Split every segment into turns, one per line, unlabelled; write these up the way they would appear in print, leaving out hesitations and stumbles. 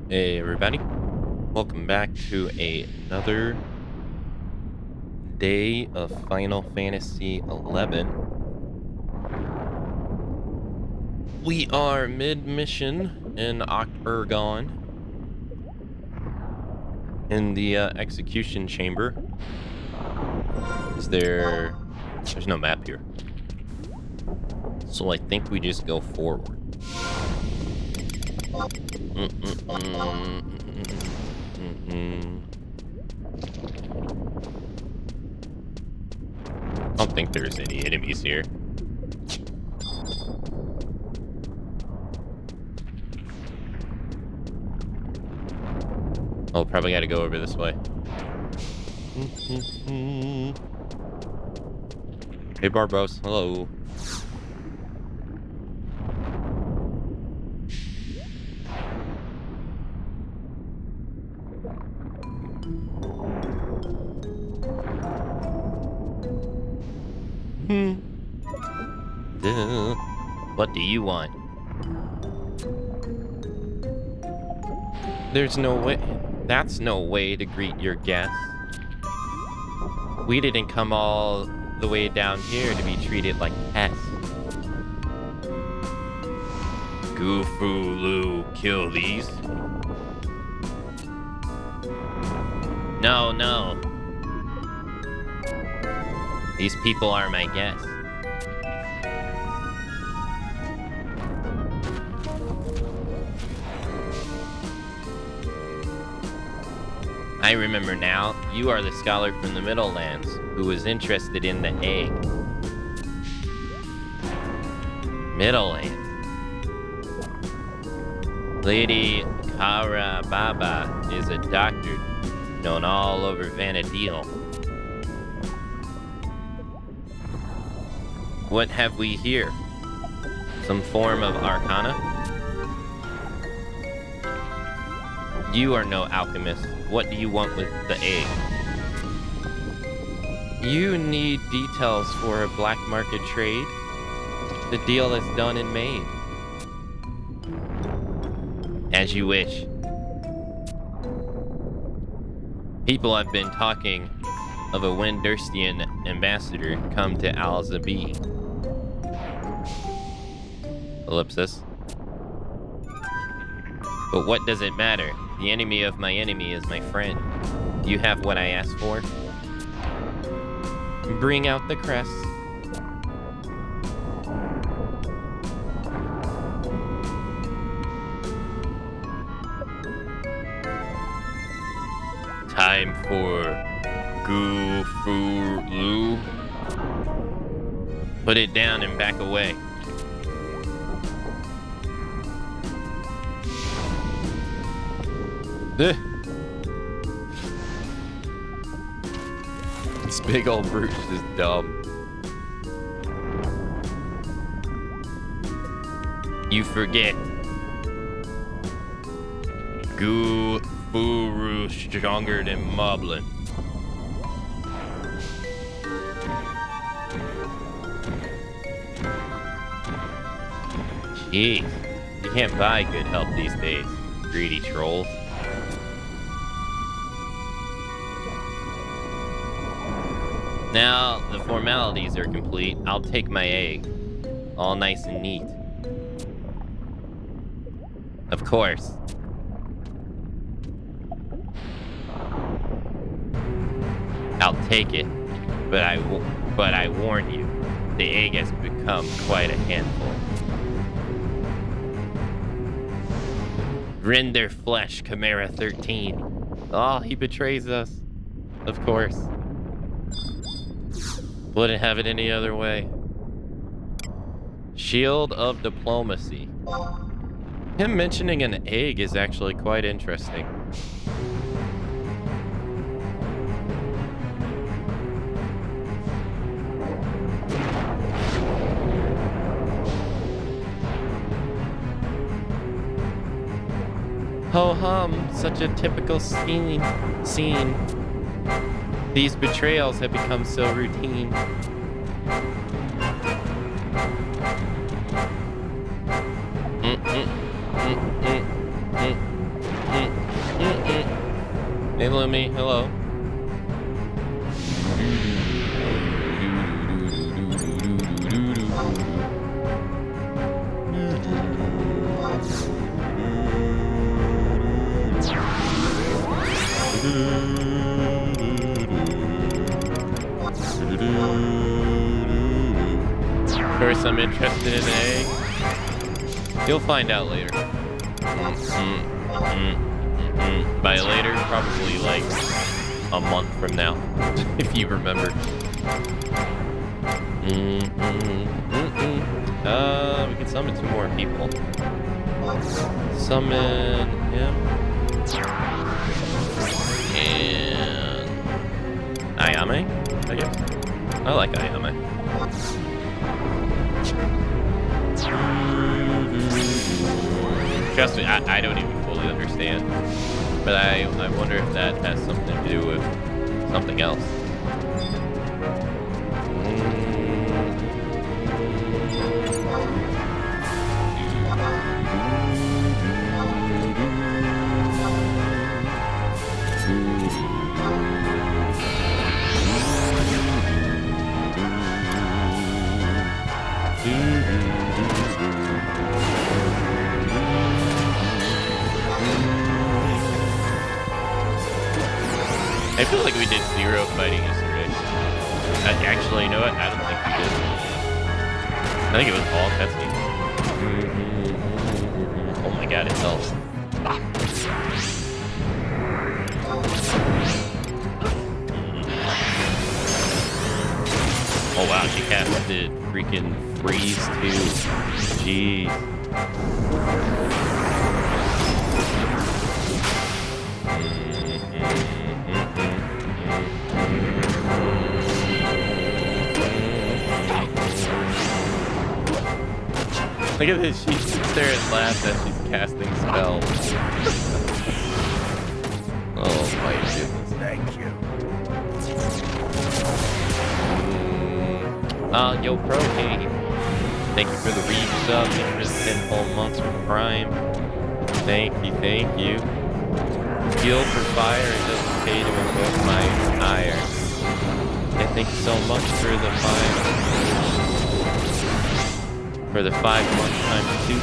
Hey everybody, welcome back to another day of Final Fantasy XI. We are mid-mission in Octurgon in the execution chamber. There's no map here. So I think we just go forward. I don't think there's any enemies here. Oh, probably got to go over this way. Hey, Barbos. Hello. What do you want? There's no way. That's no way to greet your guests. We didn't come all the way down here to be treated like pests. Goofulu, kill these. No. These people are my guests. I remember now, you are the scholar from the Middle Lands who was interested in the egg. Middle Lands. Lady Kara Baba is a doctor known all over Vanadil. What have we here? Some form of arcana? You are no alchemist. What do you want with the egg? You need details for a black market trade. The deal is done and made. As you wish. People have been talking of a Windurstian ambassador come to Al-Zabi. Ellipsis. But what does it matter? The enemy of my enemy is my friend. Do you have what I asked for? Bring out the crest. Time for Goofulu. Put it down and back away. This big old brute is dumb. You forget. Goofuru stronger than Moblin. Jeez, you can't buy good help these days, greedy trolls. Now the formalities are complete. I'll take my egg. All nice and neat. Of course. I'll take it. But I warn you, the egg has become quite a handful. Rend their flesh, Chimera 13. Oh, he betrays us. Of course. Wouldn't have it any other way. Shield of Diplomacy. Him mentioning an egg is actually quite interesting. Ho hum, such a typical scene. These betrayals have become so routine. Hey, Lumi. Hello. First, I'm interested in the egg. You'll find out later. By later, probably like a month from now, if you remember. We can summon 2 more people. Summon him. And Ayame, I guess. I like Ayame. Trust me, I don't even fully understand. But I wonder if that has something to do with something else. I feel like we did 0 fighting yesterday. Actually, you know what? I don't think we did. I think it was all cutscenes. Oh my god, it's all... Oh wow, she casted freaking freeze too. Jeez. Look at this, she sits there and laughs as she's casting spells. Oh my goodness.
Thank you.
Yo, Pro K. Thank you for the resub. Thank you for the 10 whole months with Prime. Thank you. Fuel for fire, it doesn't pay to invoke my ire. And thank you so much for the 5 months times 2.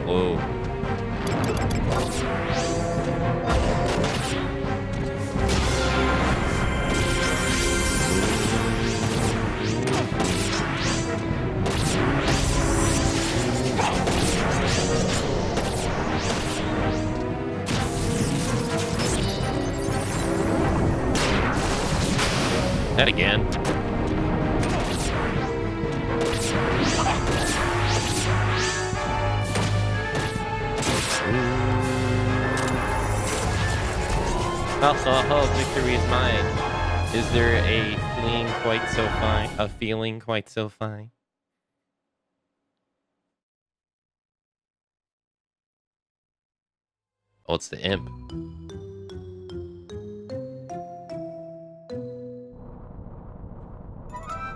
Whoa. That again. Oh, victory is mine. Is there a feeling quite so fine? A feeling quite so fine? Oh, it's the imp.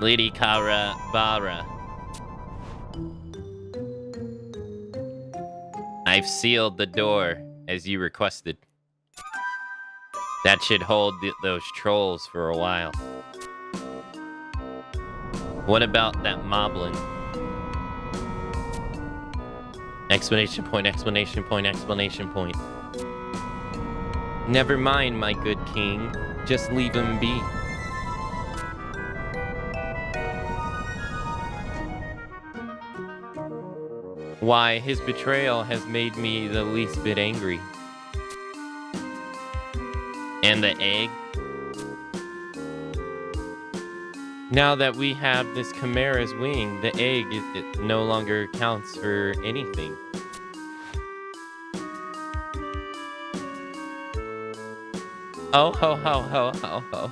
Lady Kara Bara. I've sealed the door as you requested. That should hold those trolls for a while. What about that moblin? Explanation point, explanation point, explanation point. Never mind, my good king. Just leave him be. Why, his betrayal has made me the least bit angry. And the egg? Now that we have this chimera's wing, the egg it no longer counts for anything. Oh ho ho ho ho ho.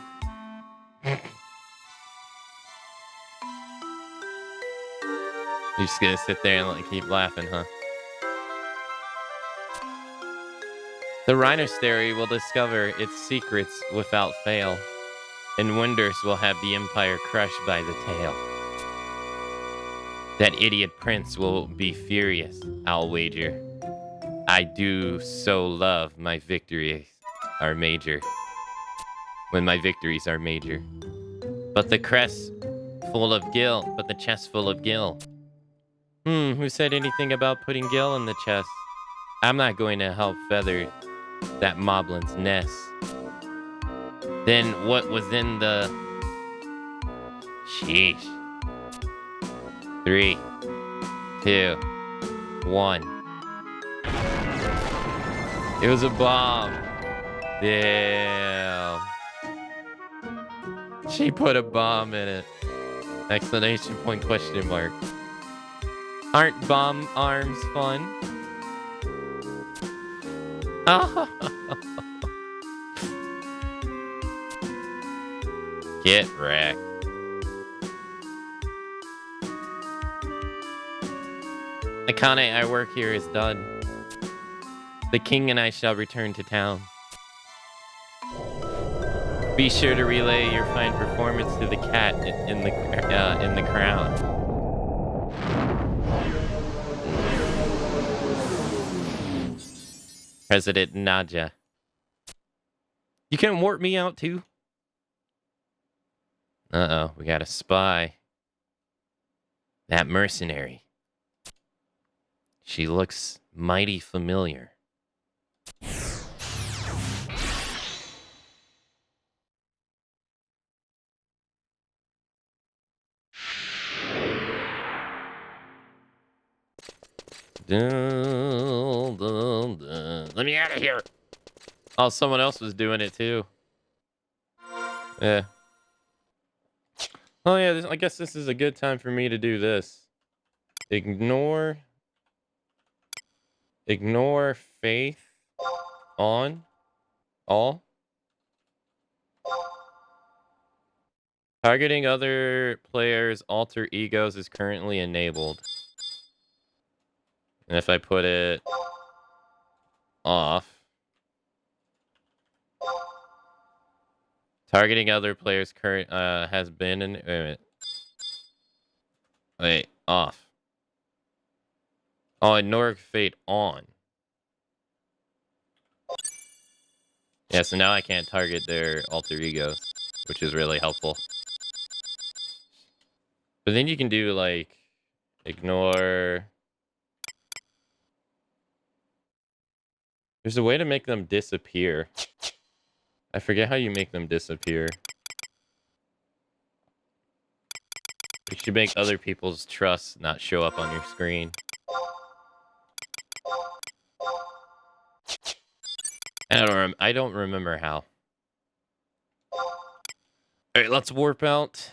You're just gonna sit there and like keep laughing, huh? The Rhinostery will discover its secrets without fail. And wonders will have the Empire crushed by the tail. That idiot prince will be furious, I'll wager. I do so love my victories are major. When my victories are major. But the chest full of gil. But the chest full of gil. Who said anything about putting gil in the chest? I'm not going to help feather that moblin's nest. Then what was in the... Sheesh. 3, 2, 1. It was a bomb. Damn. She put a bomb in it. Exclamation point, question mark. Aren't bomb arms fun? Oh. Get wrecked. Akane, our work here is done. The king and I shall return to town. Be sure to relay your fine performance to the cat in the crown. President Naja. You can warp me out too? Uh-oh, we got a spy. That mercenary. She looks mighty familiar. Dun, dun, dun. Let me out of here. Oh, someone else was doing it too. Yeah. Oh yeah, I guess this is a good time for me to do this. Ignore faith on all. Targeting other players' alter egos is currently enabled. And if I put it off, targeting other players' current has been in. Wait, off. Oh, ignore fate on. Yeah, so now I can't target their alter egos, which is really helpful. But then you can do like ignore. There's a way to make them disappear. I forget how you make them disappear. You should make other people's trusts not show up on your screen. I don't remember how. Alright, let's warp out.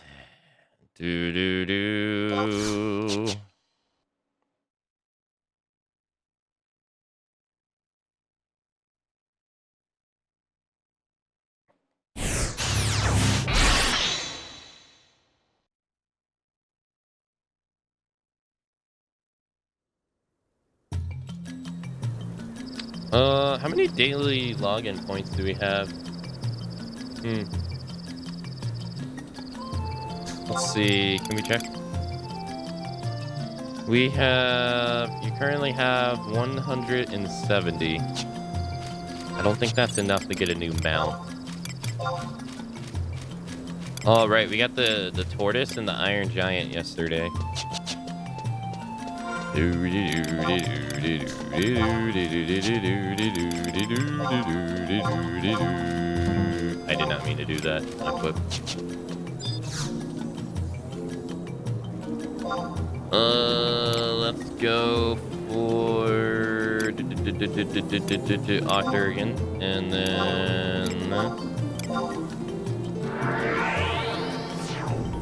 Do. How many daily login points do we have? Let's see, can we check? You currently have 170. I don't think that's enough to get a new mount. Oh, right, we got the tortoise and the iron giant yesterday. I did not mean to do that. Unequip. Let's go for Octar again, and then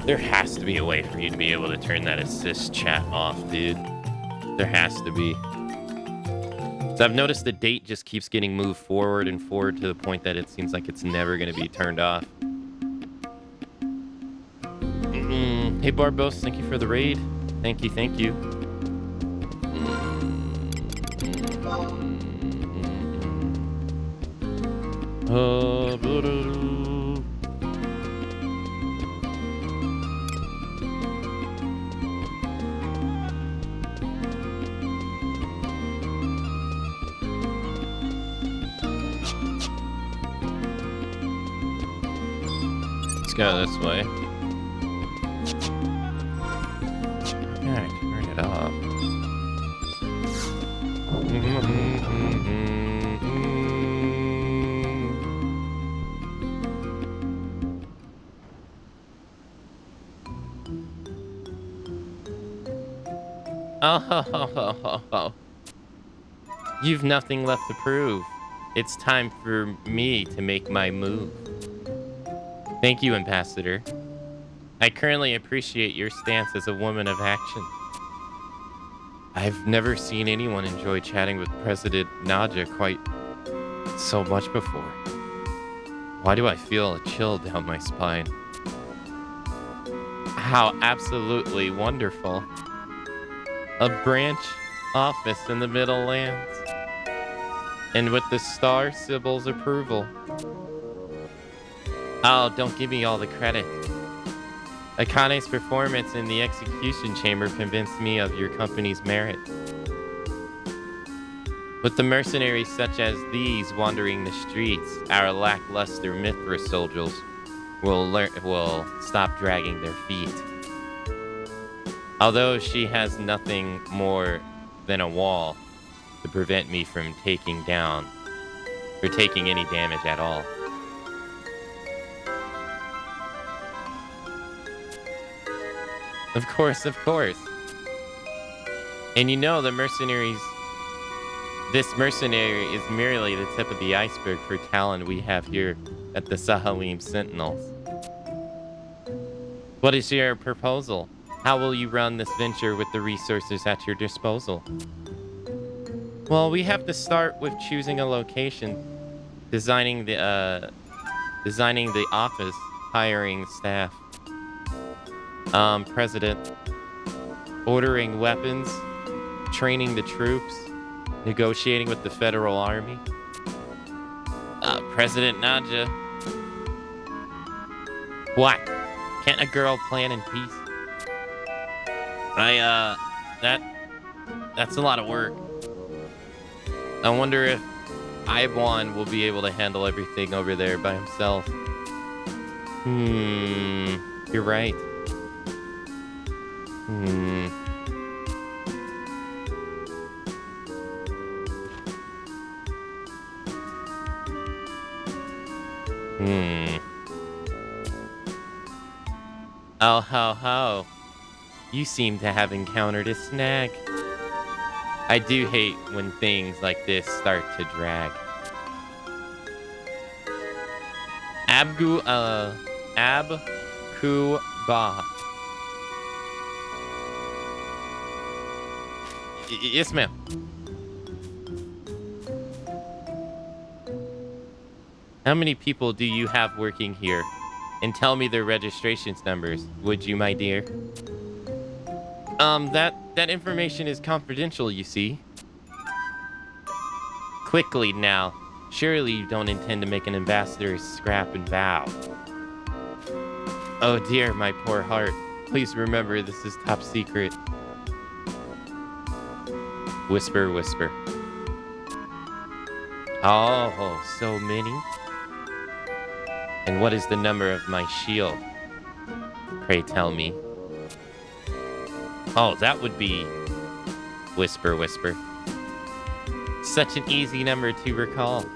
there has to be a way for you to be able to turn that assist chat off, dude. There has to be. So I've noticed the date just keeps getting moved forward and forward to the point that it seems like it's never going to be turned off. Hey Barbos, thank you for the raid. Thank you, thank you. Let's go this way. Alright, turn it off. Oh, you've nothing left to prove. It's time for me to make my move. Thank you, Ambassador. I currently appreciate your stance as a woman of action. I've never seen anyone enjoy chatting with President Naja quite so much before. Why do I feel a chill down my spine? How absolutely wonderful. A branch office in the Middle Lands. And with the Star Sibyl's approval. Oh, don't give me all the credit. Akane's performance in the execution chamber convinced me of your company's merit. With the mercenaries such as these wandering the streets, our lackluster Mithra soldiers will stop dragging their feet. Although she has nothing more than a wall to prevent me from taking any damage at all. Of course. And you know this mercenary is merely the tip of the iceberg for talent we have here at the Sahalim Sentinels. What is your proposal? How will you run this venture with the resources at your disposal? Well, we have to start with choosing a location, designing the office, hiring staff, President, ordering weapons, training the troops, negotiating with the Federal Army. President Naja. What? Can't a girl plan in peace? That's a lot of work. I wonder if Ibuan will be able to handle everything over there by himself. You're right. Oh, ho. You seem to have encountered a snag. I do hate when things like this start to drag. Abkuba. Yes, ma'am. How many people do you have working here? And tell me their registrations numbers, would you, my dear? That information is confidential, you see. Quickly now. Surely you don't intend to make an ambassador scrap and bow. Oh dear, my poor heart. Please remember this is top secret. Whisper, whisper. Oh, so many? And what is the number of my shield? Pray tell me. Oh, that would be... Whisper, whisper. Such an easy number to recall.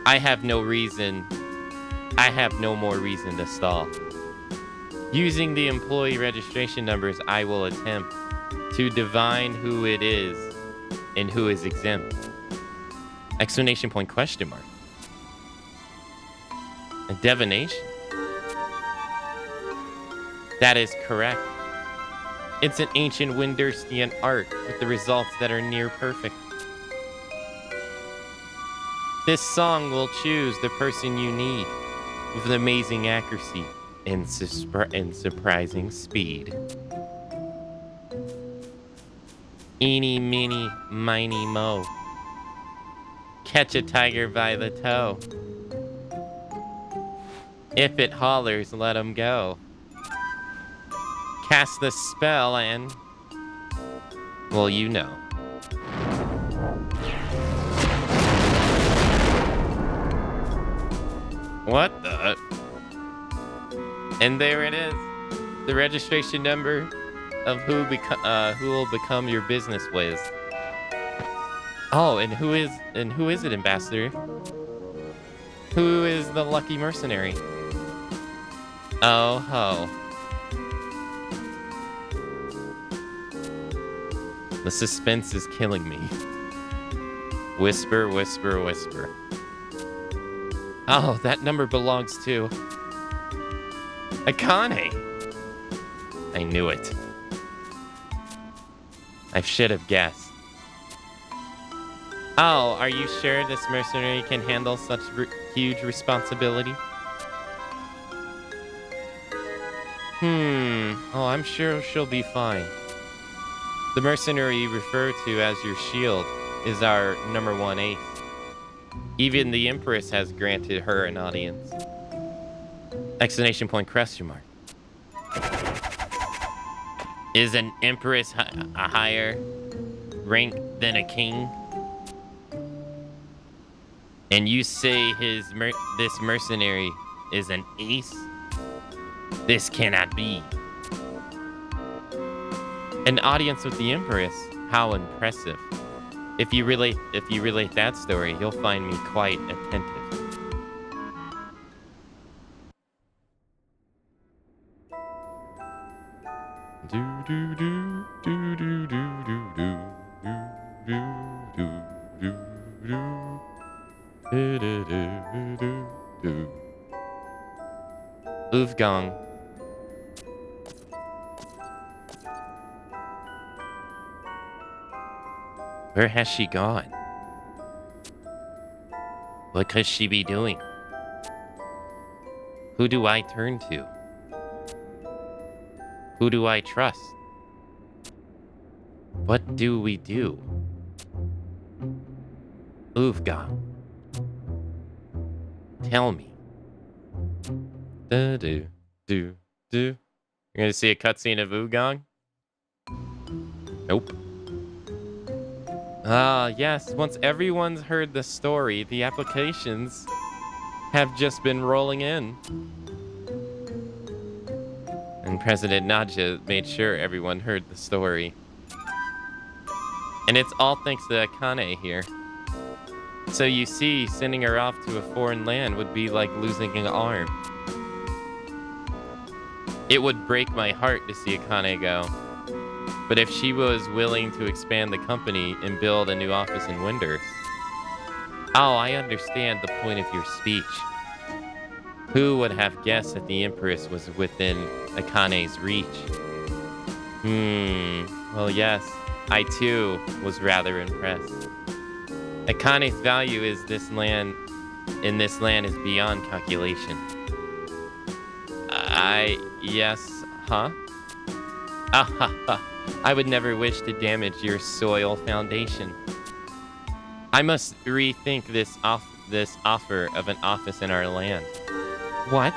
I have no more reason to stall. Using the employee registration numbers, I will attempt to divine who it is and who is exempt. Exclamation point, question mark. A divination? That is correct. It's an ancient Winderstian art with the results that are near perfect. This song will choose the person you need with amazing accuracy and surprising speed. Eeny, meeny, miny, mo. Catch a tiger by the toe. If it hollers, let him go. Cast the spell and... well, you know. What the... And there it is. The registration number of who will become your business whiz. Oh, and who is it, Ambassador? Who is the lucky mercenary? Oh ho. The suspense is killing me. Whisper, whisper, whisper. Oh, that number belongs to Akane. I knew it. I should have guessed. Oh, are you sure this mercenary can handle such huge responsibility? Oh, I'm sure she'll be fine. The mercenary you refer to as your shield is our #1 ace. Even the Empress has granted her an audience. Exclamation point, question mark. Is an Empress a higher rank than a king? And you say this mercenary is an ace? This cannot be. An audience with the Empress? How impressive. If you relate that story, you'll find me quite attentive. Do do do do do do do do do do do. Wolfgang. Where has she gone? What could she be doing? Who do I turn to? Who do I trust? What do we do? Wolfgang. Tell me. Do. You're gonna see a cutscene of Wugong? Nope. Ah, yes. Once everyone's heard the story, the applications have just been rolling in. And President Nadja made sure everyone heard the story. And it's all thanks to Akane here. So you see, sending her off to a foreign land would be like losing an arm. It would break my heart to see Akane go. But if she was willing to expand the company and build a new office in Winders... Oh, I understand the point of your speech. Who would have guessed that the Empress was within Akane's reach? Well, yes, I too was rather impressed. Akane's value in this land is beyond calculation. Yes, huh? I would never wish to damage your soil foundation. I must rethink this offer of an office in our land. What?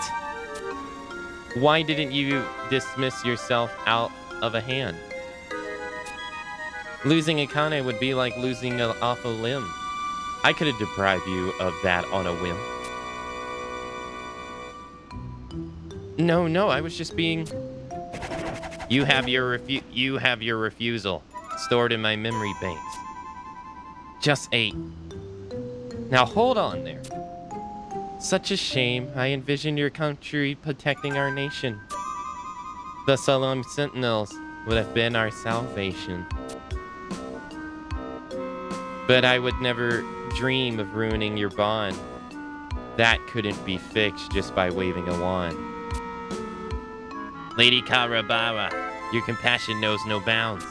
Why didn't you dismiss yourself out of a hand? Losing Akane would be like losing off a limb. I could have deprived you of that on a whim. No, I was just being... You have your refusal stored in my memory banks. Just 8. Now hold on there. Such a shame. I envisioned your country protecting our nation. The Solemn Sentinels would have been our salvation. But I would never dream of ruining your bond. That couldn't be fixed just by waving a wand. Lady Karabawa, your compassion knows no bounds.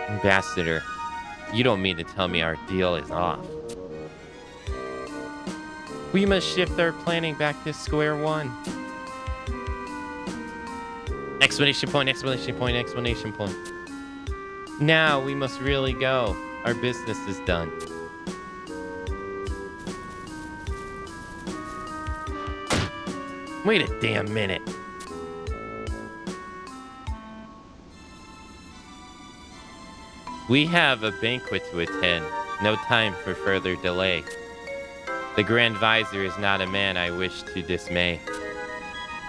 Ambassador, you don't mean to tell me our deal is off. We must shift our planning back to square one. Exclamation point, exclamation point, exclamation point. Now we must really go. Our business is done. Wait a damn minute. We have a banquet to attend. No time for further delay. The Grand Visor is not a man I wish to dismay.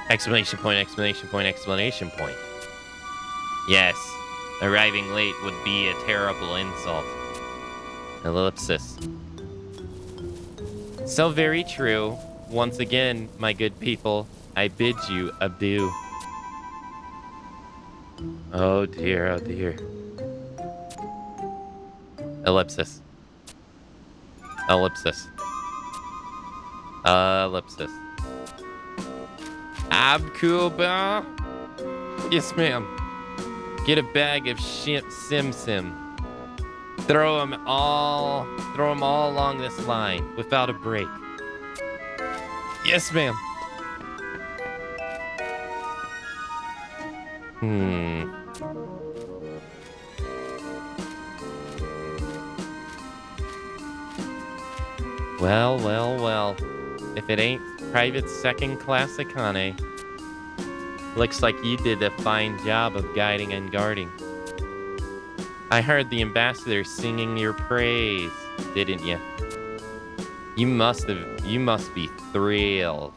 Exclamation point, exclamation point, exclamation point. Yes, arriving late would be a terrible insult. Ellipsis. So very true. Once again, my good people, I bid you adieu. Oh dear, oh dear. Ellipsis. Ellipsis. Ellipsis. Abkuba? Yes, ma'am. Get a bag of Sim Sim. Throw them all along this line without a break. Yes, ma'am. Well, well, well. If it ain't private second-class Akane, looks like you did a fine job of guiding and guarding. I heard the ambassador singing your praise, didn't you? You must be thrilled.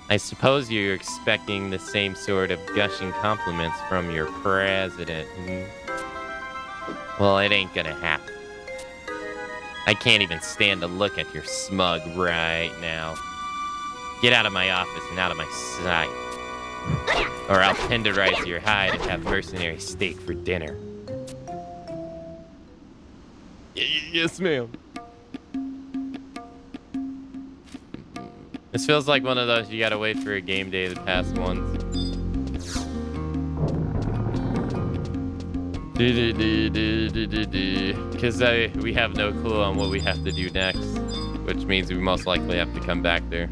I suppose you're expecting the same sort of gushing compliments from your president. Well, it ain't gonna happen. I can't even stand to look at your smug right now. Get out of my office and out of my sight. Or I'll tenderize your hide and have mercenary steak for dinner. Yes, ma'am. This feels like one of those you gotta wait for a game day to pass once. Because we have no clue on what we have to do next, which means we most likely have to come back there.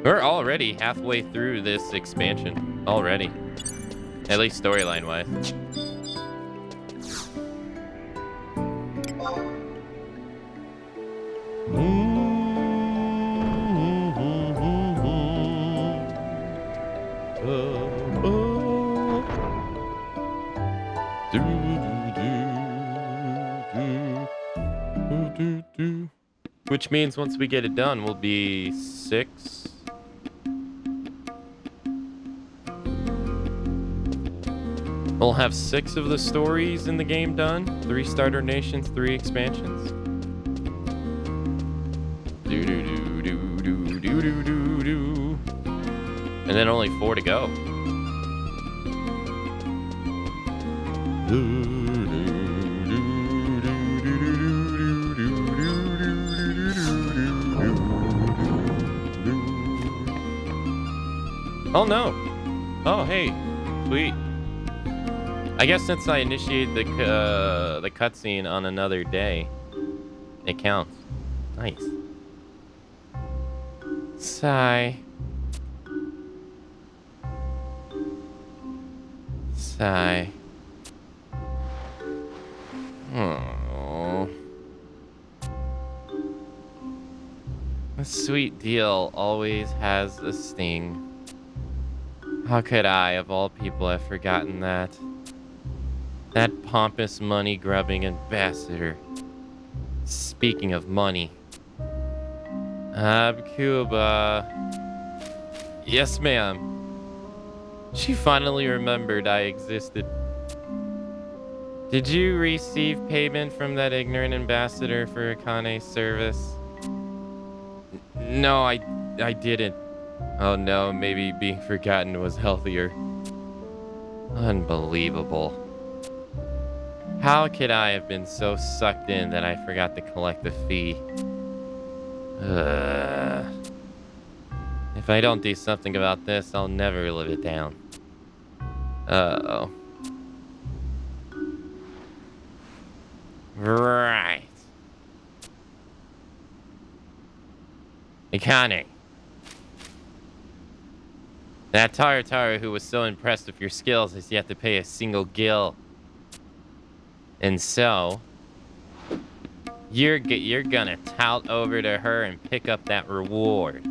We're already halfway through this expansion. Already. At least storyline-wise. Which means once we get it done, we'll be 6. We'll have 6 of the stories in the game done. 3 starter nations, 3 expansions. And then only 4 to go. Oh no! Oh hey, sweet. I guess since I initiated the cutscene on another day, it counts. Nice. Sigh. Sigh. Oh. A sweet deal always has a sting. How could I, of all people, have forgotten that? That pompous, money-grubbing ambassador. Speaking of money. Cuba. Yes, ma'am. She finally remembered I existed. Did you receive payment from that ignorant ambassador for Akane's service? No, I didn't. Oh no, maybe being forgotten was healthier. Unbelievable. How could I have been so sucked in that I forgot to collect the fee? If I don't do something about this, I'll never live it down. Uh-oh. Right. Akane. That Taratara who was so impressed with your skills has yet to pay a single gil. And so, you're gonna tout over to her and pick up that reward.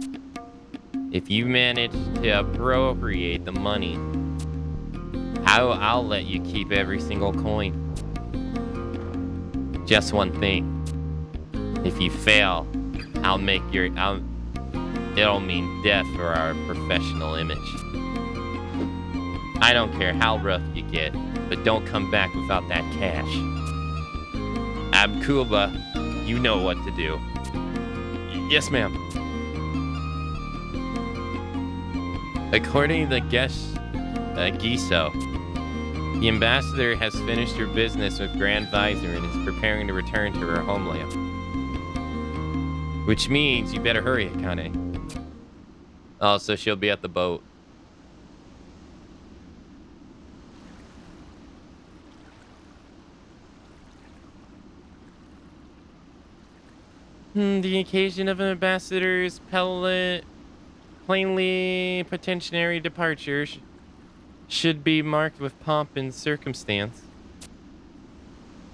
If you manage to appropriate the money, I'll let you keep every single coin. Just one thing. If you fail, it'll mean death for our professional image. I don't care how rough you get, but don't come back without that cash. Abkuba, you know what to do. Yes, ma'am. According to Giso, the ambassador has finished her business with Grand Visor and is preparing to return to her homeland. Which means you better hurry, Akane. Oh, so she'll be at the boat. The occasion of an ambassador's plainly potentiary departure should be marked with pomp and circumstance.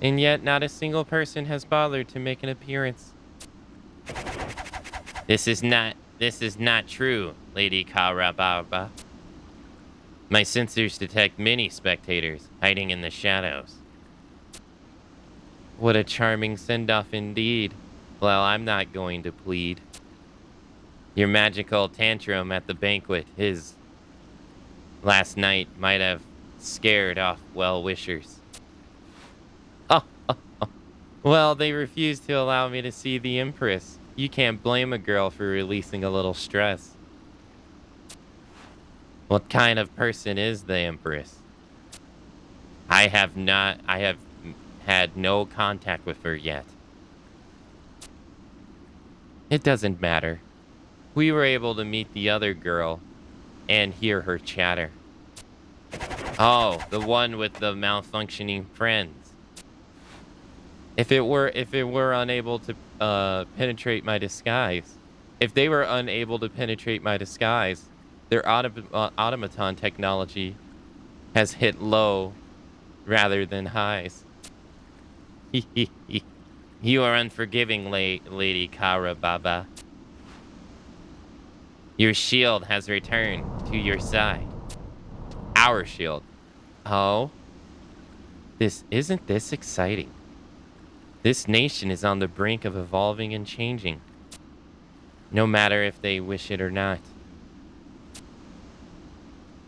And yet not a single person has bothered to make an appearance. This is not true, Lady Karababa. My sensors detect many spectators hiding in the shadows. What a charming send-off indeed. Well, I'm not going to plead. Your magical tantrum at the banquet last night might have scared off well-wishers. Oh. Well, they refused to allow me to see the Empress. You can't blame a girl for releasing a little stress. What kind of person is the Empress? I have had no contact with her yet. It doesn't matter. We were able to meet the other girl and hear her chatter. Oh, the one with the malfunctioning friends. If they were unable to penetrate my disguise, their automaton technology has hit low rather than highs. You are unforgiving, Lady Karababa. Your shield has returned to your side. Our shield. Oh. Isn't this exciting? This nation is on the brink of evolving and changing. No matter if they wish it or not.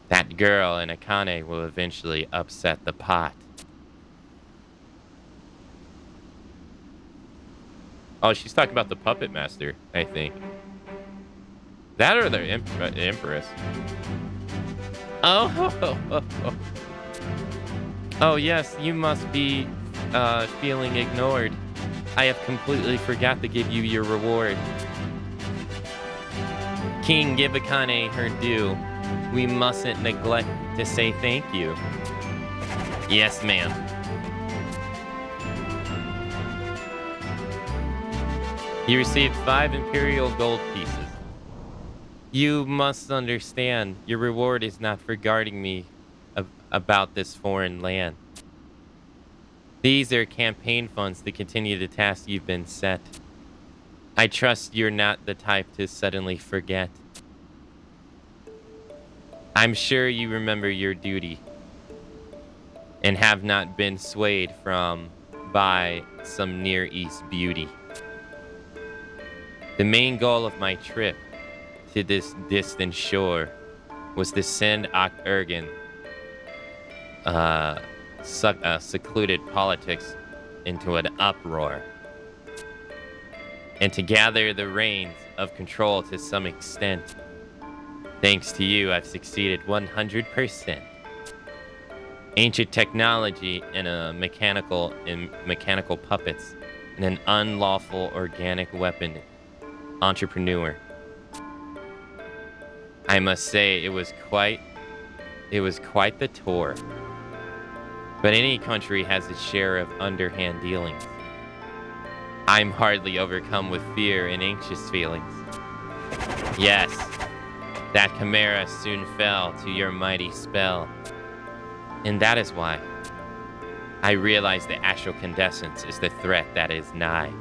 That girl and Akane will eventually upset the pot. Oh, she's talking about the puppet master, I think. That or the Empress. Oh. Oh, yes, you must be feeling ignored. I have completely forgot to give you your reward. King, give Akane her due. We mustn't neglect to say thank you. Yes, ma'am. You received 5 Imperial gold pieces. You must understand, your reward is not for guarding me about this foreign land. These are campaign funds to continue the task you've been set. I trust you're not the type to suddenly forget. I'm sure you remember your duty and have not been swayed by some Near East beauty. The main goal of my trip to this distant shore was to send Ergen secluded politics into an uproar, and to gather the reins of control to some extent. Thanks to you, I've succeeded 100%. Ancient technology and mechanical puppets and an unlawful organic weapon entrepreneur. I must say it was quite the tour. But any country has its share of underhand dealings. I'm hardly overcome with fear and anxious feelings. Yes, That chimera soon fell to your mighty spell. And that is why I realized that astrocandescence is the threat that is nigh.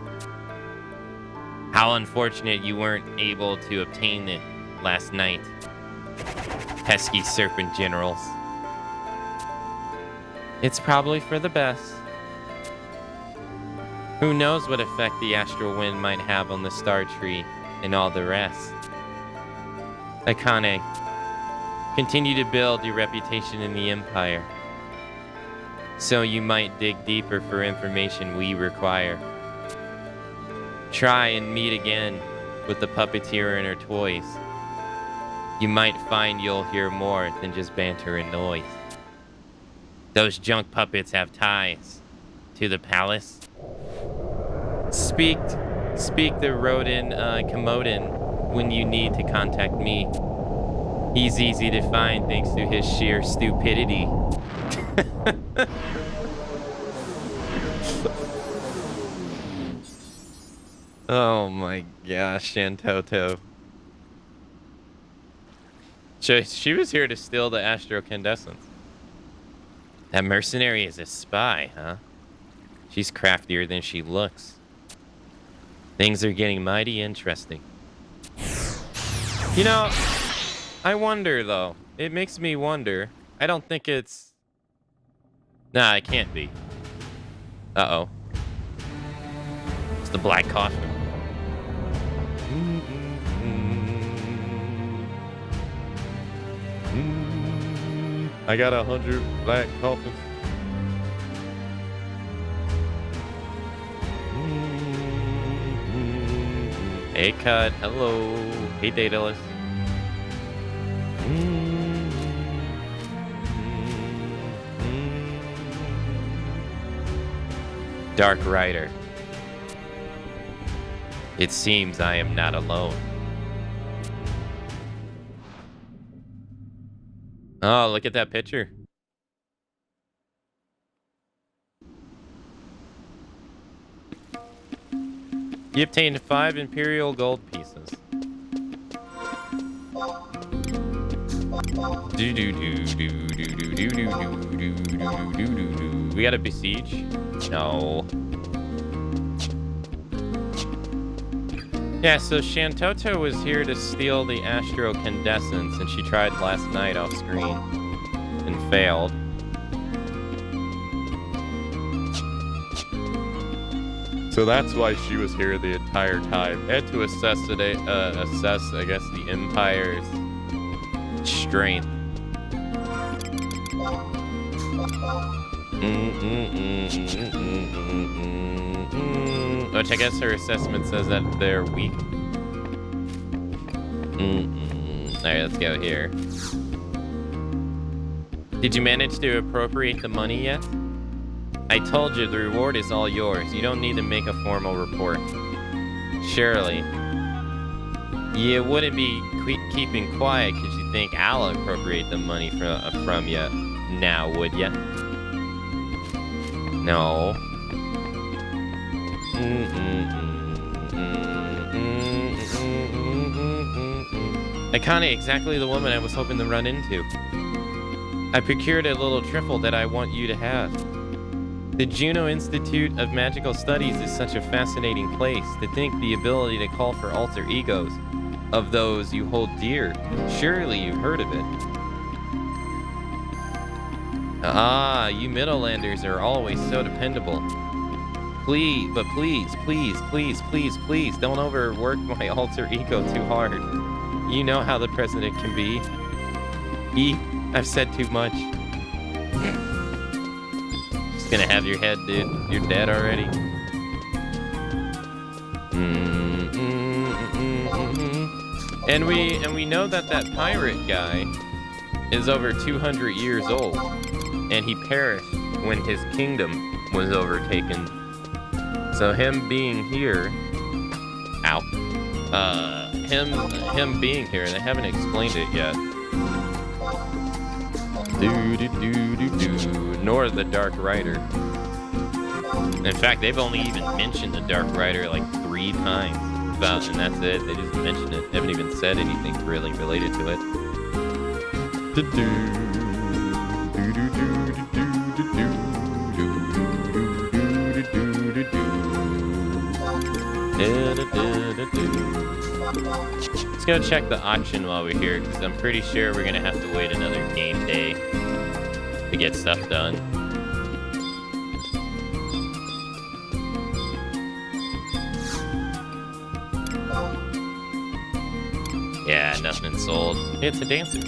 How unfortunate you weren't able to obtain it last night. Pesky serpent generals. It's probably for the best. Who knows what effect the astral wind might have on the star tree and all the rest. Akane, continue to build your reputation in the Empire, so you might dig deeper for information we require. Try and meet again with the puppeteer and her toys. You might find you'll hear more than just banter and noise. Those junk puppets have ties to the palace. Speak the rodent Komoden when you need to contact me. He's easy to find thanks to his sheer stupidity. Oh my gosh, Shantoto. She was here to steal the astrocandescence. That mercenary is a spy, huh? She's craftier than she looks. Things are getting mighty interesting. You know, I wonder though. It makes me wonder. I don't think it's... Nah, it can't be. Uh-oh. It's the black coffin. I got 100 black coffins. Hey, Cut. Hello. Hey, Daedalus. Dark Rider. It seems I am not alone. Oh, look at that picture. You obtained 5 Imperial gold pieces. We gotta besiege? No. Yeah, so Shantoto was here to steal the astrocandescence, and she tried last night off screen and failed. So that's why she was here the entire time. And to assess, I guess, the Empire's strength. Which I guess her assessment says that they're weak. Alright, let's go here. Did you manage to appropriate the money yet? I told you the reward is all yours. You don't need to make a formal report. Surely. You wouldn't be keeping quiet because you think I'll appropriate the money from you now, would ya? No. Akane, exactly the woman I was hoping to run into. I procured a little trifle that I want you to have. The Juno Institute of Magical Studies is such a fascinating place. To think the ability to call for alter egos of those you hold dear. Surely you've heard of it. Ah, you Middlelanders are always so dependable. Please, don't overwork my alter ego too hard. You know how the president can be. I've said too much. Just gonna have your head, dude. You're dead already. And we know that pirate guy is over 200 years old, and he perished when his kingdom was overtaken. So him being here, him being here, they haven't explained it yet. Nor the Dark Rider. In fact, they've only even mentioned the Dark Rider like 3 times. about, and that's it. They just mentioned it. They haven't even said anything really related to it. Let's go check the auction while we're here, because I'm pretty sure we're gonna have to wait another game day to get stuff done. Yeah, nothing sold. It's a dancer.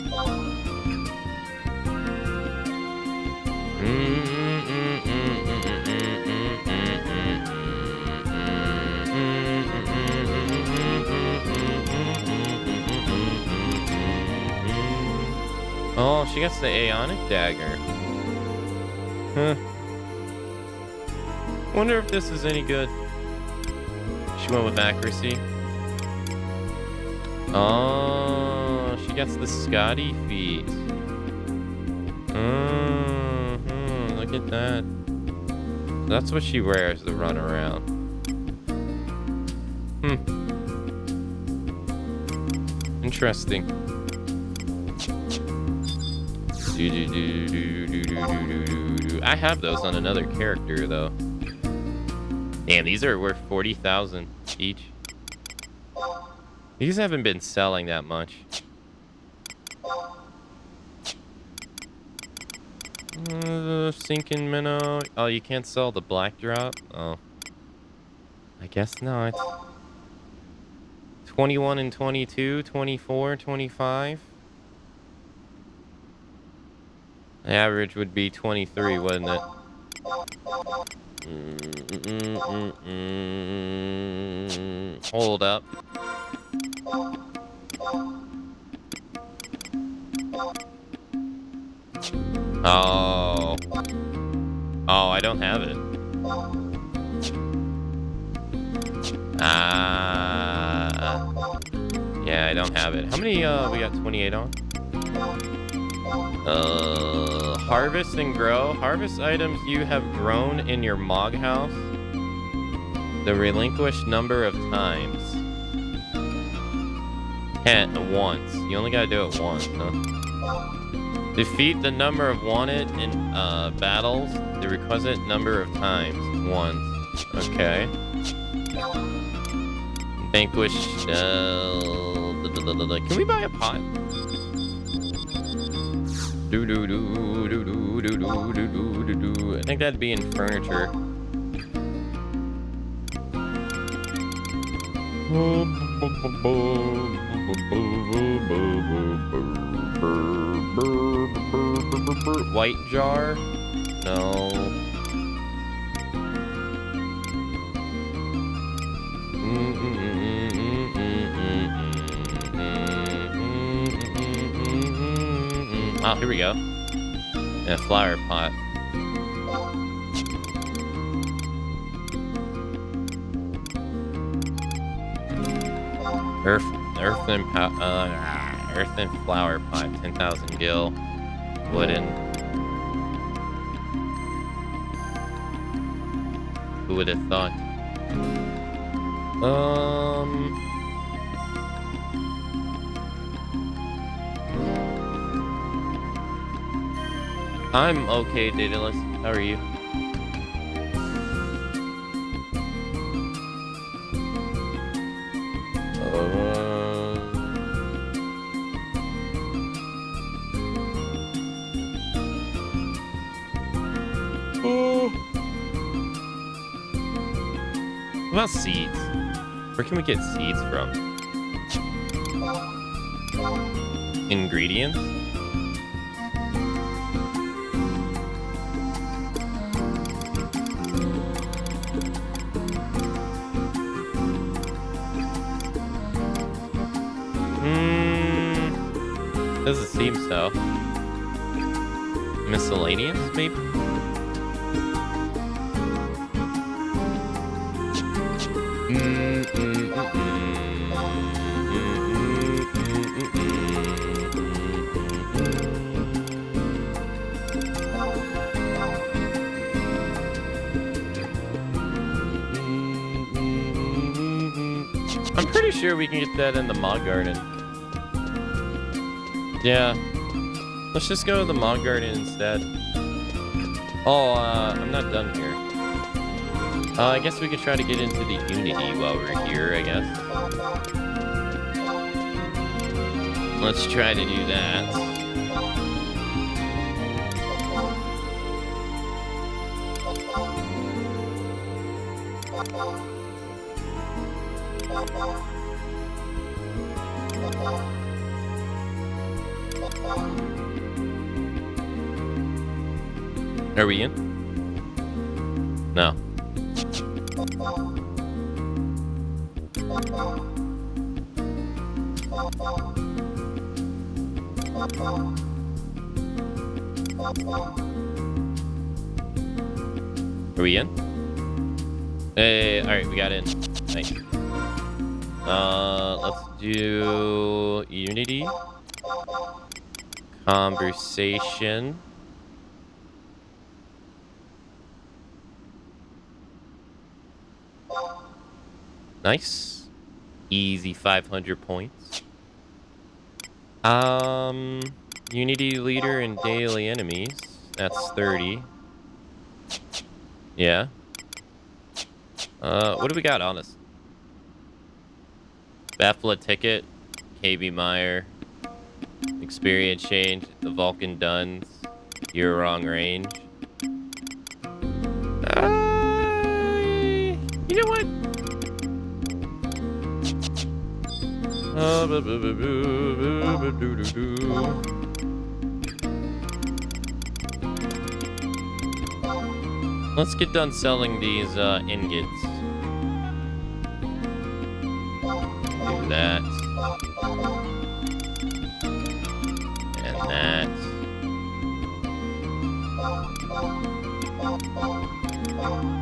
Oh, she gets the Aeonic Dagger. Huh. Wonder if this is any good. She went with accuracy. Oh, she gets the Scotty feat. Look at that. That's what she wears to run around. Interesting. I have those on another character though. Damn, these are worth 40,000 each. These haven't been selling that much. Sinking minnow. Oh, you can't sell the black drop? Oh. I guess not. 21 and 22, 24, 25. The average would be 23, wouldn't it? Hold up. Oh. Oh, I don't have it. Yeah, I don't have it. How many, we got 28 on? Harvest and grow. Harvest items you have grown in your Mog house the relinquished number of times. Once. You only gotta do it once, huh? Defeat the number of wanted in battles the requisite number of times. Once. Okay. Vanquish. Can we buy a pot? I think that'd be in furniture. White jar? No. Oh, here we go. Yeah, flower pot. Earthen flower pot, 10,000 gil. Wooden. Who would have thought? I'm okay, Daedalus. How are you? What about seeds? Where can we get seeds from? Ingredients? Doesn't seem so. Miscellaneous, maybe? I'm pretty sure we can get that in the Mod Garden. Yeah. Let's just go to the Mod Garden instead. Oh, I'm not done here. I guess we could try to get into the Unity while we're here, I guess. Let's try to do that. Are we in? No. Are we in? Hey, alright, we got in. Nice. Let's do Unity. Conversation. Nice. Easy 500 points. Unity leader and daily enemies. That's 30. Yeah. What do we got on us? Baffla ticket, KB Meyer, experience change, the Vulcan Duns, you're wrong range. You know what? Let's get done selling these ingots. Do that. And that.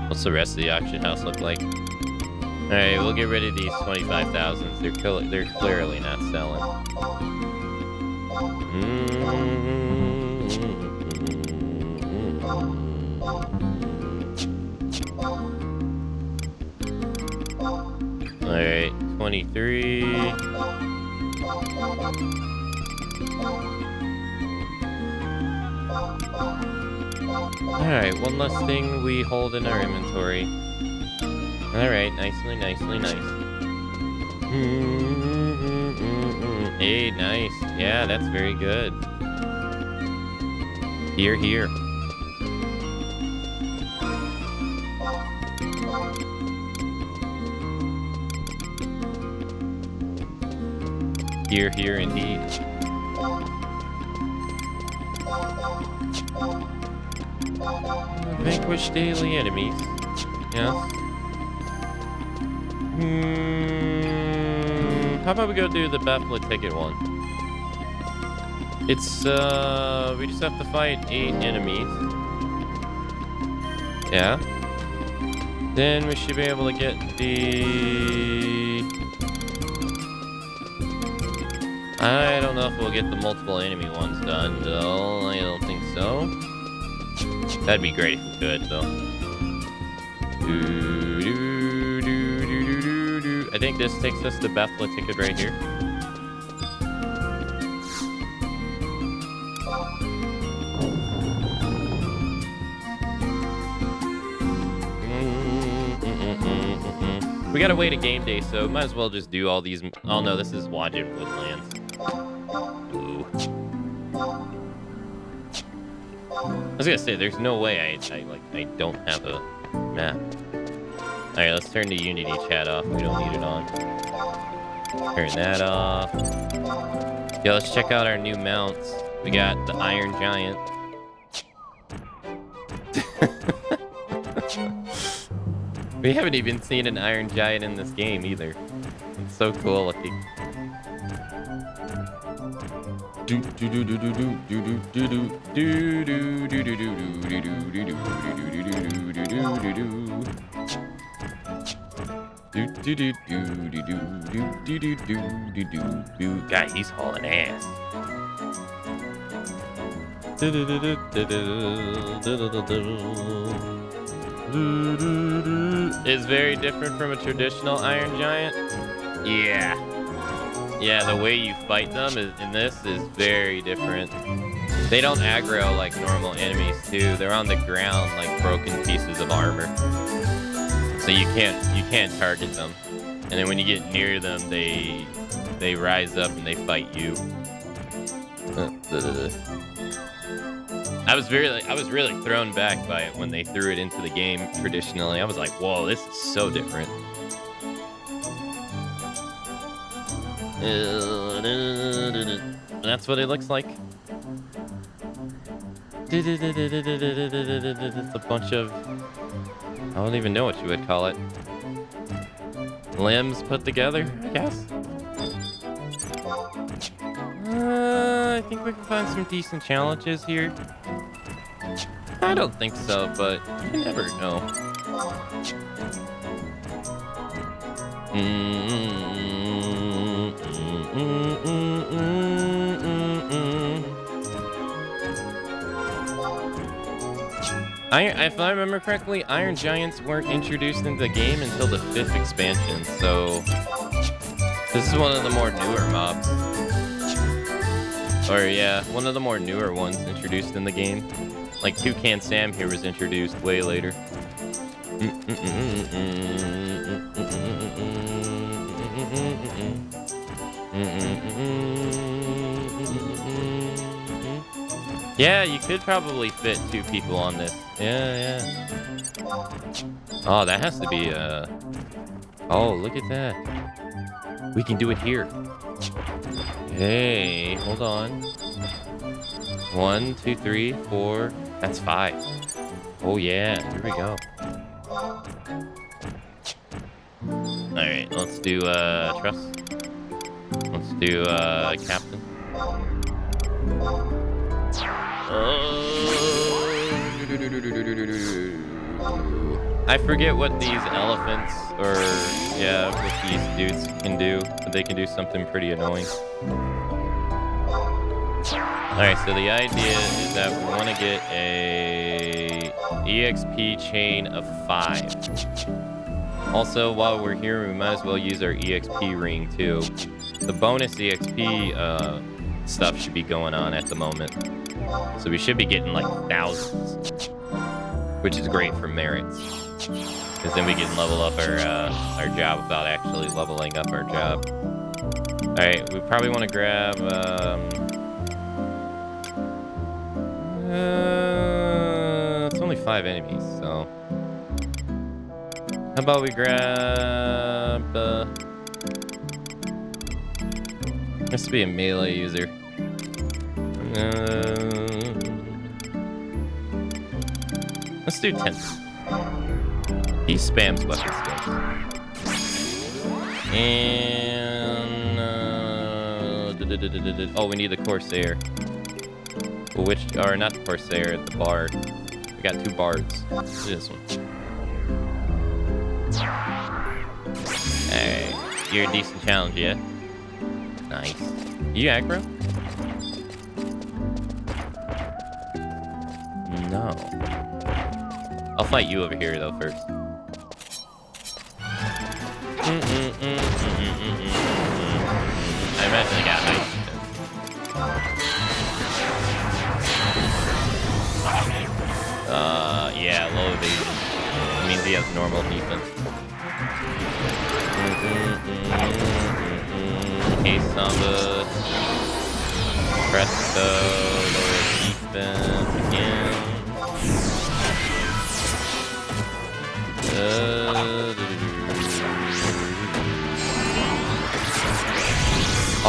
What's the rest of the auction house look like? Alright, we'll get rid of these 25,000s. They're clearly not selling. Alright, 23. Alright, one less thing we hold in our inventory. Alright, nicely, nicely, nice. Hey, nice. Yeah, that's very good. Here, here. Here, here, indeed. Vanquish daily enemies. Yes. How about we go do the Baffla ticket one? It's, we just have to fight 8 enemies. Yeah. Then we should be able to get the... I don't know if we'll get the multiple enemy ones done, though. I don't think so. That'd be great if we could, though. I think this takes us to Baffla ticket right here. We gotta wait a game day, so might as well just do all these. Oh no, this is Wadjet Woodlands. Ooh. I was gonna say, there's no way I don't have a map. Alright, let's turn the Unity chat off. We don't need it on. Turn that off. Yeah, let's check out our new mounts. We got the Iron Giant. We haven't even seen an Iron Giant in this game either. It's so cool looking. God, he's hauling ass. Is very different from a traditional Iron Giant. Yeah. Yeah, the way you fight them in this is very different. They don't aggro like normal enemies too. They're on the ground like broken pieces of armor. So you can't target them. And then when you get near them, they rise up and they fight you. I was really thrown back by it when they threw it into the game traditionally. I was like, whoa, this is so different. That's what it looks like. It's a bunch of, I don't even know what you would call it. Limbs put together, I guess. I think we can find some decent challenges here. I don't think so, but you never know. If I remember correctly, Iron Giants weren't introduced into the game until the 5th expansion, so this is one of the more newer mobs. Or yeah, one of the more newer ones introduced in the game. Like Toucan Sam here was introduced way later. Yeah, you could probably fit 2 people on this. Yeah. Oh, that has to be oh, look at that. We can do it here. Hey, hold on. 1, 2, 3, 4. That's 5. Oh yeah, here we go. Alright, let's do trust. Let's do captain. I forget what these elephants or what these dudes can do, but they can do something pretty annoying. Alright, so the idea is that we want to get a EXP chain of 5. Also, while we're here, we might as well use our EXP ring too. The bonus EXP stuff should be going on at the moment. So we should be getting like thousands, which is great for merits. Because then we can level up our job without actually leveling up our job. Alright, we probably want to grab... it's only 5 enemies, so... How about we grab... has to be a melee user. Let's do 10. He spams weapon skills. And oh, we need the Corsair. Which, or not the Corsair, the Bard. We got 2 bards. Let's do this one. Alright, you're a decent challenge, yeah? Nice. You aggro? No. I'll fight you over here though first. I imagine I got ice. Yeah, low evasion. That means he has normal defense. Hey, Samba. Presto, lower defense again.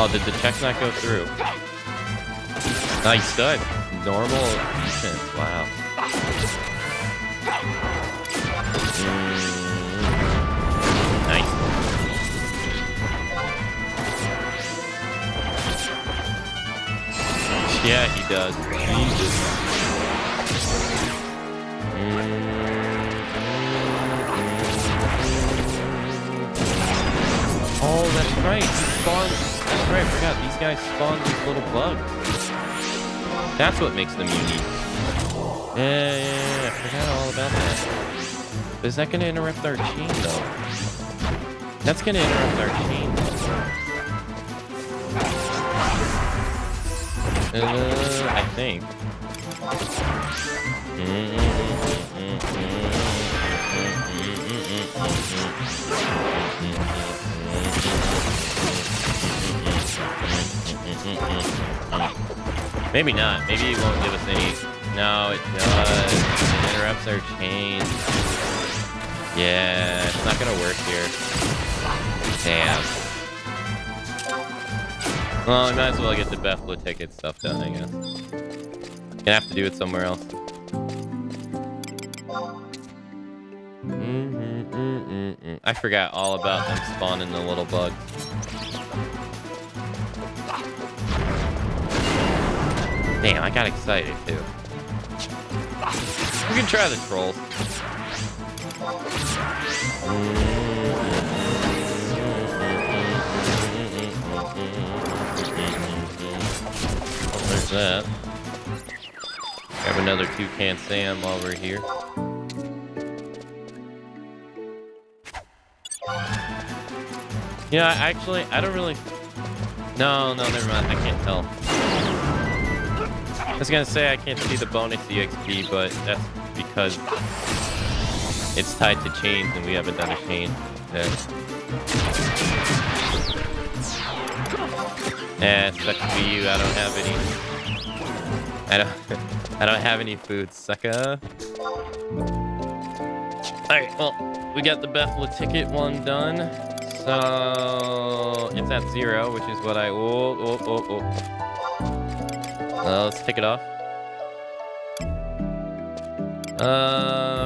Oh, did the check not go through? Nice stud. Normal defense. Wow. Nice. Yeah, he does. Jesus. Oh, that's right. He spawned. That's right. I forgot. These guys spawn these little bugs. That's what makes them unique. Yeah. I forgot all about that. Is that going to interrupt our chain, though? That's gonna interrupt our chain. I think. Maybe not. Maybe it won't give us any. No, it does. It interrupts our chain. Yeah, it's not gonna work here. Damn. Well, I might as well get the Buffalo ticket stuff done, I guess. Gonna have to do it somewhere else. I forgot all about them spawning the little bug. Damn, I got excited too. We can try the trolls. Oh, there's that. Grab another toucan Sam while we're here. Yeah, actually, I don't really... No, never mind. I can't tell. I was gonna say I can't see the bonus EXP, but that's because it's tied to chains and we haven't done a chain yet. Sucks to be you. I don't have any. I don't have any food, sucker. Alright, well, we got the Buffalo ticket one done. So it's at 0, which is what I... let's take it off.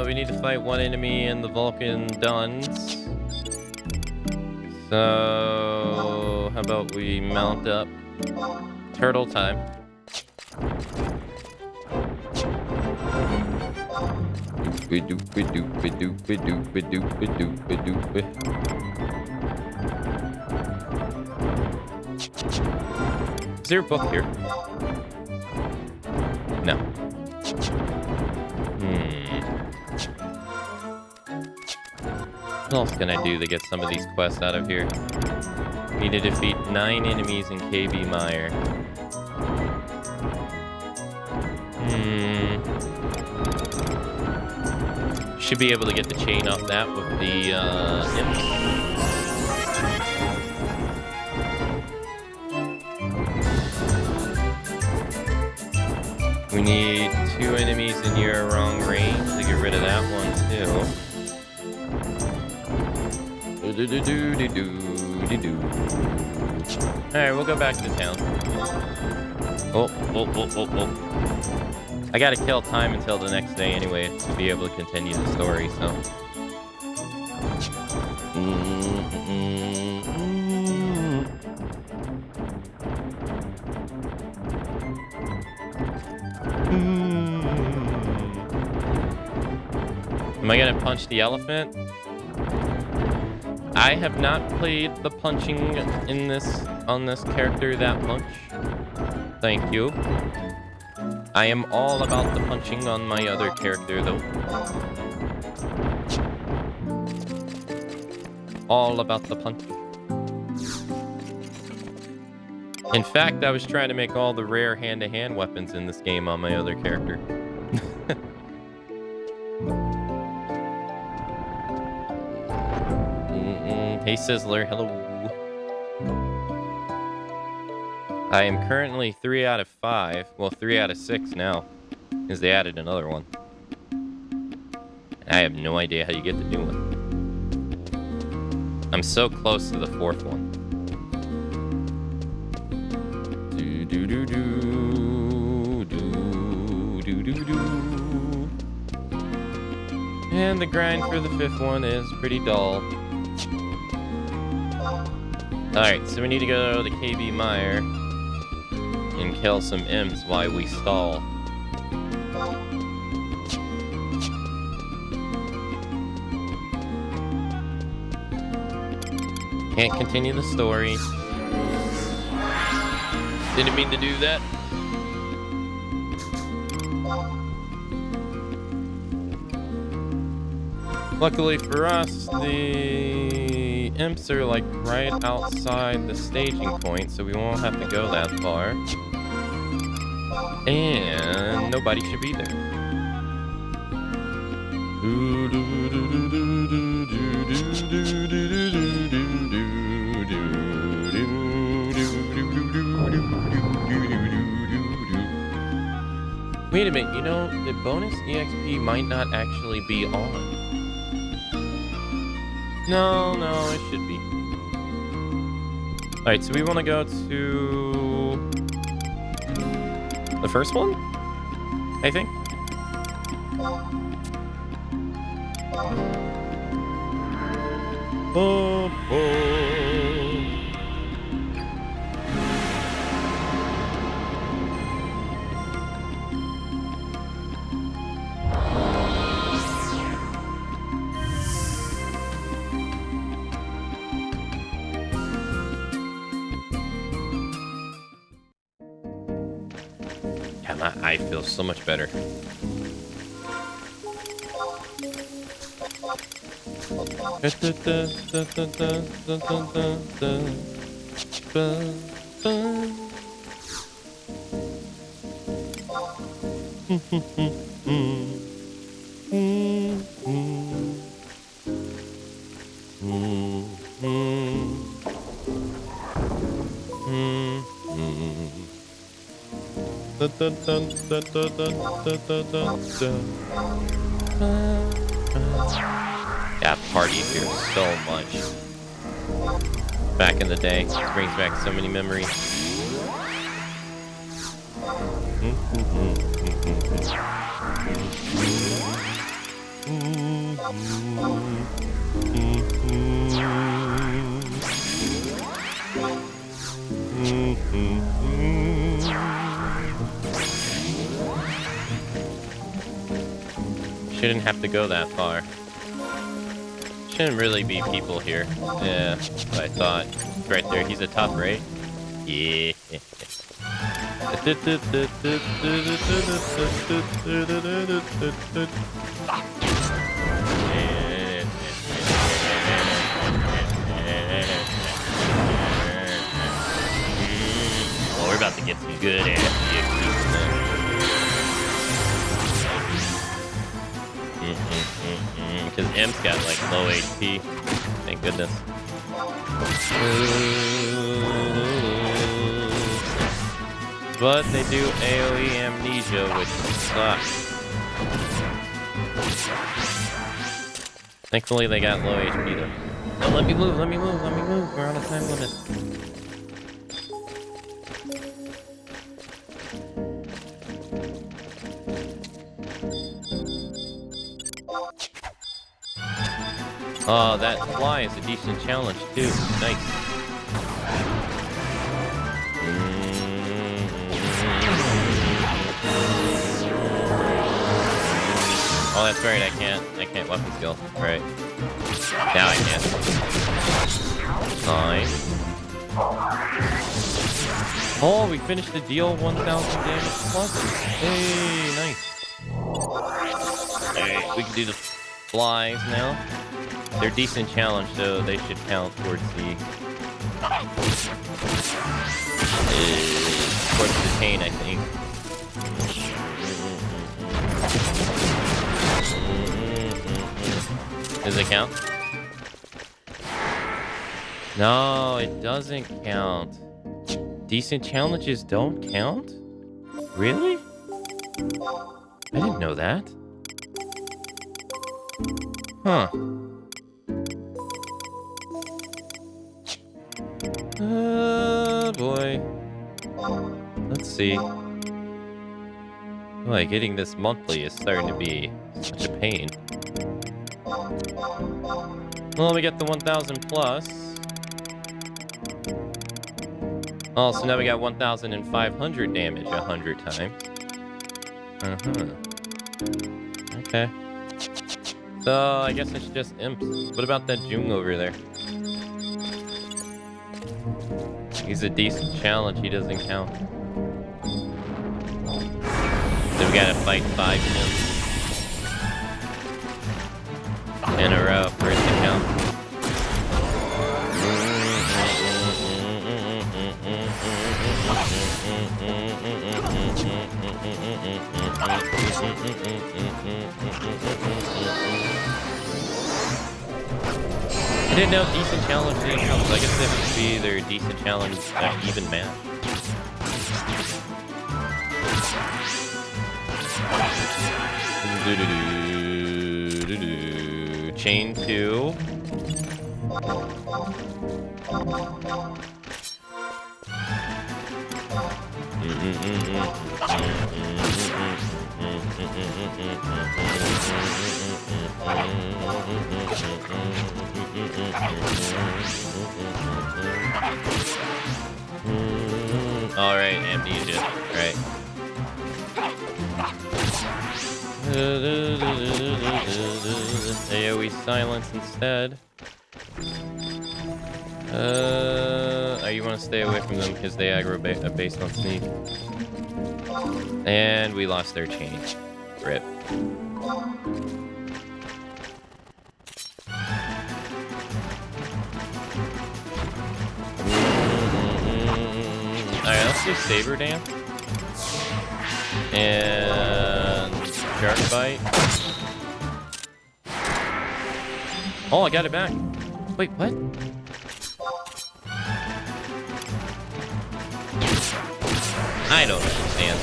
We need to fight one enemy in the Vulcan Duns. So how about we mount up turtle time. Is there a book here? No. What else can I do to get some of these quests out of here? Need to defeat 9 enemies in KB Mire. Should be able to get the chain off that with the imps. We need 2 enemies in your wrong range to get rid of that one too. Alright, we'll go back to town. Oh. I gotta kill time until the next day anyway to be able to continue the story, so. Am I gonna punch the elephant? I have not played the punching on this character that much. Thank you. I am all about the punching on my other character though. All about the punch. In fact, I was trying to make all the rare hand-to-hand weapons in this game on my other character. Hey Sizzler, hello. I am currently 3 out of 5. Well, 3 out of 6 now, because they added another one. I have no idea how you get the new one. I'm so close to the 4th one. And the grind for the 5th one is pretty dull. Alright, so we need to go to KB Mire and kill some imps while we stall. Can't continue the story. Didn't mean to do that. Luckily for us, the the imps are like right outside the staging point, so we won't have to go that far. And nobody should be there. Wait a minute, you know, the bonus EXP might not actually be on. No, it should be. Alright, so we want to go to the first one, I think. Oh. I feel so much better. Yeah, partied here so much. Back in the day, it brings back so many memories. Shouldn't have to go that far. Shouldn't really be people here. Yeah, that's what I thought. Right there, he's a top, right? Yeah. Well, we're about to get some good ass because M's got like low HP. Thank goodness. But they do AoE amnesia, which sucks. Thankfully they got low HP though. No, let me move. We're on a time limit. Oh, that fly is a decent challenge too. Nice. Oh, that's right. I can't weapon skill. Right. Now I can. Nice. Oh, we finished the deal 1,000 damage plus. Hey, nice. Alright, we can do the flies now. They're decent challenge, so they should count towards the pain, I think. Does it count? No, it doesn't count. Decent challenges don't count? Really? I didn't know that. Huh. Boy. Let's see. Boy, getting this monthly is starting to be such a pain. Well, we get the 1,000 plus. Oh, so now we got 1,500 damage 100 times. Okay. So, I guess it's just imps. What about that Jung over there? He's a decent challenge, he doesn't count. So we gotta fight 5 imps in a row for it to count. I didn't know decent challenge didn't count, so I guess it would be their decent challenge even match. Chain 2. All right, amnesia. Right. AoE silence instead. You want to stay away from them because they aggro based on sneak. And we lost their chain. Rip. Alright, let's do Saber Dance. And Shark Bite. Oh, I got it back. Wait, what? I don't understand.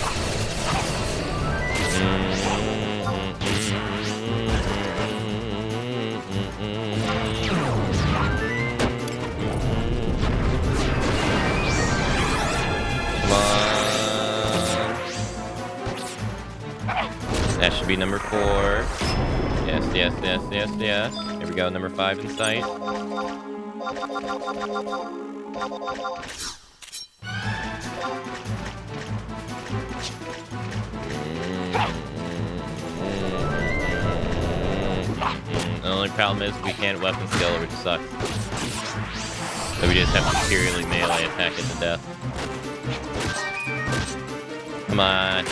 Come on. That should be number 4. Yes, yes, yes, yes, yes. Here we go, number 5 in sight. The only problem is we can't weapon skill, which sucks. So we just have to serially melee attack it to death. Come on.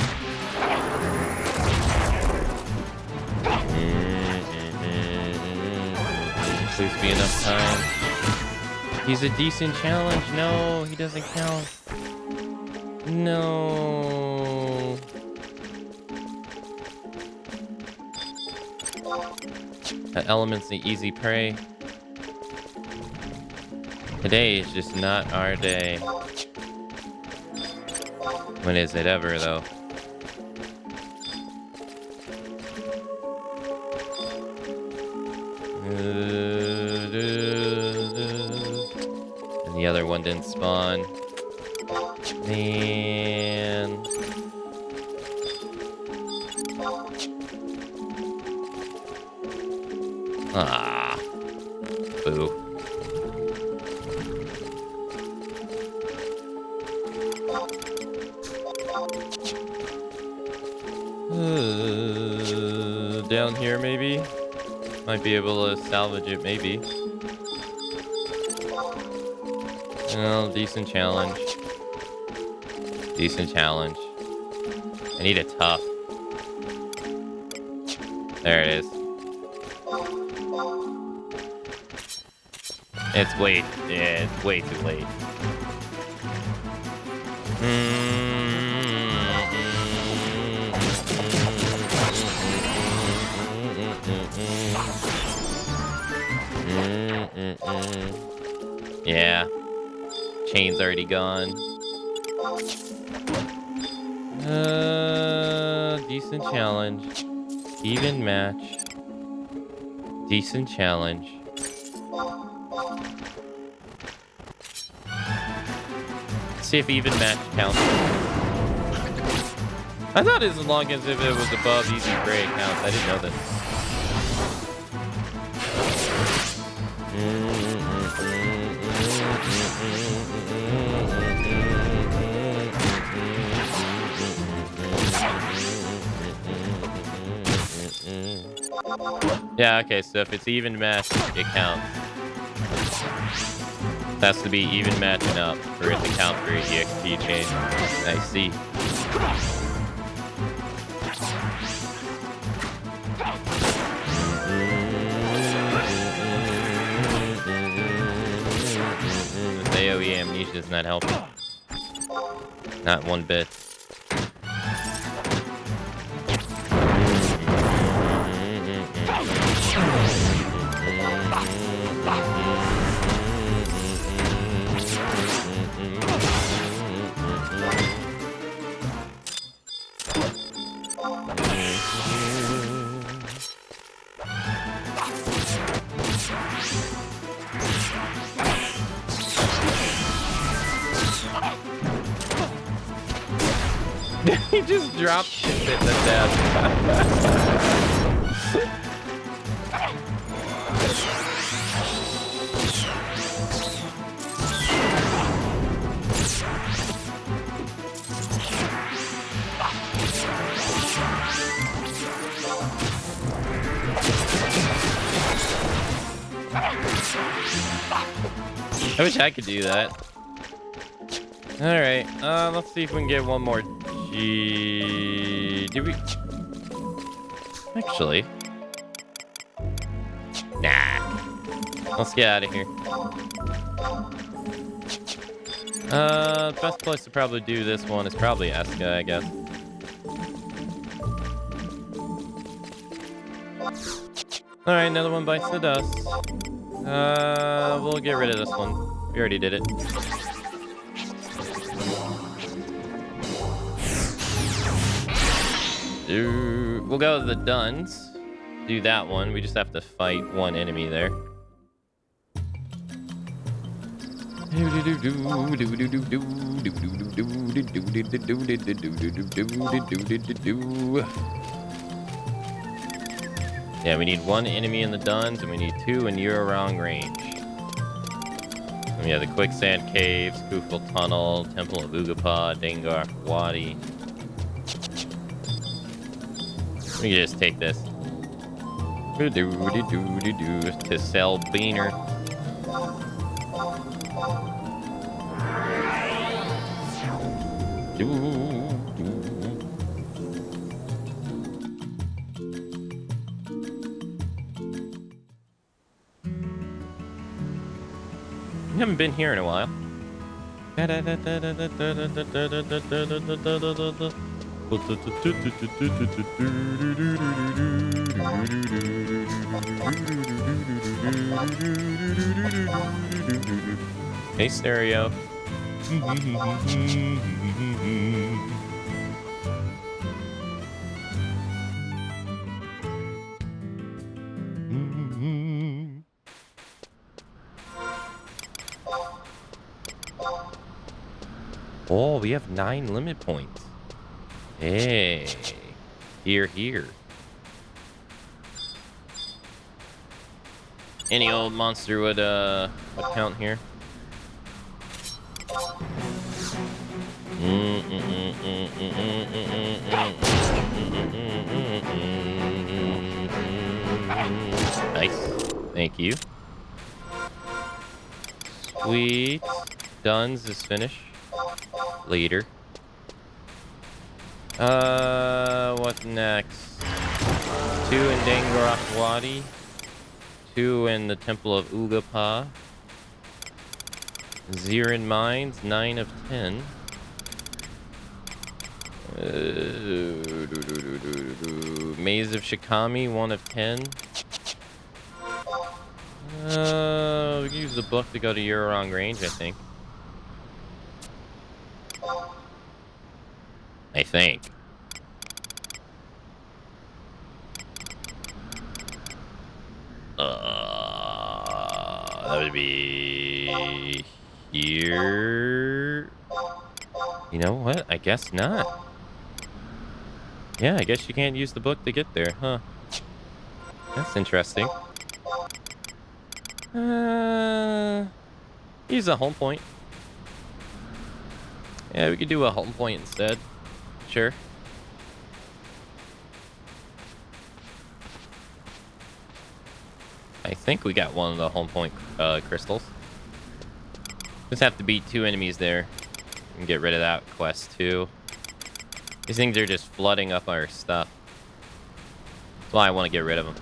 Please be enough time. He's a decent challenge. No, he doesn't count. No. That element's the easy prey. Today is just not our day. When is it ever, though? And the other one didn't spawn. Man. Ah. Boo. Down here, maybe? Might be able to salvage it, maybe. Oh, decent challenge. Decent challenge. I need a tough. There it is. It's way too late. Yeah. Chain's already gone. Decent challenge. Even match. Decent challenge. Let's see if even match counts. I thought as long as if it was above easy prey it counts. I didn't know that. Yeah, okay, so if it's even match, it counts. It has to be even matching up for it to count for EXP change. I see. This AoE amnesia is not helping. Not one bit. He just dropped shit in the death. I wish I could do that. Alright, let's see if we can get one more G. Did we? Actually. Nah. Let's get out of here. Best place to probably do this one is probably Eska, I guess. Alright, another one bites the dust. We'll get rid of this one. We already did it. We'll go to the Duns. Do that one. We just have to fight one enemy there. Yeah, we need one enemy in the Duns, and we need 2 in Yurarong range. And we have the Quicksand Caves, Kufal Tunnel, Temple of Ugapa, Dengar Wadi. We can just take this. To sell Beaner. We haven't been here in a while. Hey, stereo. Oh, we have 9 limit points. Hey, here. Any old monster would count here. Nice, thank you. Sweet. Duns is finished. Later. What next? 2 in Dengarak Wadi. 2 in the Temple of Ugapa. Zirin Mines, 9 of 10. Maze of Shikami, 1 of 10. We can use the book to go to Yurarong range, I think. That would be here. You know what? I guess not. Yeah, I guess you can't use the book to get there, huh? That's interesting. Use a home point. Yeah, we could do a home point instead. Sure. I think we got one of the home point crystals. Just have to beat 2 enemies there and get rid of that quest too. These things are just flooding up our stuff. That's why I want to get rid of them.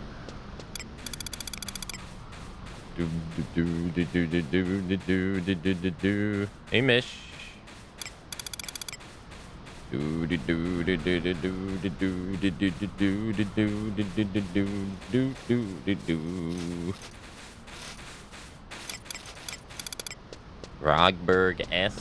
Hey, Mish. Rogberg S.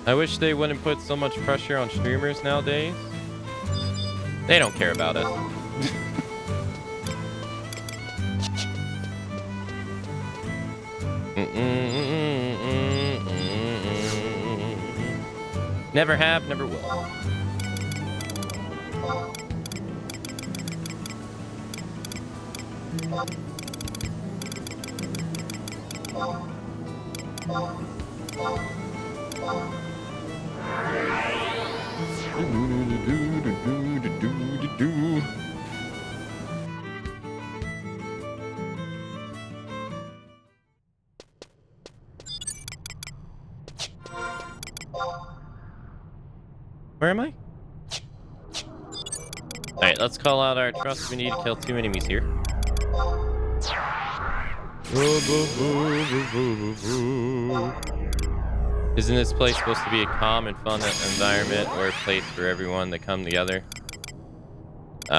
I wish they wouldn't put so much pressure on streamers nowadays. They don't care about us. Never have, never will. Where am I? Alright, let's call out our trust. We need to kill 2 enemies here. Isn't this place supposed to be a calm and fun environment or a place for everyone to come together? I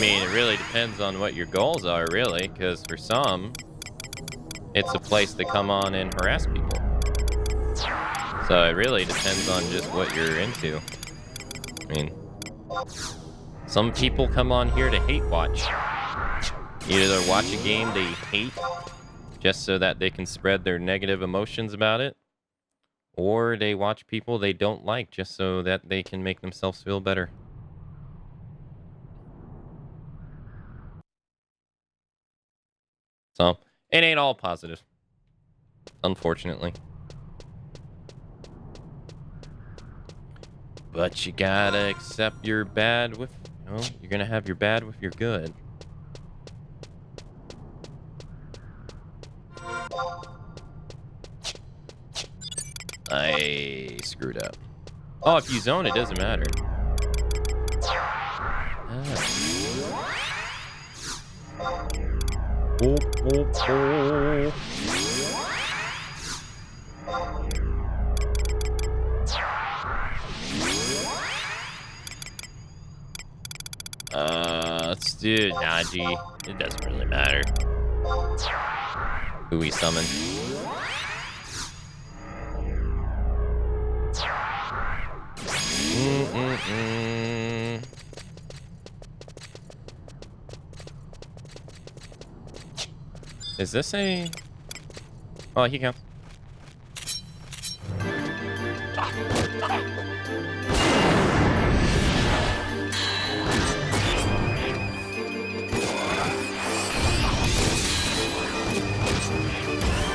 mean, it really depends on what your goals are, really, because for some, it's a place to come on and harass people. So it really depends on just what you're into. I mean, some people come on here to hate watch. Either watch a game they hate just so that they can spread their negative emotions about it, or they watch people they don't like just so that they can make themselves feel better. So, it ain't all positive, unfortunately. But you gotta accept your bad with, you know, you're gonna have your bad with your good. I screwed up. Oh, if you zone, it doesn't matter. Oh, oh, oh. Let's do Naji. It doesn't really matter who we summon. Is this a... Oh, he counts.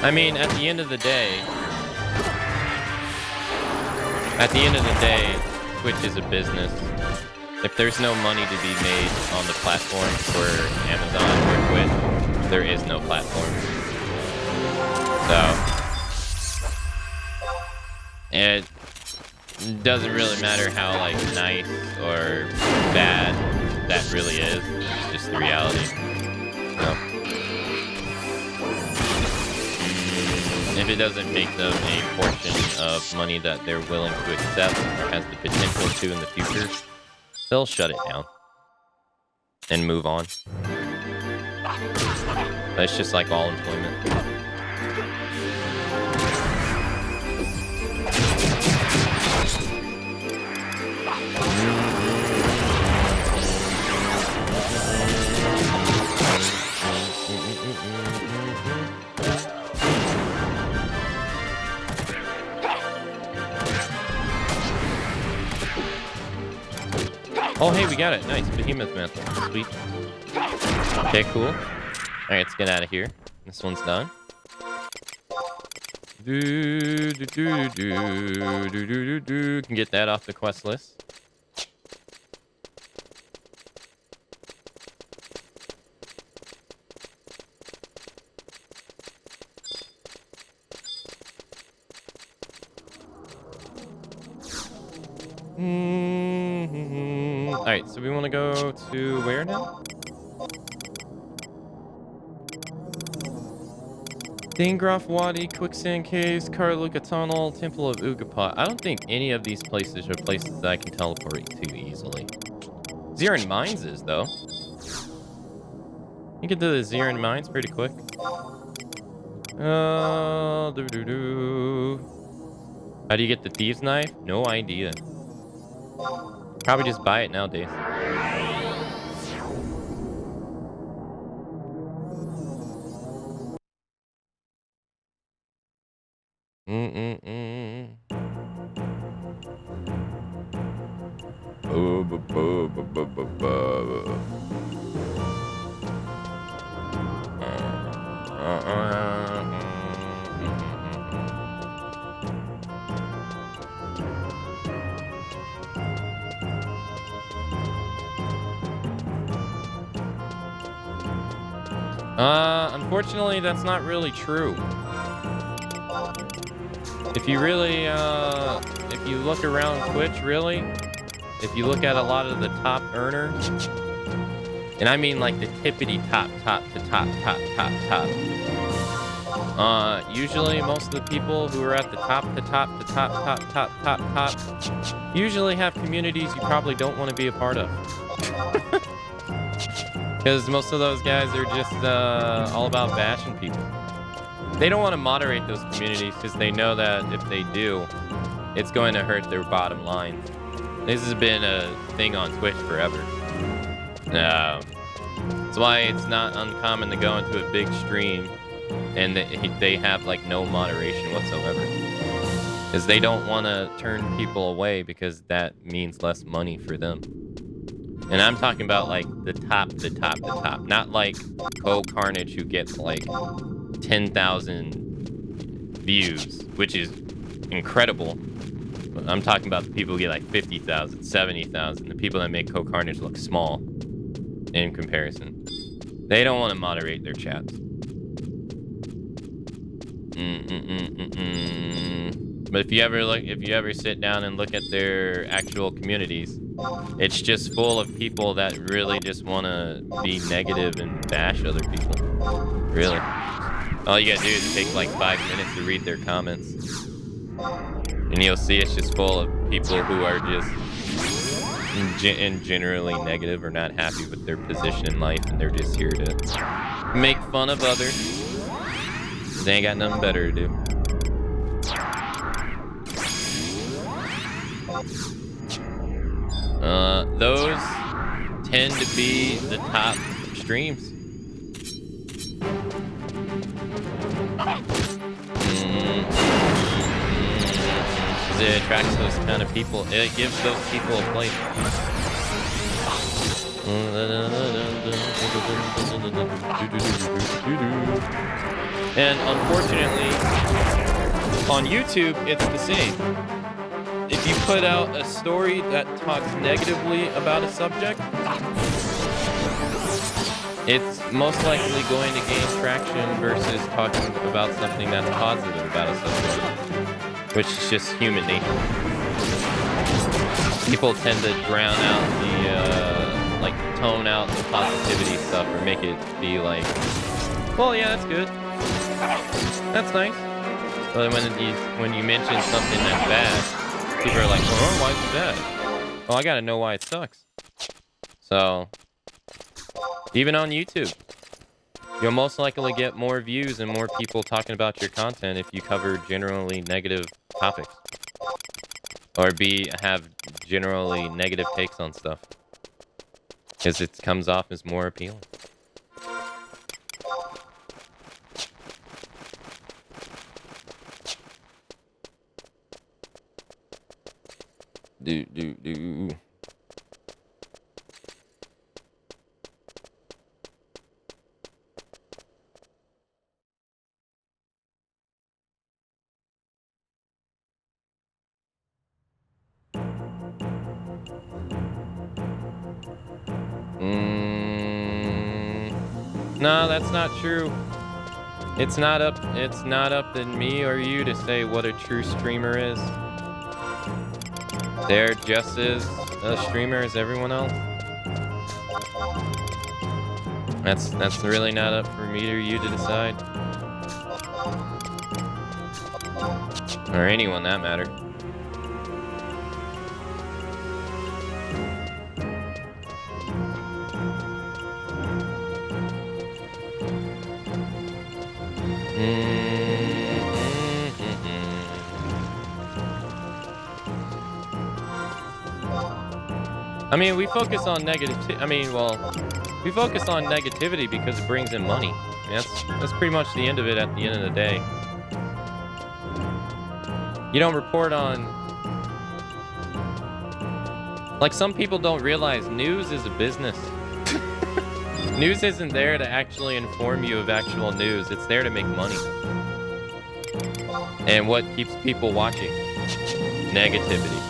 I mean, at the end of the day, Twitch is a business. If there's no money to be made on the platform for Amazon or Twitch, there is no platform. So, it doesn't really matter how, like, nice or bad that really is. It's just the reality. So, if it doesn't make them a portion of money that they're willing to accept or has the potential to in the future, they'll shut it down and move on. That's just like all employment. Oh, hey, we got it. Nice. Behemoth Mantle. Sweet. Okay, cool. Alright, let's get out of here. This one's done. Can get that off the quest list. Alright, so we want to go to where now? Dangroff Wadi, Quicksand Caves, Karluka Tunnel, Temple of Ugapa. I don't think any of these places are places that I can teleport to easily. Zirin Mines is, though. You get to the Zirin Mines pretty quick. How do you get the thieves knife? No idea. Probably just buy it nowadays. Unfortunately, that's not really true. If you really, if you look around Twitch, really, if you look at a lot of the top earners, and I mean like the tippity top, usually most of the people who are at the top, usually have communities you probably don't want to be a part of. Because most of those guys are just all about bashing people. They don't want to moderate those communities because they know that if they do, it's going to hurt their bottom line. This has been a thing on Twitch forever. That's why it's not uncommon to go into a big stream and they have like no moderation whatsoever. Because they don't want to turn people away because that means less money for them. And I'm talking about like the top. Not like Carnage who gets like 10,000 views, which is incredible. But I'm talking about the people who get like 50,000, 70,000. The people that make Carnage look small in comparison. They don't want to moderate their chats. But if you ever sit down and look at their actual communities, it's just full of people that really just want to be negative and bash other people. Really. All you gotta do is take like 5 minutes to read their comments. And you'll see it's just full of people who are just generally negative or not happy with their position in life. And they're just here to make fun of others. They ain't got nothing better to do. Those tend to be the top streams. It attracts those kind of people. It gives those people a place. And unfortunately, on YouTube, it's the same. If you put out a story that talks negatively about a subject, it's most likely going to gain traction versus talking about something that's positive about a subject, which is just human nature. People tend to drown out the, like, tone out the positivity stuff or make it be like, well, yeah, that's good. That's nice. But when you mention something that's bad, people are like, oh, why is it bad? Well, I gotta know why it sucks. So, even on YouTube, you'll most likely get more views and more people talking about your content if you cover generally negative topics. Or have generally negative takes on stuff. Because it comes off as more appealing. Do. No, that's not true. It's not up to me or you to say what a true streamer is. They're just as a streamer as everyone else. That's really not up for me or you to decide. Or anyone that matter. I mean, we focus on we focus on negativity because it brings in money. That's pretty much the end of it at the end of the day. You don't report on... Like, some people don't realize news is a business. News isn't there to actually inform you of actual news. It's there to make money. And what keeps people watching? Negativity.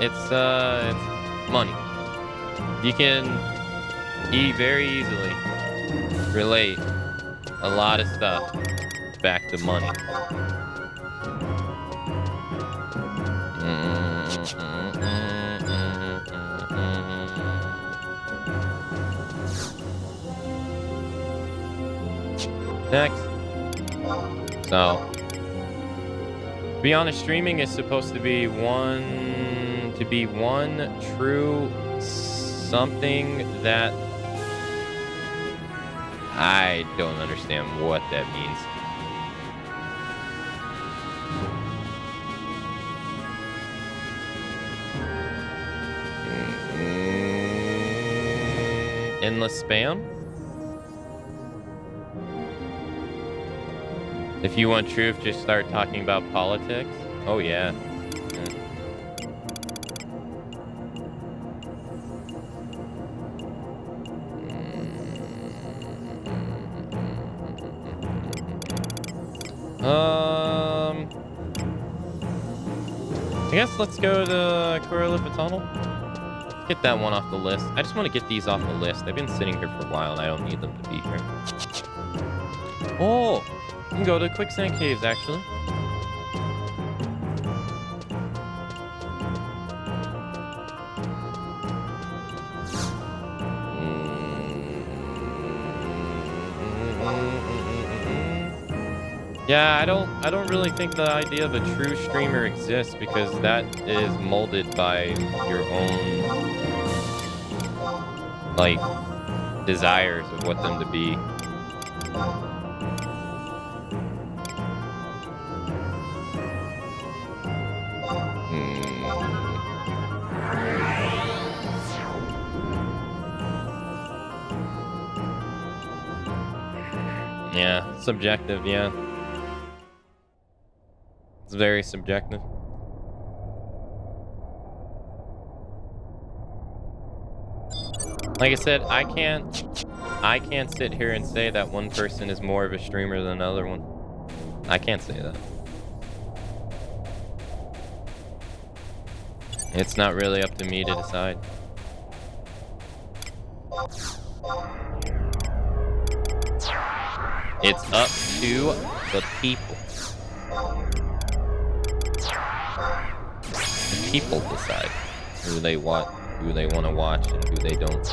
It's money. You can very easily relate a lot of stuff back to money. Next. So, to be honest, streaming is supposed to be one true something that I don't understand what that means. Endless spam? If you want truth, just start talking about politics. Oh yeah. I guess let's go to Correlippa Tunnel. Get that one off the list. I just want to get these off the list. They've been sitting here for a while and I don't need them to be here. Oh! You can go to Quicksand Caves, actually. Yeah, I don't really think the idea of a true streamer exists because that is molded by your own, like, desires of what them to be. Yeah, subjective, yeah. It's very subjective. Like I said, I can't sit here and say that one person is more of a streamer than another one. I can't say that. It's not really up to me to decide. It's up to the people. The people decide who they want to watch, and who they don't.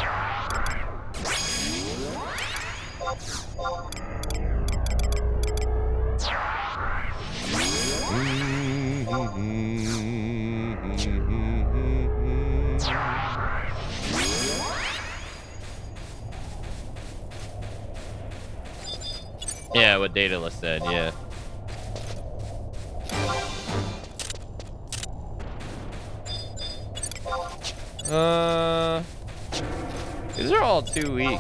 Yeah, what Daedalus said, yeah. These are all too weak.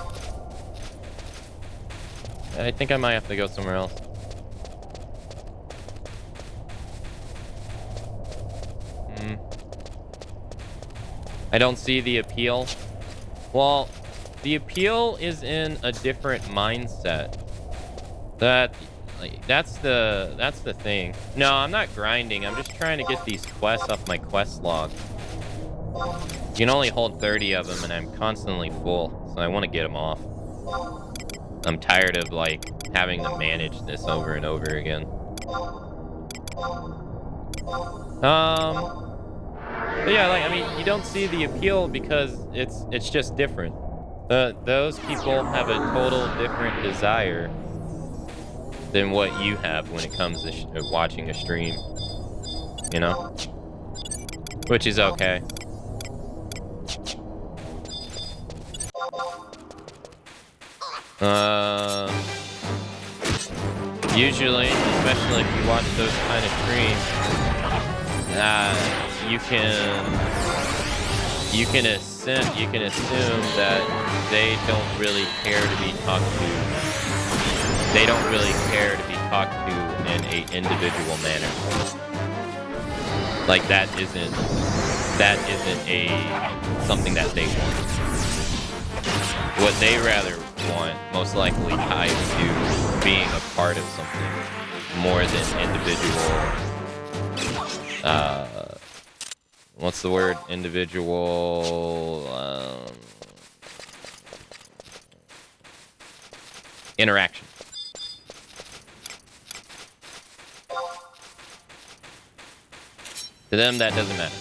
I think I might have to go somewhere else. I don't see the appeal. Well, the appeal is in a different mindset. That's the thing. No, I'm not grinding. I'm just trying to get these quests off my quest log. You can only hold 30 of them, and I'm constantly full, so I want to get them off. I'm tired of, like, having to manage this over and over again. But yeah, like, I mean, you don't see the appeal because it's just different. Those people have a total different desire than what you have when it comes to watching a stream, you know? Which is okay. Usually, especially if you watch those kind of streams, you can assume that they don't really care to be talked to. They don't really care to be talked to in an individual manner. Like that isn't something that they want. What they rather want, most likely ties to being a part of something more than individual. What's the word? Individual interaction. To them, that doesn't matter.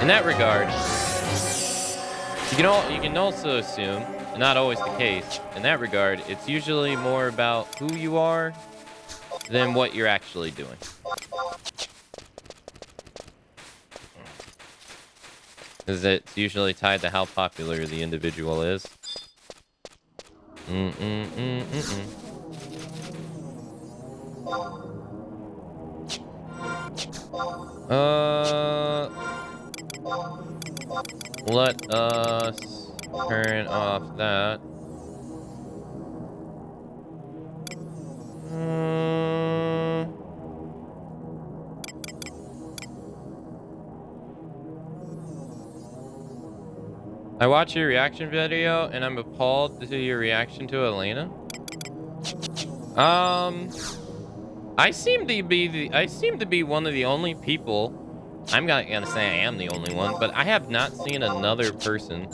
In that regard, you can also assume, not always the case, in that regard, it's usually more about who you are than what you're actually doing. Because it's usually tied to how popular the individual is. Let us turn off that. I watched your reaction video and I'm appalled to your reaction to Elena. I seem to be one of the only people. I'm not gonna say I am the only one, but I have not seen another person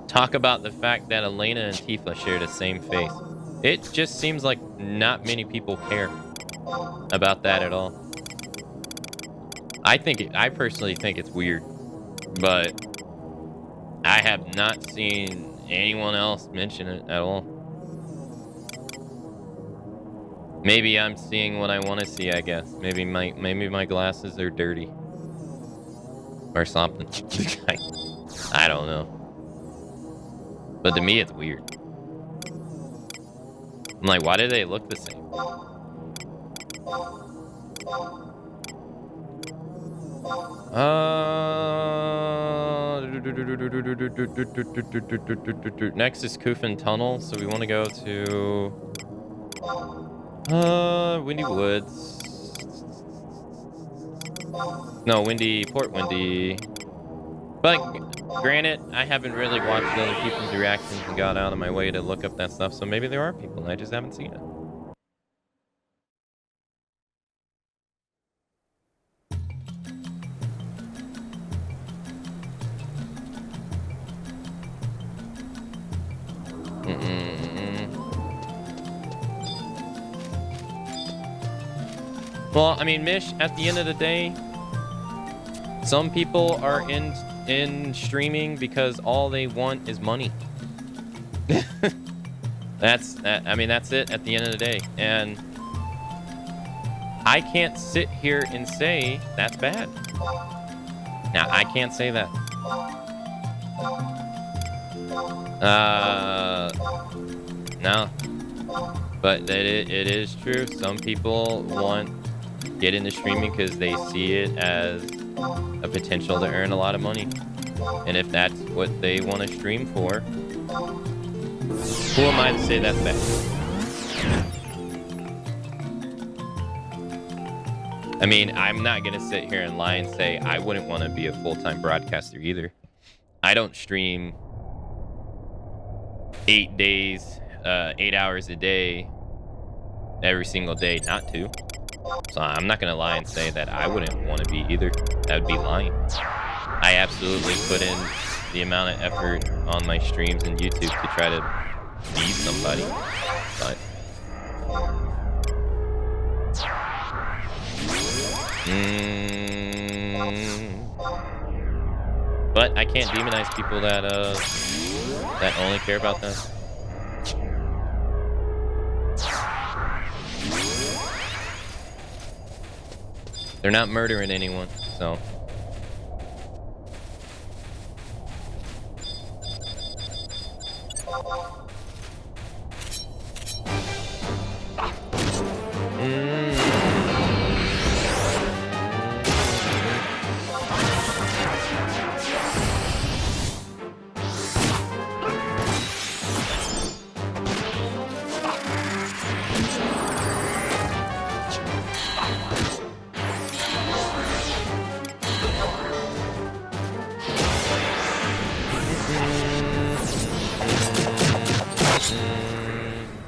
talk about the fact that Elena and Tifa share the same face. It just seems like not many people care about that at all. I personally think it's weird, but I have not seen anyone else mention it at all. Maybe I'm seeing what I want to see, I guess. Maybe my glasses are dirty. Or something. I don't know. But to me, it's weird. I'm like, why do they look the same? Next is Kufin Tunnel, so we want to go to Windy Woods. No, Port Windy. But granted, I haven't really watched other people's reactions and got out of my way to look up that stuff, so maybe there are people and I just haven't seen it. Well, I mean, Mish, at the end of the day, some people are in streaming because all they want is money. I mean, that's it at the end of the day. And I can't sit here and say that's bad. Now, I can't say that. No. But it is true. Some people get into streaming because they see it as a potential to earn a lot of money. And if that's what they want to stream for, who am I to say that's bad? I mean, I'm not going to sit here and lie and say I wouldn't want to be a full-time broadcaster either. I don't stream 8 hours a day, every single day not to. So I'm not going to lie and say that I wouldn't want to be either. That would be lying. I absolutely put in the amount of effort on my streams and YouTube to try to be somebody. But I can't demonize people that only care about that. They're not murdering anyone, so.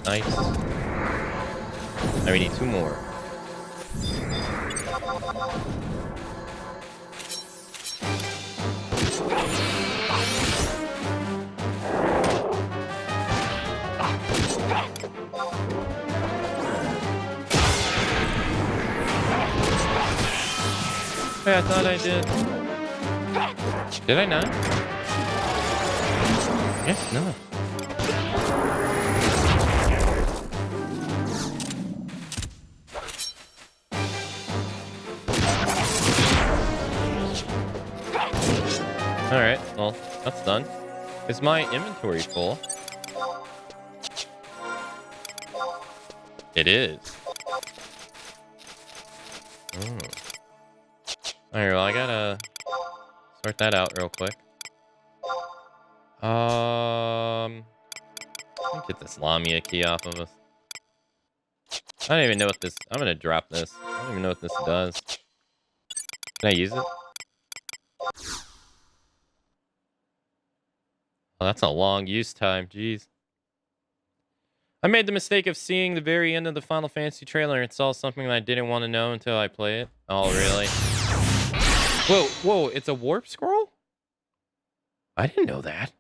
Nice. Now we need 2 more. Hey, I thought I did. Did I not? Yes, no. Alright, well, that's done. Is my inventory full? It is. Alright, well, I gotta sort that out real quick. Let me get this Lamia key off of us. I don't even know what this... I'm gonna drop this. I don't even know what this does. Can I use it? Oh, that's a long use time, jeez. I made the mistake of seeing the very end of the Final Fantasy trailer and saw something that I didn't want to know until I play it. Oh, really? Whoa, whoa, it's a warp scroll? I didn't know that.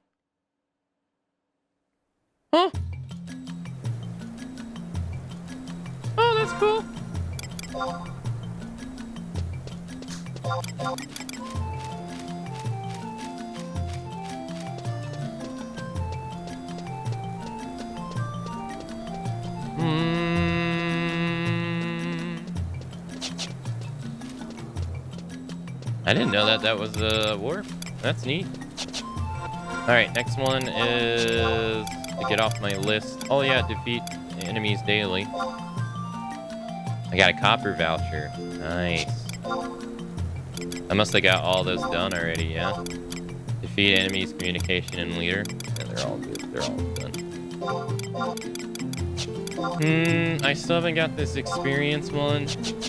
Huh? Oh, that's cool. I didn't know that was a warp. That's neat. Alright, next one is to get off my list. Oh yeah, defeat enemies daily. I got a copper voucher. Nice. I must have got all those done already, yeah? Defeat enemies, communication, and leader. Yeah, they're all good. They're all done. I still haven't got this experience one.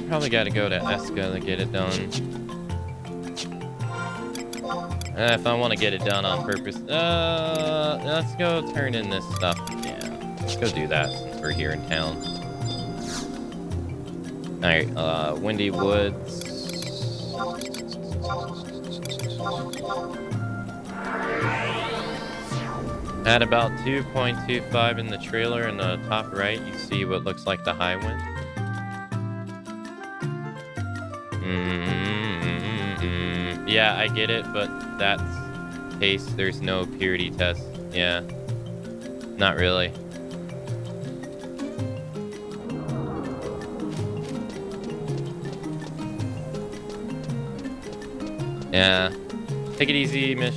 Probably got to go to Eska to get it done. If I want to get it done on purpose. Let's go turn in this stuff. Yeah, let's go do that since we're here in town. Alright, Windy Woods. At about 2.25 in the trailer in the top right, you see what looks like the high wind. Yeah, I get it, but that's case there's no purity test. Yeah, not really. Yeah, take it easy, Mish.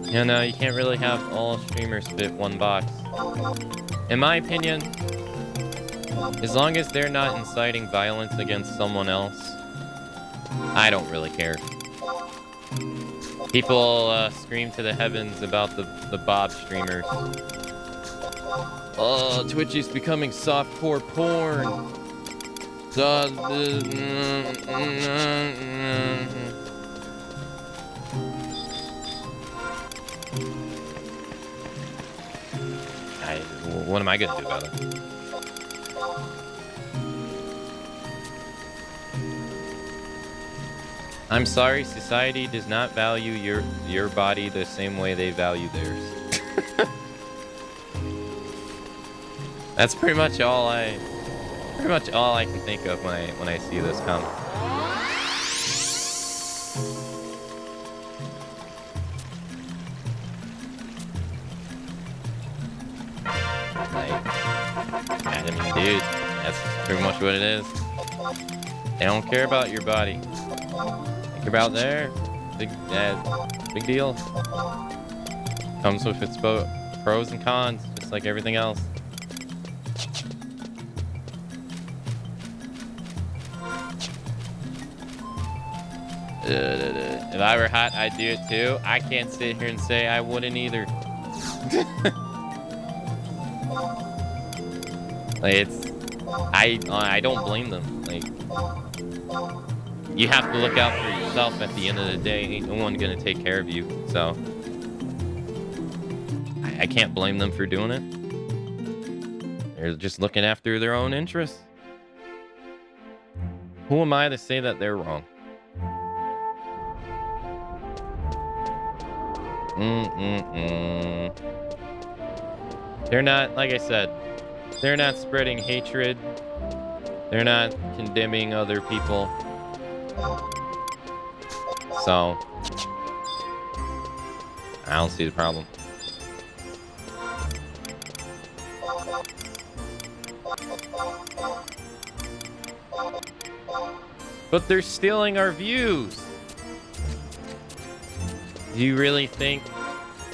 Yeah, no, you can't really have all streamers fit one box. In my opinion, as long as they're not inciting violence against someone else, I don't really care. People scream to the heavens about the Bob streamers. Oh, Twitch is becoming softcore porn. What am I gonna do about it? I'm sorry, society does not value your body the same way they value theirs. That's pretty much all I can think of when I see this comment. Like, enemy dude, that's pretty much what it is. They don't care about your body. They care about their big deal. Comes with its pros and cons, just like everything else. If I were hot, I'd do it too. I can't sit here and say I wouldn't either. Like I don't blame them. Like, you have to look out for yourself at the end of the day. Ain't no one gonna take care of you. So I can't blame them for doing it. They're just looking after their own interests. Who am I to say that they're wrong? They're not, like I said, they're not spreading hatred. They're not condemning other people. So, I don't see the problem. But they're stealing our views. Do you really think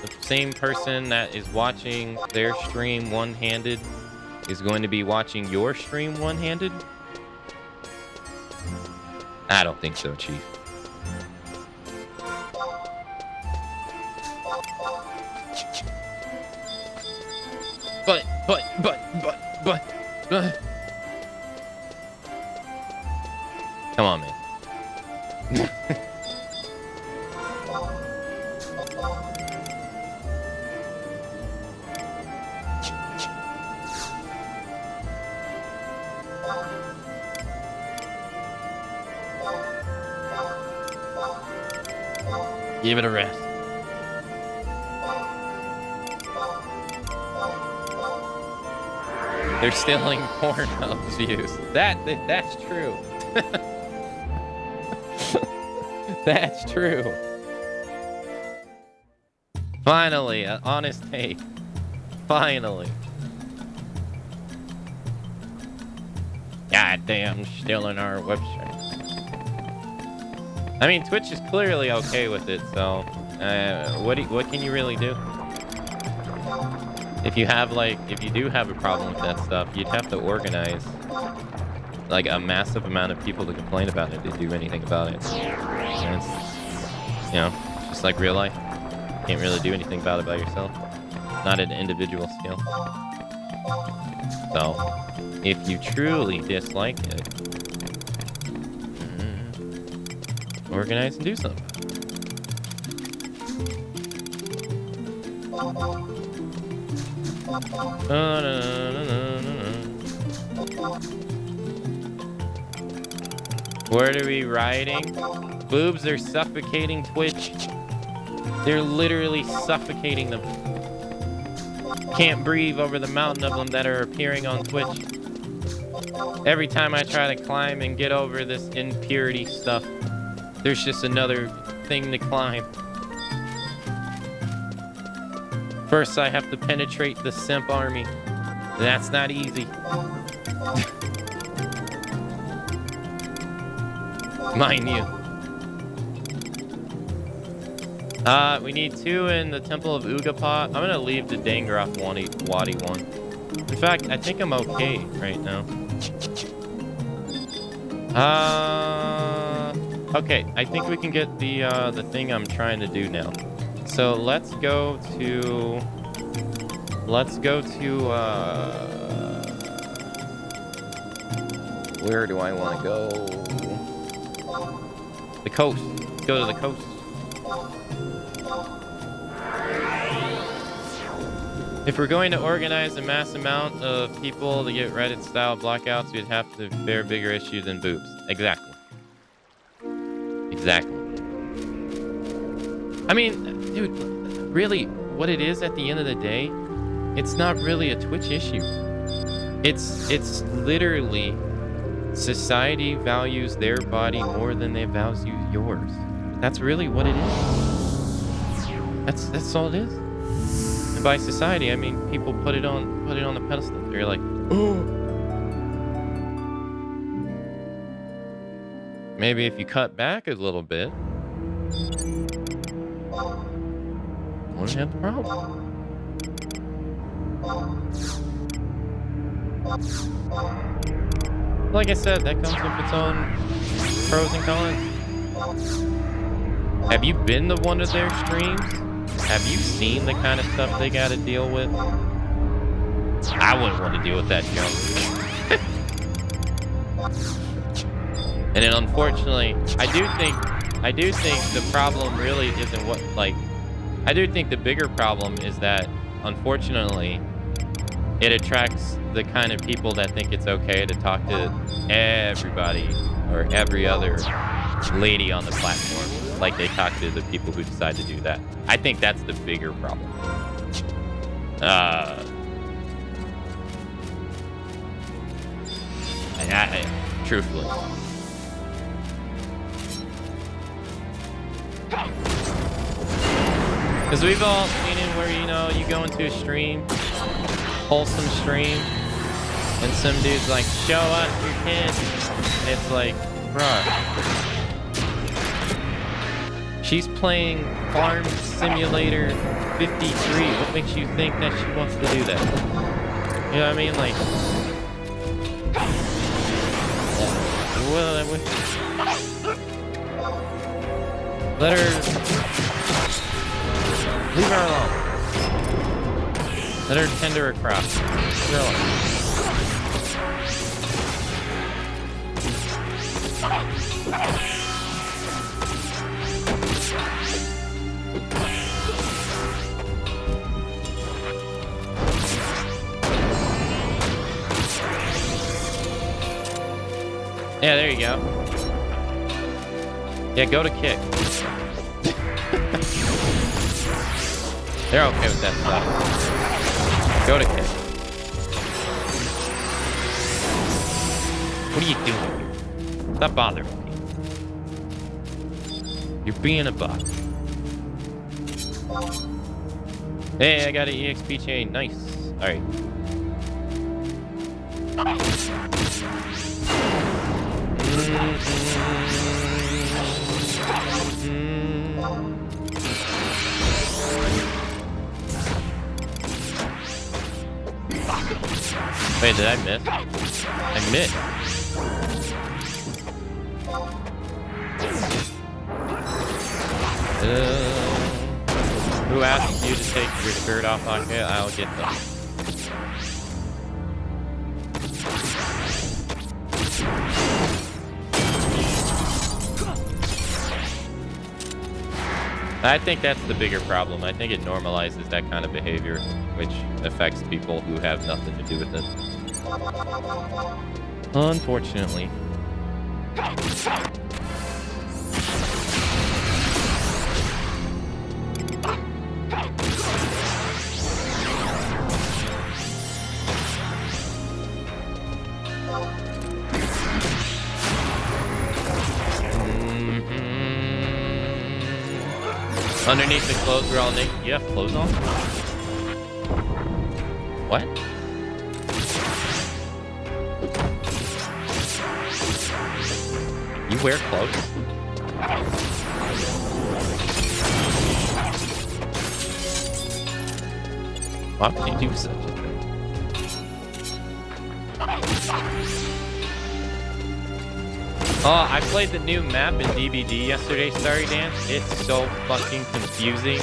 the same person that is watching their stream one-handed is going to be watching your stream one-handed? I don't think so, Chief. But. Come on, man. Give it a rest. They're stealing Pornhub's views. That's true. That's true. Finally, an honest take. Finally. God damn, stealing our website. I mean, Twitch is clearly okay with it, so what can you really do? If you do have a problem with that stuff, you'd have to organize like a massive amount of people to complain about it to do anything about it. And it's, you know, just like real life. You can't really do anything about it by yourself. Not at an individual scale. So, if you truly dislike it, organize and do something. Where are we riding? Boobs are suffocating Twitch. They're literally suffocating them. Can't breathe over the mountain of them that are appearing on Twitch. Every time I try to climb and get over this impurity stuff, there's just another thing to climb. First, I have to penetrate the simp army. That's not easy. Mind you. We need 2 in the Temple of Ugapa. I'm gonna leave the Dangroth Wadi one. In fact, I think I'm okay right now. Okay, I think we can get the thing I'm trying to do now. So let's go to where do I want to go? The coast. Let's go to the coast. If we're going to organize a mass amount of people to get Reddit-style blockouts, we'd have to bear bigger issues than boobs. Exactly. Exactly. I mean, dude, really, what it is at the end of the day, it's not really a Twitch issue. It's literally society values their body more than they value yours. That's really what it is. That's all it is. And by society, I mean people put it on the pedestal. They're like, oh. Maybe if you cut back a little bit, wouldn't have the problem. Like I said, that comes with its own pros and cons. Have you been to one of their streams? Have you seen the kind of stuff they got to deal with? I wouldn't want to deal with that junk. And then unfortunately, I do think the problem really isn't what, like, I do think the bigger problem is that, unfortunately, it attracts the kind of people that think it's okay to talk to everybody or every other lady on the platform like they talk to the people who decide to do that. I think that's the bigger problem. Truthfully. Because we've all seen it where, you know, you go into a stream, wholesome stream, and some dude's like, show us your kids. And it's like, bruh. She's playing Farm Simulator 53. What makes you think that she wants to do that? You know what I mean? Like, let her, leave her alone. Let her tend to her crops. Leave her alone. Yeah, there you go. Yeah, go to kick. They're okay with that stuff. Go to kick. What are you doing here? Stop bothering me. You're being a butt. Hey, I got an EXP chain. Nice. Alright. Wait, did I miss? I missed. Who asked you to take your shirt off on it? I'll get them. I think that's the bigger problem. I think it normalizes that kind of behavior, which affects people who have nothing to do with it. Unfortunately. Underneath the clothes, we're all naked. You have clothes on? What? You wear clothes? Why would you do such a thing? Oh, I played the new map in DBD yesterday, Starry Dance. It's so fucking confusing.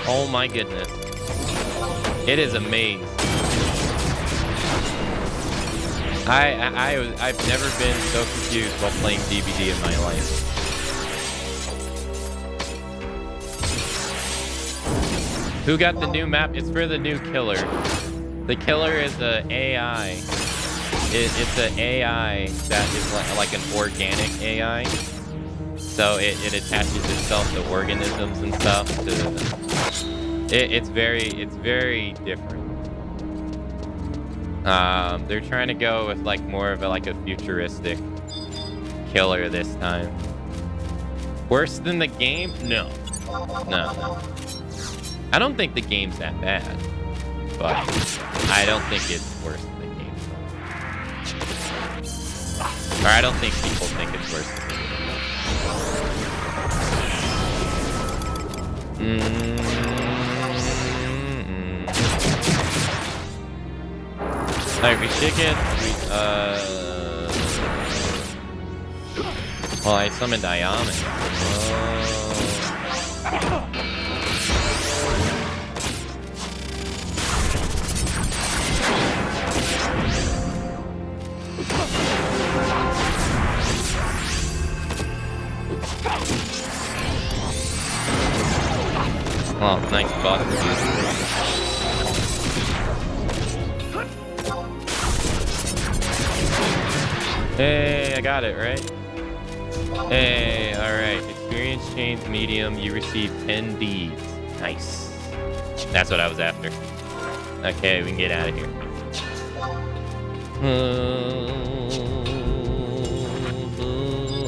Oh my goodness. It is a maze. I've never been so confused while playing DBD in my life. Who got the new map? It's for the new killer. The killer is an AI. It's an AI that is like an organic AI. So it attaches itself to organisms and stuff. It's very different. They're trying to go with like more of a futuristic killer this time. Worse than the game? No. I don't think the game's that bad, but I don't think it's worse than the game. Or I don't think people think it's worse than the game. Alright, we should get well, I summoned Ionic. Oh, nice buff. Hey, I got it, right? Hey, alright. Experience change medium. You receive 10 beads. Nice. That's what I was after. Okay, we can get out of here.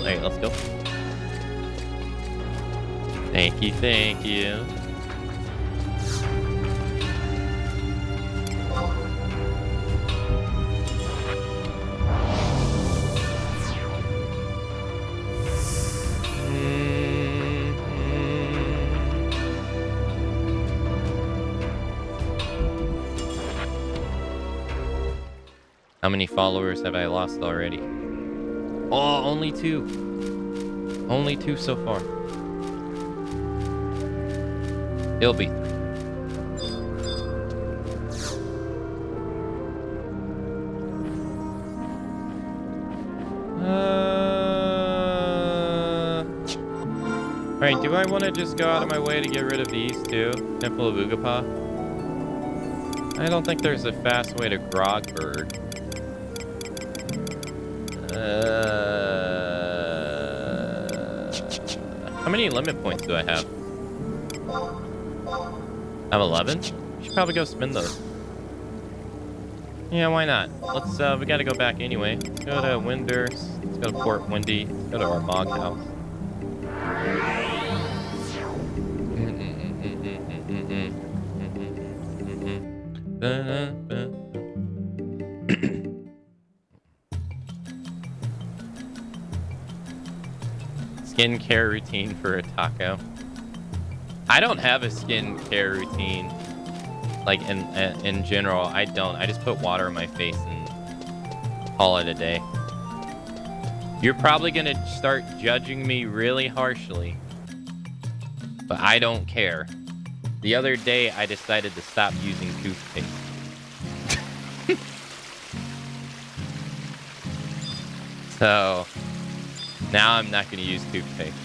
Alright, let's go. Thank you, thank you. How many followers have I lost already? Oh, only 2. Only 2 so far. It'll be 3. Alright, do I want to just go out of my way to get rid of these two? Temple of Ugapa? I don't think there's a fast way to Grogberg. How many limit points do I have? I have 11? We should probably go spend those. Yeah, why not? Let's, we gotta go back anyway. Let's go to Winders. Let's go to Port Windy. Let's go to our Mog House. Skincare routine for a taco. I don't have a skincare routine. Like in general, I don't. I just put water on my face and call it a day. You're probably gonna start judging me really harshly, but I don't care. The other day, I decided to stop using toothpaste. So now I'm not gonna use toothpaste.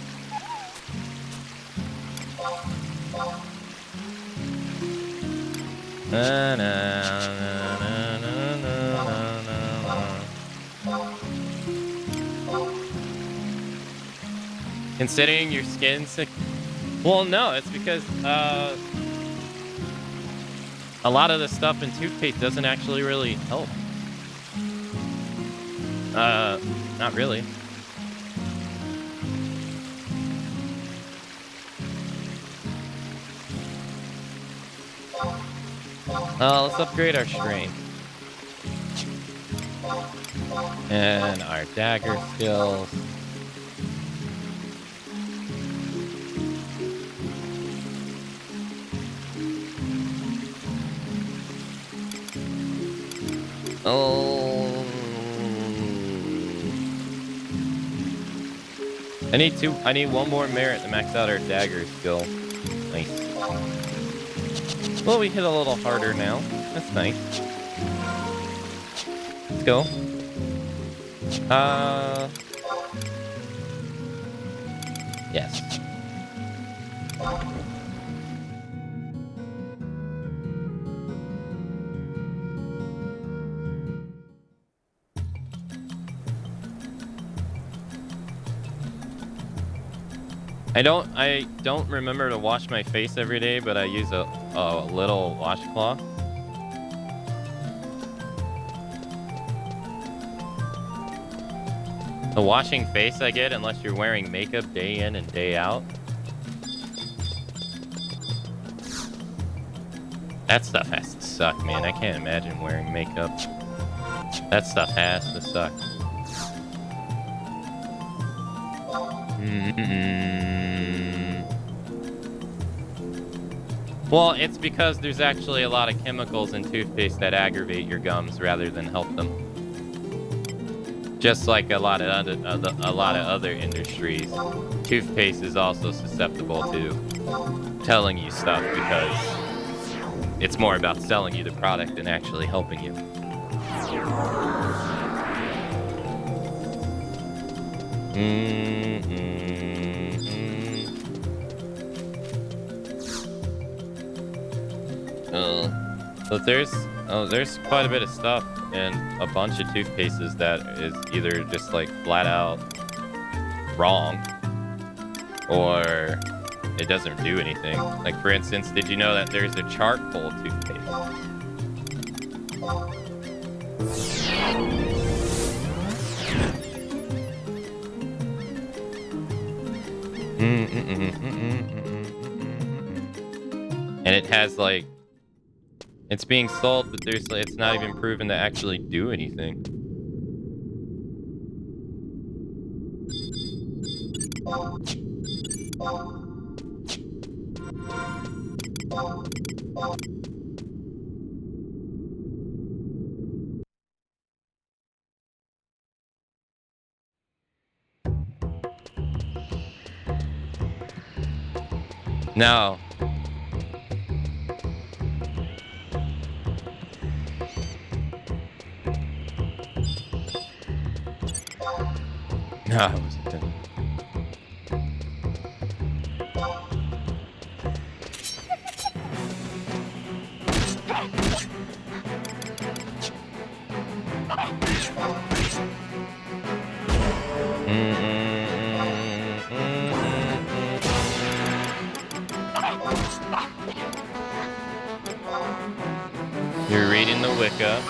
Na, na, na, na, na, na, na. Considering your skin's sick. Well, no, it's because a lot of the stuff in toothpaste doesn't actually really help. Not really. Let's upgrade our strength. And our dagger skills. Oh. I need one more merit to max out our dagger skill. Nice. Well, we hit a little harder now. That's nice. Let's go. Yes. I don't remember to wash my face every day, but I use a little washcloth. The washing face I get unless you're wearing makeup day in and day out. That stuff has to suck, man. I can't imagine wearing makeup. That stuff has to suck. Well, it's because there's actually a lot of chemicals in toothpaste that aggravate your gums rather than help them. Just like a lot of other industries, toothpaste is also susceptible to telling you stuff because it's more about selling you the product than actually helping you. So there's quite a bit of stuff and a bunch of toothpastes that is either just like flat out wrong or it doesn't do anything. Like for instance, did you know that there's a charcoal toothpaste? And it has like, it's being sold, but it's not even proven to actually do anything. No. No, I wasn't done. You're reading the Wicca.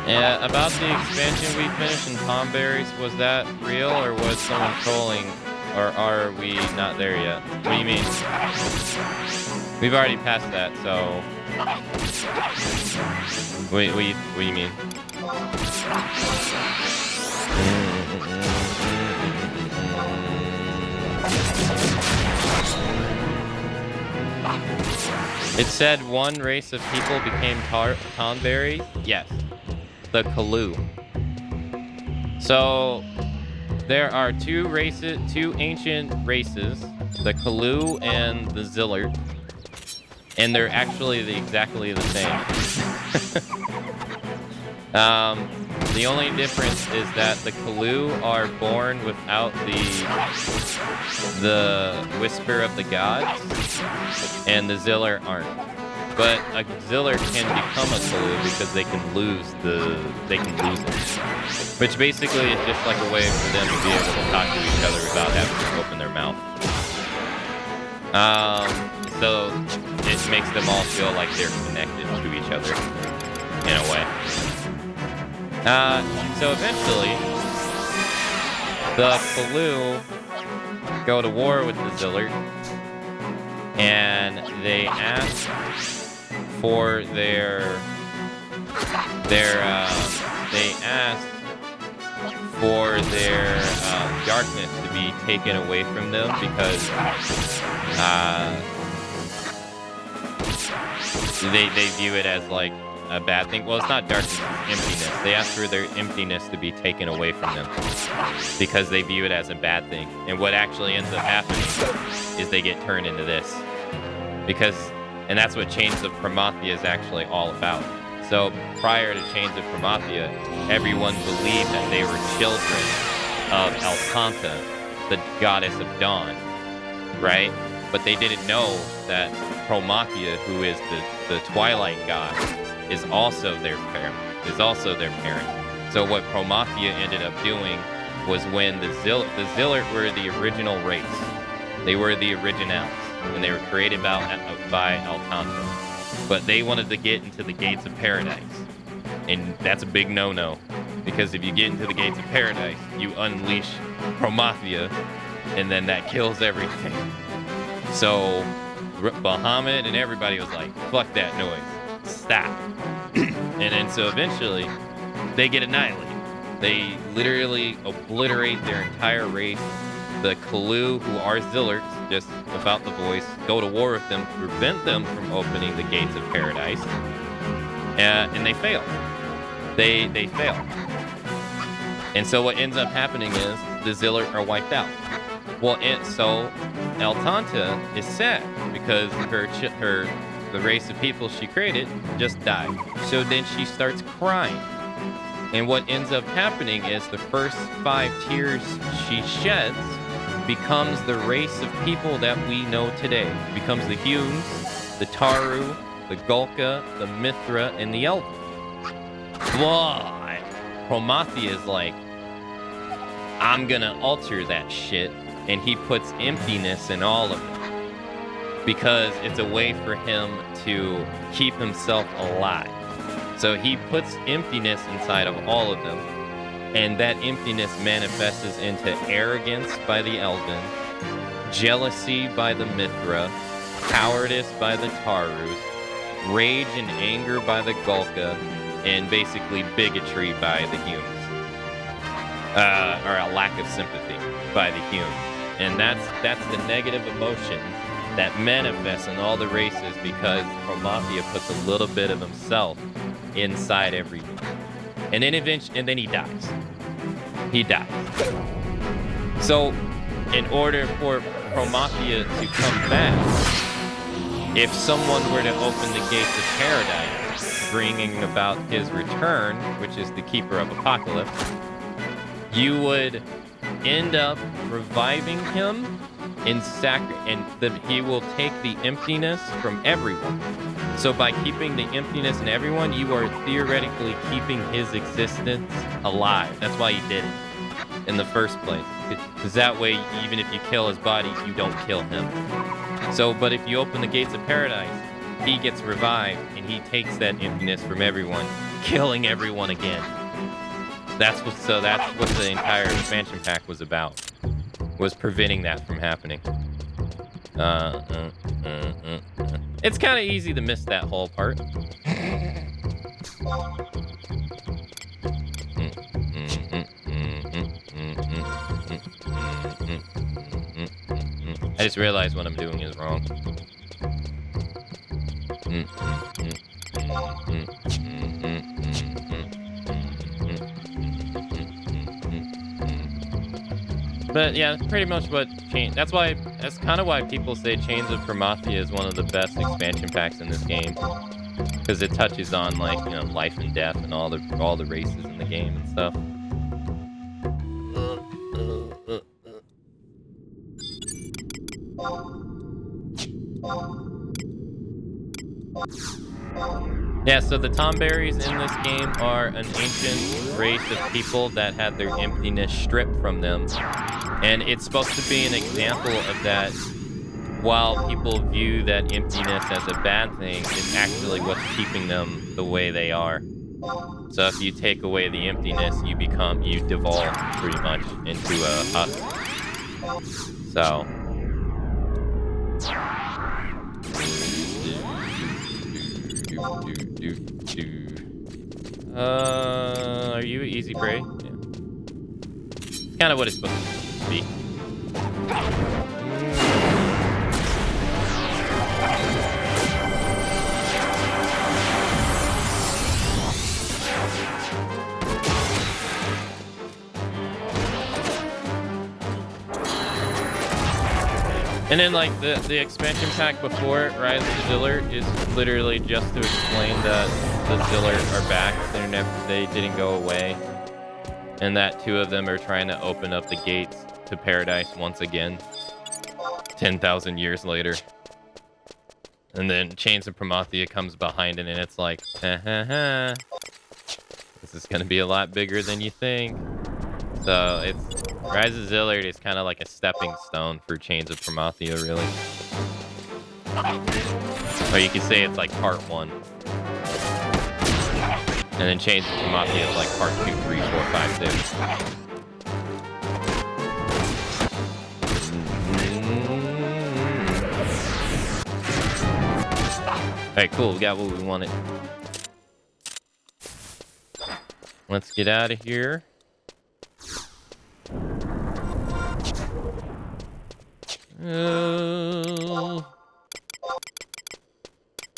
Yeah, about the expansion we finished in Tomberries, was that real or was someone trolling, or are we not there yet? What do you mean? We've already passed that, so... Wait, what do you mean? It said one race of people became Tonberry? Yes. The Kalu. So there are two ancient races, the Kalu and the Zillert, and they're actually exactly the same. The only difference is that the Kalu are born without the whisper of the gods, and the Zillert aren't. But a Zillert can become a Kalu because they can lose it. Which basically is just like a way for them to be able to talk to each other without having to open their mouth. So it makes them all feel like they're connected to each other in a way. So eventually, the Kalu go to war with the Zillert, and they ask for their darkness to be taken away from them because they view it as like a bad thing. Well, it's not darkness, it's emptiness. They ask for their emptiness to be taken away from them because they view it as a bad thing. And what actually ends up happening is they get turned into this. And that's what Chains of Promathia is actually all about. So prior to Chains of Promathia, everyone believed that they were children of Alcanta, the goddess of dawn, right? But they didn't know that Promathia, who is the Twilight god, is also their parent. So what Promathia ended up doing was when the Zillert were the original race. They were the originals, and they were created by Alcanta. But they wanted to get into the gates of paradise. And that's a big no-no. Because if you get into the gates of paradise, you unleash Promathia, and then that kills everything. So Bahamut and everybody was like, fuck that noise. Stop. And then so eventually they get annihilated. They literally obliterate their entire race. The Kalu, who are Zillarts, just about the voice, go to war with them, prevent them from opening the gates of paradise. And they fail. They fail. And so what ends up happening is the Zillart are wiped out. Well, so El Tanta is sad because the race of people she created just died. So then she starts crying. And what ends up happening is the first 5 tears she sheds becomes the race of people that we know today. It becomes the Humes, the Taru, the Gulka, the Mithra, and the Elven. But Promathia is like, I'm gonna alter that shit, and he puts emptiness in all of it because it's a way for him to keep himself alive. So he puts emptiness inside of all of them, and that emptiness manifests into arrogance by the Elven, jealousy by the Mithra, cowardice by the Tarus, rage and anger by the Gulka, and basically bigotry by the Humes. Or a lack of sympathy by the Humes. And that's the negative emotion that manifests in all the races because Promathia puts a little bit of himself inside everyone. And then he dies. He dies. So in order for Promathia to come back, if someone were to open the gates of paradise, bringing about his return, which is the Keeper of Apocalypse, you would end up reviving him and he will take the emptiness from everyone. So by keeping the emptiness in everyone, you are theoretically keeping his existence alive. That's why he did it in the first place. Because that way, even if you kill his body, you don't kill him. So, but if you open the gates of paradise, he gets revived and he takes that emptiness from everyone, killing everyone again. That's what the entire expansion pack was about. Was preventing that from happening. It's kind of easy to miss that whole part. I just realized what I'm doing is wrong. But yeah, pretty much what that's kind of why people say Chains of Promathia is one of the best expansion packs in this game, because it touches on like, you know, life and death and all the races in the game and stuff. Yeah, so the Tomberries in this game are an ancient race of people that had their emptiness stripped from them. And it's supposed to be an example of that. While people view that emptiness as a bad thing, it's actually what's keeping them the way they are. So if you take away the emptiness, you devolve pretty much into a husk. So. Are you easy prey? Yeah. Kind of what it's supposed to be. And then, like, the expansion pack before Rise of the Zillart is literally just to explain that the Zillart are back. They didn't go away. And that 2 of them are trying to open up the gates to paradise once again. 10,000 years later. And then Chains of Promathia comes behind it, and it's like, ha ha ha. This is going to be a lot bigger than you think. So it's Rise of Zillart is kind of like a stepping stone for Chains of Promathia, really. Or you could say it's like part 1. And then Chains of Promathia is like part 2, 3, 4, 5, 6. Alright, cool. We got what we wanted. Let's get out of here.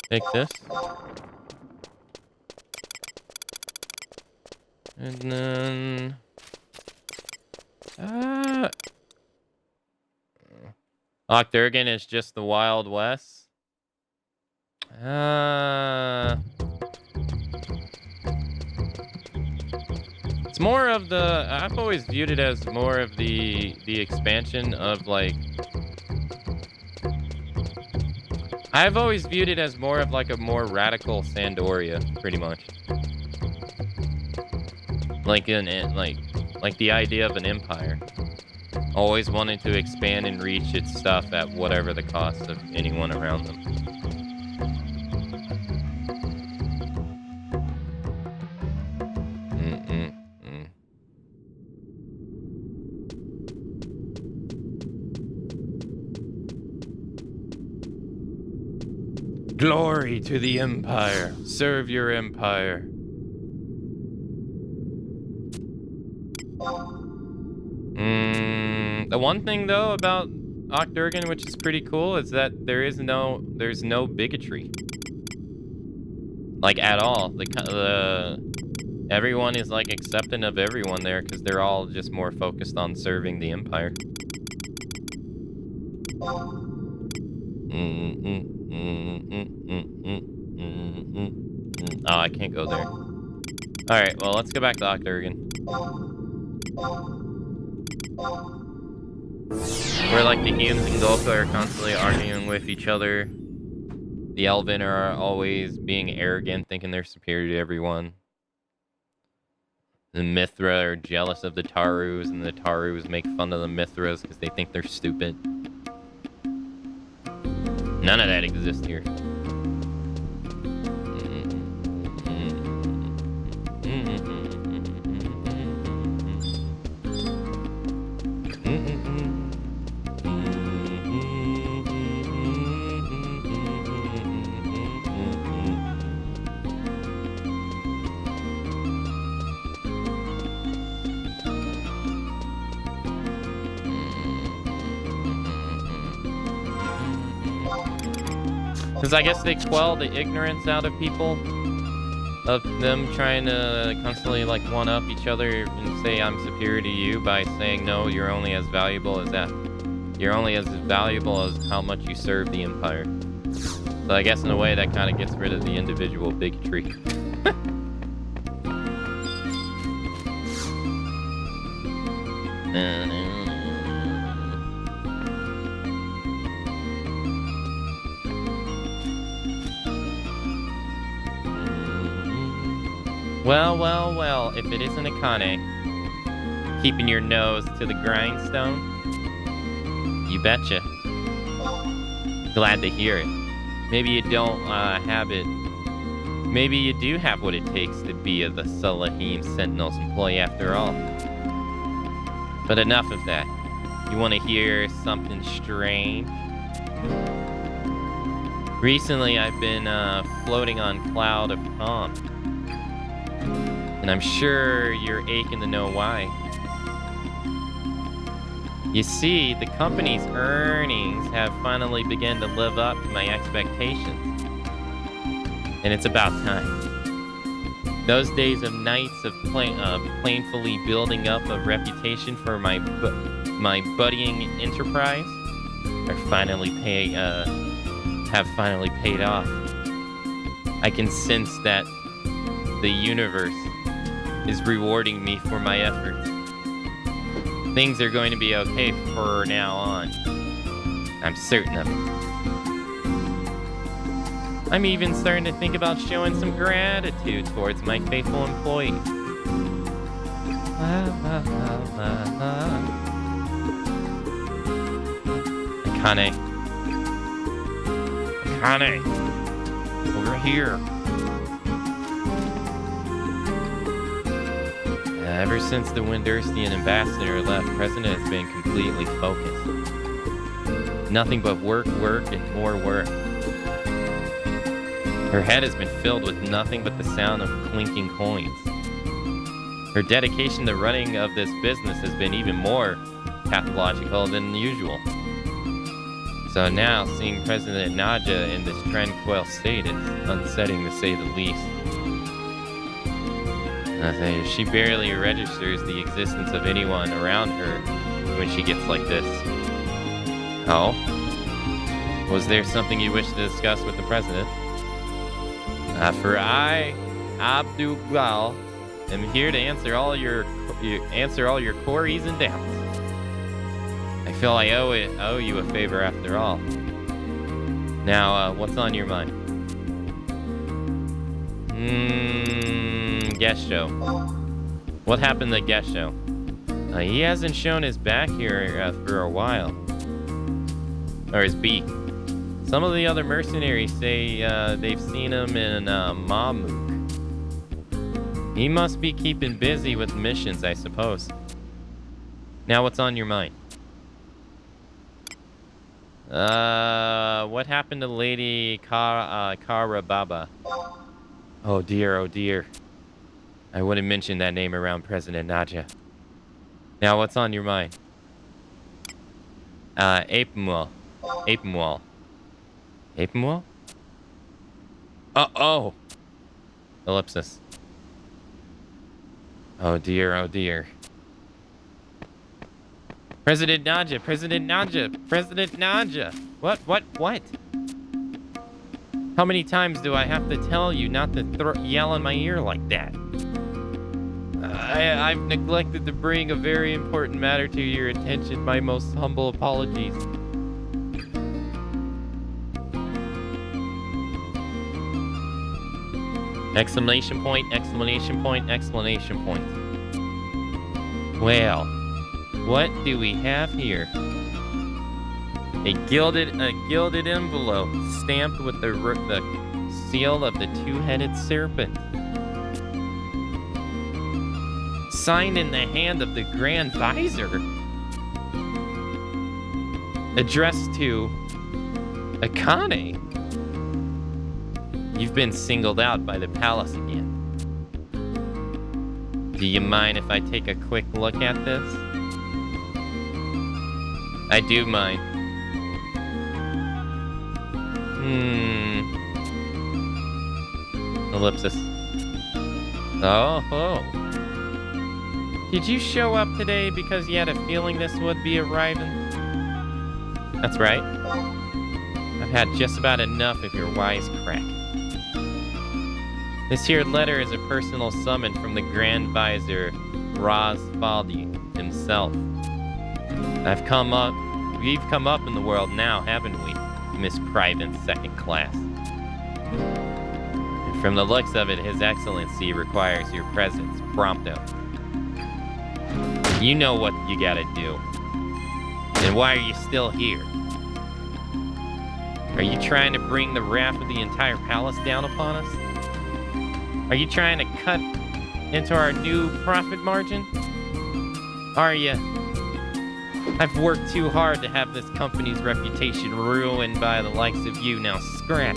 Take this. And then... Octurgan is just the Wild West. It's more of the... I've always viewed it as more of the expansion of, like... I've always viewed it as more of, like, a more radical Sandoria, pretty much. Like the idea of an empire. Always wanting to expand and reach its stuff at whatever the cost of anyone around them. Glory to the Empire. Serve your empire. The one thing though about Octurgan, which is pretty cool, is that there's no bigotry, like at all. Everyone is like accepting of everyone there because they're all just more focused on serving the empire. Oh, I can't go there. All right, well, let's go back to Octurgan. Where like the humans and Goku are constantly arguing with each other. The Elven are always being arrogant, thinking they're superior to everyone. The Mithra are jealous of the Tarus, and the Tarus make fun of the Mithras because they think they're stupid. None of that exists here. Because I guess they quell the ignorance out of people, of them trying to constantly like one-up each other and say I'm superior to you by saying no, you're only as valuable as that. You're only as valuable as how much you serve the Empire. So I guess in a way that kind of gets rid of the individual bigotry. Well, if it isn't Akane keeping your nose to the grindstone, you betcha. Glad to hear it. Maybe you don't have it. Maybe you do have what it takes to be the Salahim Sentinels employee after all. But enough of that. You want to hear something strange? Recently, I've been floating on cloud of calm. And I'm sure you're aching to know why. You see, the company's earnings have finally begun to live up to my expectations. And it's about time. Those days of nights of painfully building up a reputation for my budding enterprise have finally paid off. I can sense that the universe is rewarding me for my efforts. Things are going to be okay for now on. I'm certain of it. I'm even starting to think about showing some gratitude towards my faithful employees. Akane. Over here. Ever since the Windurstian ambassador left, President has been completely focused. Nothing but work, and more work. Her head has been filled with nothing but the sound of clinking coins. Her dedication to running of this business has been even more pathological than usual. So now, seeing President Nadja in this tranquil state is unsettling to say the least. She barely registers the existence of anyone around her when she gets like this. Oh? Was there something you wish to discuss with the president? For I, Abdul Gal, am here to answer all your queries and doubts. I feel I owe you a favor after all. Now, what's on your mind? Guest show. What happened to the guest show? He hasn't shown his back here for a while. Or his beak. Some of the other mercenaries say they've seen him in Mamuk. He must be keeping busy with missions, I suppose. Now, what's on your mind? What happened to Lady Karababa? Oh dear, oh dear. I wouldn't mention that name around President Nadja. Now, what's on your mind? Apemuel. Apemuel? Oh! Ellipsis. Oh dear, oh dear. President Nadja! What? How many times do I have to tell you not to yell in my ear like that? I've neglected to bring a very important matter to your attention. My most humble apologies. Exclamation point, exclamation point, exclamation point. Well, what do we have here? A gilded envelope stamped with the seal of the two-headed serpent. Signed in the hand of the Grand Visor. Addressed to Akane. You've been singled out by the palace again. Do you mind if I take a quick look at this? I do mind. Ellipsis. Oh. Did you show up today because you had a feeling this would be arriving? That's right. I've had just about enough of your wisecrack. This here letter is a personal summon from the Grand Visor, Rosvaldi himself. We've come up in the world now, haven't we, Miss Private Second Class? And from the looks of it, His Excellency requires your presence prompto. You know what you gotta do. And why are you still here? Are you trying to bring the wrath of the entire palace down upon us? Are you trying to cut into our new profit margin? Are you? I've worked too hard to have this company's reputation ruined by the likes of you. Now scrap.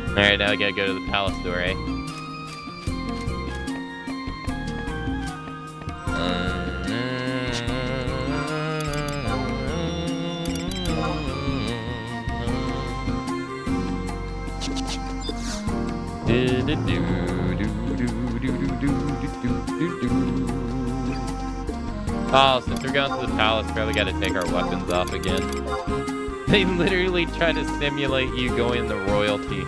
Alright, now I gotta go to the palace door, eh? Oh, since we're going to the palace, probably got to take our weapons off again. They literally try to simulate you going to royalty.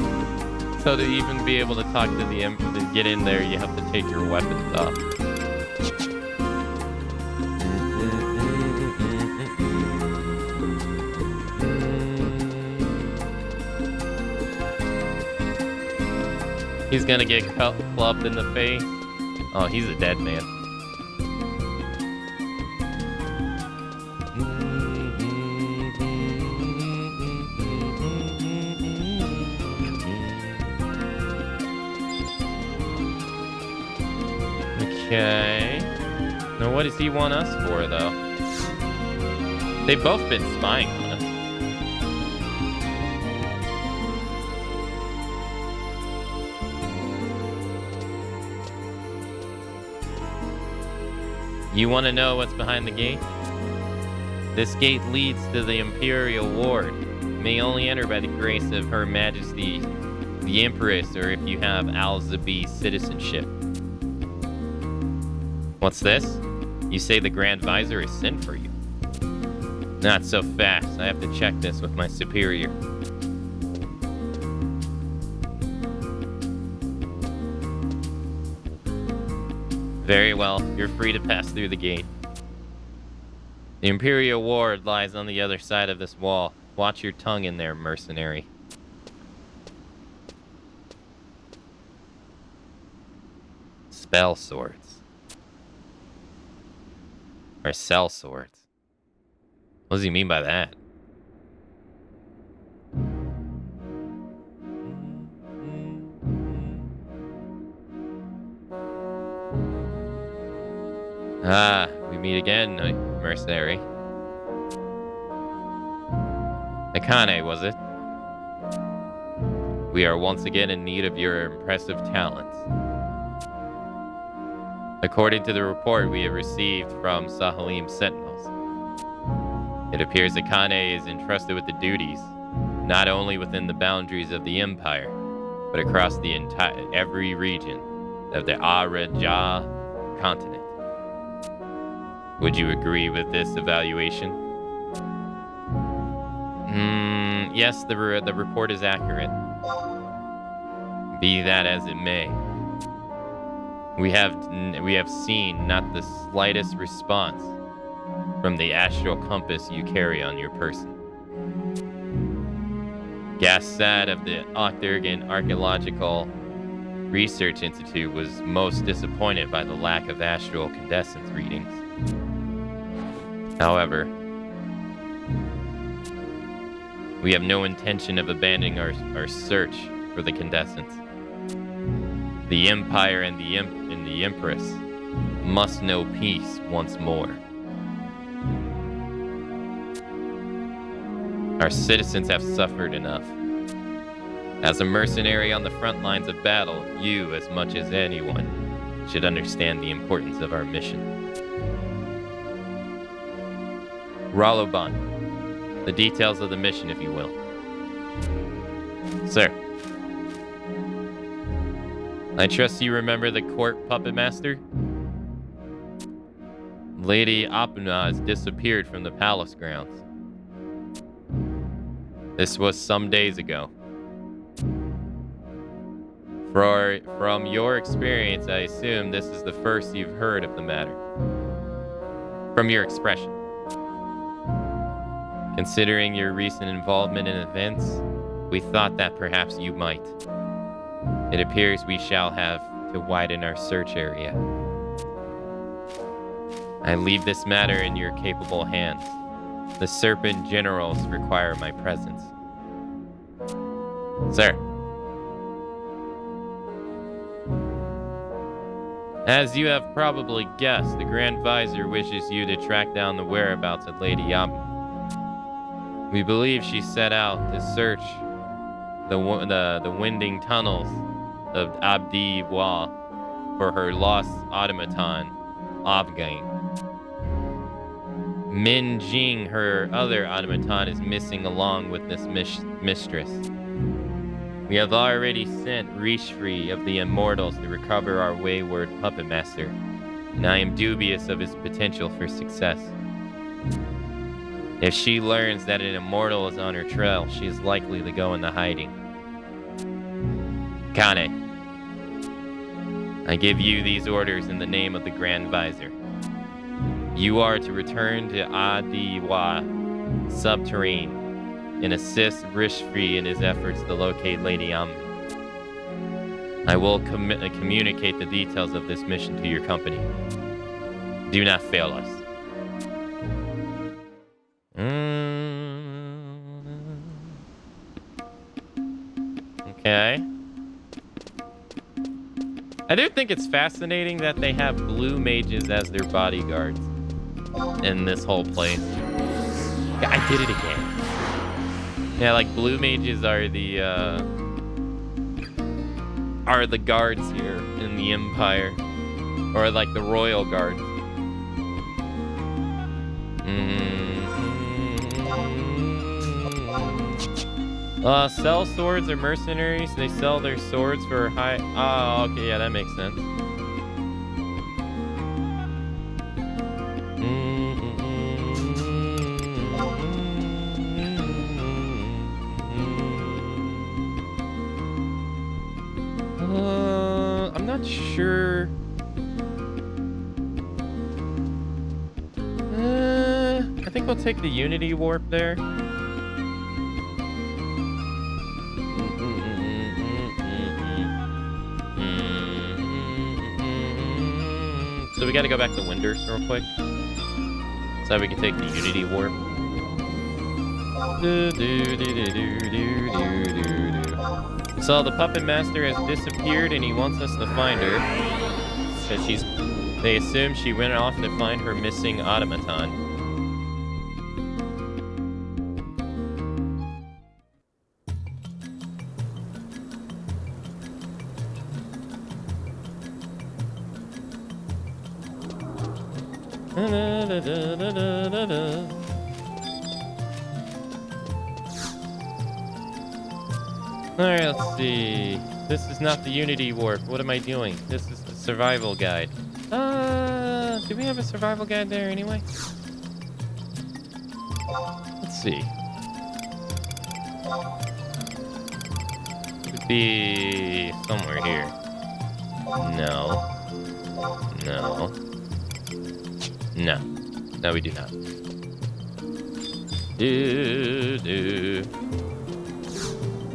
So to even be able to talk to the emperor, to get in there, you have to take your weapons off. He's gonna get clubbed in the face. Oh, he's a dead man. Okay. Now what does he want us for, though? They've both been spying on us. You want to know what's behind the gate? This gate leads to the Imperial Ward. May only enter by the grace of Her Majesty, the Empress, or if you have Al-Zabi citizenship. What's this? You say the Grand Visor is sent for you. Not so fast. I have to check this with my superior. Very well. You're free to pass through the gate. The Imperial Ward lies on the other side of this wall. Watch your tongue in there, mercenary. Spell swords. Or cell swords. What does he mean by that? Ah, we meet again, mercenary. Akane, was it? We are once again in need of your impressive talents. According to the report we have received from Sahalim Sentinels, it appears Akane is entrusted with the duties, not only within the boundaries of the Empire, but across the every region of the Araja continent. Would you agree with this evaluation? Yes, the report is accurate. Be that as it may. We have seen not the slightest response from the astral compass you carry on your person. Gassad of the Octergan Archaeological Research Institute was most disappointed by the lack of astral condescence readings. However, we have no intention of abandoning our search for the condescence. The Empire and the Empress must know peace once more. Our citizens have suffered enough. As a mercenary on the front lines of battle, you, as much as anyone, should understand the importance of our mission. Raloban, the details of the mission, if you will. Sir. I trust you remember the court puppet master? Lady Apuna has disappeared from the palace grounds. This was some days ago. From your experience, I assume this is the first you've heard of the matter. From your expression. Considering your recent involvement in events, we thought that perhaps you might. It appears we shall have to widen our search area. I leave this matter in your capable hands. The Serpent Generals require my presence. Sir. As you have probably guessed, the Grand Visor wishes you to track down the whereabouts of Lady Yabu. We believe she set out to search the winding tunnels of Abdi Wa for her lost automaton, Abgain. Min Jing, her other automaton, is missing along with this mistress. We have already sent Rishri of the Immortals to recover our wayward puppet master, and I am dubious of his potential for success. If she learns that an immortal is on her trail, she is likely to go into hiding. Kane, I give you these orders in the name of the Grand Visor. You are to return to Adiwa subterrane and assist Rishri in his efforts to locate Lady Ammi. I will communicate the details of this mission to your company. Do not fail us. Okay. I do think it's fascinating that they have blue mages as their bodyguards in this whole place. I did it again. Yeah, like blue mages are the guards here in the Empire, or like the royal guards. Sell swords or mercenaries. They sell their swords for high... Oh, okay, yeah, that makes sense. I'm not sure. I think we'll take the Unity Warp there. So we gotta go back to Winders real quick. So we can take the Unity Warp. So the Puppet Master has disappeared and he wants us to find her. Because they assume she went off to find her missing automaton. Alright, let's see. This is not the Unity Warp. What am I doing? This is the survival guide. Do we have a survival guide there anyway? Let's see. It would be somewhere here. No. No. No. No, we do not.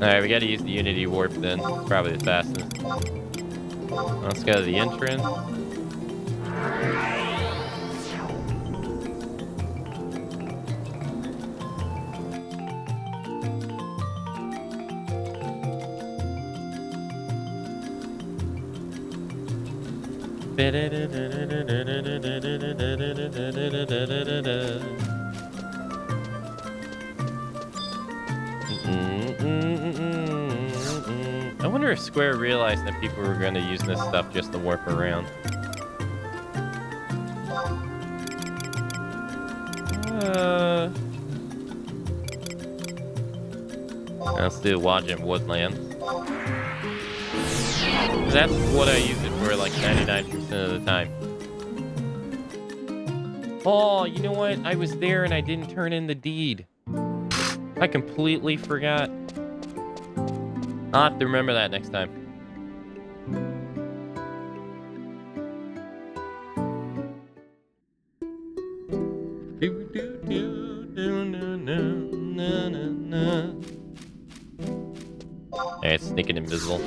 Alright, we gotta use the Unity Warp then. Probably the fastest. Let's go to the entrance. I wonder if Square realized that people were going to use this stuff just to warp around. Let's do Wajent Woodlands. That's what I use it for like 99% of the time. Oh, you know what? I was there and I didn't turn in the deed. I completely forgot. I'll have to remember that next time. Alright, sneaking invisible.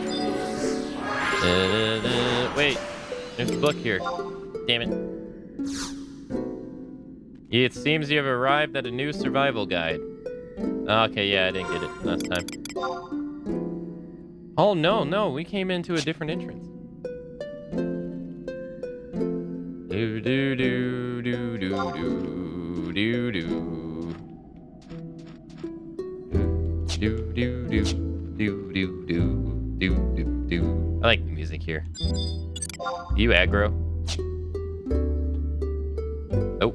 Wait, there's a book here. Damn it. It seems you have arrived at a new survival guide. Okay, yeah, I didn't get it last time. Oh, no, we came into a different entrance. Do do do do do do do do do do do do do do do. I like the music here. You aggro? Oh.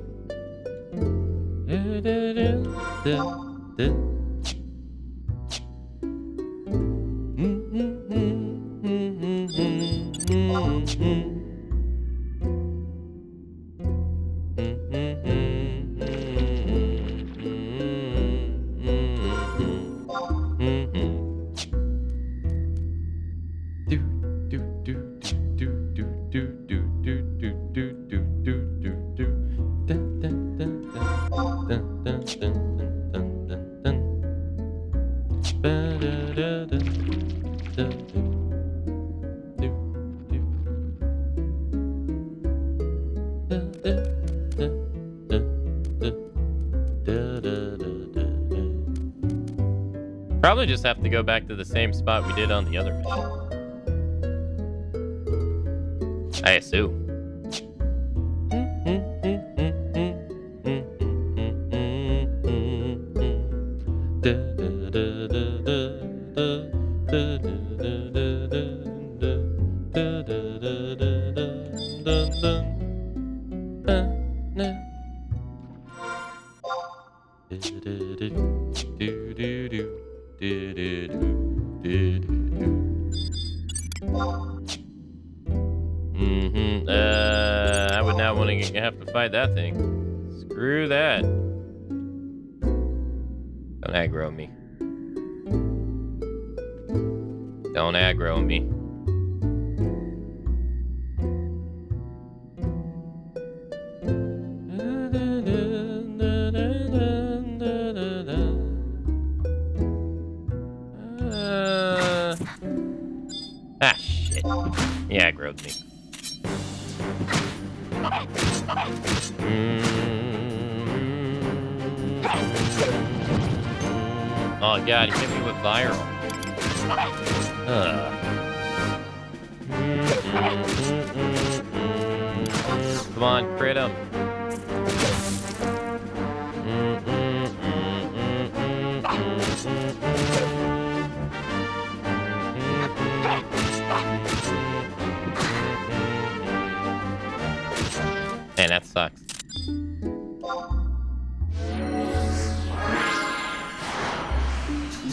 Probably just have to go back to the same spot we did on the other mission. I assume. I would not want to have to fight that thing. Screw that. Don't aggro me. Don't aggro me. Shit. He aggroed me. Oh god, he hit me with viral. Come on, crit him. Man, that sucks.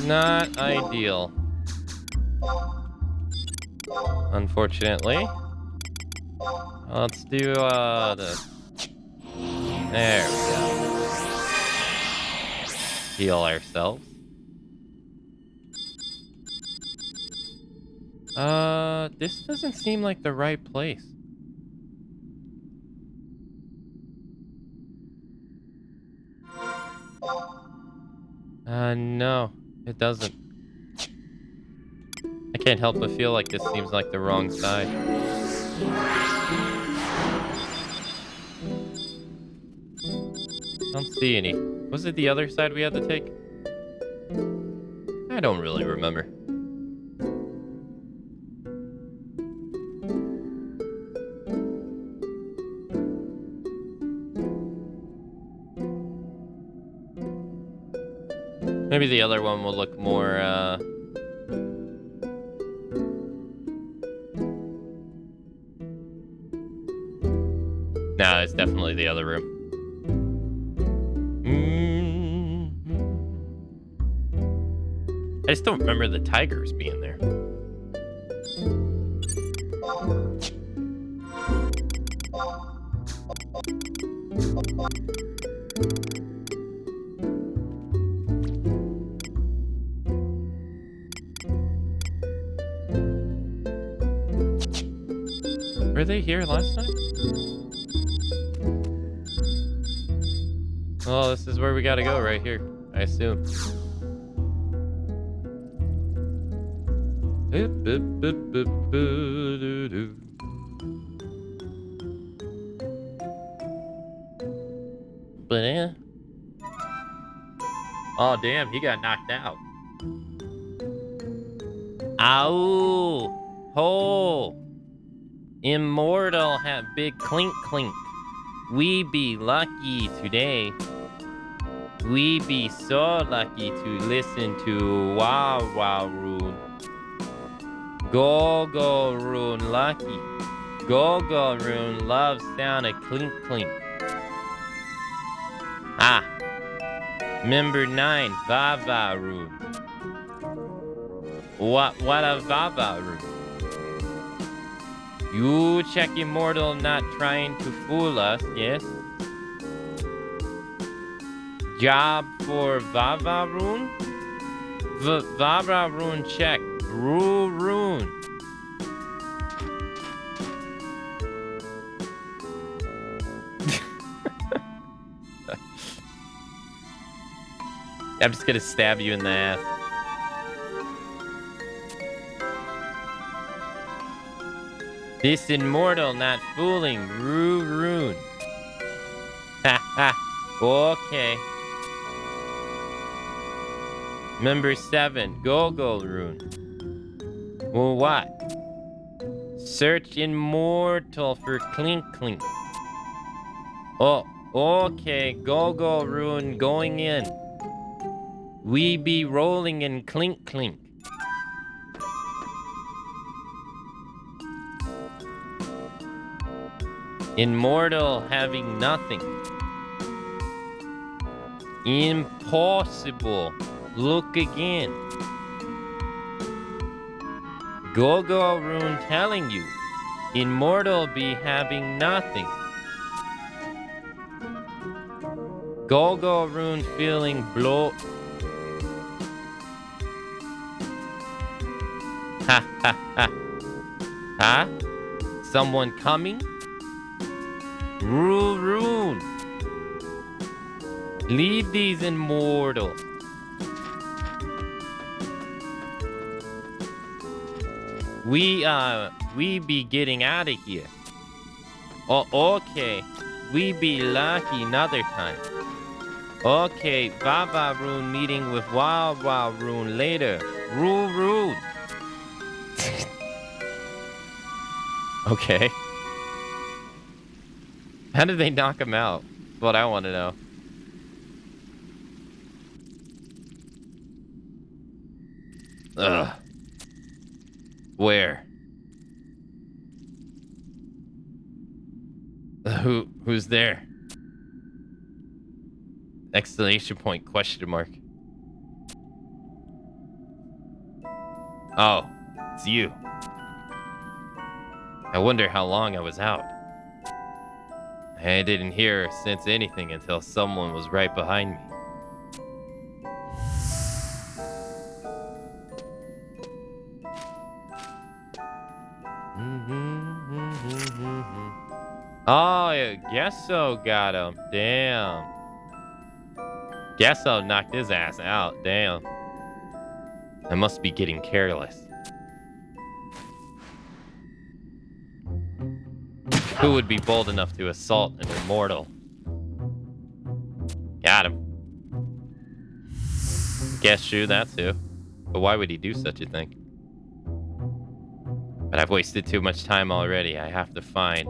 Not ideal. Unfortunately. Let's do this. There we go. Heal ourselves. This doesn't seem like the right place. No, it doesn't. I can't help but feel like this seems like the wrong side. I don't see any. Was it the other side we had to take? I don't really remember. Maybe the other one will look more, No, it's definitely the other room. I just don't remember the tigers being there. Were they here last time? Oh, this is where we gotta go, right here, I assume. But yeah. Oh, damn, he got knocked out. Ow! Ho! Immortal have big clink clink. We be lucky today. We be so lucky to listen to Wow Wow Rune. Go Go Rune lucky. Go Go Rune loves sound of clink clink. Ah. Member 9, Vava Rune. What a Vava Rune. You check Immortal not trying to fool us, yes? Job for Vavaroon? Vavaroon check. Rune. I'm just gonna stab you in the ass. This Immortal not fooling. Rune. Ha ha. Okay. Number 7. Go Rune. Well, what? Search Immortal for Clink Clink. Oh, okay. Go Rune going in. We be rolling in Clink Clink. Immortal having nothing. Impossible. Look again. Gogo Rune telling you, immortal be having nothing. Gogo Rune feeling blow. Ha ha ha. Huh? Someone coming? Rune. Leave these immortals. We be getting out of here. Oh, okay. We be lucky another time. Okay, Baba Rune meeting with Wawa Rune later. Rune. Okay. How did they knock him out? That's what I want to know. Ugh. Where? Who's there? Exclamation point, question mark. Oh, it's you. I wonder how long I was out. I didn't hear or sense anything until someone was right behind me. Oh, yeah, Gesso got him. Damn. Gesso knocked his ass out. Damn. I must be getting careless. Who would be bold enough to assault an immortal? Got him. Guess you, that's who. But why would he do such a thing? But I've wasted too much time already. I have to find...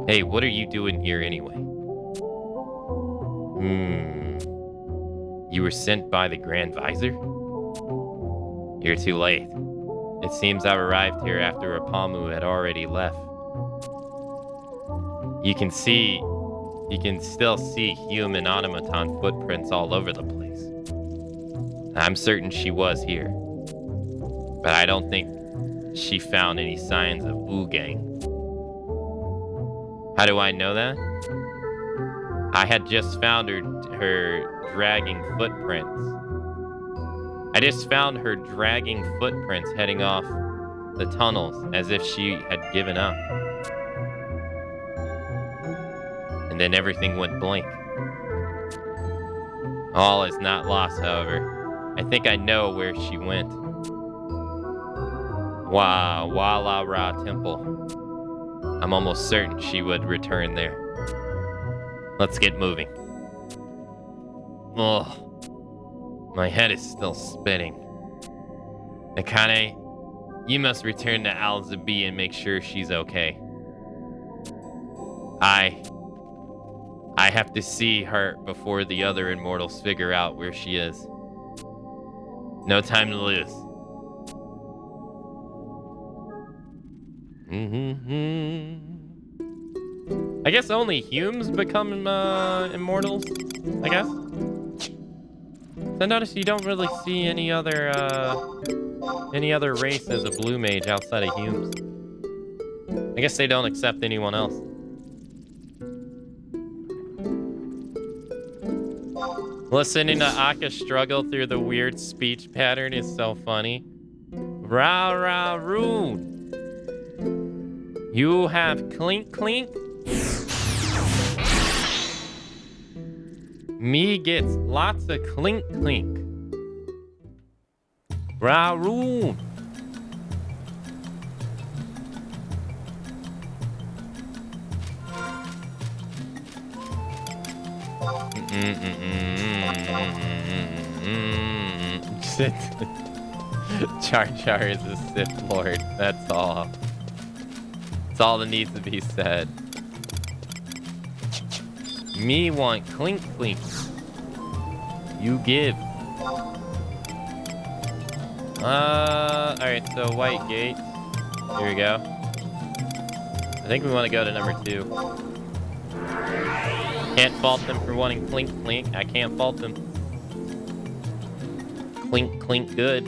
Hey, what are you doing here anyway? You were sent by the Grand Visor? You're too late. It seems I arrived here after Rapamu had already left. You can still see human automaton footprints all over the place. I'm certain she was here. But I don't think she found any signs of Wu-Gang. How do I know that? I had just found her dragging footprints. I just found her dragging footprints heading off the tunnels as if she had given up. And then everything went blank. All is not lost, however. I think I know where she went. Wala Ra Temple. I'm almost certain she would return there. Let's get moving. Oh, my head is still spinning. Akane, you must return to Al-Zabi and make sure she's okay. I have to see her before the other immortals figure out where she is. No time to lose. I guess only humans become immortals, I guess. I notice you don't really see any other race as a blue mage outside of humans. I guess they don't accept anyone else. Listening to Akka struggle through the weird speech pattern is so funny. Rune. You have clink clink. Me gets lots of clink clink. Rune. Jar Jar is a Sith Lord. That's all. That's all that needs to be said. Me want clink clink. You give. Alright, so White Gate. Here we go. I think we want to go to number 2. Can't fault them for wanting clink clink. I can't fault them. clink, clink good.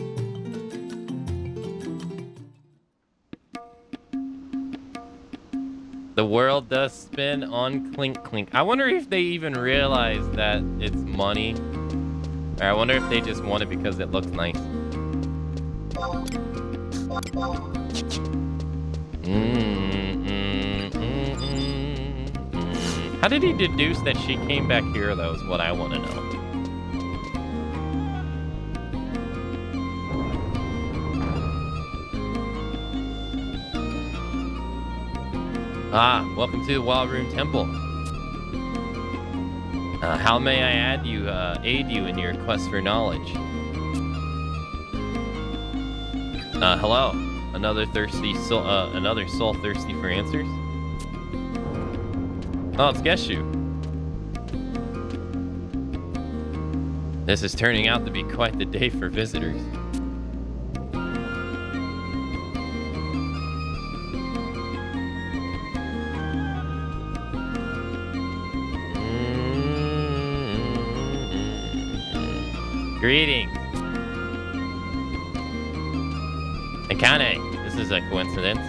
The world does spin on clink, clink. I wonder if they even realize that it's money. Or I wonder if they just want it because it looks nice. How did he deduce that she came back here, though, is what I want to know. Ah, welcome to the Wild Rune Temple. How may I aid you in your quest for knowledge? Hello. Another soul thirsty for answers? Oh, it's Geshu. This is turning out to be quite the day for visitors. Greetings. Akane, this is a coincidence.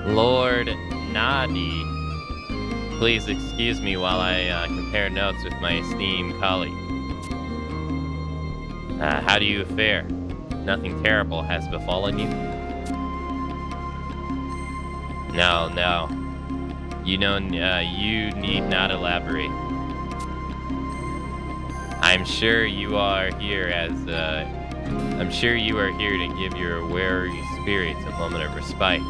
Lord Nadi, please excuse me while I compare notes with my esteemed colleague. How do you fare? Nothing terrible has befallen you? No. You need not elaborate. I'm sure you are here to give your weary spirits a moment of respite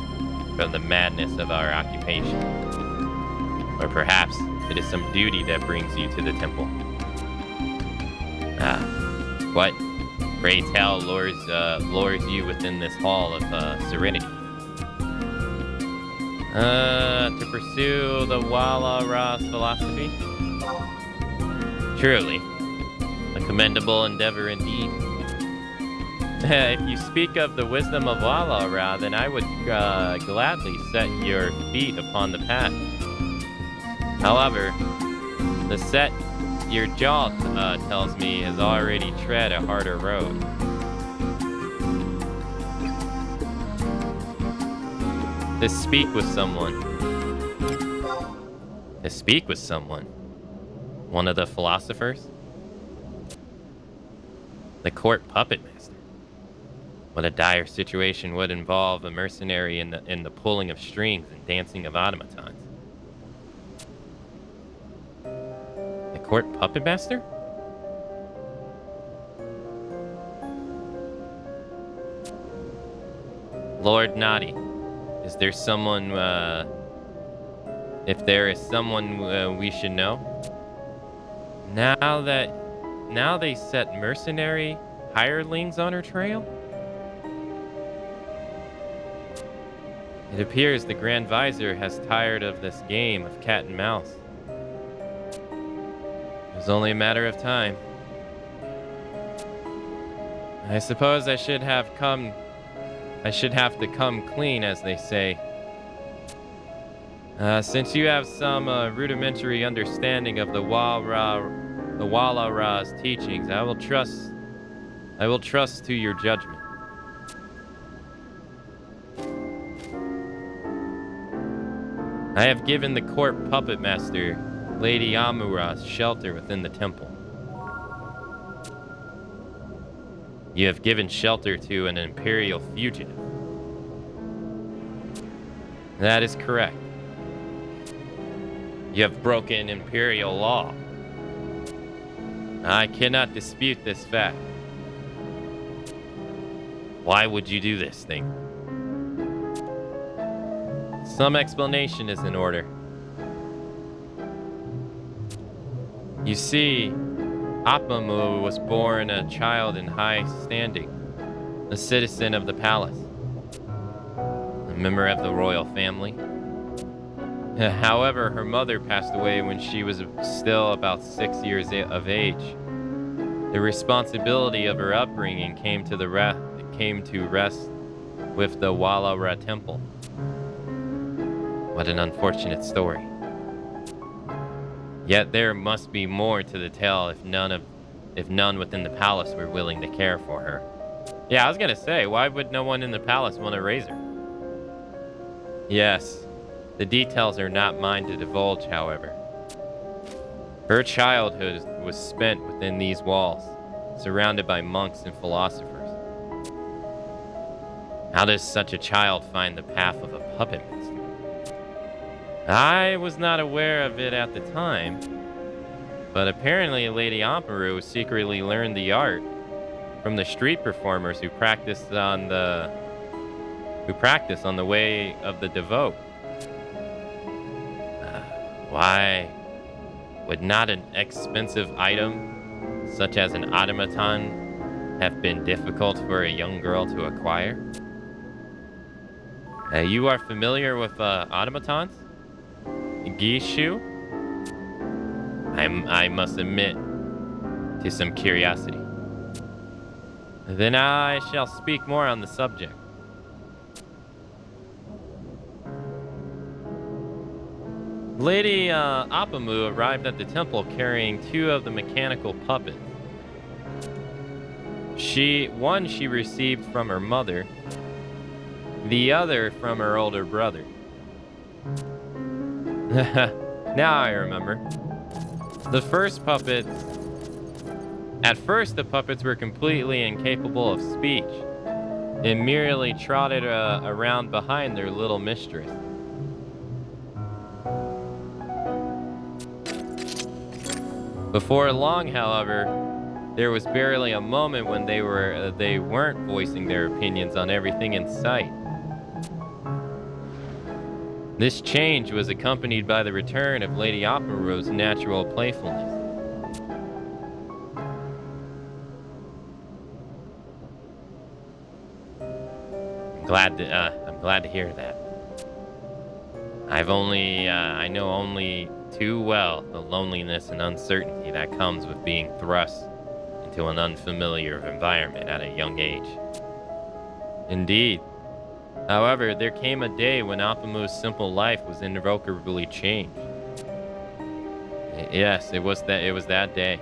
from the madness of our occupation. Or perhaps it is some duty that brings you to the temple. What? Pray tell lures you within this hall of serenity. To pursue the Wala-Ra's philosophy? Truly. A commendable endeavor indeed. If you speak of the wisdom of Wala-Ra, then I would gladly set your feet upon the path. However, the set your jaw tells me has already tread a harder road. To speak with someone. One of the philosophers? The court puppet master. What a dire situation would involve a mercenary in the pulling of strings and dancing of automatons. The court puppet master? Lord Naughty, is there someone, if there is someone we should know? Now they set mercenary hirelings on her trail? It appears the Grand Visor has tired of this game of cat and mouse. It was only a matter of time. I suppose I should have to come clean, as they say. Since you have some rudimentary understanding of the Wala-Ra's teachings, I will trust to your judgment. I have given the court puppet master, Lady Amura, shelter within the temple. You have given shelter to an imperial fugitive. That is correct. You have broken imperial law. I cannot dispute this fact. Why would you do this thing? Some explanation is in order. You see, Apamu was born a child in high standing, a citizen of the palace, a member of the royal family. However, her mother passed away when she was still about 6 years of age. The responsibility of her upbringing came to rest with the Wala-Ra temple. What an unfortunate story. Yet there must be more to the tale if none if none within the palace were willing to care for her. Yeah, I was gonna say, why would no one in the palace want to raise her? Yes, the details are not mine to divulge, however. Her childhood was spent within these walls, surrounded by monks and philosophers. How does such a child find the path of a puppet master? I was not aware of it at the time, but apparently Lady Amaru secretly learned the art from the street performers who practice on the way of the devote. Why would not an expensive item such as an automaton have been difficult for a young girl to acquire? You are familiar with automatons? Gishu? I must admit to some curiosity. Then I shall speak more on the subject. Lady Apamu arrived at the temple carrying 2 of the mechanical puppets. One she received from her mother, the other from her older brother. Now I remember. At first, the puppets were completely incapable of speech and merely trotted around behind their little mistress. Before long, however, there was barely a moment when they weren't voicing their opinions on everything in sight. This change was accompanied by the return of Lady Amaru's natural playfulness. I'm glad to hear that. I know only too well the loneliness and uncertainty that comes with being thrust into an unfamiliar environment at a young age. Indeed. However, there came a day when Apamu's simple life was irrevocably changed. Yes, it was that day.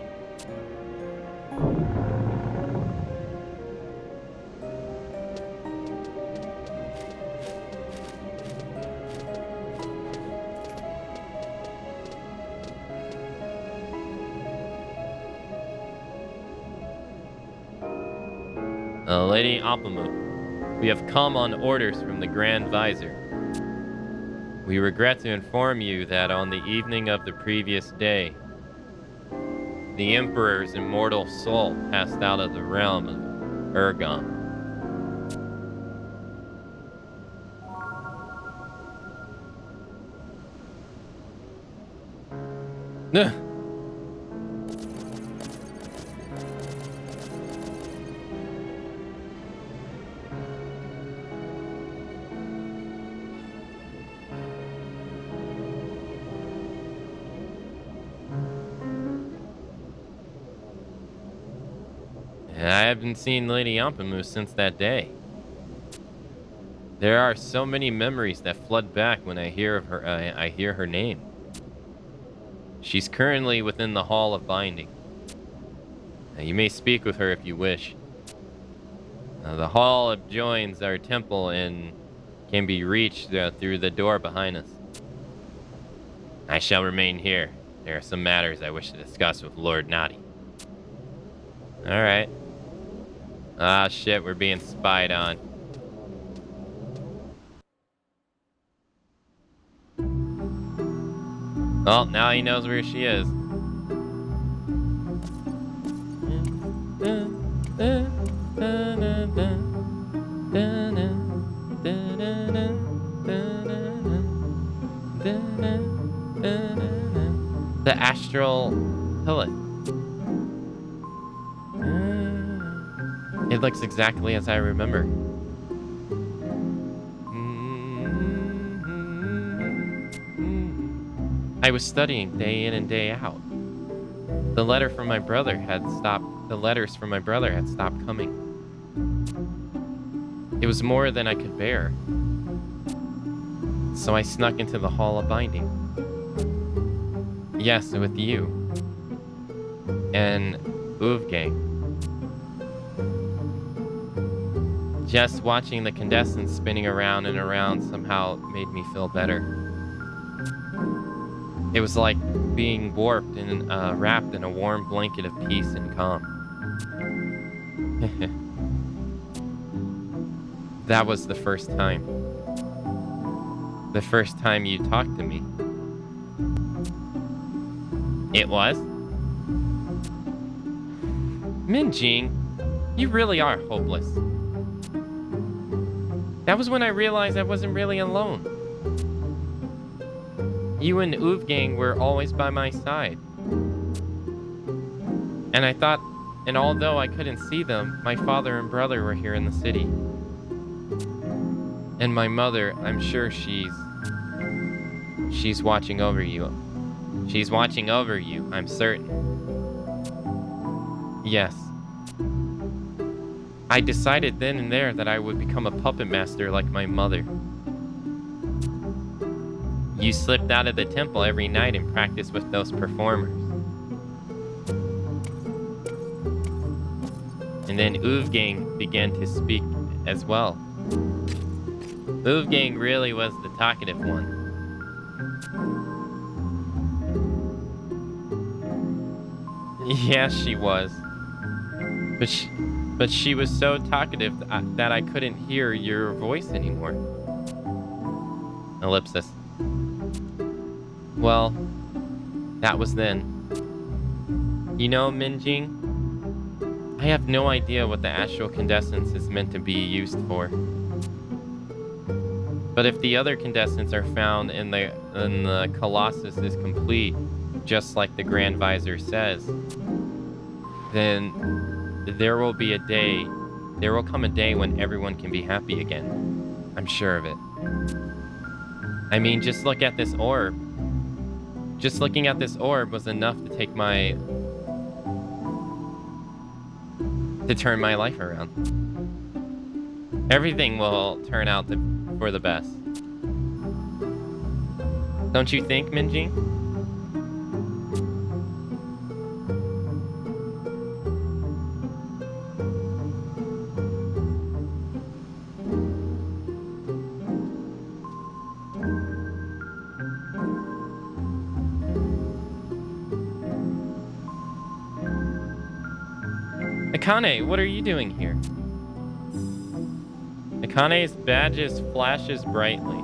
Lady Apamu, we have come on orders from the Grand Vizier. We regret to inform you that on the evening of the previous day, the Emperor's immortal soul passed out of the realm of Urgom. I haven't seen Lady Apamu since that day. There are so many memories that flood back when I hear of her. I hear her name. She's currently within the Hall of Binding. You may speak with her if you wish. The hall adjoins our temple and can be reached through the door behind us. I shall remain here. There are some matters I wish to discuss with Lord Nadi. Alright. Ah, shit, we're being spied on. Well, now he knows where she is. The astral pillar. It looks exactly as I remember. I was studying day in and day out. The letters from my brother had stopped coming. It was more than I could bear. So I snuck into the Hall of Binding. Yes, with you. And Wolfgang. Just watching the condensants spinning around and around somehow made me feel better. It was like being warped and wrapped in a warm blanket of peace and calm. That was the first time. The first time you talked to me. It was? Minjing, you really are hopeless. That was when I realized I wasn't really alone. You and Wolfgang were always by my side. And I thought, and although I couldn't see them, my father and brother were here in the city. And my mother, I'm sure she's watching over you. She's watching over you, I'm certain. Yes. I decided then and there that I would become a puppet master like my mother. You slipped out of the temple every night and practiced with those performers. And then Wolfgang began to speak as well. Wolfgang really was the talkative one. Yes, she was. But she was so talkative that I couldn't hear your voice anymore. Ellipsis. Well, that was then. You know, Minjing, I have no idea what the astral condensance is meant to be used for. But if the other condensants are found and the Colossus is complete, just like the Grand Visor says, then there will come a day when everyone can be happy again. I'm sure of it. I mean, just look at this orb. Just looking at this orb was enough to turn my life around. Everything will turn out for the best. Don't you think, Minji? Akane, what are you doing here? Akane's badges flashes brightly.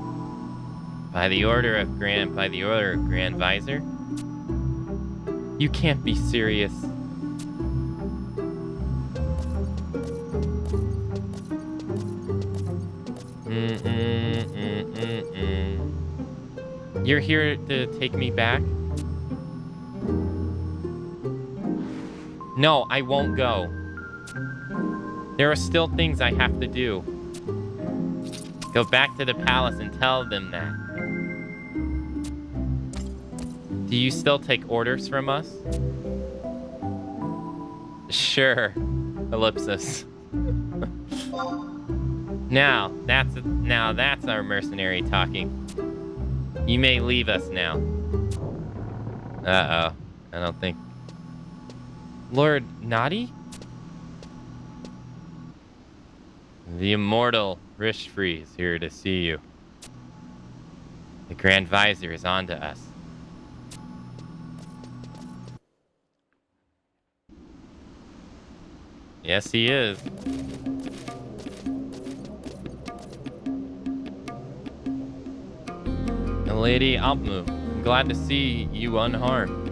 By the order of Grand Visor? You can't be serious. You're here to take me back? No, I won't go. There are still things I have to do. Go back to the palace and tell them that. Do you still take orders from us? Sure. Ellipsis. Now that's our mercenary talking. You may leave us now. Uh-oh. I don't think... Lord Naughty? The immortal Rishfree is here to see you. The Grand Visor is on to us. Yes, he is. And Lady Amu, I'm glad to see you unharmed.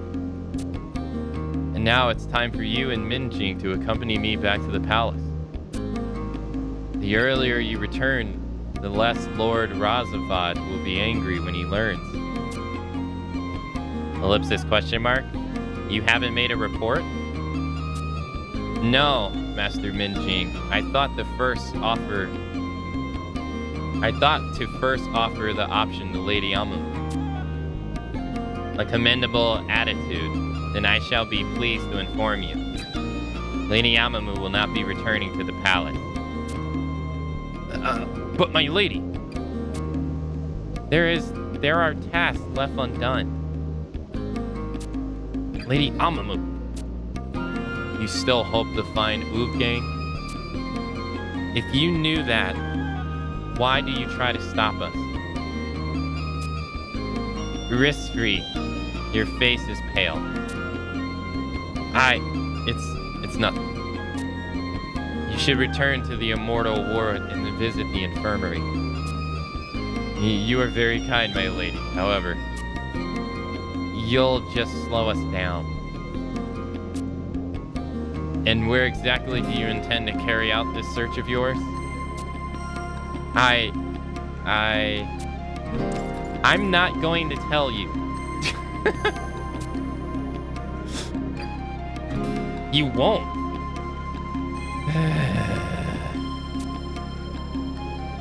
And now it's time for you and Minjing to accompany me back to the palace. The earlier you return, the less Lord Razavad will be angry when he learns. Ellipsis question mark? You haven't made a report? No, Master Minjing. I thought to first offer the option to Lady Amu. A commendable attitude. Then I shall be pleased to inform you. Lady Amu will not be returning to the palace. But my lady, there are tasks left undone. Lady Amu, you you still hope to find Wolfgang? If you knew that, why do you try to stop us? Risk-free. Your face is pale. It's nothing. You should return to the immortal ward and visit the infirmary. You are very kind, my lady. However, you'll just slow us down. And where exactly do you intend to carry out this search of yours? I'm not going to tell you. You won't.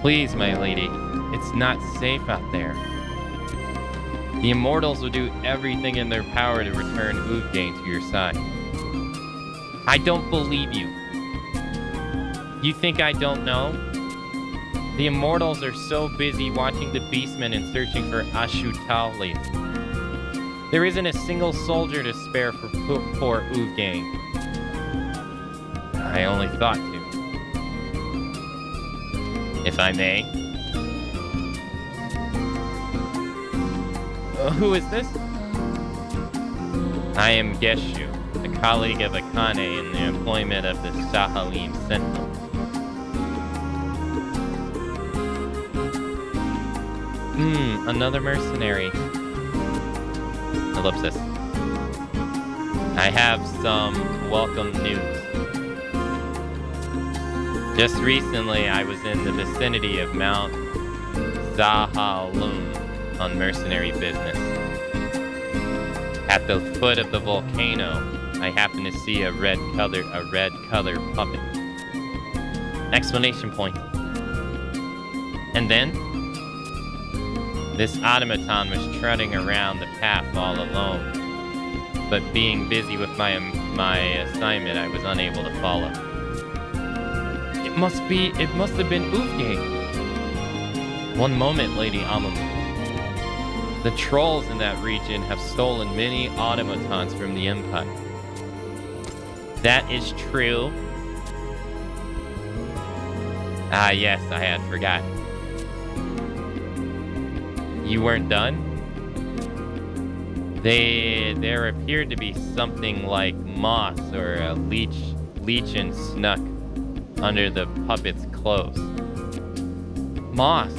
Please, my lady, it's not safe out there. The Immortals will do everything in their power to return Wolfgang to your side. I don't believe you. You think I don't know? The Immortals are so busy watching the Beastmen and searching for Ashutali. There isn't a single soldier to spare for poor Wolfgang. I only thought to. If I may. Who is this? I am Geshu, a colleague of Akane in the employment of the Sahalim Sentinel. Another mercenary. Ellipsis. I have some welcome news. Just recently, I was in the vicinity of Mount Zahalun on mercenary business. At the foot of the volcano, I happened to see a red colored puppet. Exclamation point. And then, this automaton was trotting around the path all alone. But being busy with my assignment, I was unable to follow. It must have been Wolfgang. One moment, Lady Amamu. The trolls in that region have stolen many automatons from the Empire. That is true. Ah, yes, I had forgotten. You weren't done? There appeared to be something like moss or a lichen snuck under the puppet's clothes. Moss.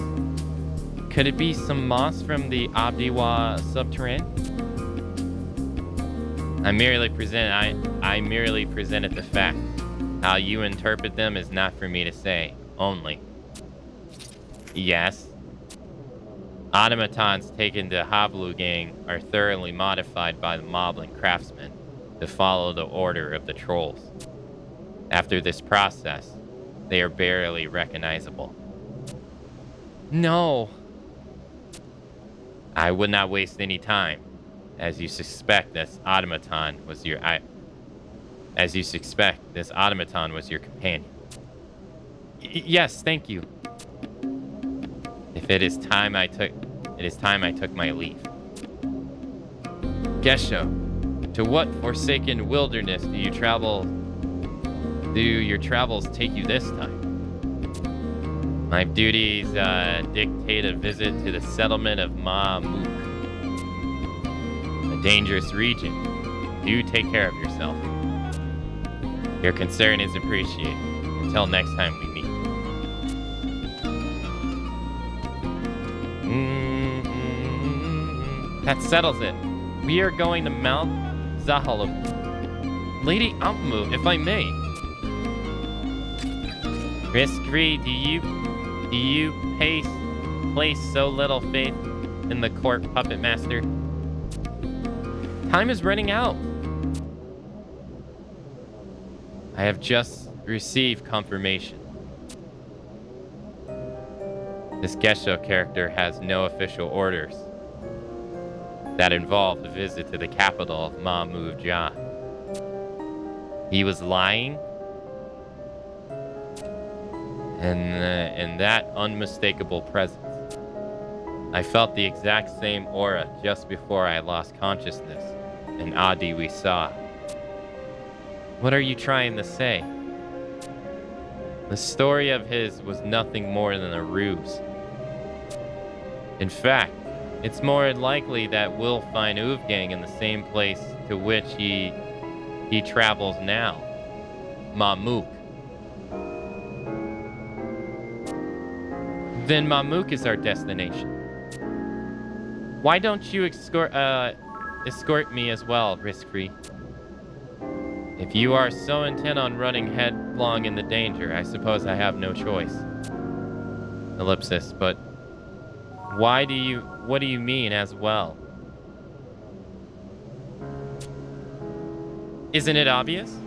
Could it be some moss from the Abdiwa subterranean? I merely presented the facts. How you interpret them is not for me to say. Only. Yes. Automatons taken to Havlugang are thoroughly modified by the Moblin craftsmen to follow the order of the trolls. After this process, they are barely recognizable. No. I would not waste any time. As you suspect, this automaton was your companion. Yes, thank you. It is time I took my leave. Gesho, to what forsaken wilderness do your travels take you this time? My duties dictate a visit to the settlement of Maamuk, a dangerous region. Do take care of yourself. Your concern is appreciated. Until next time we meet. That settles it. We are going to Mount Zahalum. Lady Amamu, if I may. Risk-free, do you place so little faith in the court puppet master? Time is running out. I have just received confirmation. This Gesho character has no official orders that involve a visit to the capital of Maamuvja. He was lying, and that unmistakable presence. I felt the exact same aura just before I lost consciousness, and Adi we saw. What are you trying to say? The story of his was nothing more than a ruse. In fact, it's more likely that we'll find Wolfgang in the same place to which he travels now. Mamuk. Then Mamuk is our destination. Why don't you escort me as well, risk-free? If you are so intent on running headlong in the danger, I suppose I have no choice. Ellipsis, but what do you mean as well? Isn't it obvious?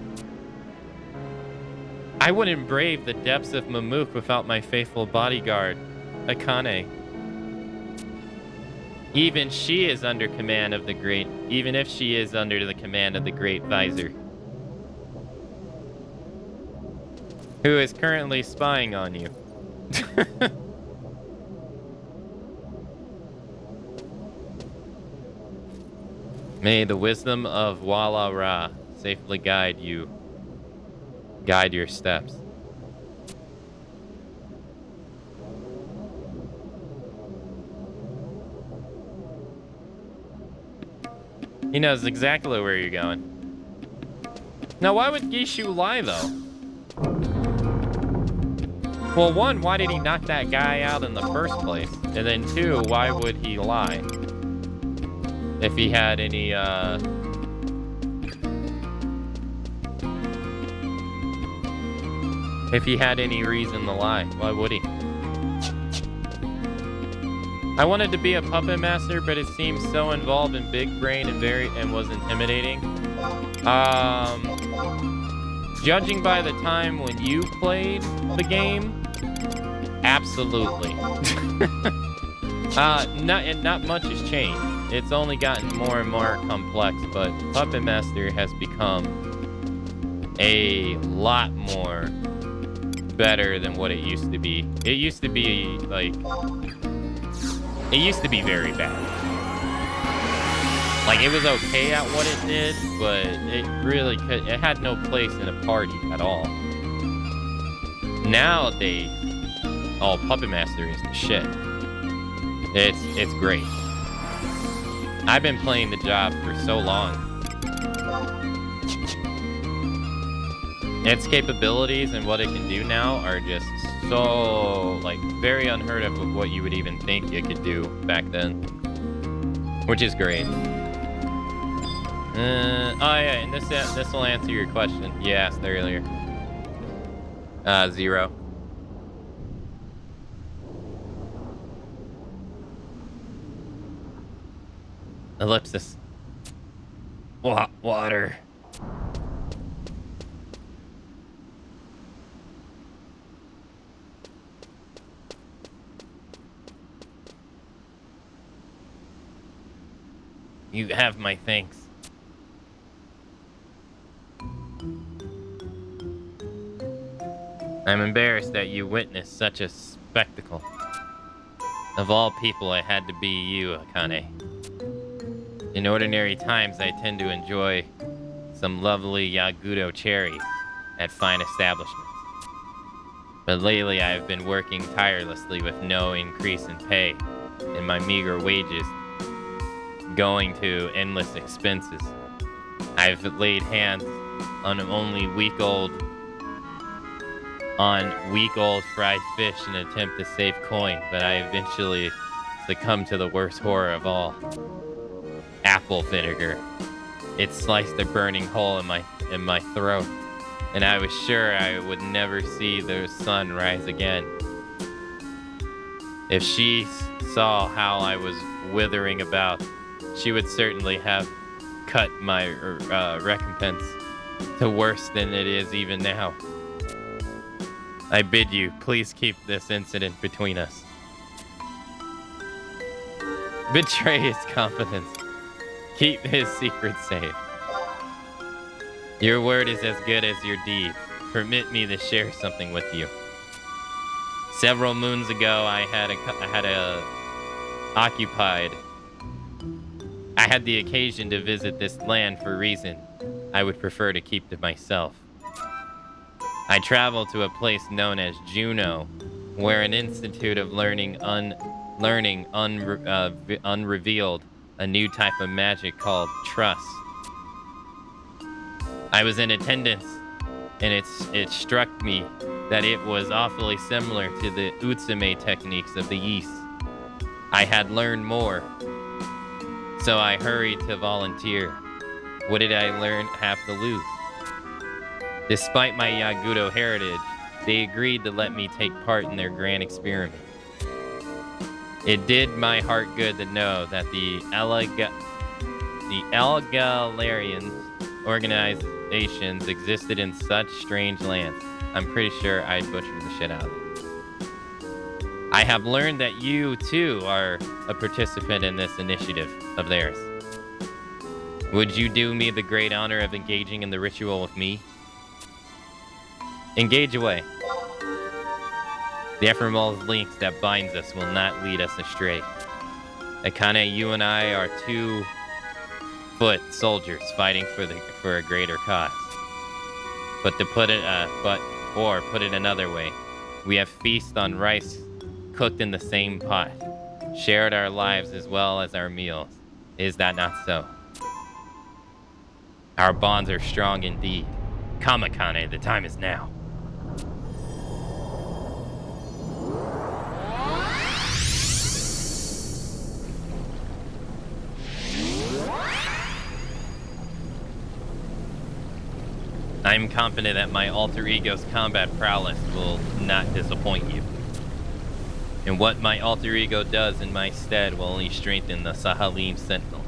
I wouldn't brave the depths of Mamuk without my faithful bodyguard, Akane. Even if she is under the command of the great Visor, who is currently spying on you. May the wisdom of Wala Ra safely guide your steps. He knows exactly where you're going. Now, why would Gishu lie, though? Well, one, why did he knock that guy out in the first place? And then two, why would he lie? If he had any, if he had any reason to lie, why would he? I wanted to be a puppet master, but it seems so involved in big brain and was intimidating. Judging by the time when you played the game, absolutely. Not much has changed. It's only gotten more and more complex, but Puppet Master has become a lot more better than what it used to be. It used to be like, it used to be very bad. Like, it was okay at what it did, but it had no place in a party at all. Nowadays, Puppet Master is the shit. It's great. I've been playing the job for so long. Its capabilities and what it can do now are just so, like, very unheard of what you would even think it could do back then. Which is great. Oh yeah, and this will answer your question you asked earlier. 0. Ellipsis. Water. You have my thanks. I'm embarrassed that you witnessed such a spectacle. Of all people, it had to be you, Akane. In ordinary times, I tend to enjoy some lovely Yagudo cherries at fine establishments. But lately, I have been working tirelessly with no increase in pay, and my meager wages going to endless expenses. I've laid hands on week-old fried fish in an attempt to save coin, but I eventually succumbed to the worst horror of all. Apple vinegar. It sliced a burning hole in my throat, and I was sure I would never see the sun rise again. If she saw how I was withering about, she would certainly have cut my recompense to worse than it is even now. I bid you, please keep this incident between us. Betray his confidence. Keep his secret safe. Your word is as good as your deed. Permit me to share something with you. Several moons ago, I had the occasion to visit this land for reason. I would prefer to keep to myself. I traveled to a place known as Juno, where an institute of learning unrevealed a new type of magic called trust. I was in attendance, and it struck me that it was awfully similar to the Utsume techniques of the East. I had learned more, so I hurried to volunteer. What did I have to lose? Despite my Yagudo heritage, they agreed to let me take part in their grand experiment. It did my heart good to know that the Elgalarians organizations existed in such strange lands. I'm pretty sure I butchered the shit out of it. I have learned that you, too, are a participant in this initiative of theirs. Would you do me the great honor of engaging in the ritual with me? Engage away. The ephemeral links that binds us will not lead us astray. Akane, you and I are 2-foot soldiers fighting for a greater cause. But to put it another way, we have feasted on rice cooked in the same pot, shared our lives as well as our meals. Is that not so? Our bonds are strong indeed. Come, Akane, the time is now. I am confident that my alter ego's combat prowess will not disappoint you. And what my alter ego does in my stead will only strengthen the Sahalim Sentinels.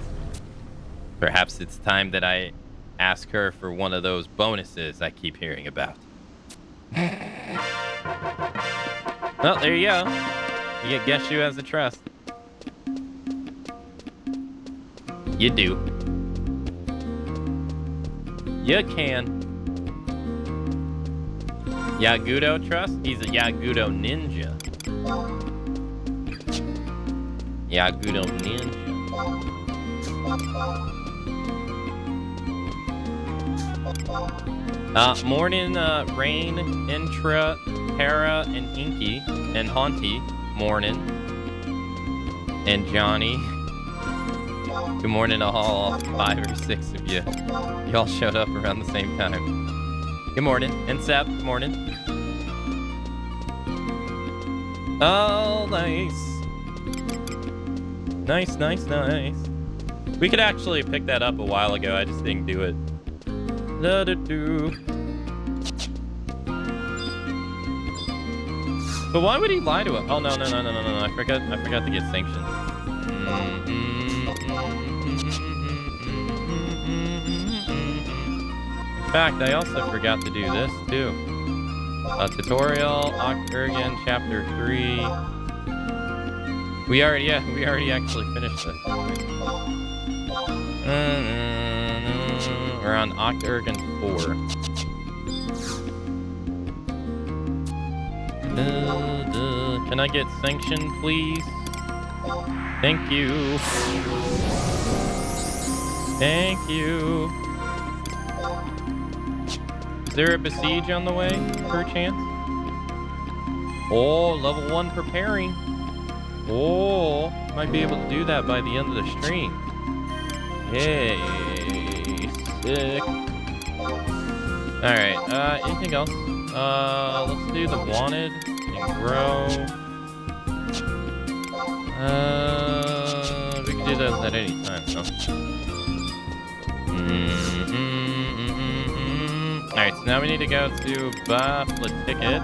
Perhaps it's time that I ask her for one of those bonuses I keep hearing about. Well, there you go. You get Geshu as a trust. You do. You can. Yagudo trust? He's a Yagudo ninja. Yagudo ninja. Morning, Rain, Intra, Hera, and Inky, and Haunty. Morning. And Johnny. Good morning to all 5 or 6 of you. Y'all showed up around the same time. Good morning. And Seth, good morning. Oh, nice. Nice, nice, nice. We could actually pick that up a while ago. I just didn't do it. But why would he lie to us? Oh, no. I forgot to get sanctioned. In fact, I also forgot to do this, too. Tutorial, Octurgan, Chapter 3. We already actually finished this. We're on Octurgan 4. Can I get sanctioned, please? Thank you. Thank you. Is there a besiege on the way, perchance? Oh, level 1 preparing. Oh, might be able to do that by the end of the stream. Hey, sick. Alright, anything else? Let's do the wanted and grow. We can do those at any time, though. Alright, so now we need to go to Buffalo Ticket,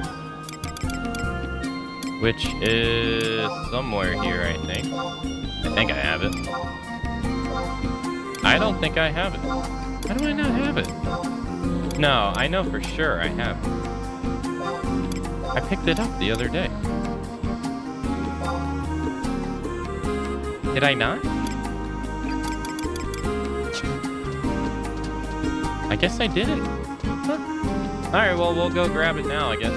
which is somewhere here, I think. I think I have it. I don't think I have it. How do I not have it? No, I know for sure I have it. I picked it up the other day. Did I not? I guess I didn't. Huh. Alright, well, we'll go grab it now, I guess.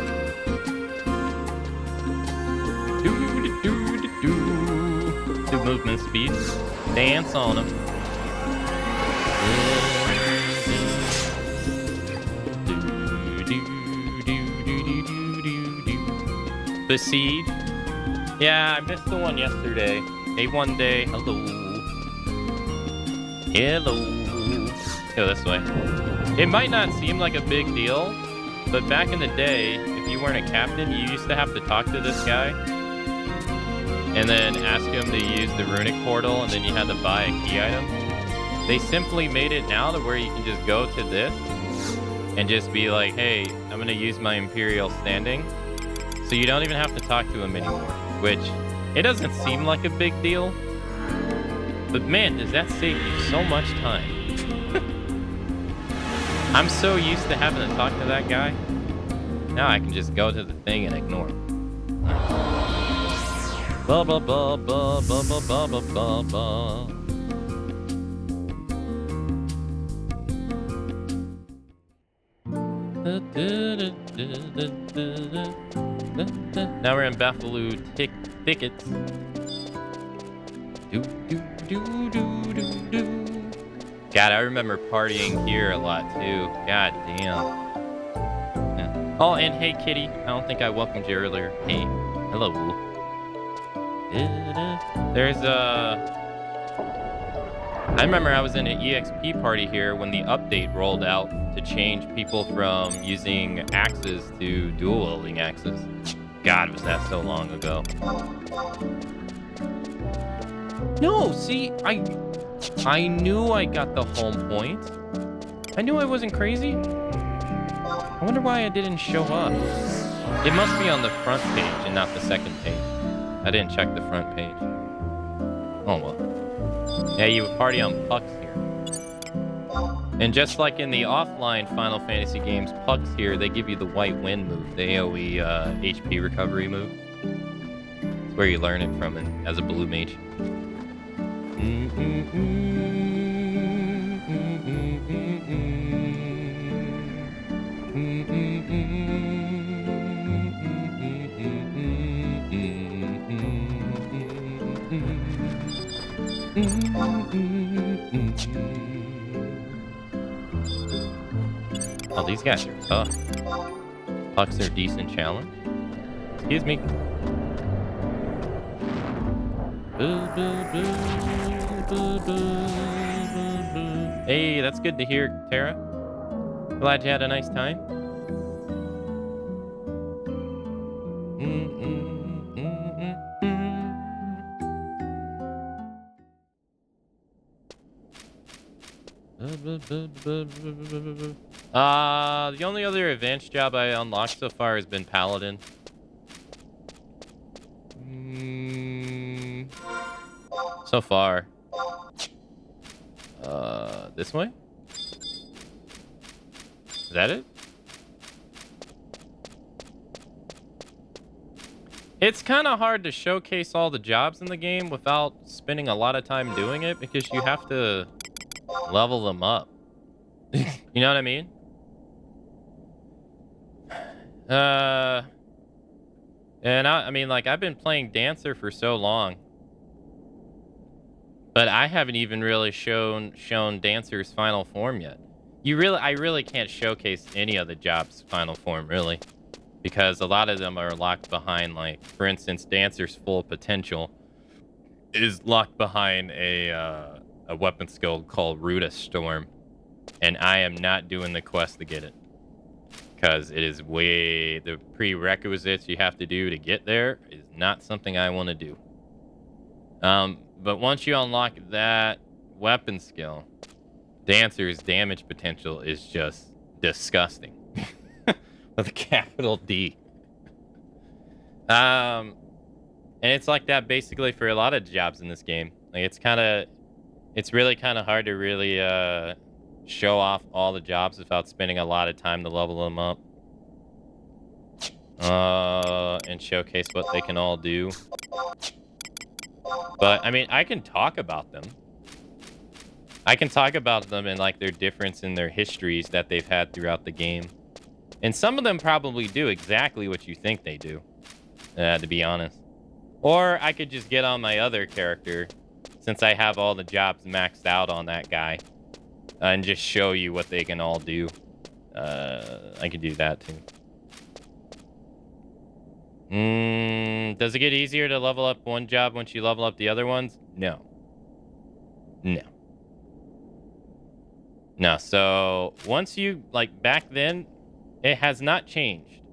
Do movement speed. Dance on them. The Siege. Yeah, I missed the one yesterday. A1 day. Hello. Hello. Go this way. It might not seem like a big deal, but back in the day, if you weren't a captain, you used to have to talk to this guy and then ask him to use the runic portal, and then you had to buy a key item. They simply made it now to where you can just go to this and just be like, hey, I'm going to use my Imperial standing. So you don't even have to talk to him anymore, which it doesn't seem like a big deal. But man, does that save you so much time. I'm so used to having to talk to that guy. Now I can just go to the thing and ignore him. Ba ba ba ba ba ba ba ba ba ba. Now we're in Buffalo thickets. Do do do do do do. God, I remember partying here a lot too. God damn. Yeah. Oh, and hey, Kitty. I don't think I welcomed you earlier. Hey, hello. There's I remember I was in an EXP party here when the update rolled out to change people from using axes to dual wielding axes. God, was that so long ago. No, see, I knew I got the home point. I knew I wasn't crazy. I wonder why it didn't show up. It must be on the front page and not the second page. I didn't check the front page. Oh well. Yeah, you would party on pucks here. And just like in the offline Final Fantasy games, pucks here, they give you the white wind move, the AoE HP recovery move. It's where you learn it from as a blue mage. Oh, these guys are tough. Pucks are a decent challenge. Excuse me. Hey, that's good to hear, Tara. Glad you had a nice time. The only other advanced job I unlocked so far has been Paladin. So far. This way? Is that it? It's kind of hard to showcase all the jobs in the game without spending a lot of time doing it because you have to level them up. You know what I mean? And I mean, like, I've been playing Dancer for so long, but I haven't even really shown Dancer's final form yet. I really can't showcase any of the jobs' final form, really, because a lot of them are locked behind, like, for instance, Dancer's full potential is locked behind a weapon skill called Ruta Storm, and I am not doing the quest to get it. Because it is the prerequisites you have to do to get there is not something I want to do. But once you unlock that weapon skill, Dancer's damage potential is just disgusting. With a capital D. And it's like that basically for a lot of jobs in this game. Like it's really kind of hard to really show off all the jobs without spending a lot of time to level them up and showcase what they can all do. But I mean, I can talk about them. I can talk about them and like their difference in their histories that they've had throughout the game, and some of them probably do exactly what you think they do, to be honest. Or I could just get on my other character, since I have all the jobs maxed out on that guy, and just show you what they can all do. I could do that too. Does it get easier to level up one job once you level up the other ones? No. No. No, so once you, like, back then, it has not changed.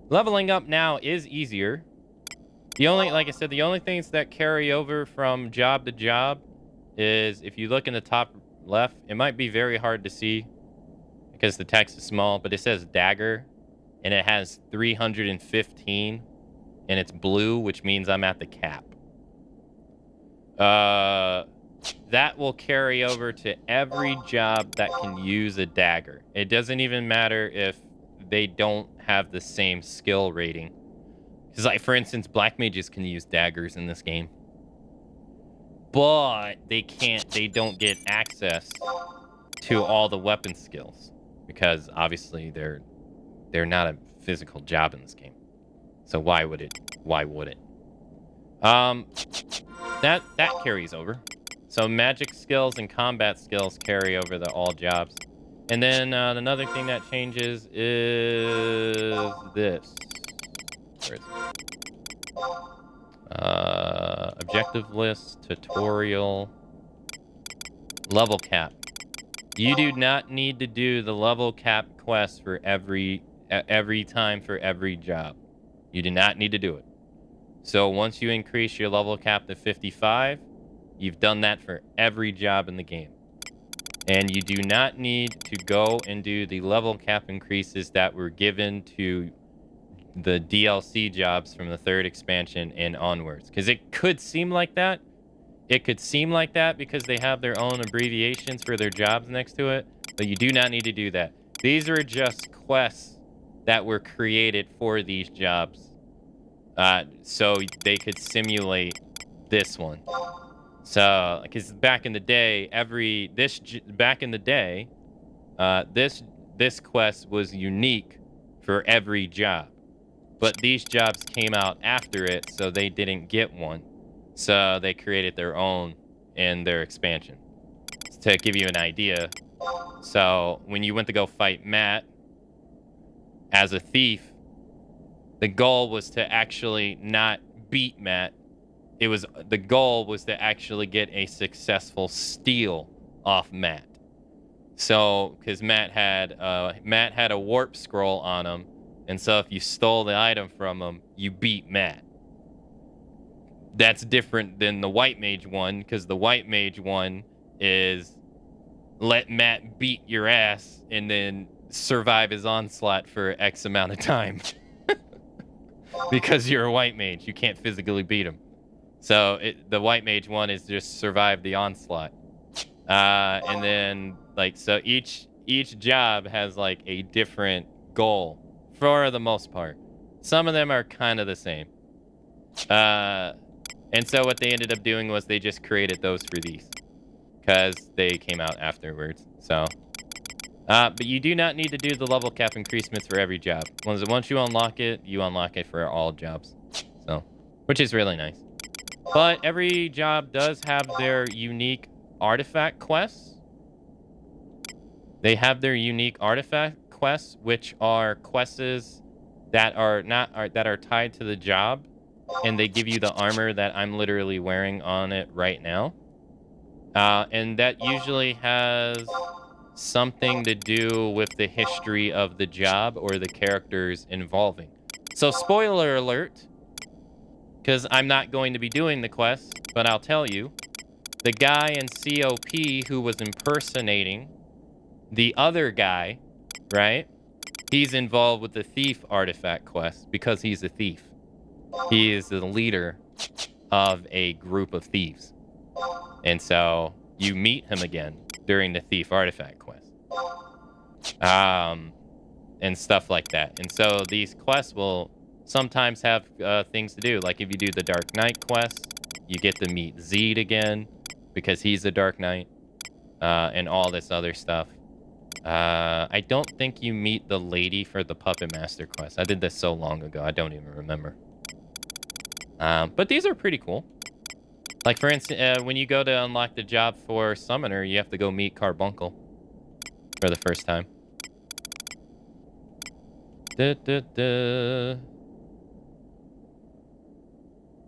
Leveling up now is easier. The only, like I said, the only things that carry over from job to job is, if you look in the top left, it might be very hard to see because the text is small, but it says dagger, and it has 315, and it's blue, which means I'm at the cap. That will carry over to every job that can use a dagger. It doesn't even matter if they don't have the same skill rating. Because, like, for instance, black mages can use daggers in this game. But they don't get access to all the weapon skills. Because, obviously, they're not a physical job in this game. So why would it? That carries over. So magic skills and combat skills carry over to all jobs. And then another thing that changes is this. Where is it? Objective list, tutorial, level cap. You do not need to do the level cap quest for every time for every job. You do not need to do it. So once you increase your level cap to 55, you've done that for every job in the game. And you do not need to go and do the level cap increases that were given to the DLC jobs from the 3rd expansion and onwards. Because it could seem like that. It could seem like that because they have their own abbreviations for their jobs next to it. But you do not need to do that. These are just quests that were created for these jobs. So they could simulate this one. So, because back in the day, this quest was unique for every job. But these jobs came out after it, so they didn't get one. So they created their own in their expansion. To give you an idea, so when you went to go fight Matt as a thief, the goal was to actually not beat Matt. The goal was to actually get a successful steal off Matt. So, because Matt had a warp scroll on him, and so if you stole the item from him, you beat Matt. That's different than the white mage one, because the white mage one is let Matt beat your ass and then survive his onslaught for X amount of time. Because you're a white mage, you can't physically beat him. So the white mage one is just survive the onslaught. And then, like, so each job has, like, a different goal for the most part. Some of them are kind of the same. And so what they ended up doing was they just created those for these. Because they came out afterwards, so... but you do not need to do the level cap increasements for every job. Once you unlock it for all jobs. So, which is really nice. But every job does have their unique artifact quests. They have their unique artifact quests, which are quests that are tied to the job, and they give you the armor that I'm literally wearing on it right now. And that usually has something to do with the history of the job or the characters involving. So spoiler alert, because I'm not going to be doing the quest, but I'll tell you, the guy in COP who was impersonating the other guy, right? He's involved with the thief artifact quest because he's a thief. He is the leader of a group of thieves. And so you meet him again during the thief artifact quest. And stuff like that. And so these quests will sometimes have things to do. Like if you do the Dark Knight quest, you get to meet Zed again because he's the Dark Knight. And all this other stuff. I don't think you meet the lady for the Puppet Master quest. I did this so long ago, I don't even remember. But these are pretty cool. Like, for instance, when you go to unlock the job for Summoner, you have to go meet Carbuncle for the first time.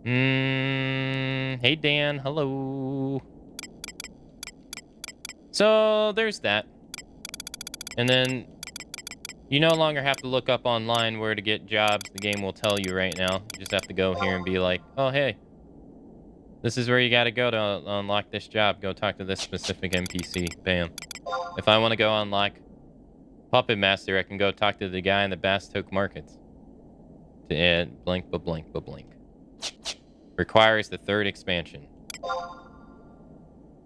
Hey, Dan. Hello. So, there's that. And then you no longer have to look up online where to get jobs. The game will tell you right now. You just have to go here and be like, oh, hey, this is where you got to go to unlock this job. Go talk to this specific NPC. Bam. If I want to go unlock Puppet Master, I can go talk to the guy in the Bastoke Markets. To add blink, but blink, but blink. Requires the 3rd expansion.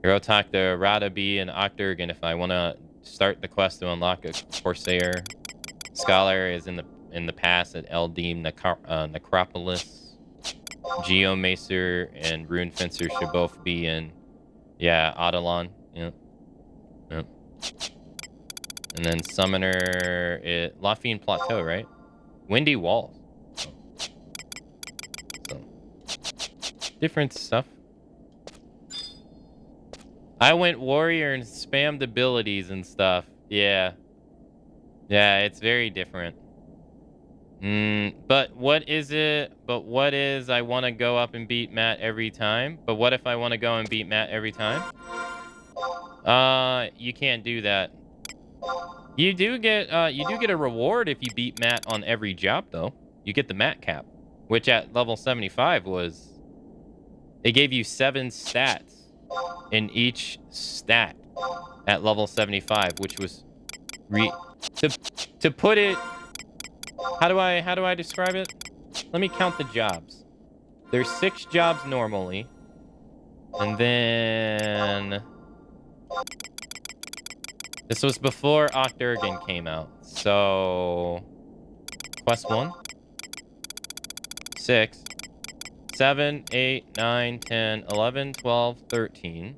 Go talk to Rada B and Octurgan if I want to start the quest to unlock a Corsair. Scholar is in the past at Eldim Necropolis. Geomacer and Rune Fencer should both be in, yeah, Audalon. Yep. And then Summoner at Lafine Plateau, right? Windy Walls. So, different stuff. I went warrior and spammed abilities and stuff. Yeah. Yeah, it's very different. But what is it? But what is I want to go up and beat Matt every time? But what if I want to go and beat Matt every time? You can't do that. You do get a reward if you beat Matt on every job though. You get the Matt cap, which at level 75 was it gave you 7 stats in each stat at level 75, which was to put it, how do I describe it? Let me count the jobs. There's 6 jobs normally, and then this was before Octurgan came out. So quest 1, 6, 7, 8, 9, 10, 11, 12, 13,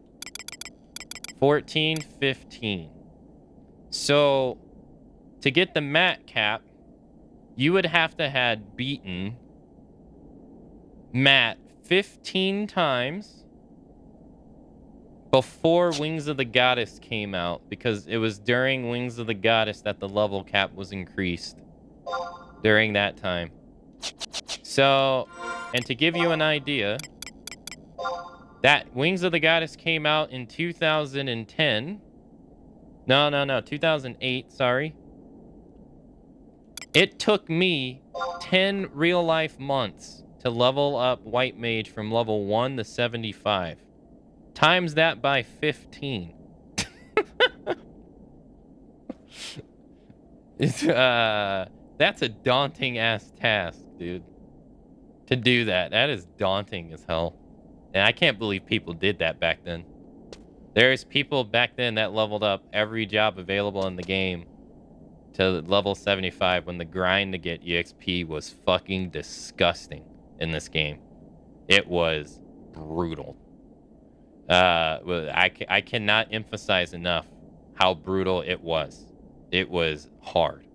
14, 15. So to get the Matt cap, you would have to have beaten Matt 15 times before Wings of the Goddess came out, because it was during Wings of the Goddess that the level cap was increased during that time. So, and to give you an idea, that Wings of the Goddess came out in 2010. No, 2008, sorry. It took me 10 real-life months to level up White Mage from level 1 to 75. Times that by 15. That's a daunting-ass task, dude. To do that. That is daunting as hell. And I can't believe people did that back then. There's people back then that leveled up every job available in the game to level 75 when the grind to get EXP was fucking disgusting in this game. It was brutal. I cannot emphasize enough how brutal it was. It was hard.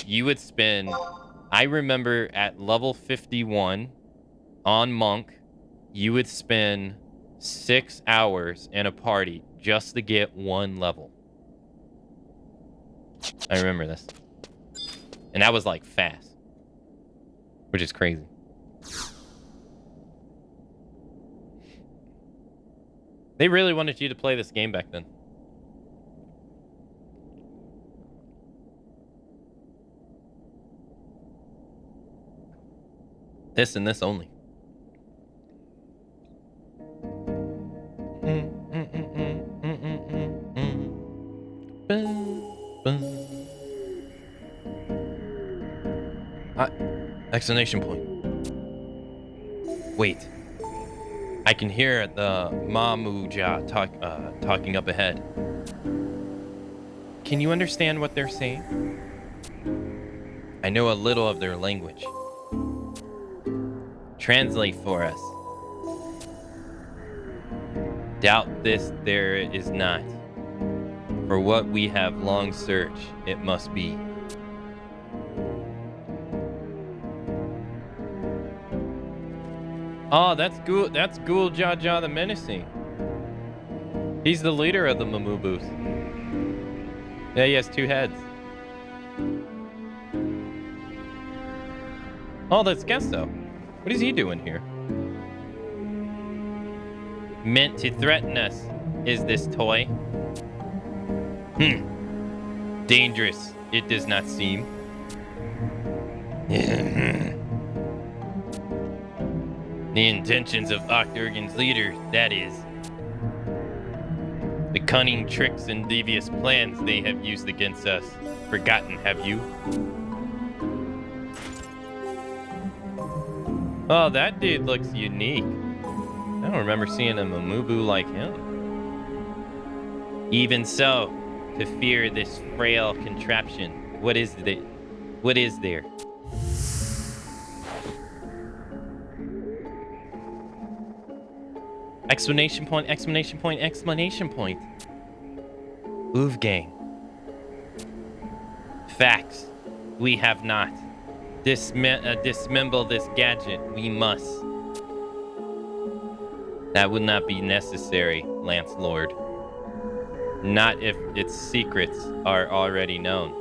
You would spend... I remember at level 51 on Monk, you would spend 6 hours in a party just to get 1 level. I remember this. And that was like fast. Which is crazy. They really wanted you to play this game back then. This and this only. Exclamation point. Wait. I can hear the Mamuja talking up ahead. Can you understand what they're saying? I know a little of their language. Translate for us. Doubt this there is not. For what we have long searched, it must be. Oh, that's Ghoul Jaja the Menacing. He's the leader of the Mamubus. Yeah, he has 2 heads. Oh, that's Gesto. What is he doing here? Meant to threaten us, is this toy? Dangerous, it does not seem. The intentions of Octurgan's leader, that is. The cunning tricks and devious plans they have used against us. Forgotten, have you? Oh, that dude looks unique. I don't remember seeing a Mamubu like him. Even so, to fear this frail contraption, what is there? What is there? Explanation point, explanation point, explanation point. Wolfgang. Facts. We have not. Dismember this gadget. We must. That would not be necessary, Lance Lord. Not if its secrets are already known.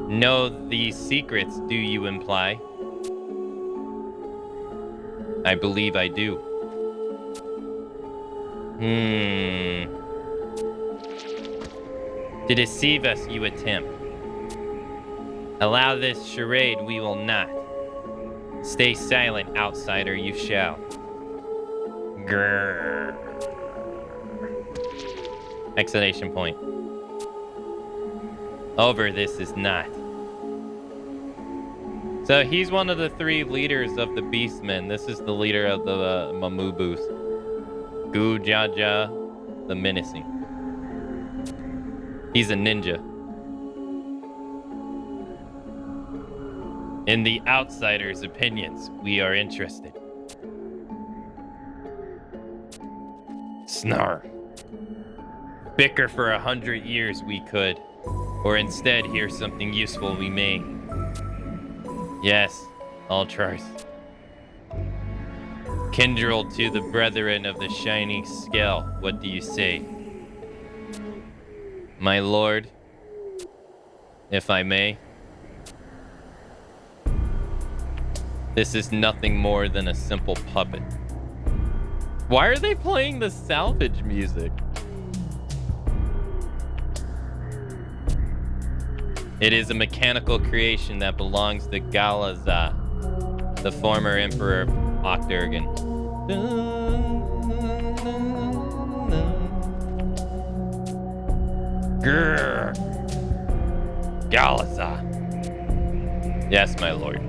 Know these secrets, do you imply? I believe I do. To deceive us, you attempt. Allow this charade, we will not. Stay silent, outsider, you shall. Grrr. Exclamation point. Over, this is not. So he's one of the 3 leaders of the Beastmen. This is the leader of the Mamubus. Gu Jaja, the menacing. He's a ninja. In the outsider's opinions, we are interested. Snarr. Bicker for 100 years we could, or instead hear something useful we may. Yes, all trust. Kindred to the brethren of the shining scale, what do you say? My lord, if I may. This is nothing more than a simple puppet. Why are they playing the salvage music? It is a mechanical creation that belongs to Galaza, the former emperor of Octurgan. Grrr. Galaza. Yes, my lord.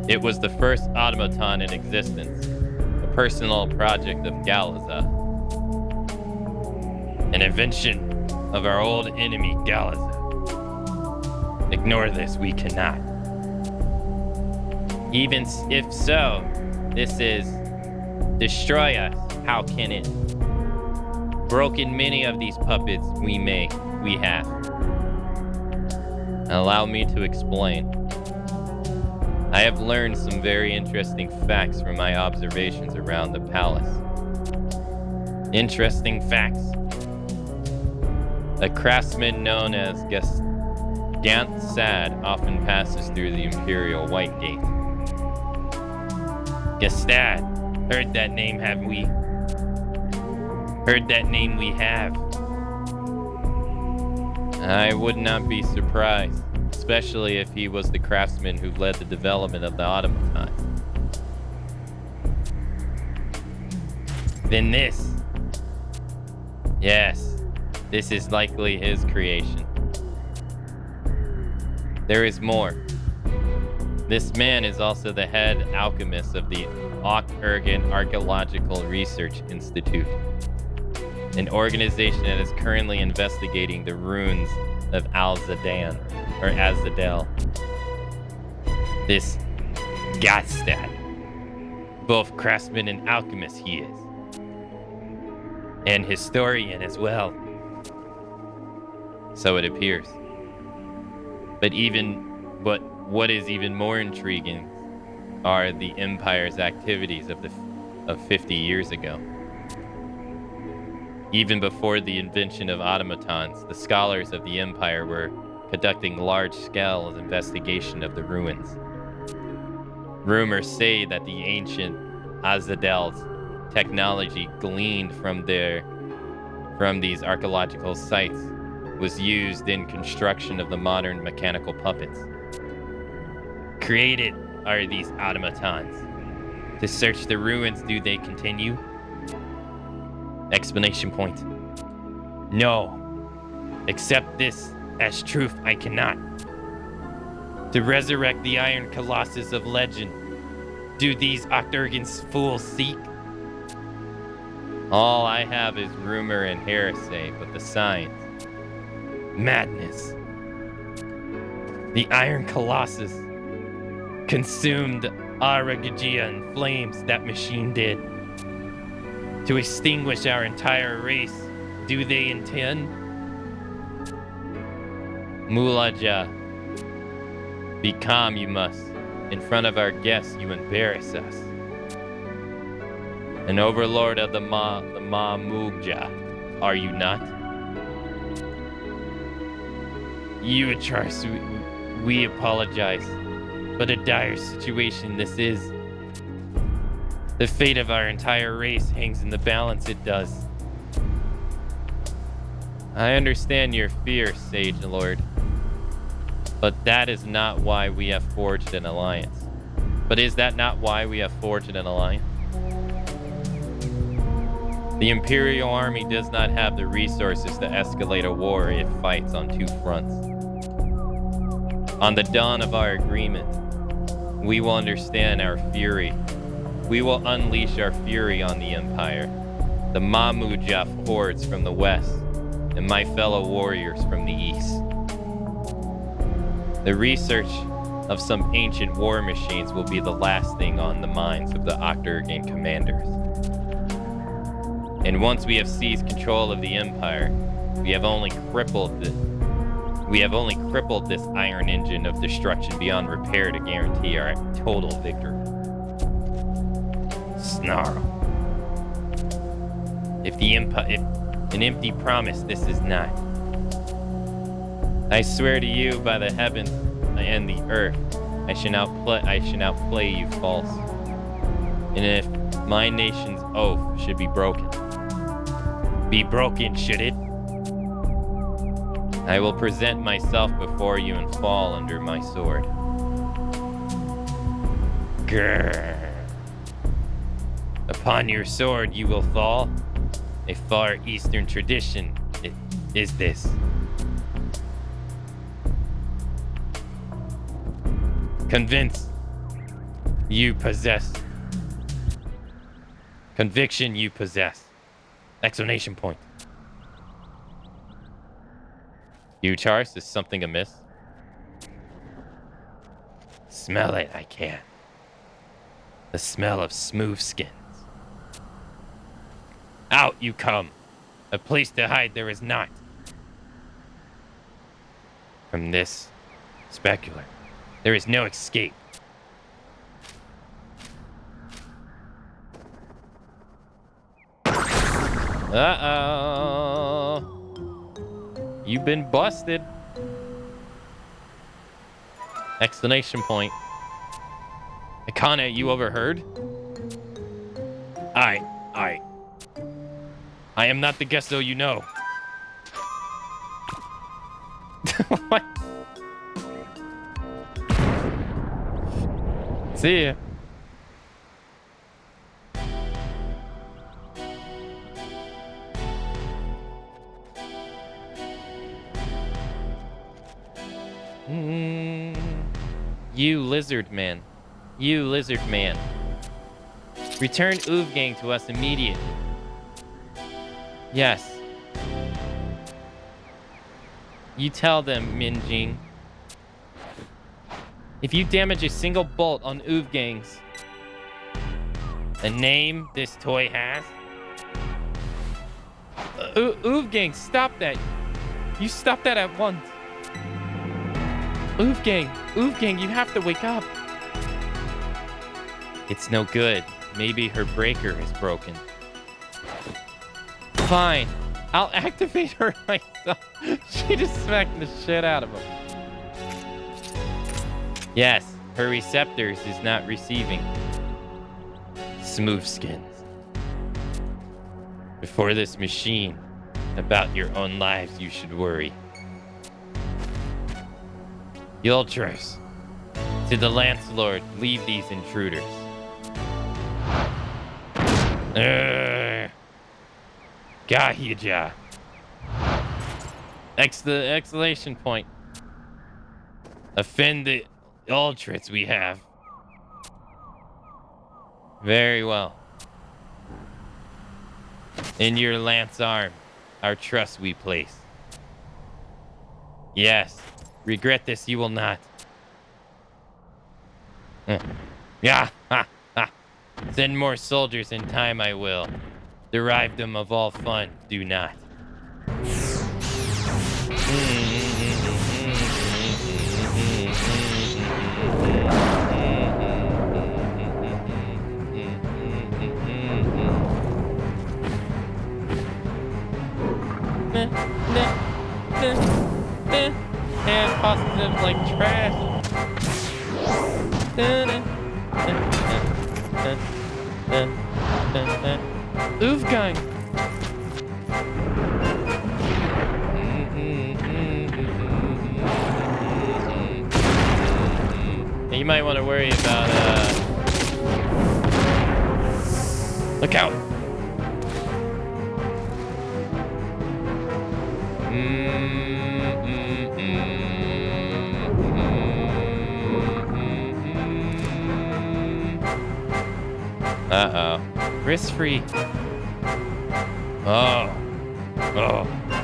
It was the first automaton in existence, a personal project of Galaza. An invention of our old enemy, Galaza. Ignore this, we cannot. Even if so, this is destroy us. How can it? Broken many of these puppets we have. Allow me to explain. I have learned some very interesting facts from my observations around the palace. Interesting facts. A craftsman known as Gantsad often passes through the Imperial White Gate. Gastad, heard that name, have we? Heard that name we have. I would not be surprised, especially if he was the craftsman who led the development of the automaton. Then this. Yes. This is likely his creation. There is more. This man is also the head alchemist of the Octurgan Archaeological Research Institute, an organization that is currently investigating the ruins of Azadel. This Gastad, both craftsman and alchemist he is, and historian as well. So it appears. But what is even more intriguing are the Empire's activities of 50 years ago. Even before the invention of automatons, the scholars of the Empire were conducting large-scale investigation of the ruins. Rumors say that the ancient Azadel's technology gleaned from these archaeological sites was used in construction of the modern mechanical puppets. Created are these automatons. To search the ruins, do they continue? Explanation point. No. Accept this as truth, I cannot. To resurrect the Iron Colossus of legend, do these Octurgan's fools seek? All I have is rumor and heresy, but the science. Madness. The Iron Colossus consumed Aragagia in flames, that machine did. To extinguish our entire race, do they intend? Mulaja, be calm, you must. In front of our guests, you embarrass us. An overlord of the Mugja, are you not? You, Charles, we apologize, but a dire situation this is. The fate of our entire race hangs in the balance, it does. I understand your fear, Sage Lord. But that is not why we have forged an alliance. But is that not why we have forged an alliance? The Imperial Army does not have the resources to escalate a war it fights on two fronts. On the dawn of our agreement, we will understand our fury. We will unleash our fury on the Empire, the Mamujaf hordes from the west, and my fellow warriors from the east. The research of some ancient war machines will be the last thing on the minds of the Octurgan commanders. And once we have seized control of the Empire, we have only crippled this iron engine of destruction beyond repair to guarantee our total victory. Snarl. If an empty promise this is not. I swear to you by the heavens and the earth, I shall not play you false. And if my nation's oath should be broken should it? I will present myself before you and fall under my sword. Grrr. Upon your sword you will fall. A far eastern tradition is this. Convince you possess. Conviction you possess. Exclamation point. You, Charles, is something amiss? Smell it, I can. The smell of smooth skins. Out you come. A place to hide there is not. From this specular, there is no escape. Uh-oh. You've been busted. Exclamation point. Akane, you overheard? I am not the guest, though, you know. What? See ya. You lizard man. You lizard man. Return Oovgang to us immediately. Yes. You tell them, Minjing. If you damage a single bolt on Oovgang's, a name this toy has. Oovgang, stop that. You stop that at once. Oovgang, you have to wake up. It's no good. Maybe her breaker is broken. Fine. I'll activate her myself. She just smacked the shit out of him. Yes, her receptors is not receiving. Smooth skins. Before this machine, about your own lives you should worry. The Ultras. To the Lance Lord, leave these intruders. Gahija. Exclamation point. Offend the Ultras we have. Very well. In your lance arm, our trust we place. Yes, regret this you will not. Yeah, ha, ha. Send more soldiers in time I will. Derive them of all fun, do not. And positive like trash. Oofgang. You might want to worry about look out. Uh-oh. Risk-free. Oh.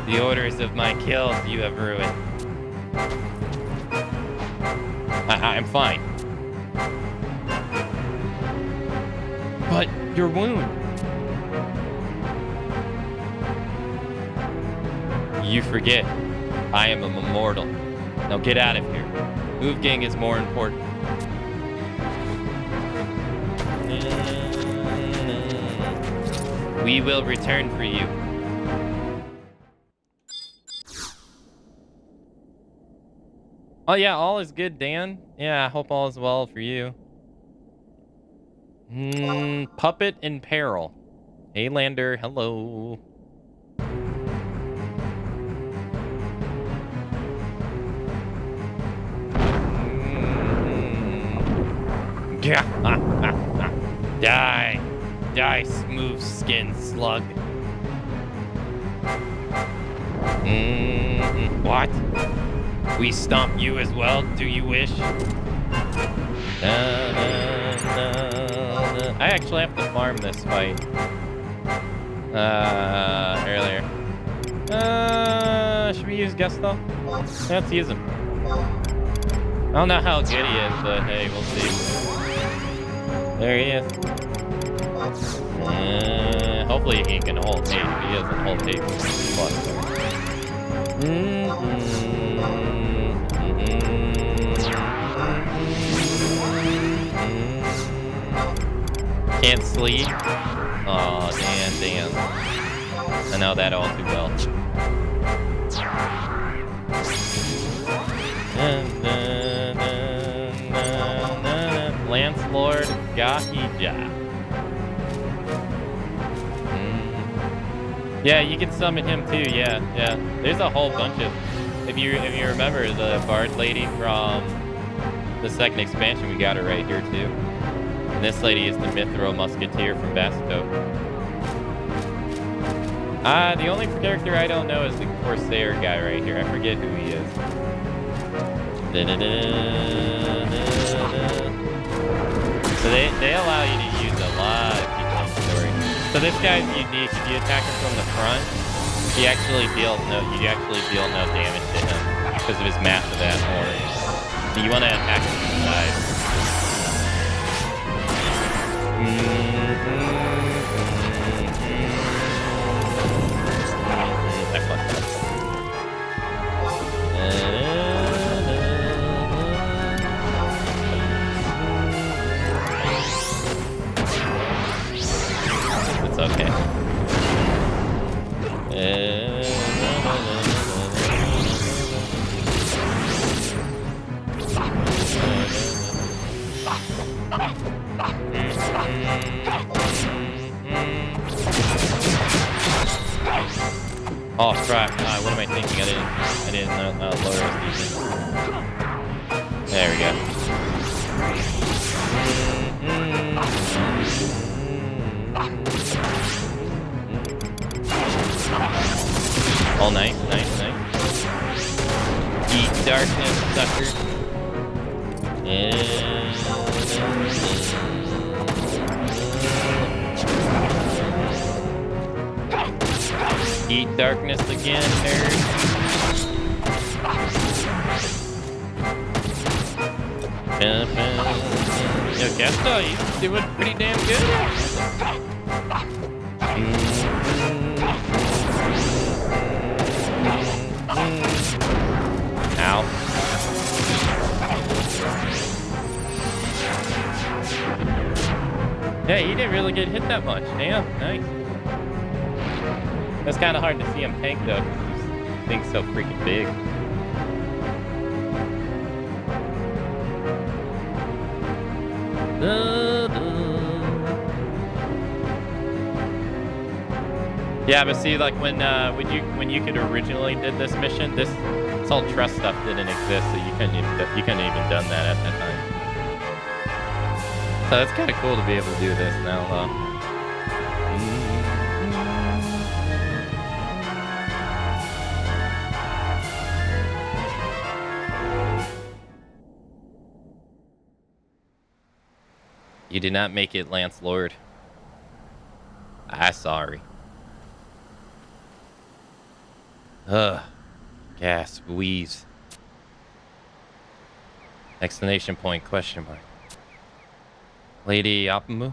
The orders of my kills you have ruined. I'm fine. But your wound. You forget. I am a immortal. Now get out of here. Move gang is more important. We will return for you. Oh yeah, all is good, Dan. Yeah, I hope all is well for you. Puppet in peril. Hey, Lander. Hello. Die. Die, smooth skin slug. What? We stomp you as well, do you wish? I actually have to farm this fight. Earlier. Should we use Gusto? Let's use him. I don't know how good he is, but hey, we'll see. There he is. Hopefully he can hold tape. If he doesn't hold tape, Can't sleep. Oh, damn. I know that all too well. Lance Lord Gahija. Yeah, you can summon him too. Yeah. There's a whole bunch of. If you remember the Bard lady from the second expansion, we got her right here too. And this lady is the Mithril Musketeer from Basto. The only character I don't know is the Corsair guy right here. I forget who he is. So they allow you to use a lot of people in the story. So this guy's unique. If you attack him from the front, you actually deal no damage to him because of his massive ass horn. So you want to attack him from the side. I fucked up. It's okay. Oh crap! What am I thinking? I didn't lower his defense. There we go. Oh, nice. Eat darkness, sucker. Eat darkness again, nerd. Yo, Gesta, he's doing pretty damn good. Ow. Yeah, he didn't really get hit that much. Damn, nice. It's kind of hard to see him tank though, because this thing's so freaking big. Yeah, but see, like when you could originally did this mission, this whole trust stuff didn't exist, so you couldn't even done that at that time. So it's kind of cool to be able to do this now, though. You did not make it, Lance Lord. I'm sorry. Ugh. Gasp, wheeze. Exclamation point, question mark. Lady Apamu?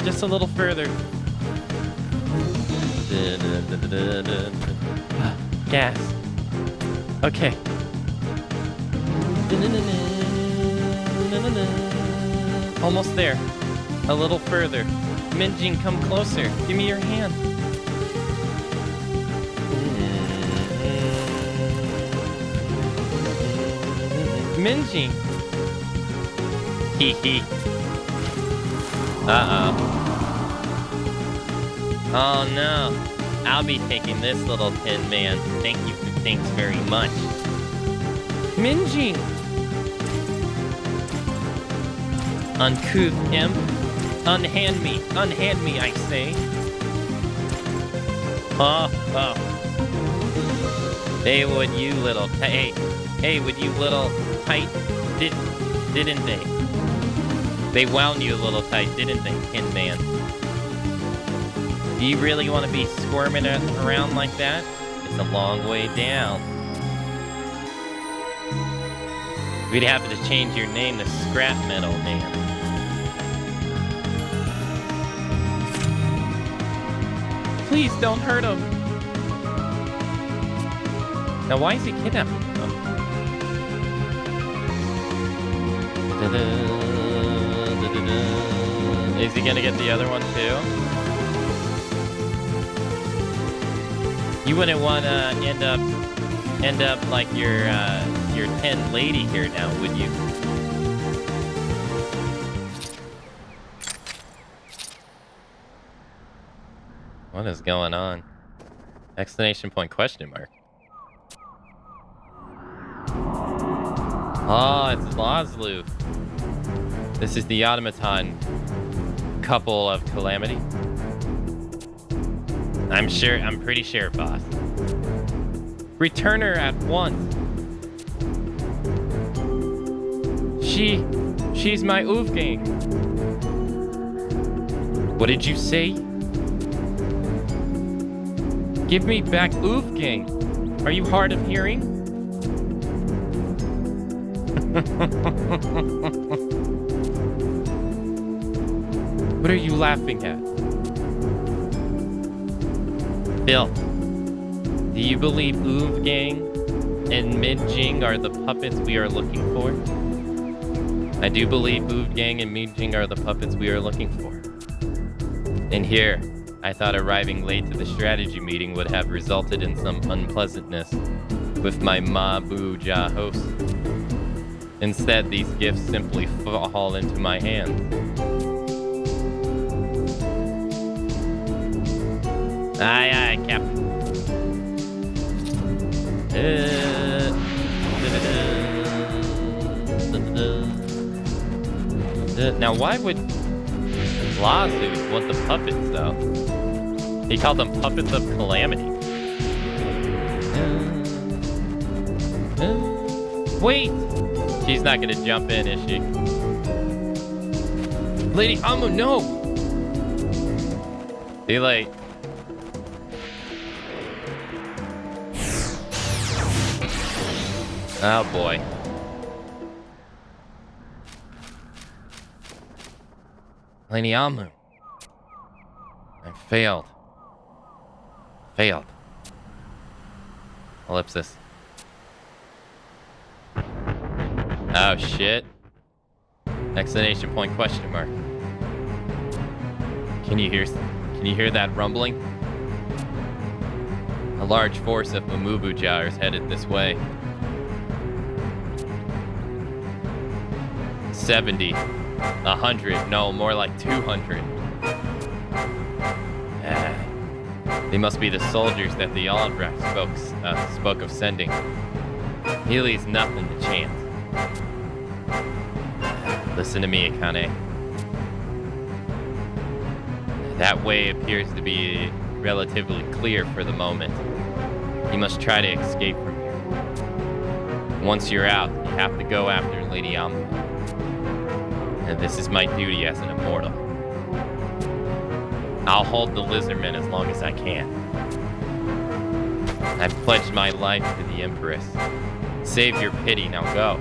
Just a little further. Gas. Okay. Almost there. A little further. Minjin, come closer. Give me your hand. Minjin. Hee hee. Uh-oh. Oh no. I'll be taking this little tin man. Thank you for things very much. Minjin. Uncouth imp. Unhand me, I say. Oh. Hey, would you little, hey, would you little tight, didn't they? They wound you a little tight, didn't they, Tin Man? Do you really want to be squirming around like that? It's a long way down. We'd have to change your name to Scrap Metal Man. Please don't hurt him. Now, why is he kidnapping him? Is he gonna get the other one too? You wouldn't want to end up like your 10 lady here now, would you? What is going on? Exclamation point, question mark. Oh, it's Lazlu. This is the automaton couple of calamity. I'm pretty sure, boss. Return her at once. She's my Wolfgang. What did you say? Give me back Wolfgang. Are you hard of hearing? What are you laughing at? Bill, do you believe Wolfgang and Minjing are the puppets we are looking for? I do believe Wolfgang and Minjing are the puppets we are looking for. And here, I thought arriving late to the strategy meeting would have resulted in some unpleasantness with my Ma-Bu-Ja host. Instead, these gifts simply fall into my hands. Aye, aye, Captain. Now, why would Lazu want the puppets, though? He called them puppets of calamity. Wait! She's not gonna jump in, is she? Lady Amu, no! Too late. Oh boy. Lady Amu. I failed. Failed. Ellipsis. Oh shit. Exclamation point, question mark. Can you hear that rumbling? A large force of Mamubuja is headed this way. 70, 100, no, more like 200. They must be the soldiers that the Aldrak spoke of sending. He leaves nothing to chance. Listen to me, Akane. That way appears to be relatively clear for the moment. You must try to escape from here. Once you're out, you have to go after Lady Amu. And this is my duty as an immortal. I'll hold the lizardmen as long as I can. I've pledged my life to the Empress. Save your pity, now go.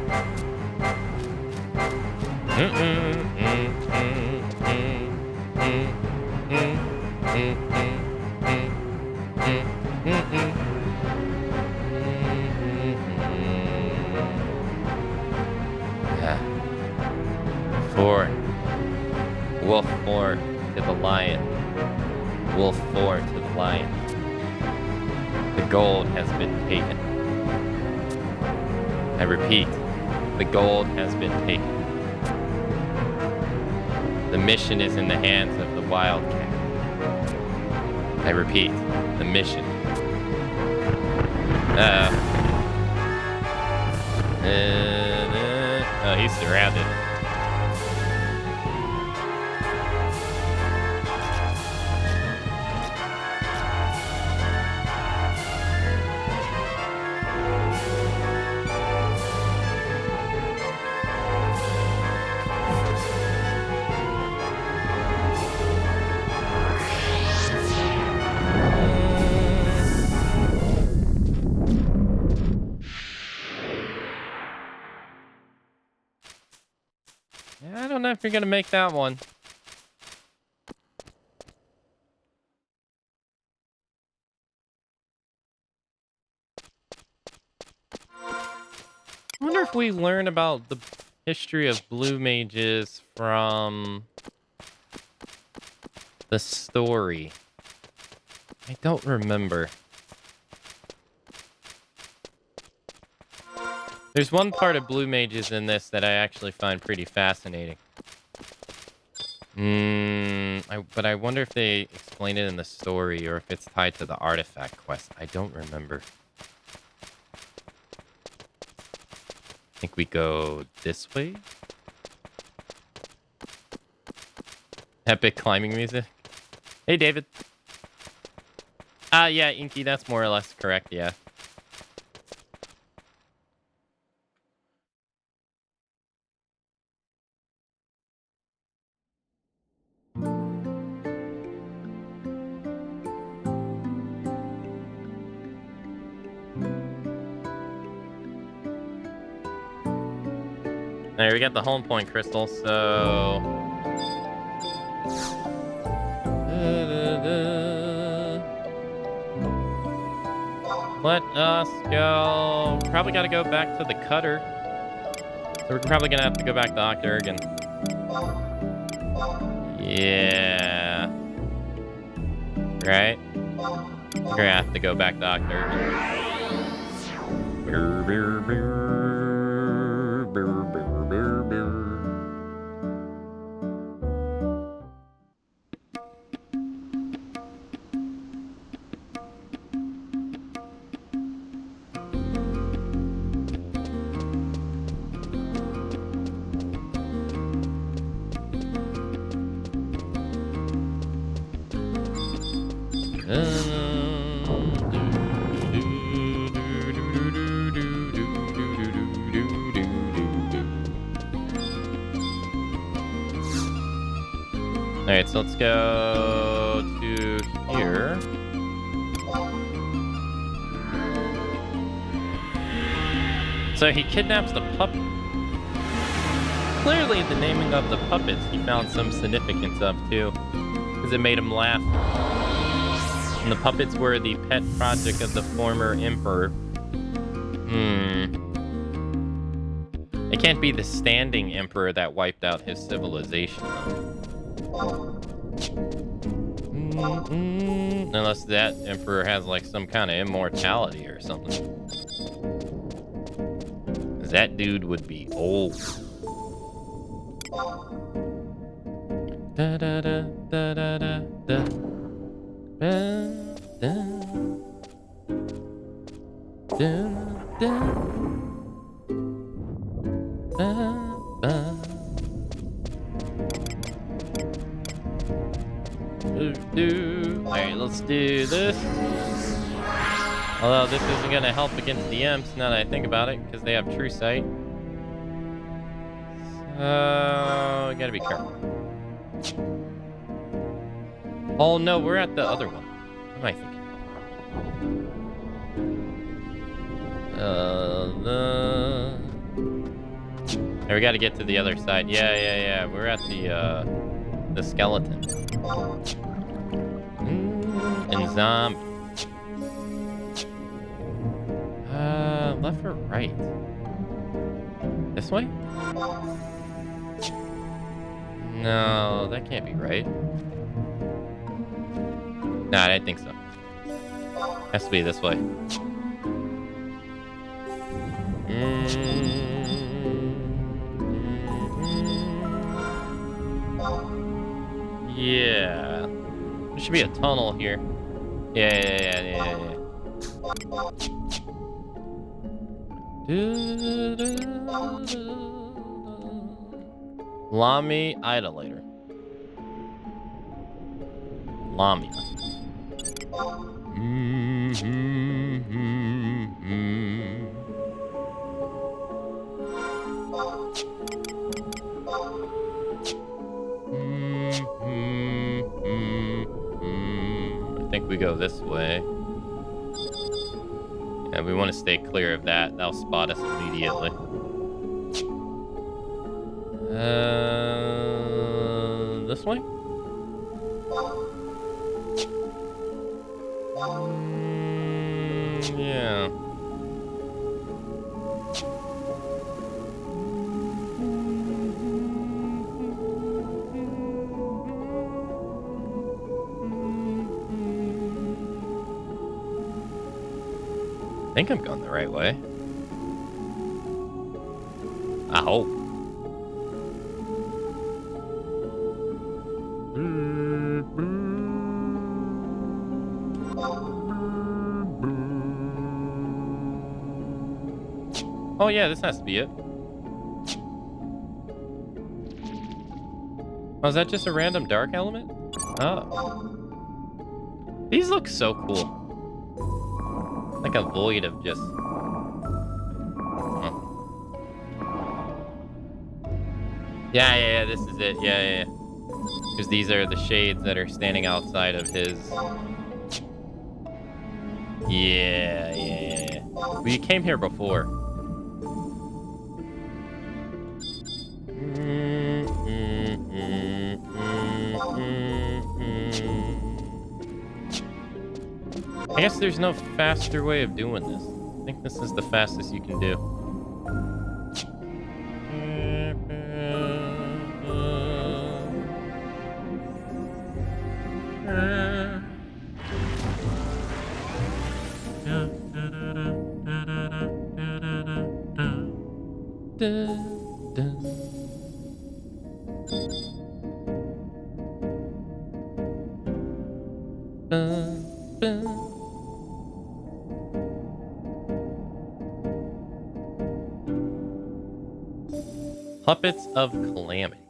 Wolf 4 to the lion. Wolf 4 to the lion. The gold has been taken. I repeat, the gold has been taken. The mission is in the hands of the Wildcat. I repeat, the mission. Oh, he's surrounded. I don't know if you're gonna make that one. I wonder if we learn about the history of blue mages from the story. I don't remember. There's one part of blue mages in this that I actually find pretty fascinating. But I wonder if they explain it in the story or if it's tied to the artifact quest. I don't remember. I think we go this way. Epic climbing music. Hey, David. Yeah, Inky, that's more or less correct, yeah. There, we got the home point crystal, so... Let us go... Probably gotta go back to the cutter. So we're probably gonna have to go back to Octurgan. Yeah... Right? We're gonna have to go back to Octurgan. Alright, so let's go to here. So he kidnaps the puppet. Clearly, the naming of the puppets he found some significance of, too. Because it made him laugh. And the puppets were the pet project of the former emperor. It can't be the standing emperor that wiped out his civilization, though. Unless that emperor has, like, some kind of immortality or something. Because that dude would be old. Da da da da da da da. Alright, let's do this. Although this isn't going to help against the imps now that I think about it, because they have true sight. So, gotta be careful. Oh no, we're at the other one. What am I thinking? Hey, we gotta get to the other side. Yeah. We're at the skeleton. And zombie. Left or right? This way? No, that can't be right. Nah, I didn't think so. Has to be this way. Yeah. There should be a tunnel here. Yeah. Lami Idolator. Lamia. I think we go this way. Yeah, we want to stay clear of that. That'll spot us immediately. This way? Yeah. I think I'm going the right way. I hope. Oh yeah, this has to be it. Oh, is that just a random dark element? Oh. These look so cool. Like a void of just... Oh. Yeah, this is it. Yeah. Because these are the shades that are standing outside of his... Yeah. We came here before. I guess there's no faster way of doing this. I think this is the fastest you can do. Puppets of Calamity.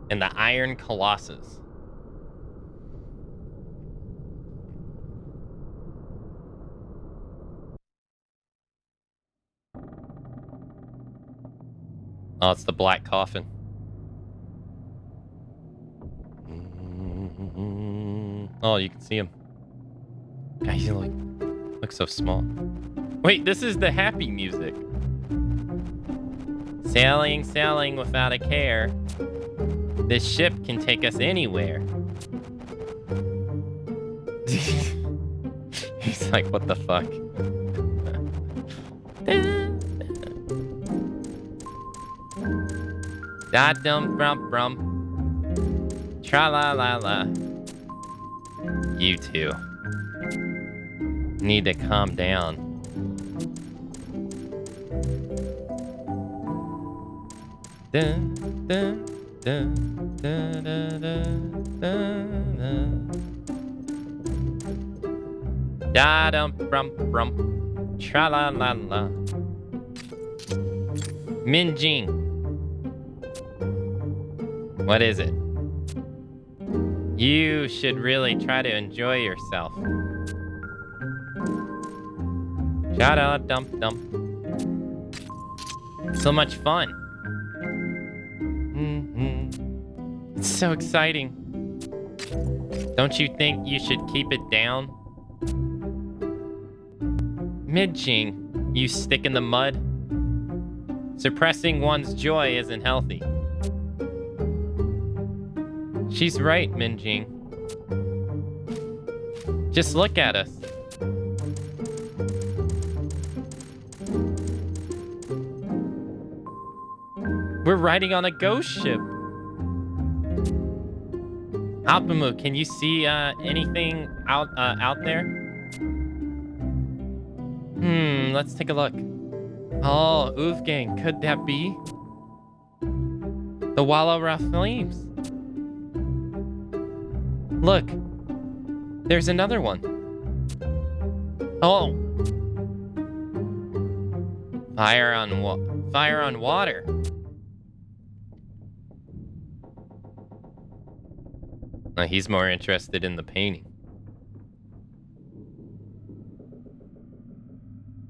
And the Iron Colossus. Oh, it's the black coffin. Oh, you can see him. God, he looks so small. Wait, this is the happy music. Sailing, sailing without a care. This ship can take us anywhere. He's like, what the fuck? Da dum brum brum. Tra la la la. You two need to calm down. Dun, dun, dun, dun, dun, dun, dun. Da dum brum brum. Tra la la la. Min Jing. What is it? You should really try to enjoy yourself. Da dump dump. So much fun. It's so exciting. Don't you think you should keep it down? Mid-Jing, you stick in the mud. Suppressing one's joy isn't healthy. She's right, Min-Jing. Just look at us. We're riding on a ghost ship. Alpamu, can you see anything out there? Let's take a look. Oh, Wolfgang, could that be? The Wallara Flames. Look, there's another one. Oh. Fire on water. He's more interested in the painting.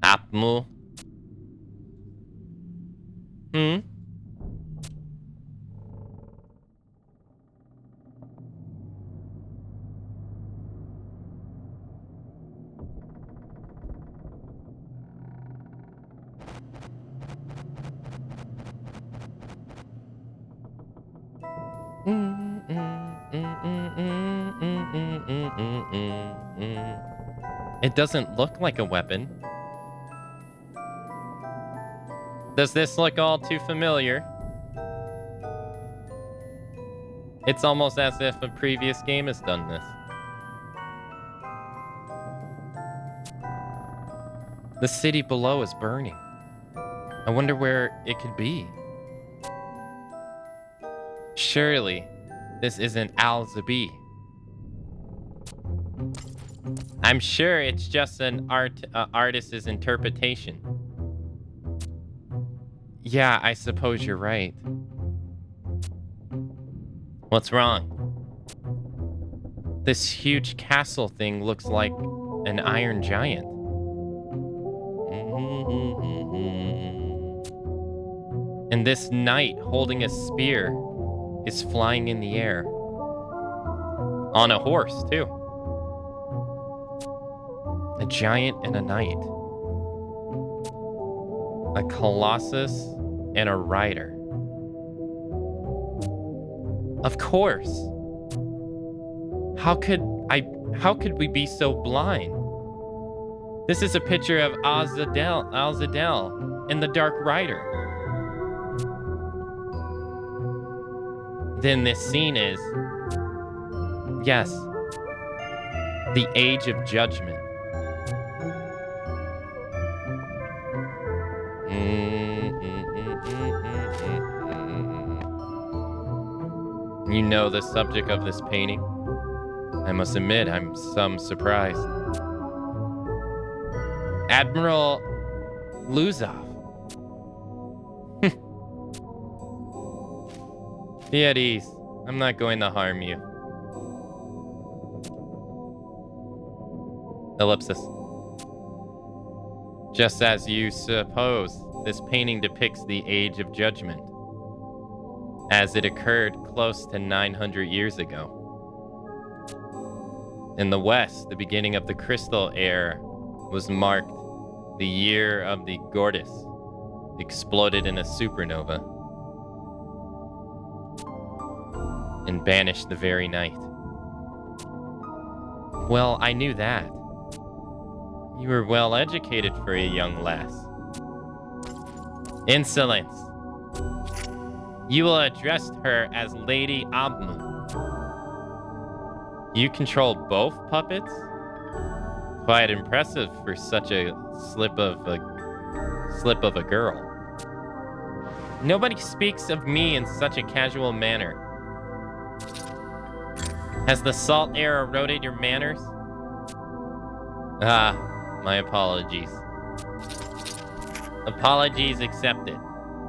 Apmu. It doesn't look like a weapon. Does this look all too familiar? It's almost as if a previous game has done this. The city below is burning. I wonder where it could be. Surely, this isn't Al-Zabi. I'm sure it's just an artist's interpretation. Yeah, I suppose you're right. What's wrong? This huge castle thing looks like an iron giant. And this knight holding a spear is flying in the air. On a horse, too. A giant and a knight. A colossus and a rider. Of course. How could we be so blind? This is a picture of Al-Zadel and the Dark Rider. Then this scene is, yes, the Age of Judgment. You know the subject of this painting? I must admit, I'm some surprised. Admiral Luzov. Be at ease. I'm not going to harm you. Ellipsis. Just as you suppose, this painting depicts the Age of Judgment. as it occurred close to 900 years ago. In the West, the beginning of the Crystal Era was marked the year of the Gortys, exploded in a supernova and banished the very night. Well, I knew that. You were well educated for a young lass. Insolence. You will address her as Lady Abmu. You control both puppets? Quite impressive for such a slip of a girl. Nobody speaks of me in such a casual manner. Has the salt air eroded your manners? Ah, my apologies. Apologies accepted.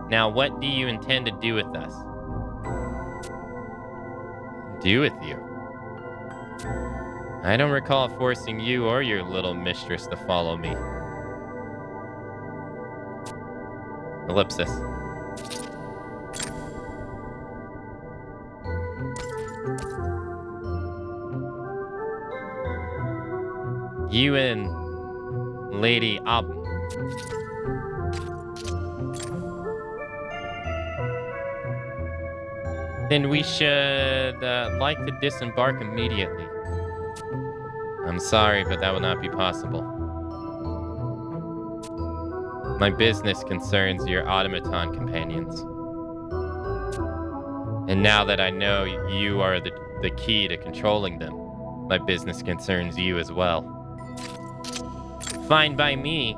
Now, what do you intend to do with us? Do with you? I don't recall forcing you or your little mistress to follow me. Ellipsis. You and Lady Ab. Then we should like to disembark immediately. I'm sorry, but that will not be possible. My business concerns your automaton companions. And now that I know you are the key to controlling them, my business concerns you as well. Fine by me.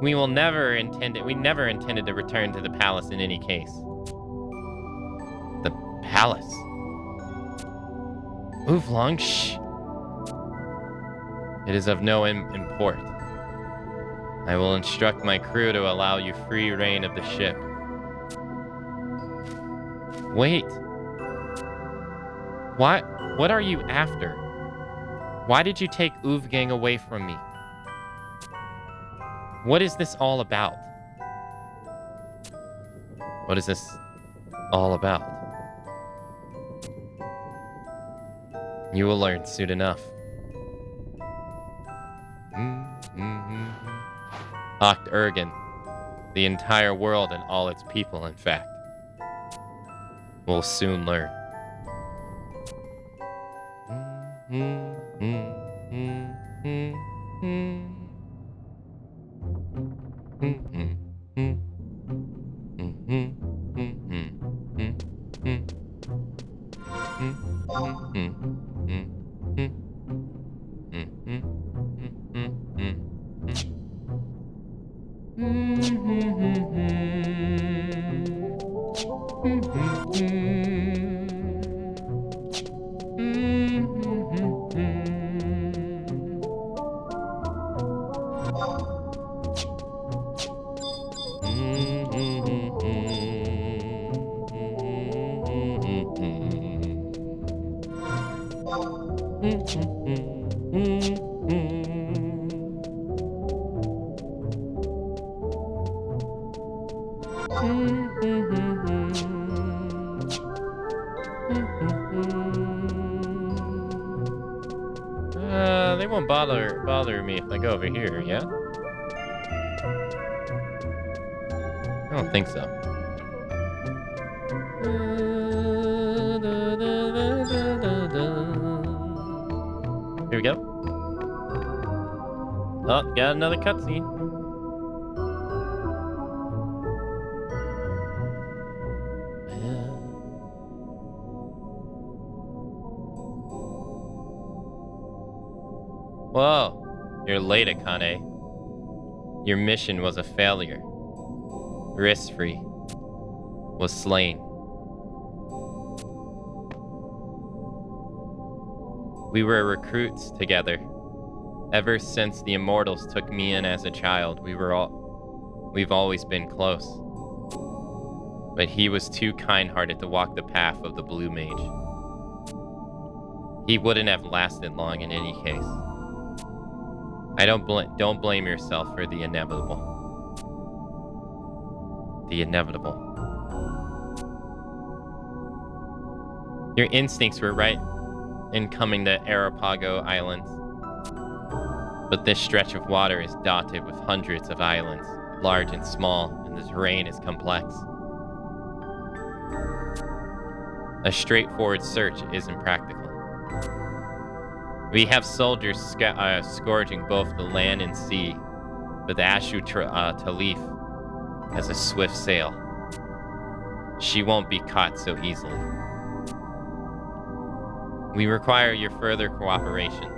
We never intended to return to the palace in any case. The palace? Oolong, shh. It is of no import. I will instruct my crew to allow you free reign of the ship. Wait. What are you after? Why did you take Wolfgang away from me? What is this all about? What is this all about? You will learn soon enough. Ocht Ergen, the entire world and all its people, in fact, will soon learn. They won't bother me if I go over here, yeah? I don't think so. Here we go. Oh, got another cutscene. Whoa, you're late, Akane. Your mission was a failure. Risfree was slain. We were recruits together. Ever since the Immortals took me in as a child, we've always been close. But he was too kind-hearted to walk the path of the Blue Mage. He wouldn't have lasted long in any case. Don't blame yourself for the inevitable. The inevitable. Your instincts were right in coming to Arapago Islands. But this stretch of water is dotted with hundreds of islands, large and small, and the terrain is complex. A straightforward search isn't practical. We have soldiers scourging both the land and sea, but the Ashu Talif has a swift sail. She won't be caught so easily. We require your further cooperation.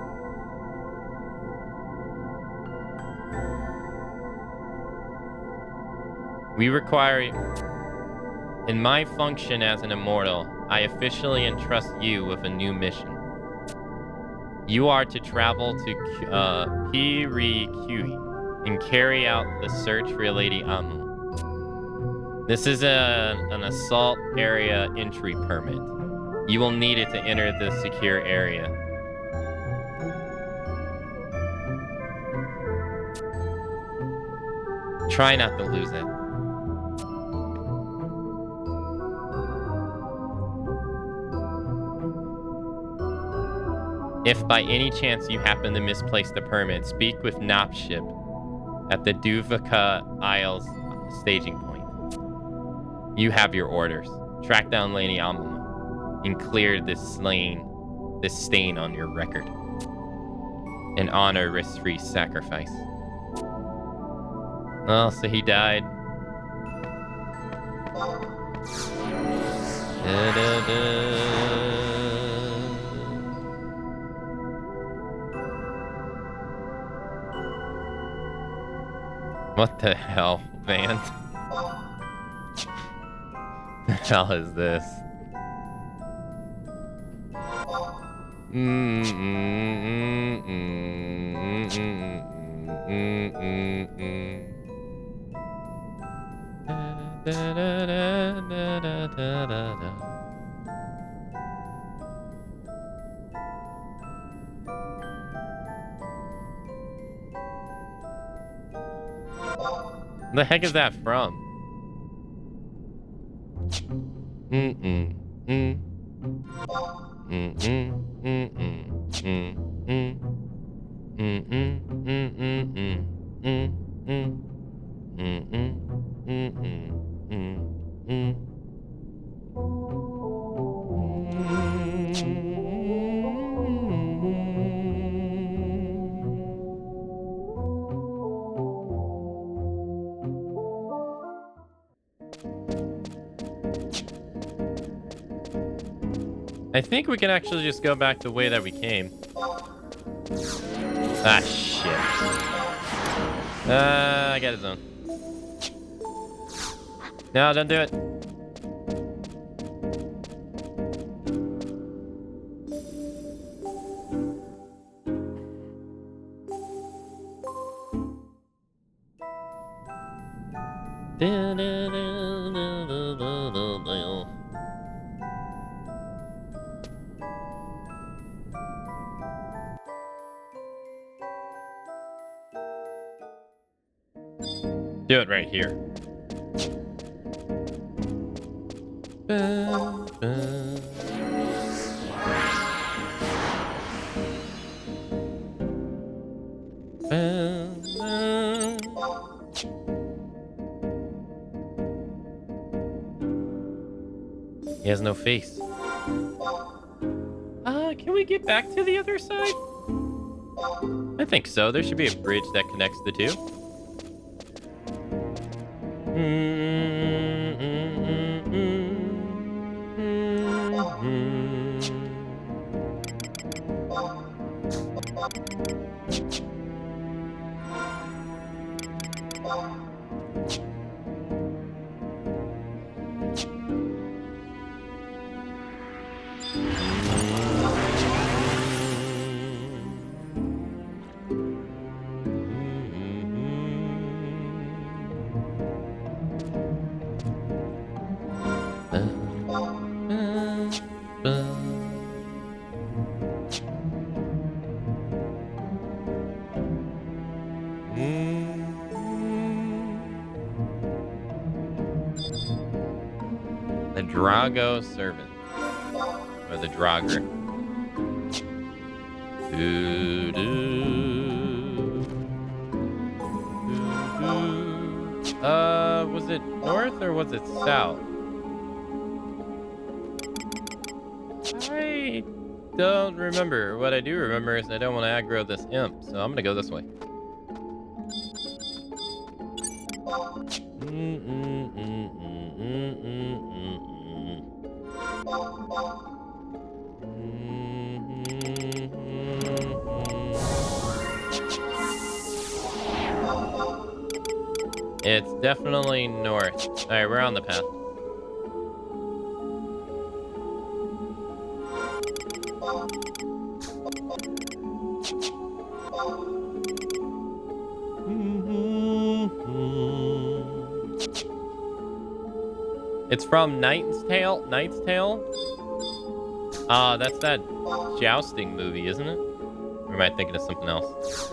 In my function as an immortal, I officially entrust you with a new mission. You are to travel to Pirikui and carry out the search for Lady Amu. This is an assault area entry permit. You will need it to enter the secure area. Try not to lose it. If by any chance you happen to misplace the permit, speak with Napship at the Duvaka Isles staging point. You have your orders. Track down Lady Amu and clear this stain on your record. And honor risk-free sacrifice. Oh, so he died. What the hell, Van? The hell is this? The heck is that from? I think we can actually just go back the way that we came. Ah, shit. I got his own. No, don't do it. Do it right here. He has no face. Can we get back to the other side? I think so. There should be a bridge that connects the two. The Drago servant. Or the Draugr. Was it north or was it south? I don't remember. What I do remember is I don't want to aggro this imp, so I'm gonna go this way. It's definitely north. All right, we're on the path. It's from Knight's Tale? Knight's Tale? That's that jousting movie, isn't it? Or am I thinking of something else?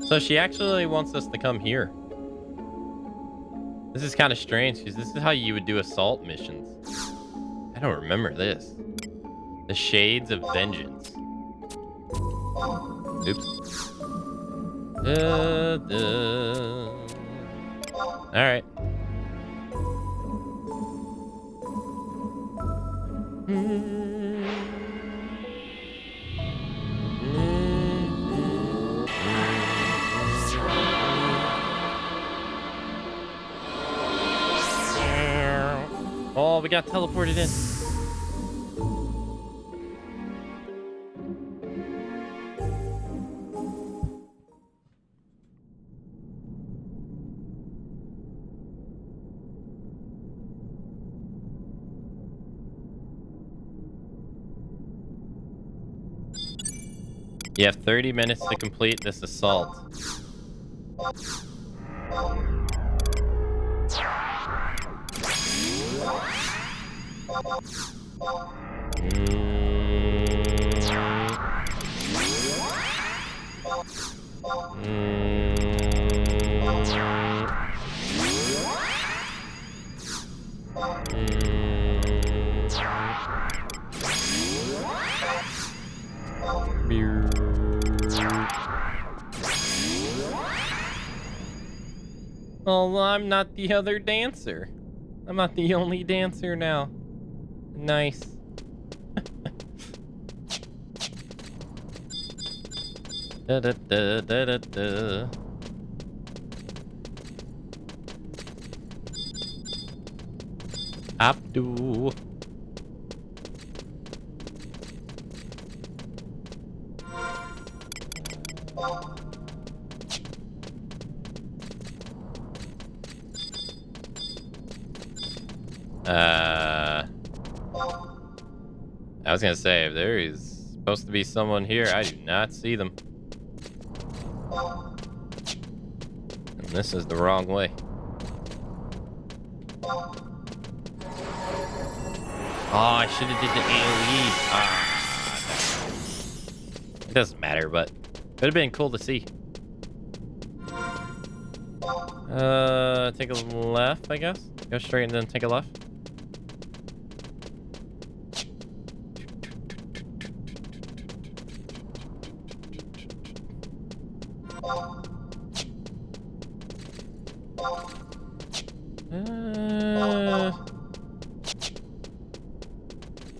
So she actually wants us to come here. This is kind of strange because this is how you would do assault missions. I don't remember this. The Shades of Vengeance. Oops. All right. Oh, we got teleported in. You have 30 minutes to complete this assault. Well, I'm not the other dancer. I'm not the only dancer now. Nice. Da, da, da, da, da, da. Abdu. I was gonna say, if there is supposed to be someone here, I do not see them. And this is the wrong way. Oh, I should have did the AoE. It doesn't matter, but it would have been cool to see. Take a left, I guess. Go straight and then take a left.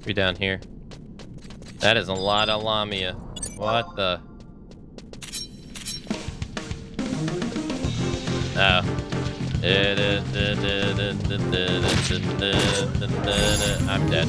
Be down here. That is a lot of Lamia. What the? Oh. I'm dead.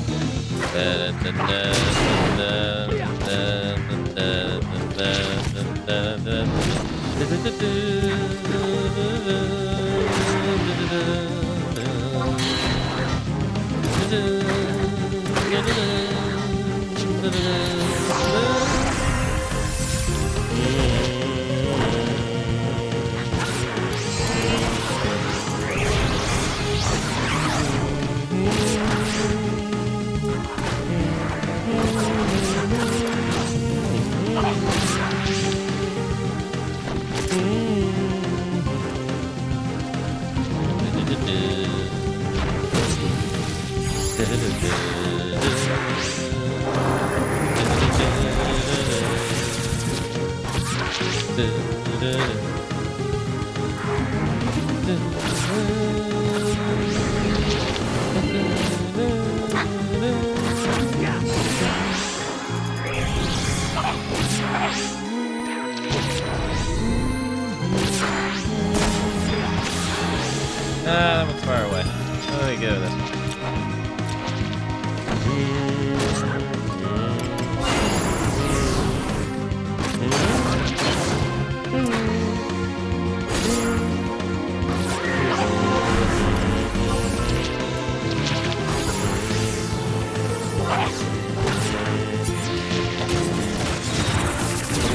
That one's far away. Let me go this one.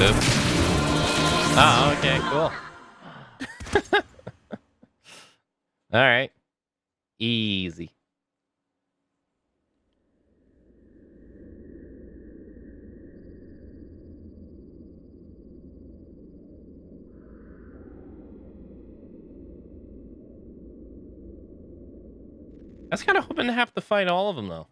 Oops. Oh, okay, cool. All right. Easy. I was kind of hoping to have to fight all of them, though.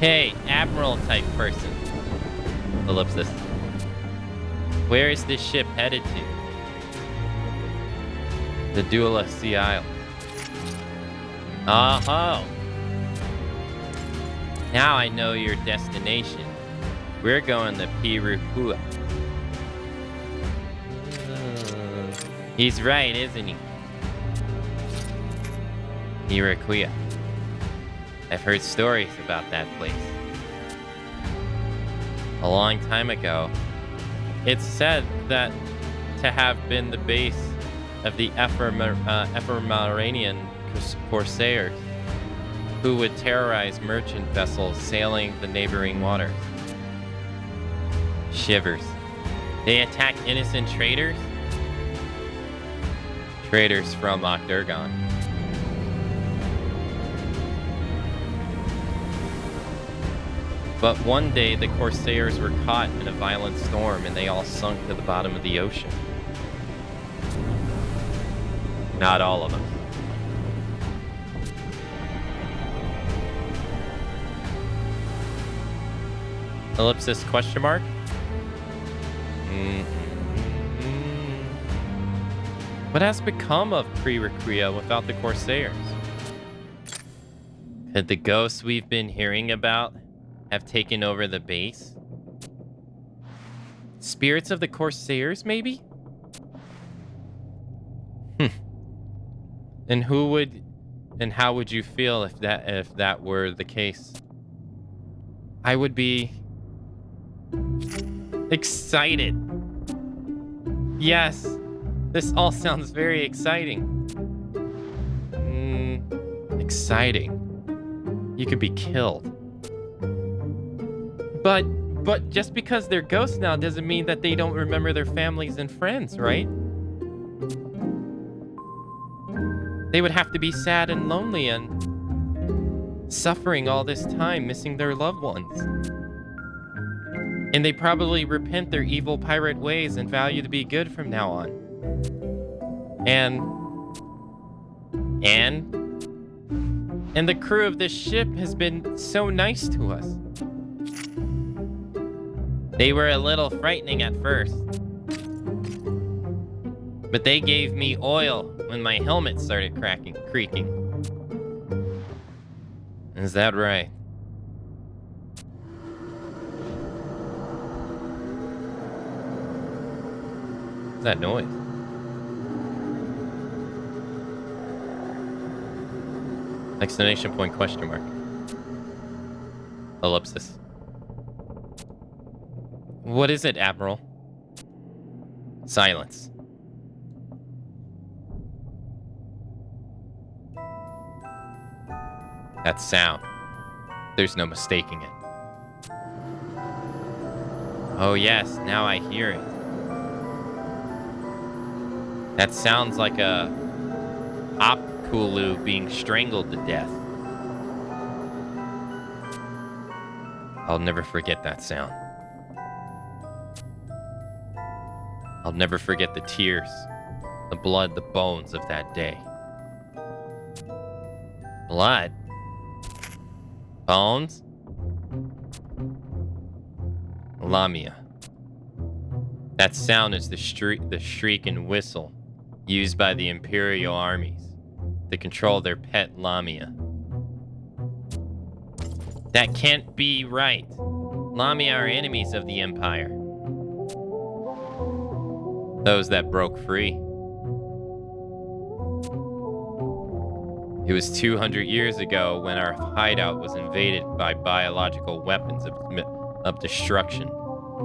Hey, Admiral type person. Ellipsis. Where is this ship headed to? The Dual Sea Isle. Oh. Now I know your destination. We're going to Pirupua. He's right, isn't he? Pirupua. I've heard stories about that place. A long time ago, it's said that to have been the base of the Ephemeranian corsairs, who would terrorize merchant vessels sailing the neighboring waters. Shivers. They attack innocent traders? Traders from Okdurgon. But one day, the Corsairs were caught in a violent storm and they all sunk to the bottom of the ocean. Not all of them. Ellipsis question mark? What has become of Pirupua without the Corsairs? Could the ghosts we've been hearing about have taken over the base? Spirits of the Corsairs, maybe? And how would you feel if that were the case? I would be excited. Yes, this all sounds very exciting. Exciting. You could be killed. But just because they're ghosts now doesn't mean that they don't remember their families and friends, right? They would have to be sad and lonely and suffering all this time, missing their loved ones. And they probably repent their evil pirate ways and vow to be good from now on. And the crew of this ship has been so nice to us. They were a little frightening at first. But they gave me oil when my helmet started creaking. Is that right? What's that noise? Exclamation point, question mark. Ellipsis. What is it, Admiral? Silence. That sound. There's no mistaking it. Oh yes, now I hear it. That sounds like a Opkulu being strangled to death. I'll never forget that sound. I'll never forget the tears, the blood, the bones of that day. Blood? Bones? Lamia. That sound is the shriek and whistle used by the Imperial armies to control their pet Lamia. That can't be right. Lamia are enemies of the Empire. Those that broke free. It was 200 years ago when our hideout was invaded by biological weapons of destruction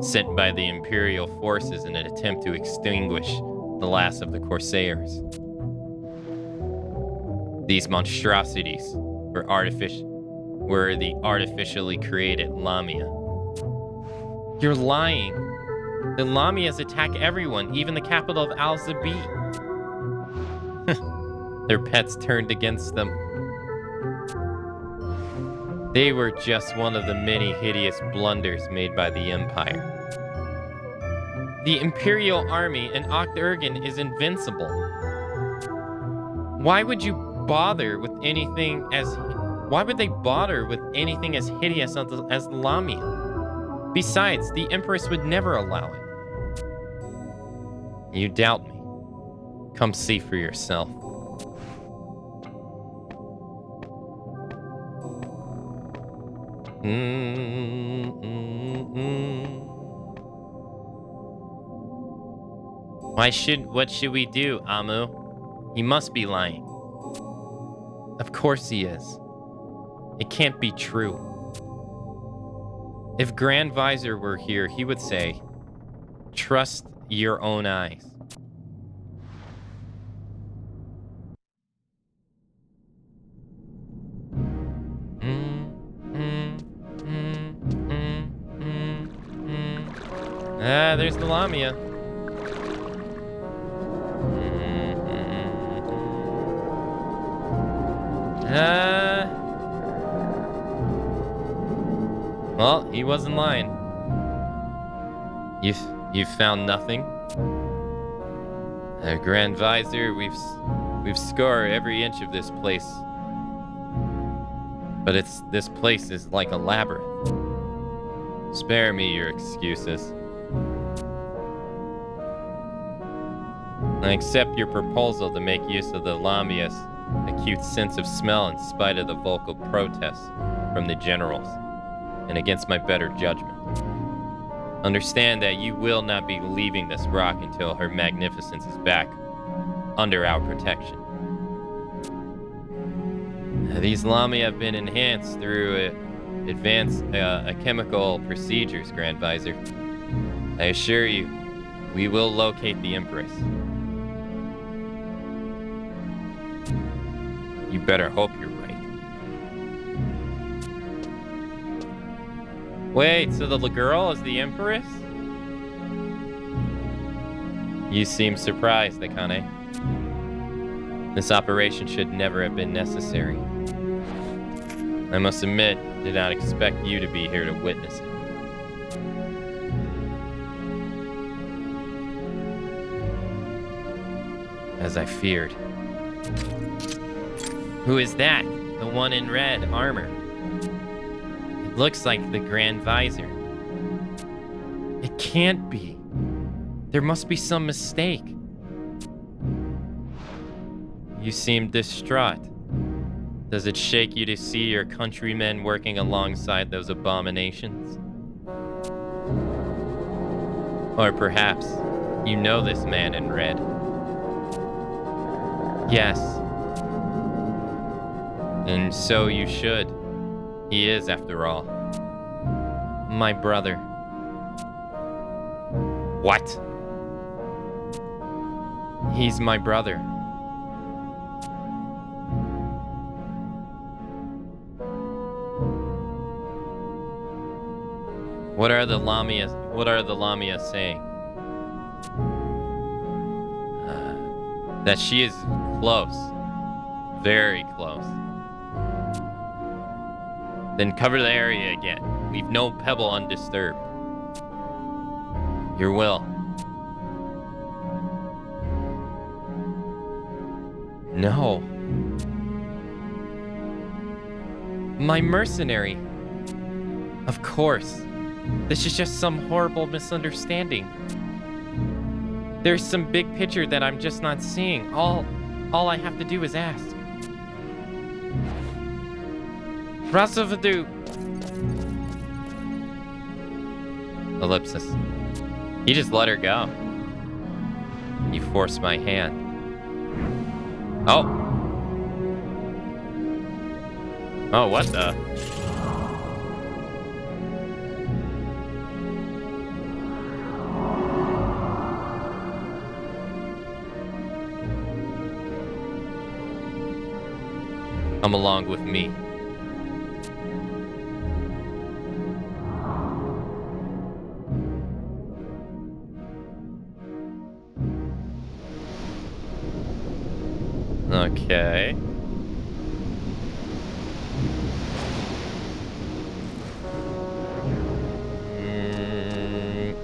sent by the Imperial forces in an attempt to extinguish the last of the Corsairs. These monstrosities were the artificially created Lamia. You're lying. The Lamias attack everyone, even the capital of Al-Zabi. Their pets turned against them. They were just one of the many hideous blunders made by the Empire. The Imperial Army in Okt-Urgen is invincible. Why would they bother with anything as hideous as Lamia? Besides, the Empress would never allow it. You doubt me. Come see for yourself. What should we do, Amu? He must be lying. Of course he is. It can't be true. If Grand Visor were here, he would say, trust your own eyes. There's the Lamia. Well, he wasn't lying. You've found nothing? Grand Visor, we've scoured every inch of this place. But this place is like a labyrinth. Spare me your excuses. I accept your proposal to make use of the Lamia's acute sense of smell in spite of the vocal protests from the generals and against my better judgment. Understand that you will not be leaving this rock until Her Magnificence is back under our protection. These Lamia have been enhanced through advanced chemical procedures, Grand Visor. I assure you, we will locate the Empress. You better hope you're right. Wait, so the girl is the Empress? You seem surprised, Akane. This operation should never have been necessary. I must admit, did not expect you to be here to witness it. As I feared. Who is that? The one in red armor. It looks like the Grand Visor. It can't be. There must be some mistake. You seem distraught. Does it shake you to see your countrymen working alongside those abominations? Or perhaps you know this man in red. Yes. And so you should. He is, after all, my brother. What? He's my brother. What are the Lamia saying? That she is close. Very close. Then cover the area again. Leave no pebble undisturbed. Your will. No. My mercenary. Of course. This is just some horrible misunderstanding. There's some big picture that I'm just not seeing. All I have to do is ask. Rasavadu. Ellipsis. You just let her go. You forced my hand. Oh. Oh, what the? Come along with me. Okay.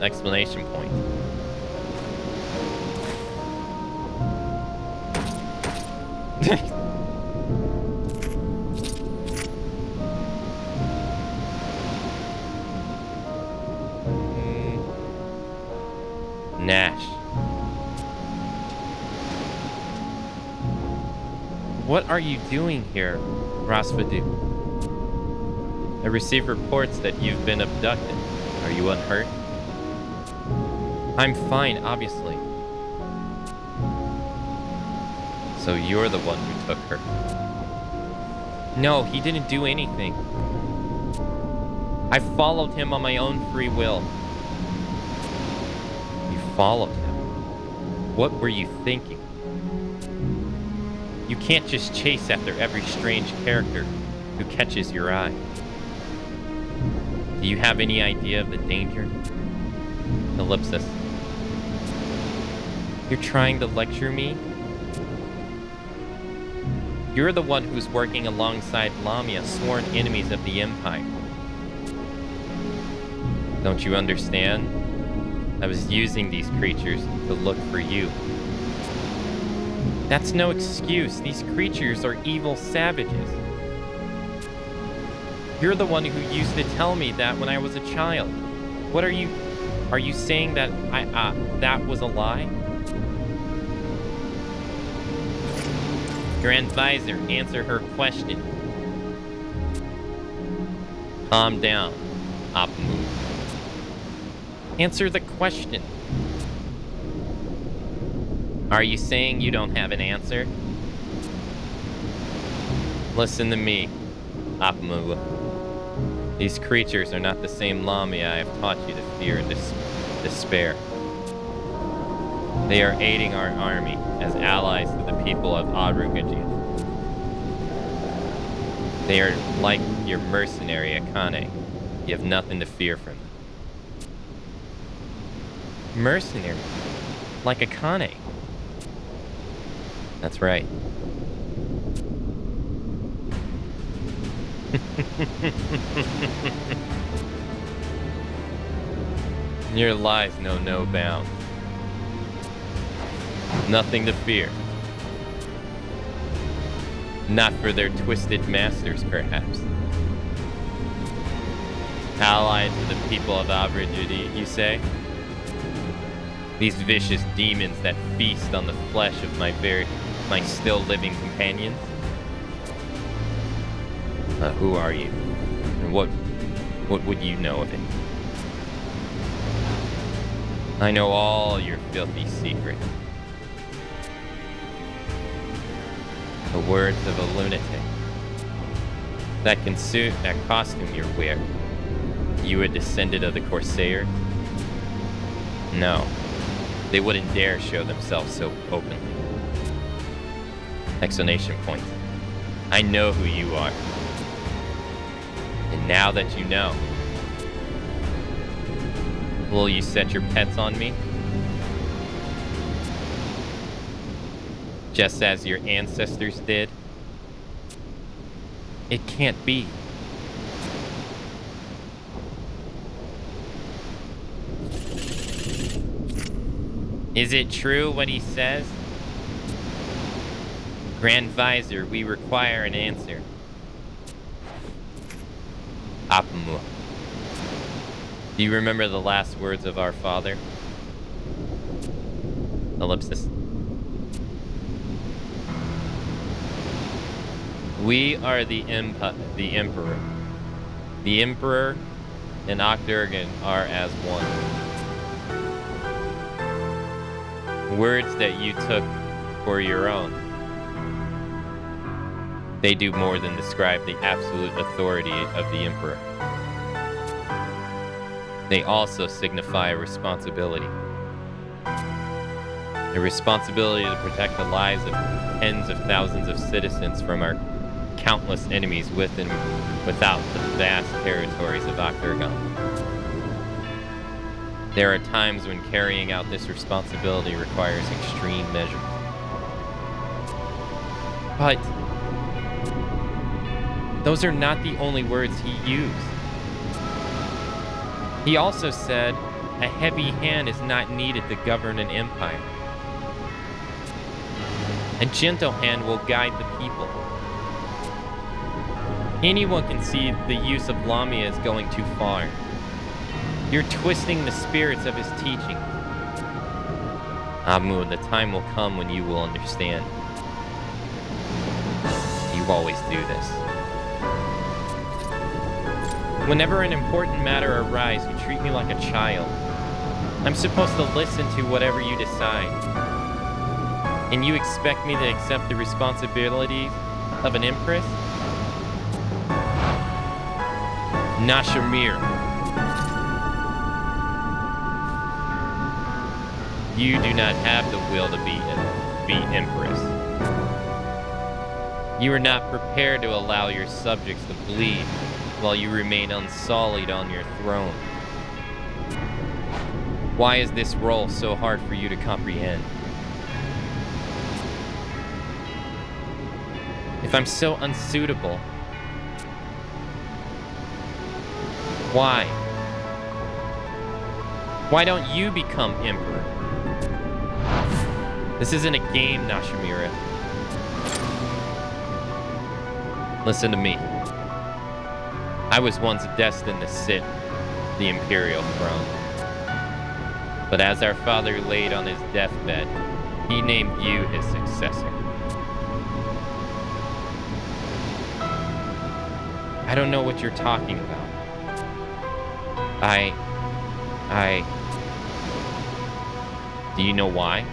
Explanation point. Nash. What are you doing here, Rasvadu? I received reports that you've been abducted. Are you unhurt? I'm fine, obviously. So you're the one who took her. No, he didn't do anything. I followed him on my own free will. You followed him? What were you thinking? You can't just chase after every strange character who catches your eye. Do you have any idea of the danger? Ellipsis. You're trying to lecture me? You're the one who's working alongside Lamia, sworn enemies of the Empire. Don't you understand? I was using these creatures to look for you. That's no excuse. These creatures are evil savages. You're the one who used to tell me that when I was a child. What are you saying that that was a lie? Your advisor, answer her question. Calm down, Akamatzu. Answer the question. Are you saying you don't have an answer? Listen to me, Akamatzu. These creatures are not the same Lamia I have taught you to fear and despair. They are aiding our army as allies to the people of Arugaji. They are like your mercenary Akane. You have nothing to fear from them. Mercenary? Like Akane? That's right. Your lies know no bounds. Nothing to fear. Not for their twisted masters, perhaps. Allied to the people of Abrajudi, you say? These vicious demons that feast on the flesh of my still living companions? Who are you? And what would you know of it? I know all your filthy secrets. The words of a lunatic. That costume you're wearing. You a descendant of the Corsairs? No. They wouldn't dare show themselves so openly. Explanation point. I know who you are. And now that you know, Will you set your pets on me? Just as your ancestors did? It can't be. Is it true what he says? Grand Visor, we require an answer. Apamu. Do you remember the last words of our father? Ellipsis. We are the Emperor. The Emperor and Octurgan are as one. Words that you took for your own. They do more than describe the absolute authority of the Emperor. They also signify a responsibility. A responsibility to protect the lives of tens of thousands of citizens from our countless enemies with and without the vast territories of Octurgan. There are times when carrying out this responsibility requires extreme measures. But those are not the only words he used. He also said, a heavy hand is not needed to govern an empire. A gentle hand will guide the people. Anyone can see the use of Lamia is going too far. You're twisting the spirits of his teaching. Amu, the time will come when you will understand. You always do this. Whenever an important matter arises, you treat me like a child. I'm supposed to listen to whatever you decide. And you expect me to accept the responsibilities of an empress? Nashamir. You do not have the will to be empress. You are not prepared to allow your subjects to bleed while you remain unsullied on your throne. Why is this role so hard for you to comprehend? If I'm so unsuitable, why? Why don't you become emperor? This isn't a game, Nashamira. Listen to me. I was once destined to sit the imperial throne. But as our father laid on his deathbed, he named you his successor. I don't know what you're talking about. Do you know why?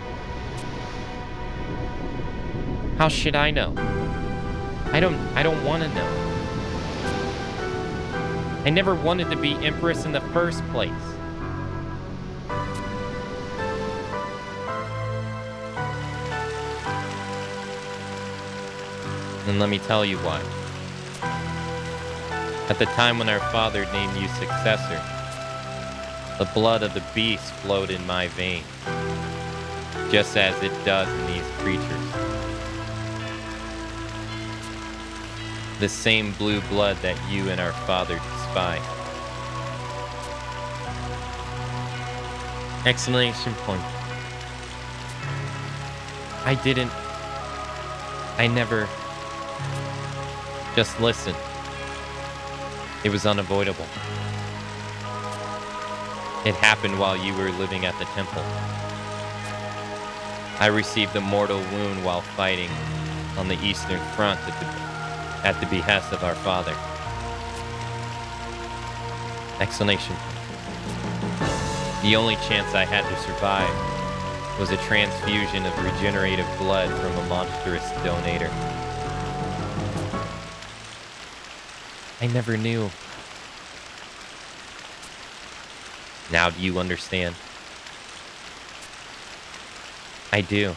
How should I know? I don't want to know. I never wanted to be empress in the first place. And let me tell you why. At the time when our father named you successor, the blood of the beast flowed in my veins, just as it does in these creatures. The same blue blood that you and our father despise. Exclamation point. I never. Just listen. It was unavoidable. It happened while you were living at the temple. I received a mortal wound while fighting on the Eastern Front at the behest of our father. Explanation. The only chance I had to survive was a transfusion of regenerative blood from a monstrous donator. I never knew. Now do you understand? I do.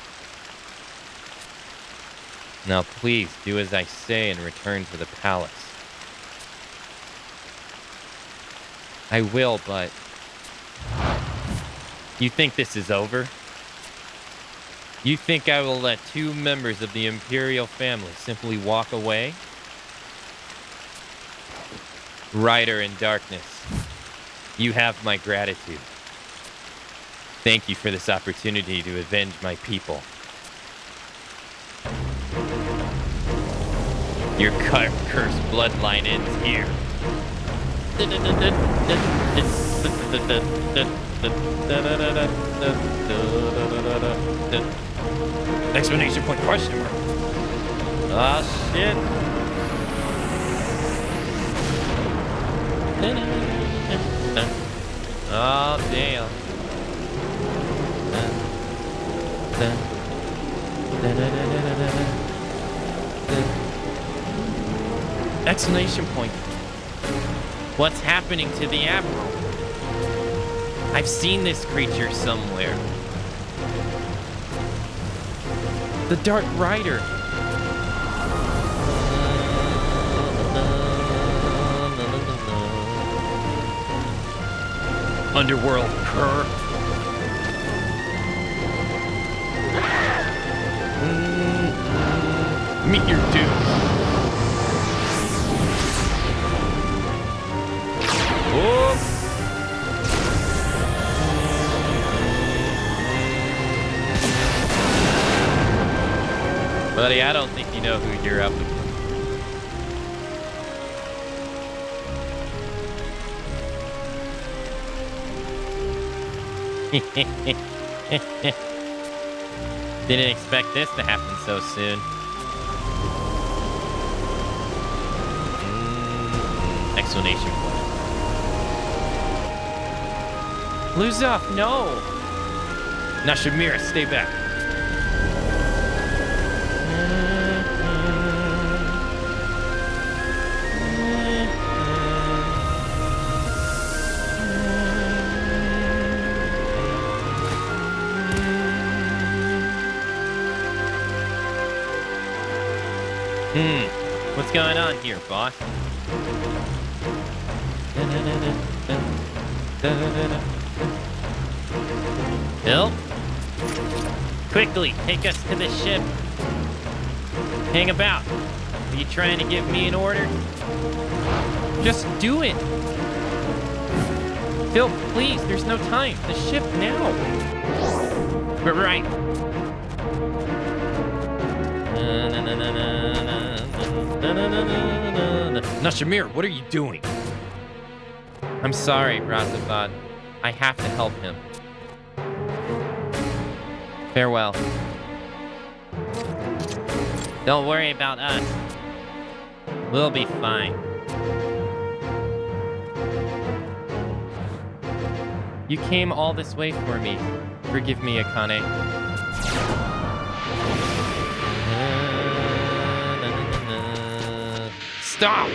Now please do as I say and return to the palace. I will, but You think this is over? You think I will let 2 members of the Imperial family simply walk away? Rider in darkness, you have my gratitude. Thank you for this opportunity to avenge my people. Your cursed bloodline ends here. Explanation point question mark. Ah, shit. Oh, damn. Exclamation point. What's happening to the Admiral? I've seen this creature somewhere. The Dark Rider. Underworld cur. Meet your doom. Whoop. Buddy, I don't think you know who you're up against. Didn't expect this to happen so soon. Explanation point. Lose off, no! Nashimira, stay back. What's going on here, boss? Bill? Quickly, take us to the ship. Hang about. Are you trying to give me an order? Just do it. Phil, please, there's no time. The ship now. Right. Nashimir, what are you doing? I'm sorry, Razavad. I have to help him. Farewell. Don't worry about us. We'll be fine. You came all this way for me. Forgive me, Akane. Stop!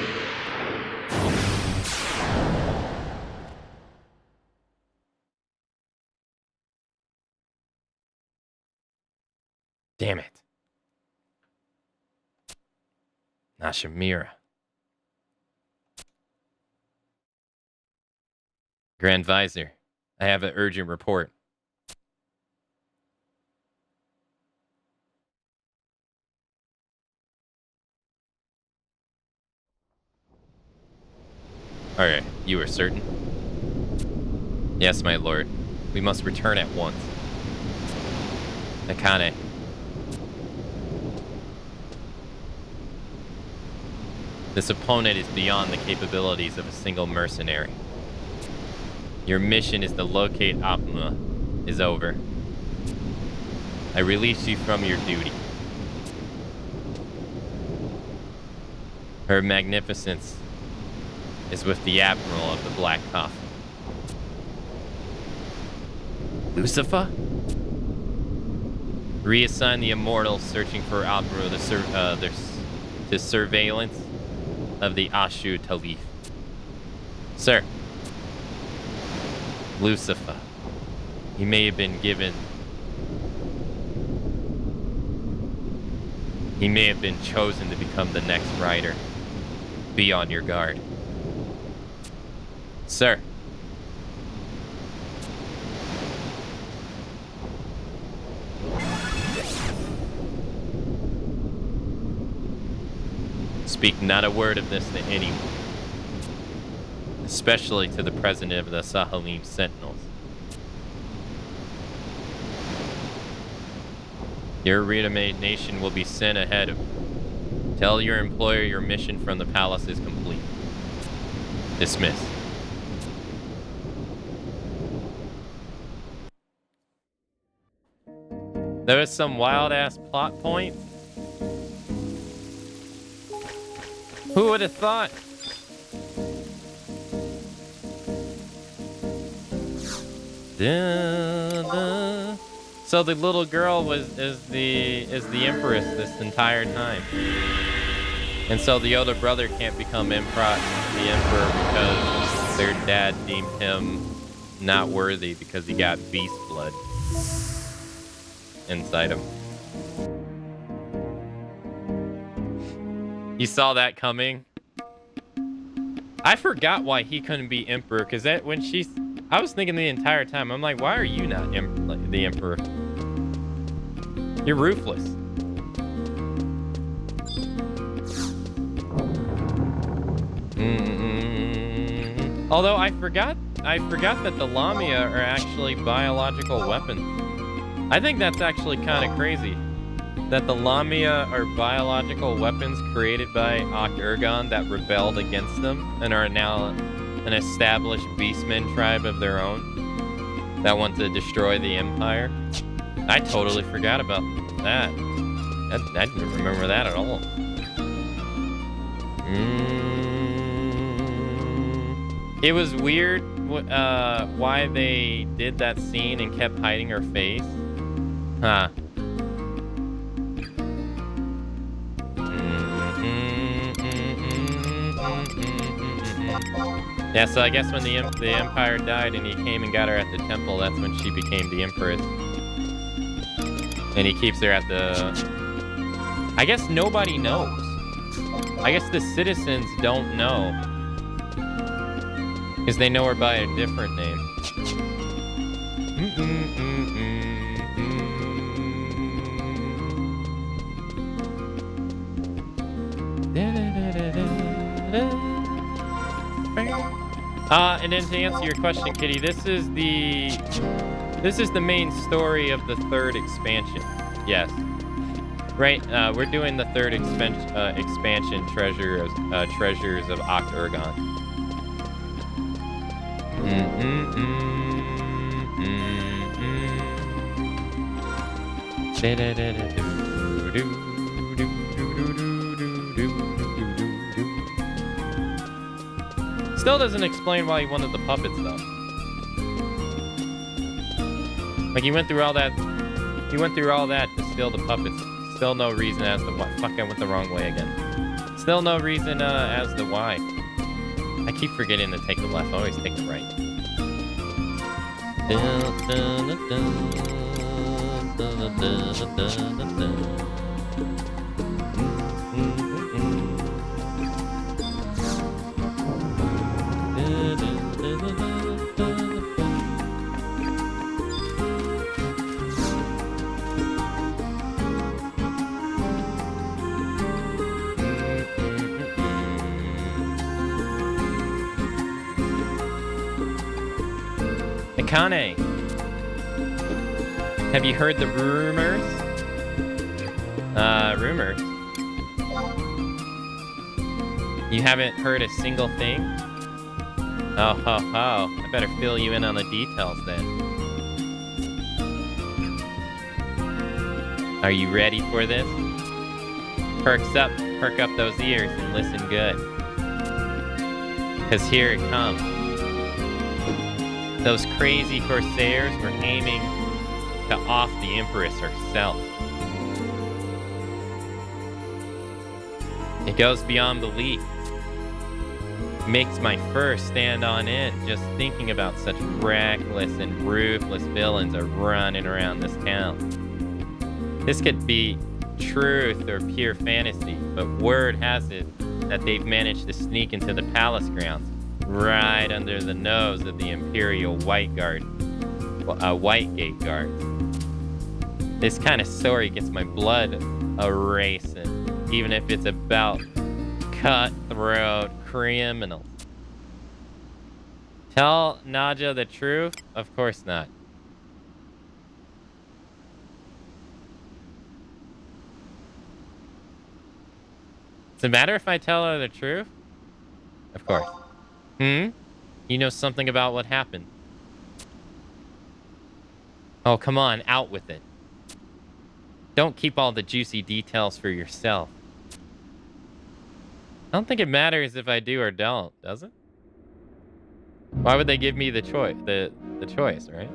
Damn it. Nashimira. Grand Visor, I have an urgent report. Alright, you are certain? Yes, my lord. We must return at once. Akane. This opponent is beyond the capabilities of a single mercenary. Your mission is to locate Apma is over. I release you from your duty. Her magnificence is with the Admiral of the Black Coffin. Lucifer? Reassign the Immortals searching for Admiral to surveillance of the Ashu Talif. Sir. Lucifer. He may have been given... He may have been chosen to become the next rider. Be on your guard. Sir. Speak not a word of this to anyone, especially to the president of the Sahalim Sentinels. Your Reanimate Nation will be sent ahead of you. Tell your employer your mission from the palace is complete. Dismiss. There was some wild-ass plot point. Who would have thought? So the little girl is the empress this entire time, and so the older brother can't become the emperor because their dad deemed him not worthy because he got beast blood inside him. You saw that coming? I forgot why he couldn't be emperor, because when I was thinking the entire time, I'm like, why are you not the emperor? You're ruthless. Although I forgot that the Lamia are actually biological weapons. I think that's actually kind of crazy. That the Lamia are biological weapons created by Ak-Urgon that rebelled against them and are now an established beastmen tribe of their own that want to destroy the Empire. I totally forgot about that. I didn't remember that at all. It was weird why they did that scene and kept hiding her face. Huh. Yeah, so I guess when the Empire died and he came and got her at the temple, that's when she became the Empress. And he keeps her at the... I guess nobody knows. I guess the citizens don't know. Because they know her by a different name. And then to answer your question, Kitty, this is the main story of the third expansion. Yes. Right, we're doing the third expansion, Treasures of Ak-Urgon. Still doesn't explain why he wanted the puppets, though. Like, he went through all that to steal the puppets. Still no reason as to why. Fuck, I went the wrong way again. Still no reason as to why. I keep forgetting to take the left. I always take the right. Akane, have you heard the rumors? Rumors? You haven't heard a single thing? Oh, ho, ho. I better fill you in on the details then. Are you ready for this? Perk up those ears and listen good. 'Cause here it comes. Those crazy Corsairs were aiming to off the Empress herself. It goes beyond belief. Makes my fur stand on end just thinking about such reckless and ruthless villains are running around this town. This could be truth or pure fantasy, but word has it that they've managed to sneak into the palace grounds right under the nose of the Imperial White Gate guards. This kind of story gets my blood a-racing, even if it's about Cutthroat criminal. Tell Naja the truth? Of course not. Does it matter if I tell her the truth? Of course. You know something about what happened. Oh, come on, out with it. Don't keep all the juicy details for yourself. I don't think it matters if I do or don't, does it? Why would they give me the choice? The choice, right?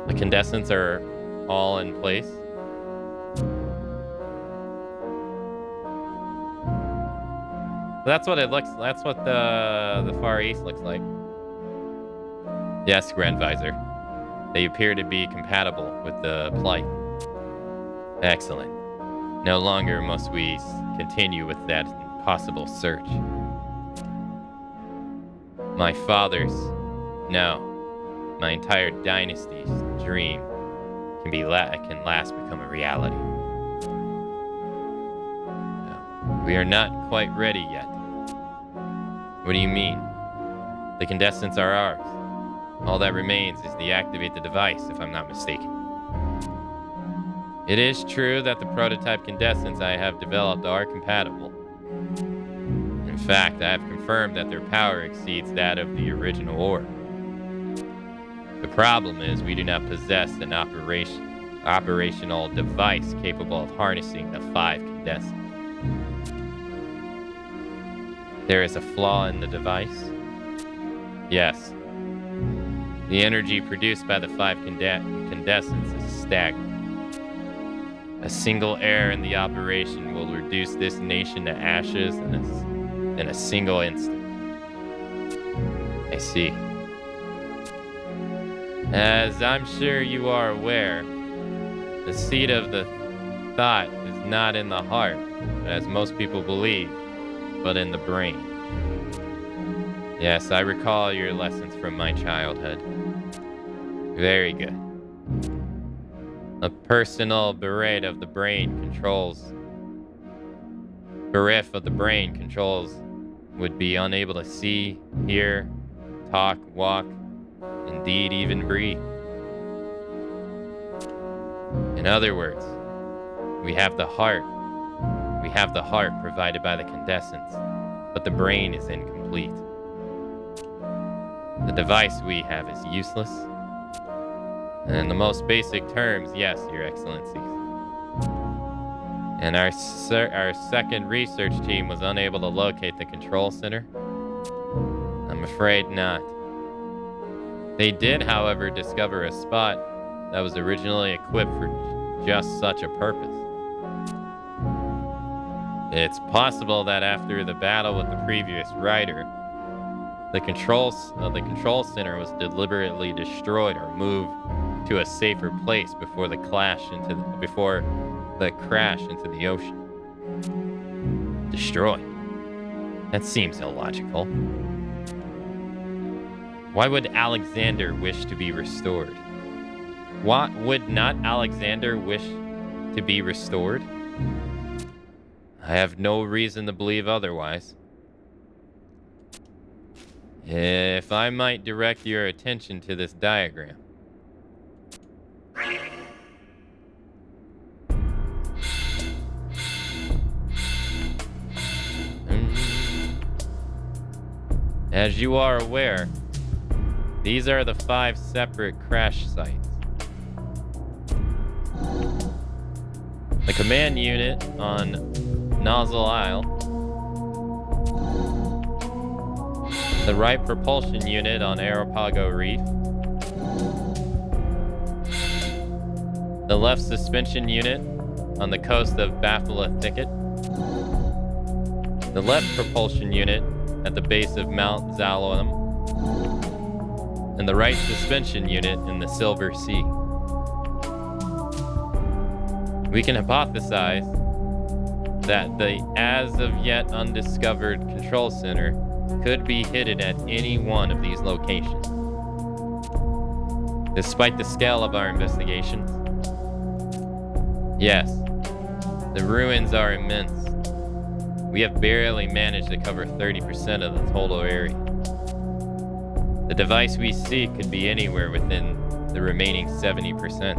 The condensants are all in place. That's what it looks. That's what the Far East looks like. Yes, Grand Visor. They appear to be compatible with the plight. Excellent. No longer must we continue with that impossible search. My father's, no, my entire dynasty's dream can last become a reality. No, we are not quite ready yet. What do you mean? The condensants are ours. All that remains is to deactivate the device, if I'm not mistaken. It is true that the prototype condensants I have developed are compatible. In fact, I have confirmed that their power exceeds that of the original ore. The problem is we do not possess an operational device capable of harnessing the 5 condensants. There is a flaw in the device? Yes. The energy produced by the 5 condensants is staggering. A single error in the operation will reduce this nation to ashes in a single instant. I see. As I'm sure you are aware, the seat of the thought is not in the heart, as most people believe, but in the brain. Yes, I recall your lessons from my childhood. Very good. A personal bereft of the brain controls would be unable to see, hear, talk, walk, indeed even breathe. In other words, we have the heart provided by the condensants, but the brain is incomplete. The device we have is useless. And in the most basic terms, yes, Your Excellencies. And our second research team was unable to locate the control center? I'm afraid not. They did, however, discover a spot that was originally equipped for just such a purpose. It's possible that after the battle with the previous rider, the control center was deliberately destroyed or moved to a safer place before the crash into the ocean. Destroyed? That seems illogical. Why would Alexander wish to be restored? What would not Alexander wish to be restored? I have no reason to believe otherwise. If I might direct your attention to this diagram. As you are aware, these are the 5 separate crash sites. The command unit on Nozzle Isle, the right propulsion unit on Arapago Reef, the left suspension unit on the coast of Bafala Thicket, the left propulsion unit at the base of Mount Zalom, and the right suspension unit in the Silver Sea. We can hypothesize that the as-of-yet undiscovered control center could be hidden at any one of these locations. Despite the scale of our investigations, yes, The ruins are immense. We have barely managed to cover 30% of the total area. The device we seek could be anywhere within the remaining 70%.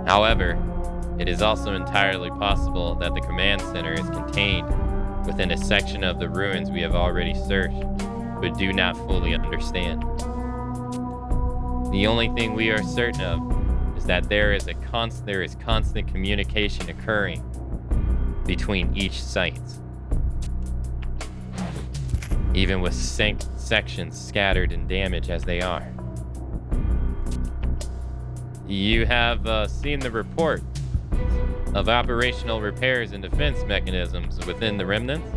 However, it is also entirely possible that the command center is contained within a section of the ruins we have already searched, but do not fully understand. The only thing we are certain of is that there is constant communication occurring between each site, even with sections scattered and damaged as they are. You have seen the report of operational repairs and defense mechanisms within the remnants?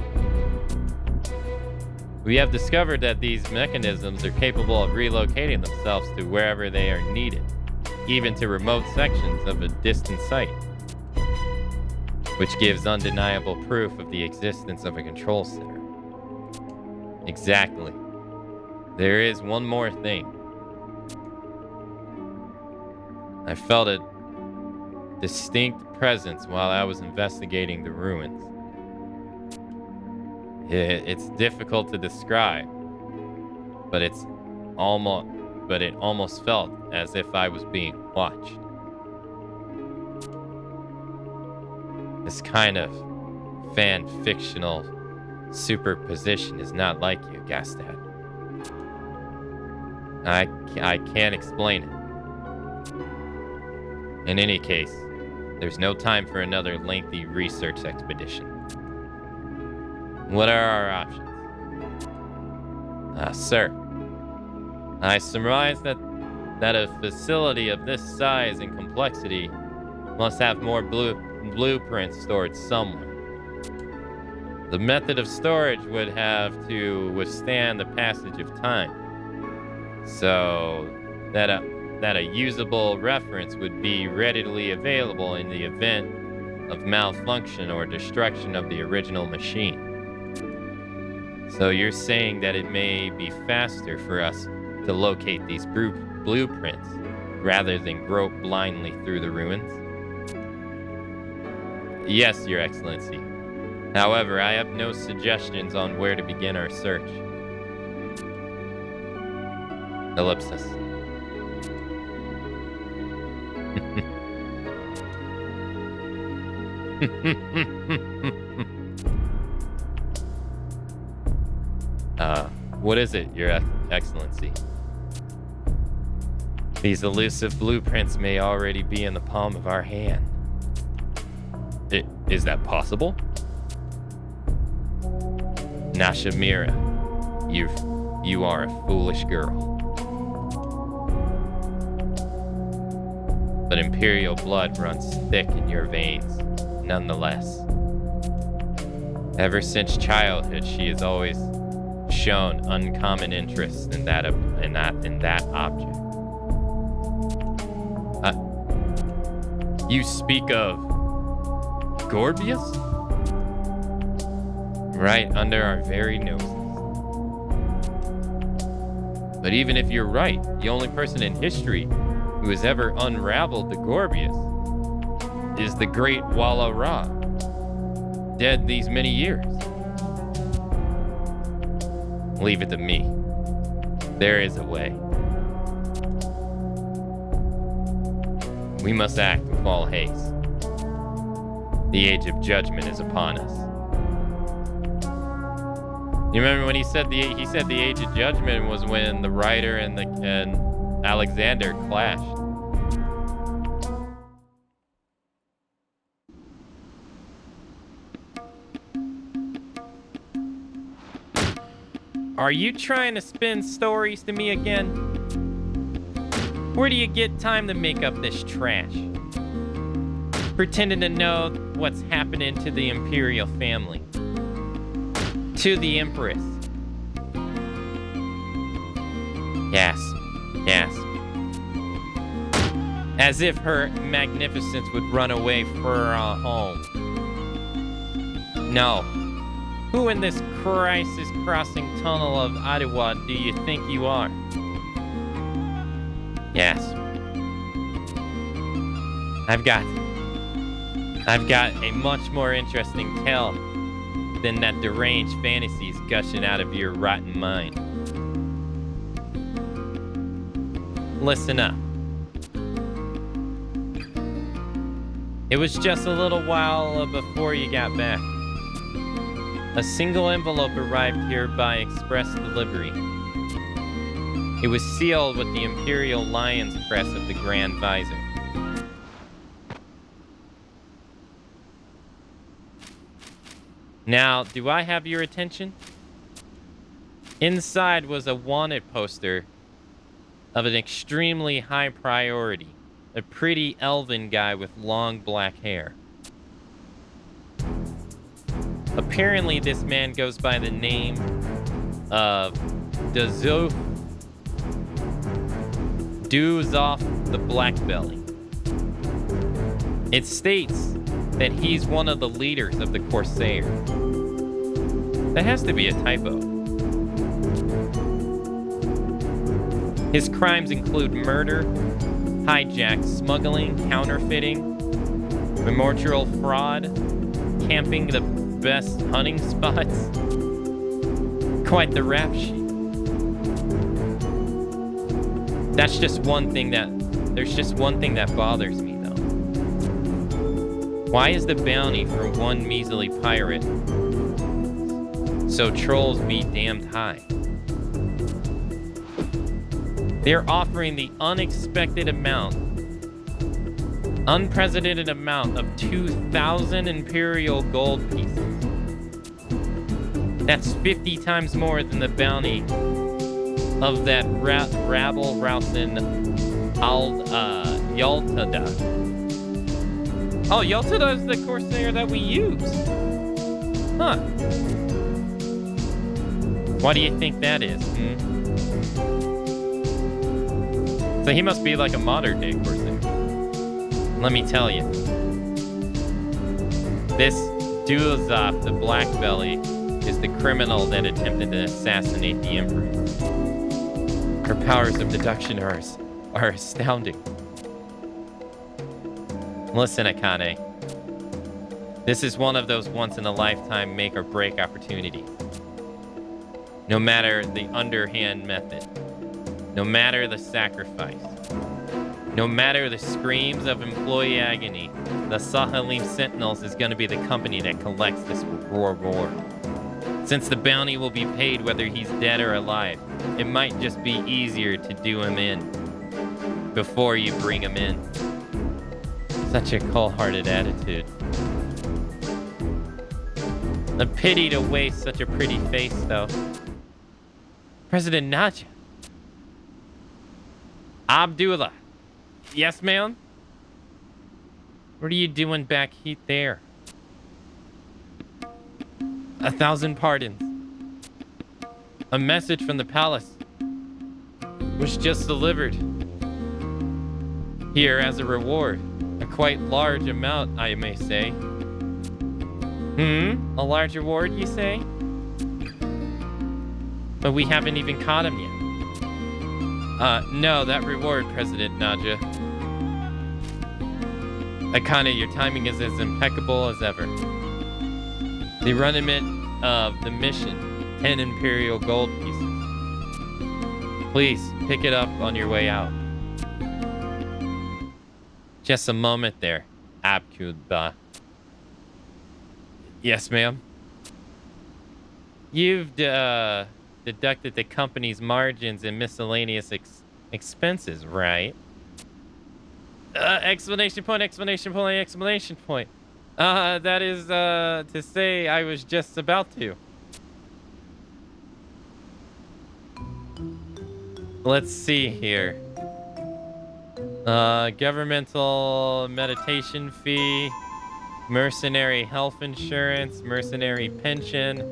We have discovered that these mechanisms are capable of relocating themselves to wherever they are needed, even to remote sections of a distant site, which gives undeniable proof of the existence of a control center. Exactly. There is one more thing. I felt a distinct presence while I was investigating the ruins. It's difficult to describe, but it almost felt as if I was being watched. This kind of fan-fictional superposition is not like you, Gastad. I can't explain it. In any case, there's no time for another lengthy research expedition. What are our options? Sir, I surmise that a facility of this size and complexity must have more blueprints stored somewhere. The method of storage would have to withstand the passage of time, so that a usable reference would be readily available in the event of malfunction or destruction of the original machine. So you're saying that it may be faster for us to locate these blueprints rather than grope blindly through the ruins? Yes, Your Excellency. However, I have no suggestions on where to begin our search. Ellipsis. What is it, Your Excellency? These elusive blueprints may already be in the palm of our hand. Is that possible? Nashamira, you are a foolish girl. But Imperial blood runs thick in your veins, nonetheless. Ever since childhood, she has always shown uncommon interest in that object. You speak of Gorbius? Right under our very noses. But even if you're right, the only person in history who has ever unraveled the Gorbius is the great Walla Ra, dead these many years. Leave it to me. There is a way. We must act with all haste. The age of judgment is upon us. You remember when he said the age of judgment was when the writer and Alexander clashed. Are you trying to spin stories to me again? Where do you get time to make up this trash? Pretending to know what's happening to the Imperial family. To the Empress. Gasp. Gasp. As if her magnificence would run away for a home. No. Who in this crisis-crossing tunnel of Ottawa do you think you are? Yes. I've got I've got a much more interesting tale than that deranged fantasies gushing out of your rotten mind. Listen up. It was just a little while before you got back. A single envelope arrived here by express delivery. It was sealed with the Imperial Lion's crest of the Grand Visor. Now, do I have your attention? Inside was a wanted poster of an extremely high priority. A pretty elven guy with long black hair. Apparently, this man goes by the name of Duzov the Blackbelly. It states that he's one of the leaders of the Corsairs. That has to be a typo. His crimes include murder, hijack, smuggling, counterfeiting, memorial fraud, camping the best hunting spots. Quite the rap sheet. There's just one thing that bothers me, though. Why is the bounty for one measly pirate so trolls be damned high? They're offering the unprecedented amount of 2,000 Imperial gold pieces. That's 50 times more than the bounty of that rabble-rousing Yaltada. Oh, Yaltada is the Corsair that we use. Huh. What do you think that is? So he must be like a modern-day Corsair. Let me tell you. This Duzov the Blackbelly is the criminal that attempted to assassinate the Emperor. Her powers of deduction are astounding. Listen, Akane. This is one of those once-in-a-lifetime make-or-break opportunities. No matter the underhand method, no matter the sacrifice, no matter the screams of employee agony, the Sahalim Sentinels is going to be the company that collects this reward. Since the bounty will be paid whether he's dead or alive, it might just be easier to do him in before you bring him in. Such a cold-hearted attitude. A pity to waste such a pretty face, though. President Naja. Abdullah. Yes, ma'am? What are you doing back there? 1,000 pardons. A message from the palace was just delivered. Here as a reward. A quite large amount, I may say. A large reward, you say? But we haven't even caught him yet. No, that reward, President Naja. Akane, your timing is as impeccable as ever. The arrangement of the mission, 10 Imperial gold pieces. Please, pick it up on your way out. Just a moment there, Abdullah. Yes, ma'am. You've deducted the company's margins and miscellaneous expenses, right? Explanation point, explanation point, explanation point. That is to say I was just about to. Let's see here. Governmental meditation fee, mercenary health insurance, mercenary pension,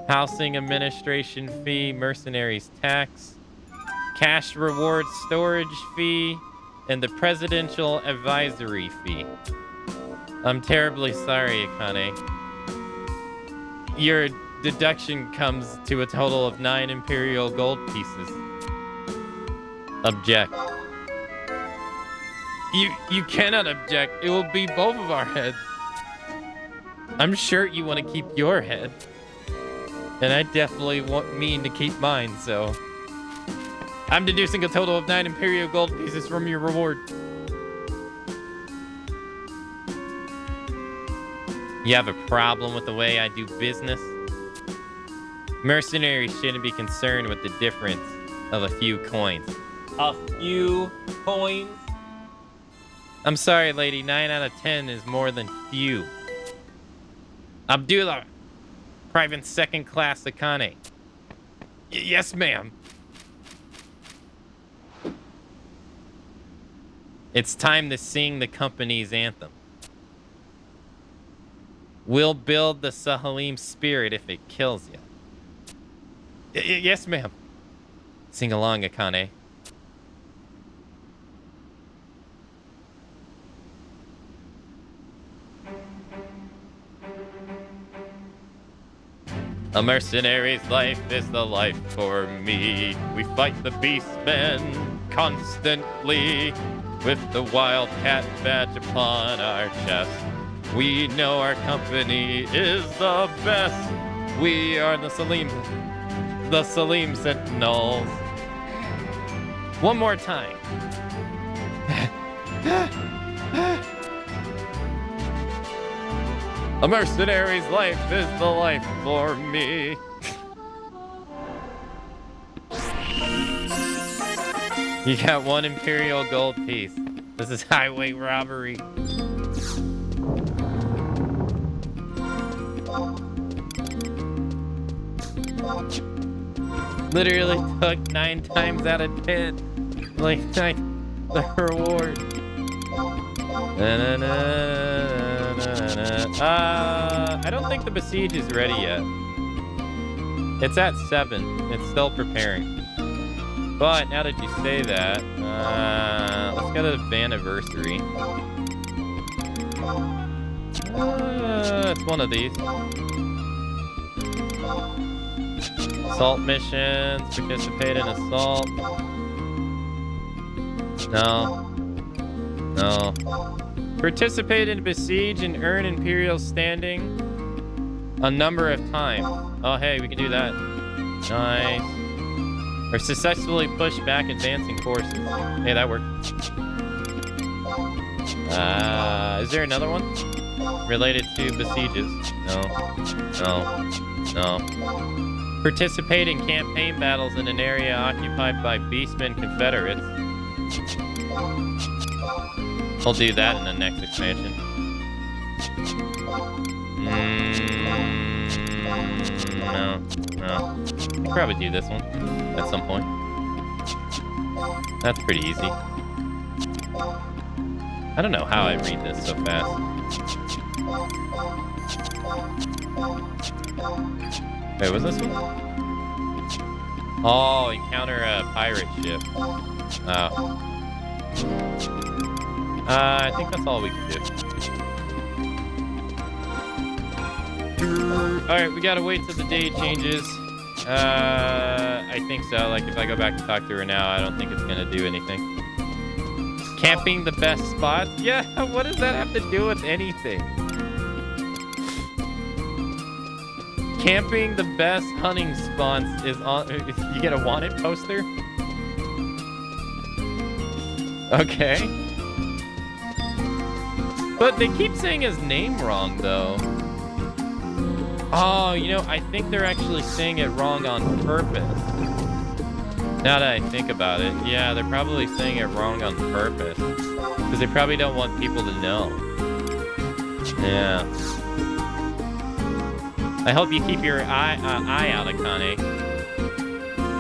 housing administration fee, mercenaries tax, cash reward storage fee, and the presidential advisory fee. I'm terribly sorry, Akane. Your deduction comes to a total of 9 Imperial gold pieces. Object. You cannot object. It will be both of our heads. I'm sure you want to keep your head. And I definitely mean to keep mine, so... I'm deducing a total of 9 Imperial gold pieces from your reward. You have a problem with the way I do business? Mercenaries shouldn't be concerned with the difference of a few coins. A few coins? I'm sorry, lady. 9 out of 10 is more than few. Abdullah, Private Second Class Akane. Yes, ma'am. It's time to sing the company's anthem. We'll build the Sahalim spirit if it kills you. Yes, ma'am. Sing along, Akane. A mercenary's life is the life for me. We fight the beastmen constantly with the wildcat badge upon our chest. We know our company is the best. We are the Salim Sentinels. One more time. A mercenary's life is the life for me. You got 1 Imperial gold piece. This is highway robbery. Literally took 9 times out of 10. Like, the reward. I don't think the besiege is ready yet. It's at 7. It's still preparing. But now that you say that, let's go to the anniversary. It's one of these. Assault missions. Participate in assault. No. No. Participate in besiege and earn Imperial standing a number of times. Oh, hey, we can do that. Nice. Or successfully push back advancing forces. Hey, that worked. Is there another one? Related to besieges? No. No. No. Participate in campaign battles in an area occupied by Beastmen Confederates. We'll do that in the next expansion. No. I could probably do this one at some point. That's pretty easy. I don't know how I read this so fast. Wait, was this one? Oh, encounter a pirate ship. Oh. I think that's all we can do. Alright, we gotta wait till the day changes. I think so. Like, if I go back and talk to her now, I don't think it's gonna do anything. Camping the best spots? Yeah, what does that have to do with anything? Camping the best hunting spots is on... You get a wanted poster? Okay. But they keep saying his name wrong, though. Oh, you know, I think they're actually saying it wrong on purpose. Now that I think about it, yeah, they're probably saying it wrong on purpose. Because they probably don't want people to know. Yeah. I hope you keep your eye out, Akane.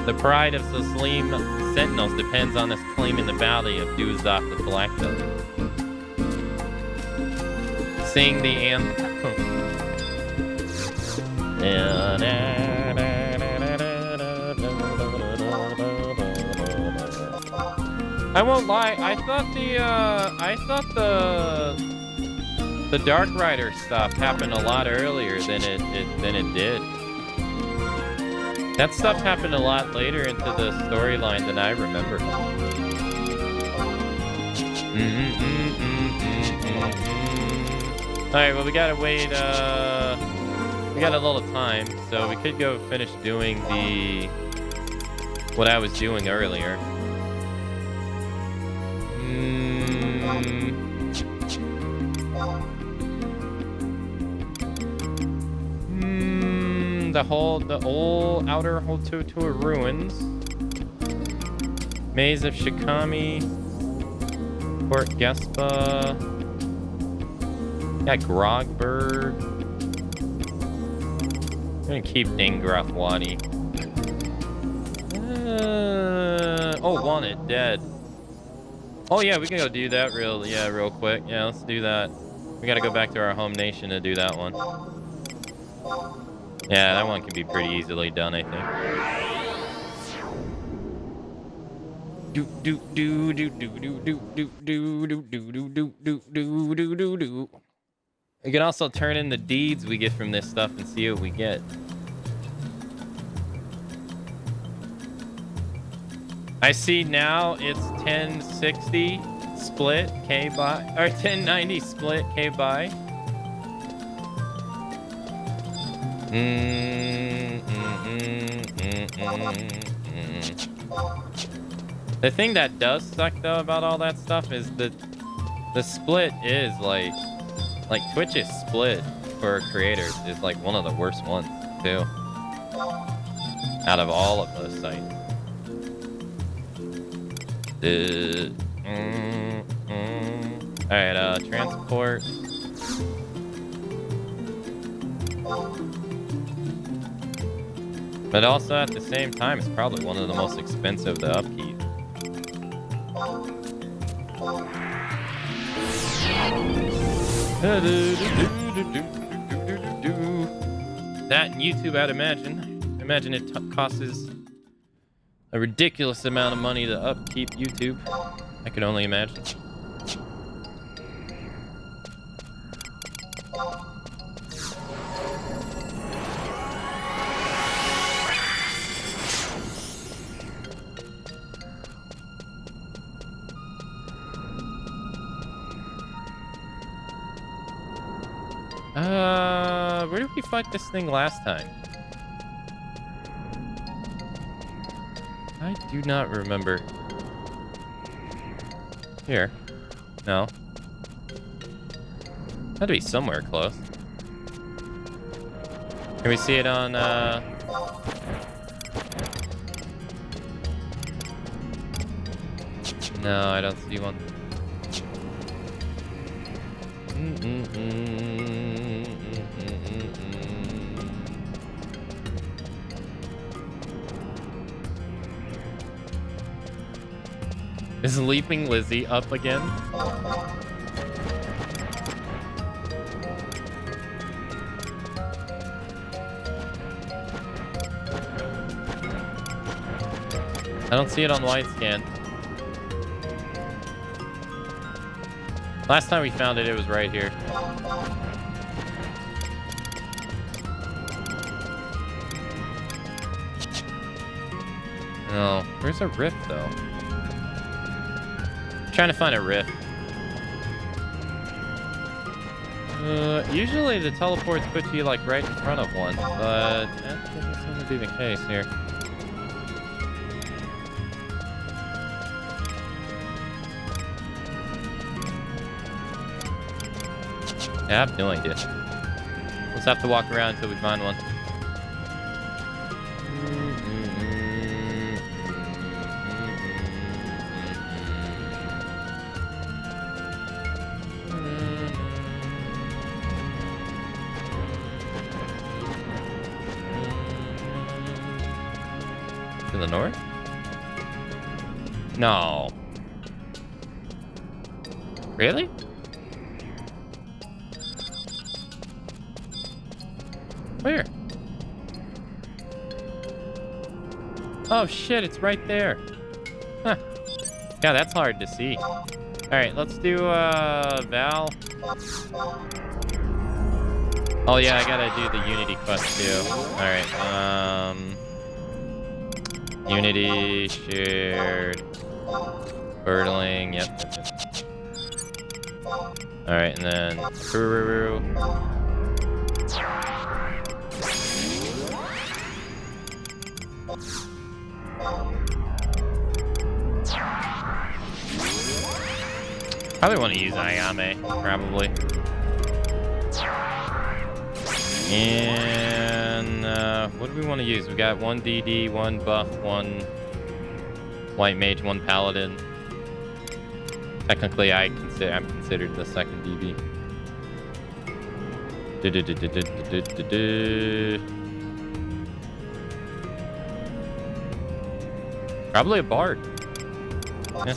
The pride of Salim Sentinels depends on us claiming the Valley of Duzak the Blackbelly. Sing the anthem. I won't lie. I thought the Dark Rider stuff happened a lot earlier than it did. That stuff happened a lot later into the storyline than I remember. Alright, well, we gotta wait, we got a little time, so we could go finish doing what I was doing earlier. The old outer Hototua ruins. Maze of Shikami. Port Gespa. Got Grogberg. I'm gonna keep Dingrath Wadi. Oh, Wanted, dead. Oh yeah, we can go do that real quick. Yeah, let's do that. We gotta go back to our home nation to do that one. Yeah, that one can be pretty easily done, I think. We can also turn in the deeds we get from this stuff and see what we get. I see now it's 1060 split K buy, or 1090 split K buy. The thing that does suck though about all that stuff is that the split is like Twitch's split for creators is like one of the worst ones too out of all of those sites. Alright, transport. But also at the same time, it's probably one of the most expensive to upkeep. That and YouTube, I'd imagine. Imagine it costs a ridiculous amount of money to upkeep YouTube. I can only imagine. Where did we fight this thing last time? I do not remember. Here. No. Had to be somewhere close. Can we see it on, No, I don't see one. Is Leaping Lizzie up again? I don't see it on wide scan. Last time we found it, it was right here. No, where's a rift though? Trying to find a rift. Usually the teleports put you like right in front of one, but that doesn't seem to be the case here. I have no idea. Let's have to walk around until we find one. To the north? No. Really? Where? Oh shit, it's right there. Huh. Yeah, that's hard to see. Alright, let's do Val. Oh yeah, I gotta do the Unity quest too. Alright, Unity, shared, Birdling, yep. Alright, and then Kururu. Probably want to use Ayame, probably. And what do we want to use? We got 1 DD, 1 buff, 1 white mage, 1 paladin. Technically, I'm considered the second DB. Probably a bard. Yeah.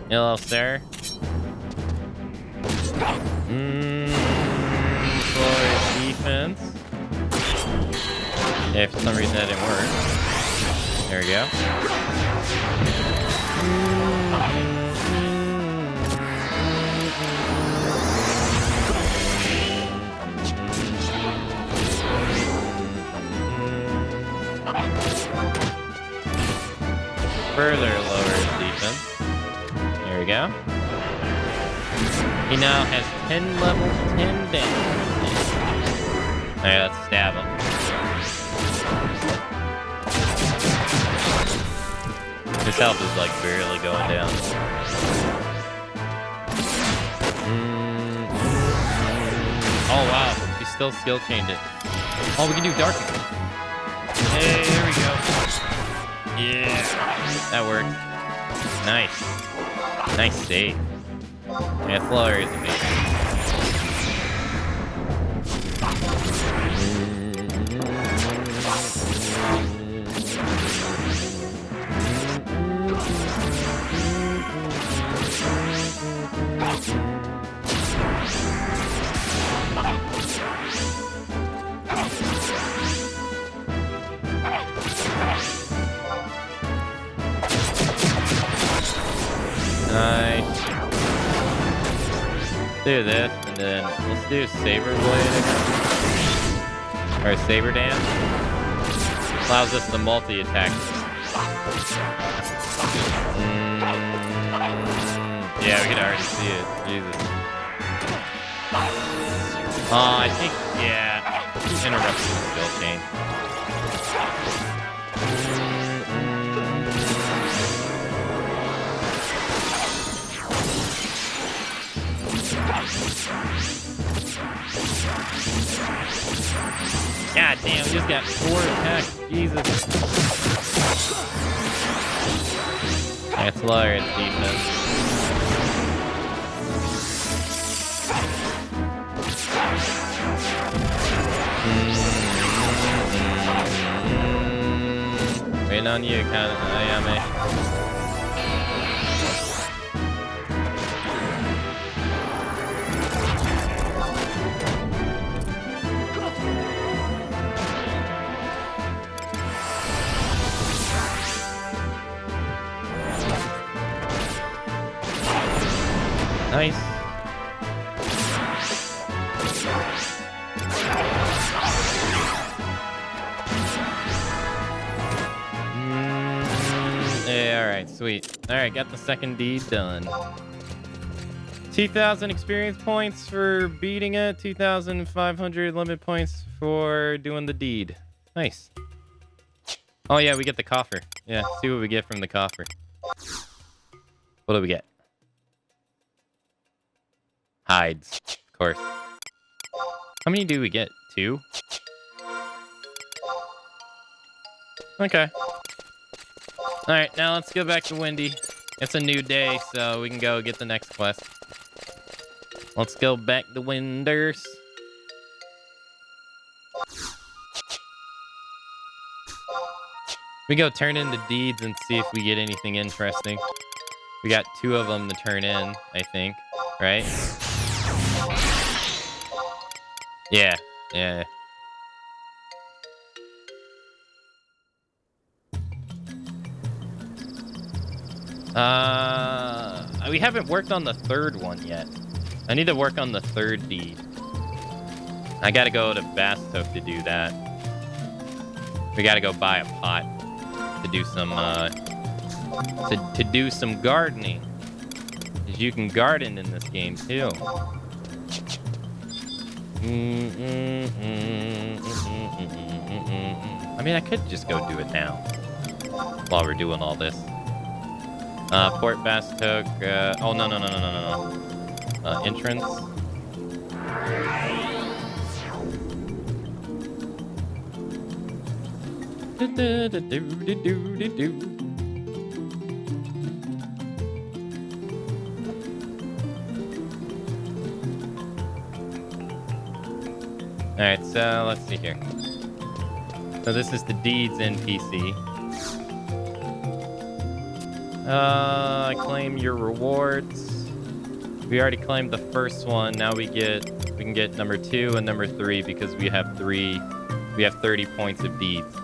Hello, sir. For defense. Yeah, for some reason that didn't work. There we go. Further lower defense. There we go. He now has 10 levels, 10 damage. Alright, let's stab him. His health is like barely going down. Oh wow, he still skill chained it. Oh, we can do dark. Hey, there we go. Yeah, that worked. Nice. Nice save. Yeah, Flurry is amazing. Nice. Do this, and then let's do Saber Blade again. Or Saber Dance. Allows us to multi-attack. Yeah, we can already see it. Jesus. I think, yeah. He's interrupting the skill chain. God damn, we just got 4 attacks. Jesus. That's lower its defense. Waiting on you, kind of. Ayame. Nice. Yeah, alright, sweet. Alright, got the second deed done. 2,000 experience points for beating it, 2,500 limit points for doing the deed. Nice. Oh yeah, we get the coffer. Yeah, see what we get from the coffer. What do we get? Hides, of course. How many do we get? 2? Okay. Alright, now let's go back to Windy. It's a new day, so we can go get the next quest. Let's go back to Winders. We go turn in the deeds and see if we get anything interesting. We got 2 of them to turn in, I think. Right? Yeah, yeah. we haven't worked on the third one yet. I need to work on the third deed. I gotta go to Bastok to do that. We gotta go buy a pot to do some to do some gardening. Because you can garden in this game too. I mean, I could just go do it now while we're doing all this. Port Bastok. Oh no. Entrance. Alright, so let's see here. So this is the deeds NPC. I claim your rewards. We already claimed the first one. Now we can get number 2 and number 3 because we have 30 points of deeds.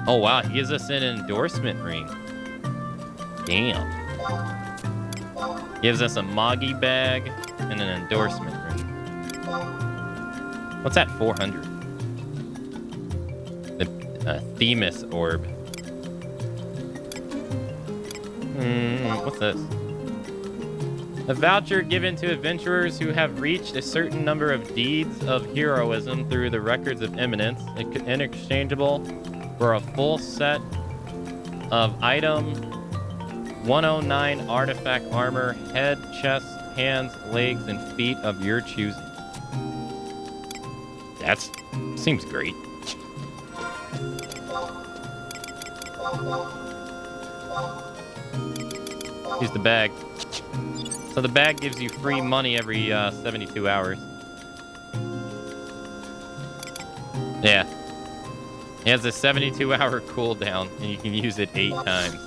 Oh wow, he gives us an endorsement ring. Damn. Gives us a Moggy bag and an endorsement ring. What's that 400? The Themis orb. What's this? A voucher given to adventurers who have reached a certain number of deeds of heroism through the records of eminence, interchangeable for a full set of item 109 artifact armor, head, chest, hands, legs, and feet of your choosing. That seems great. Use the bag. So the bag gives you free money every 72 hours. Yeah. It has a 72-hour cooldown, and you can use it 8 times.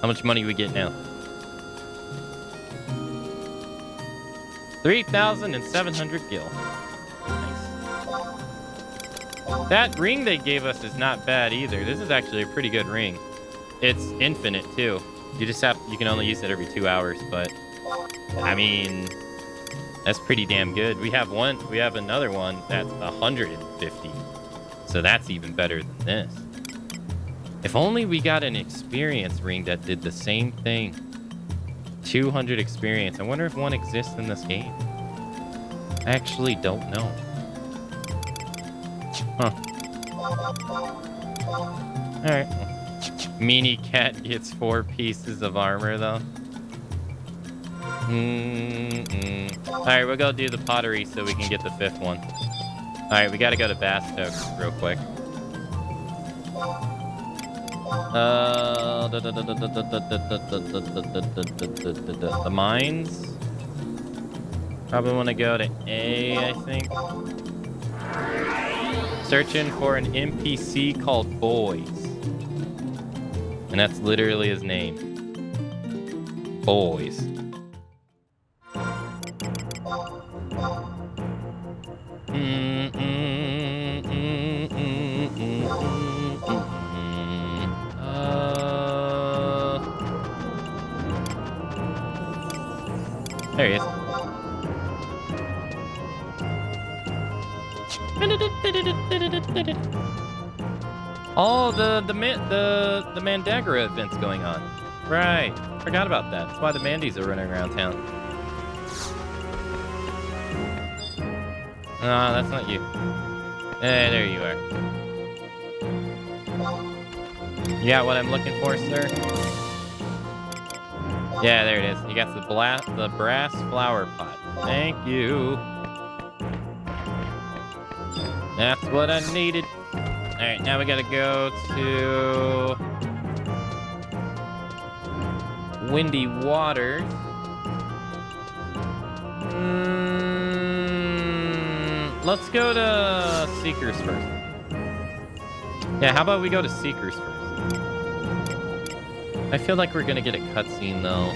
How much money we get now? 3,700 gil. Nice. That ring they gave us is not bad either. This is actually a pretty good ring. It's infinite too. You can only use it every 2 hours, but I mean, that's pretty damn good. We have another one that's 150. So that's even better than this. If only we got an experience ring that did the same thing. 200 experience. I wonder if one exists in this game. I actually don't know. Huh. Alright. Meanie Cat gets 4 pieces of armor, though. Alright, we'll go do the pottery so we can get the 5th one. Alright, we gotta go to Bastok real quick. The mines? Probably want to go to A, I think. Searching for an NPC called Boys. And that's literally his name. Boys. There he is. Oh, the Mandagra event's going on. Right. Forgot about that. That's why the Mandies are running around town. No, that's not you. Hey, there you are. You got what I'm looking for, sir? Yeah, there it is. You got the brass flower pot. Thank you. That's what I needed. Alright, now we gotta go to Windy Waters. Let's go to Seekers first. Yeah, how about we go to Seekers first? I feel like we're gonna get a cutscene though.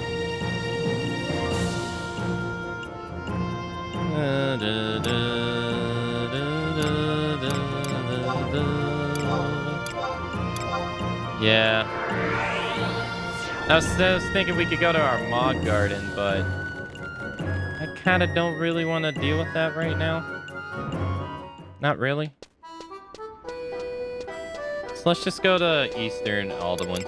Yeah. I was thinking we could go to our mod garden, but I kind of don't really want to deal with that right now. Not really. So let's just go to Eastern Alduin.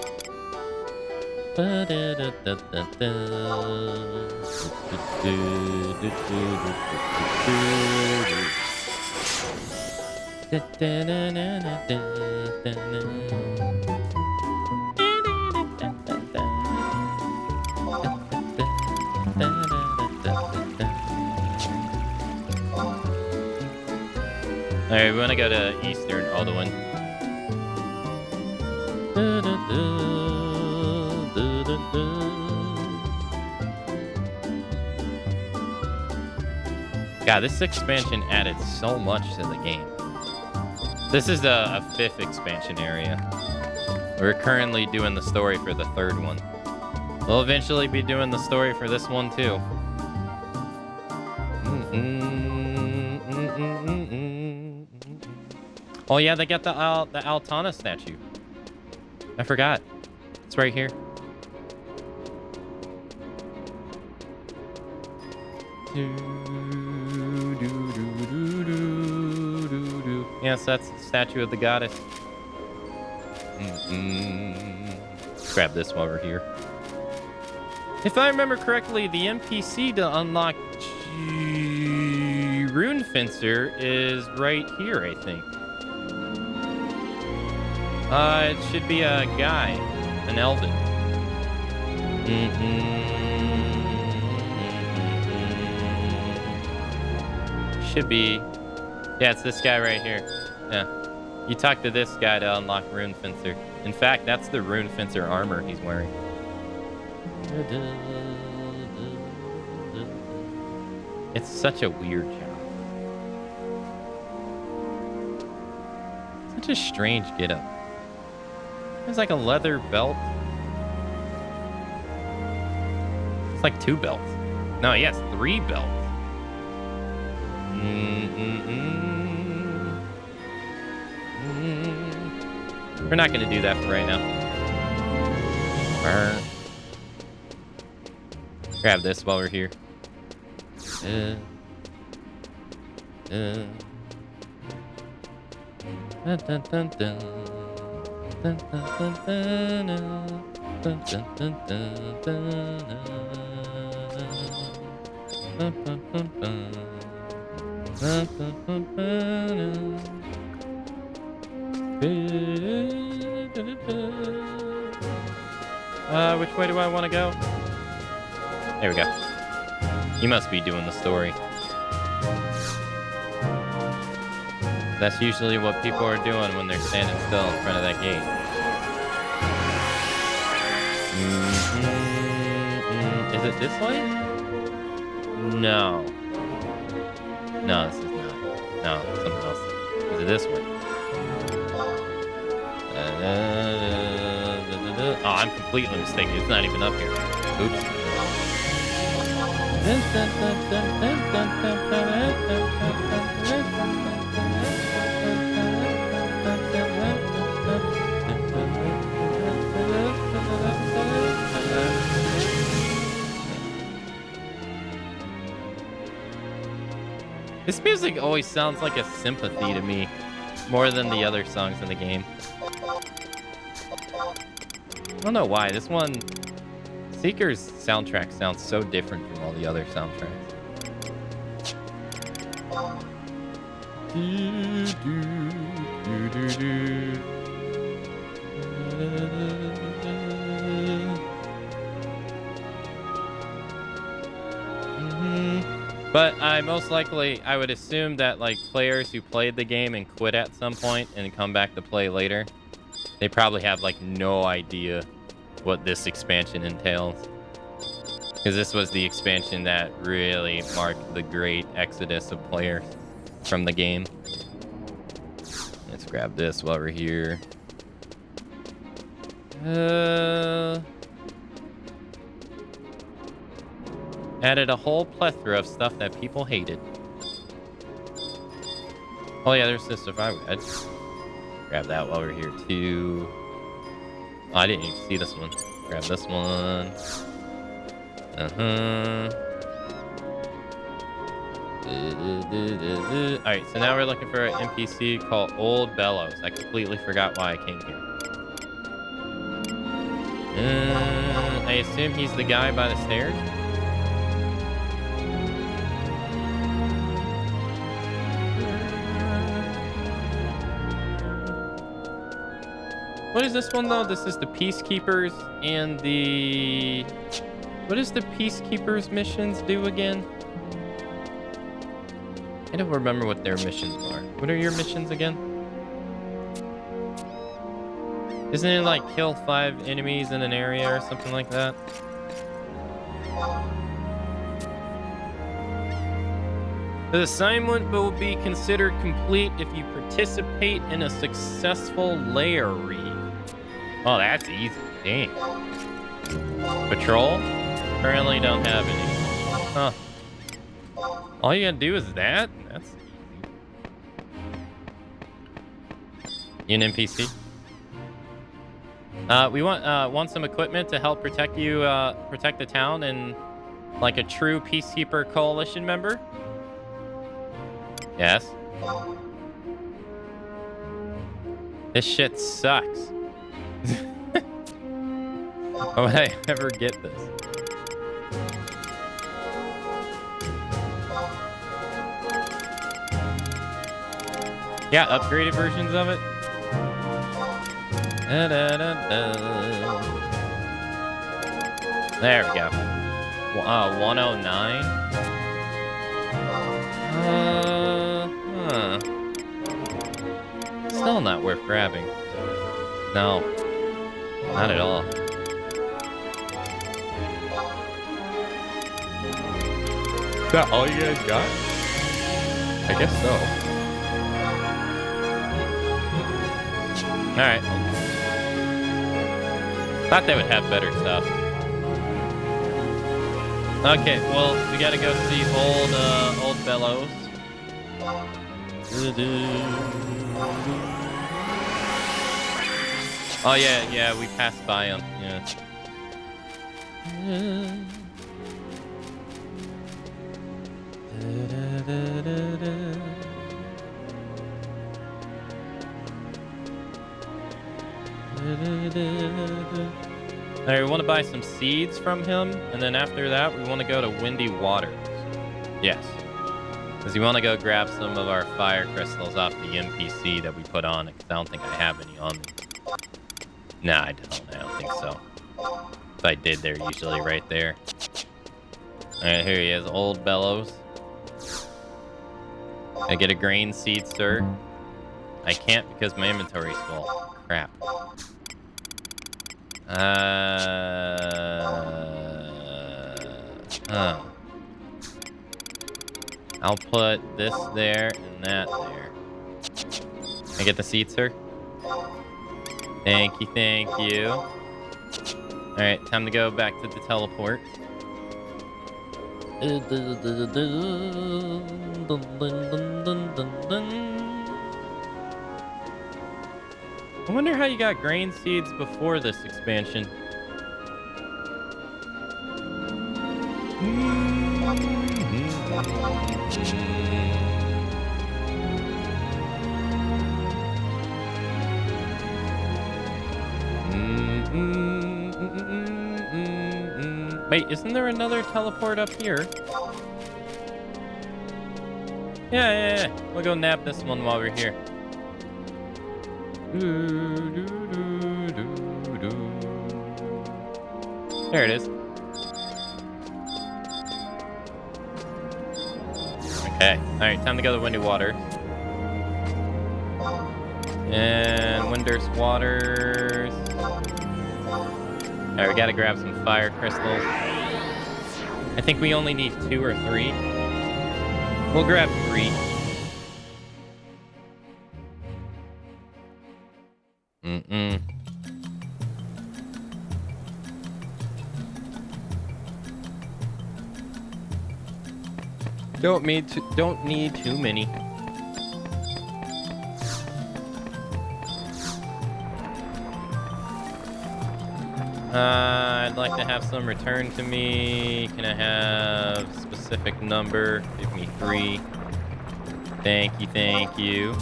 Alright, we want to go to Eastern Alduin. God, this expansion added so much to the game. This is a 5th expansion area. We're currently doing the story for the 3rd one. We'll eventually be doing the story for this one too. Oh yeah, they got the Altana statue. I forgot. It's right here. Yes, that's the statue of the goddess. Let's grab this while we're here. If I remember correctly, the NPC to unlock Rune Fencer is right here, I think. It should be a guy, an elven. Should be. Yeah, it's this guy right here. Yeah. You talk to this guy to unlock Rune Fencer. In fact, that's the Rune Fencer armor he's wearing. It's such a weird job. Such a strange getup. It's like a leather belt. It's like 2 belts. No, he has 3 belts. We're not going to do that for right now. Grab this while we're here. Which way do I want to go? There we go. You must be doing the story. That's usually what people are doing when they're standing still in front of that gate. Is it this way? No. No, this is not. No, something else. Is it this way? Oh, I'm completely mistaken. It's not even up here. Oops. This music always sounds like a sympathy to me, more than the other songs in the game. I don't know why. This one, Seeker's soundtrack sounds so different from all the other soundtracks. But I would assume that like players who played the game and quit at some point and come back to play later, they probably have like no idea what this expansion entails. Because this was the expansion that really marked the great exodus of players from the game. Let's grab this while we're here. Added a whole plethora of stuff that people hated. Oh yeah, there's the survivor. Grab that while we're here too. Oh, I didn't even see this one. Grab this one. Alright, so now we're looking for an NPC called Old Bellows. I completely forgot why I came here. I assume he's the guy by the stairs? What is this one, though? This is the Peacekeepers and the... What does the Peacekeepers missions do again? I don't remember what their missions are. What are your missions again? Isn't it like kill 5 enemies in an area or something like that? The assignment will be considered complete if you participate in a successful layer read. Oh, that's easy. Dang. Patrol? Currently don't have any. Huh. All you gotta do is that? That's easy. You an NPC? We want some equipment to help protect you, protect the town, and like a true Peacekeeper Coalition member. Yes. This shit sucks. Why would I ever get this? Yeah, upgraded versions of it. There we go. 109. Still not worth grabbing. No, not at all. Is that all you guys got? I guess so. Alright. Thought they would have better stuff. Okay, well, we gotta go see Old Bellows. Oh, yeah, we passed by him. Yeah. Alright, we want to buy some seeds from him, and then after that, we want to go to Windy Waters. Yes. Because we want to go grab some of our fire crystals off the NPC that we put on it, because I don't think I have any on me. Nah, I don't think so. If I did, they're usually right there. Alright, here he is, Old Bellows. Can I get a grain seed, sir? I can't because my inventory's full. Crap. I'll put this there and that there. Can I get the seed, sir? Thank you, thank you. Alright, time to go back to the teleport. I wonder how you got grain seeds before this expansion. Wait, isn't there another teleport up here? Yeah. We'll go nab this one while we're here. There it is. Okay. Alright, time to go to Windy Water. And Winder's Waters. Alright, we gotta grab some fire crystals. I think we only need 2 or 3. We'll grab 3. Don't need too many. I'd like to have some returned to me. Can I have specific number? Give me 3. Thank you, thank you.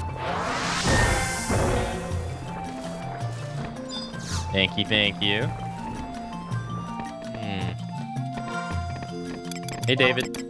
Thank you, thank you. Hey, David.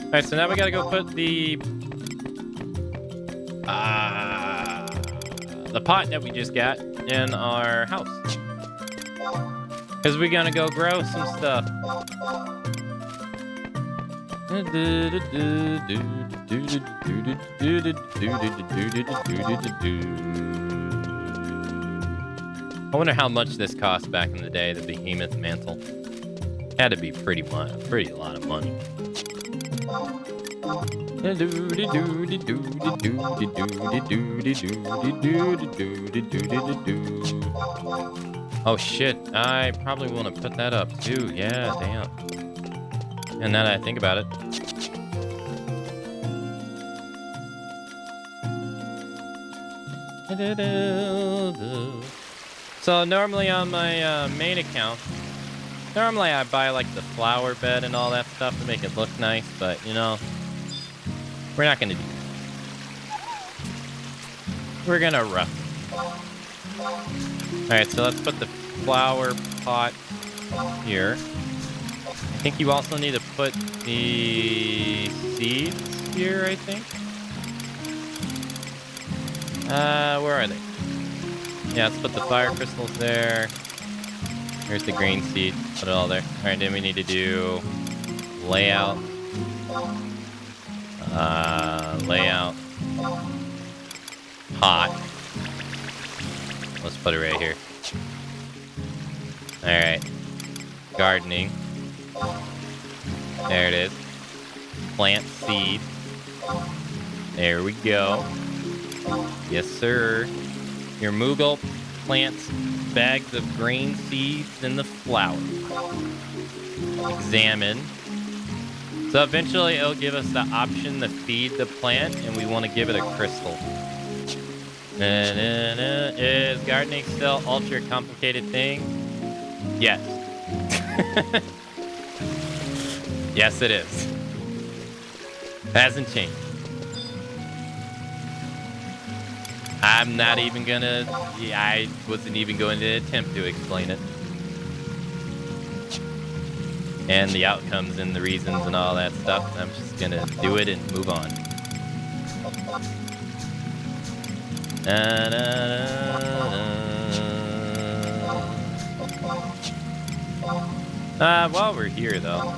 Alright, so now we gotta go put the pot that we just got in our house. Because we're gonna go grow some stuff. I wonder how much this cost back in the day, the behemoth mantle. Had to be pretty a lot of money. Oh shit, I probably want to put that up too. Yeah, damn. And now that I think about it. So normally on my main account, normally I buy like the flower bed and all that stuff to make it look nice, but you know, we're not gonna do that. We're gonna rough. Alright, so let's put the flower pot here. I think you also need to put the seeds here, I think. Where are they? Yeah, let's put the fire crystals there. Here's the green seed. Put it all there. Alright, then we need to do layout. Layout. Pot. Let's put it right here. Alright. Gardening. There it is. Plant seed. There we go. Yes, sir. Your Moogle plants bags of grain seeds in the flower. Examine. So eventually it'll give us the option to feed the plant, and we want to give it a crystal. Is gardening still ultra complicated thing? Yes. Yes, it is. Hasn't changed. I'm not even gonna... I wasn't even going to attempt to explain it. And the outcomes and the reasons and all that stuff. I'm just gonna do it and move on. While we're here, though.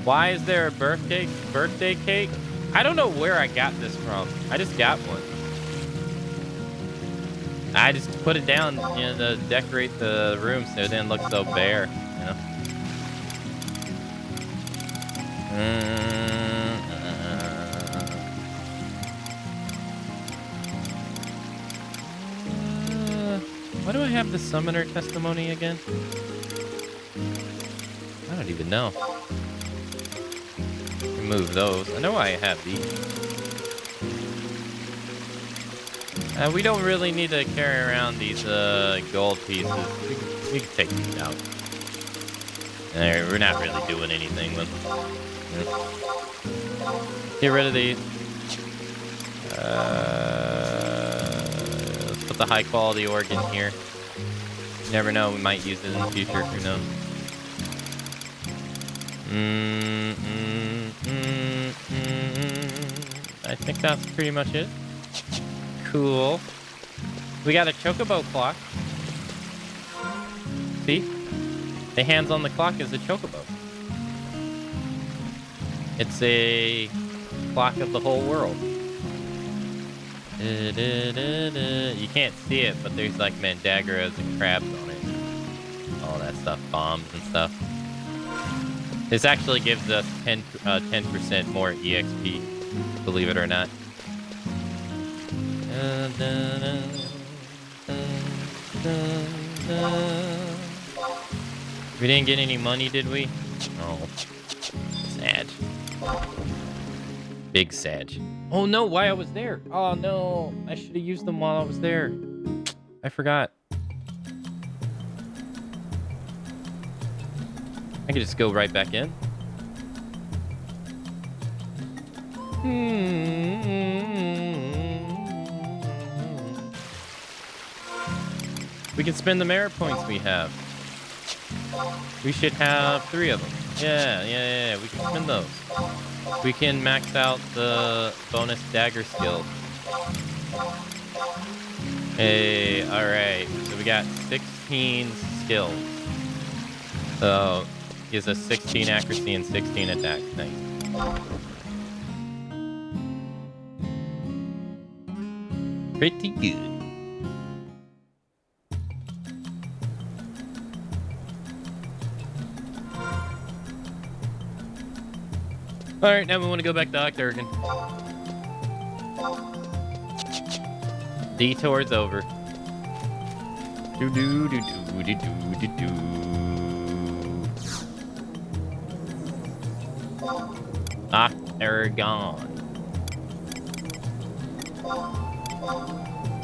Why is there a birthday cake? I don't know where I got this from. I just got one. I just put it down, you know, to decorate the room so it didn't look so bare, you know. Why do I have the summoner testimony again? I don't even know. Remove those. I know I have these. We don't really need to carry around these gold pieces. We can take these out. We're not really doing anything with them. Get rid of these. Let's put the high quality organ here. You never know, we might use it in the future. Who knows? I think that's pretty much it. Cool. We got a chocobo clock. See? The hands on the clock is a chocobo. It's a clock of the whole world. You can't see it, but there's like mandagaras and crabs on it. all that stuff, bombs and stuff. This actually gives us 10% more EXP, believe it or not. We didn't get any money, did we? Oh, sad. Big sad. Oh no, why I was there? Oh no, I should have used them while I was there. I forgot. I could just go right back in. We can spend the merit points we have. We should have 3 of them. Yeah. We can spend those. We can max out the bonus dagger skill. Hey, alright. So we got 16 skills. So, gives us 16 accuracy and 16 attack. Nice. Pretty good. Alright, now we want to go back to Octurgan. Detour's over. Octurgan.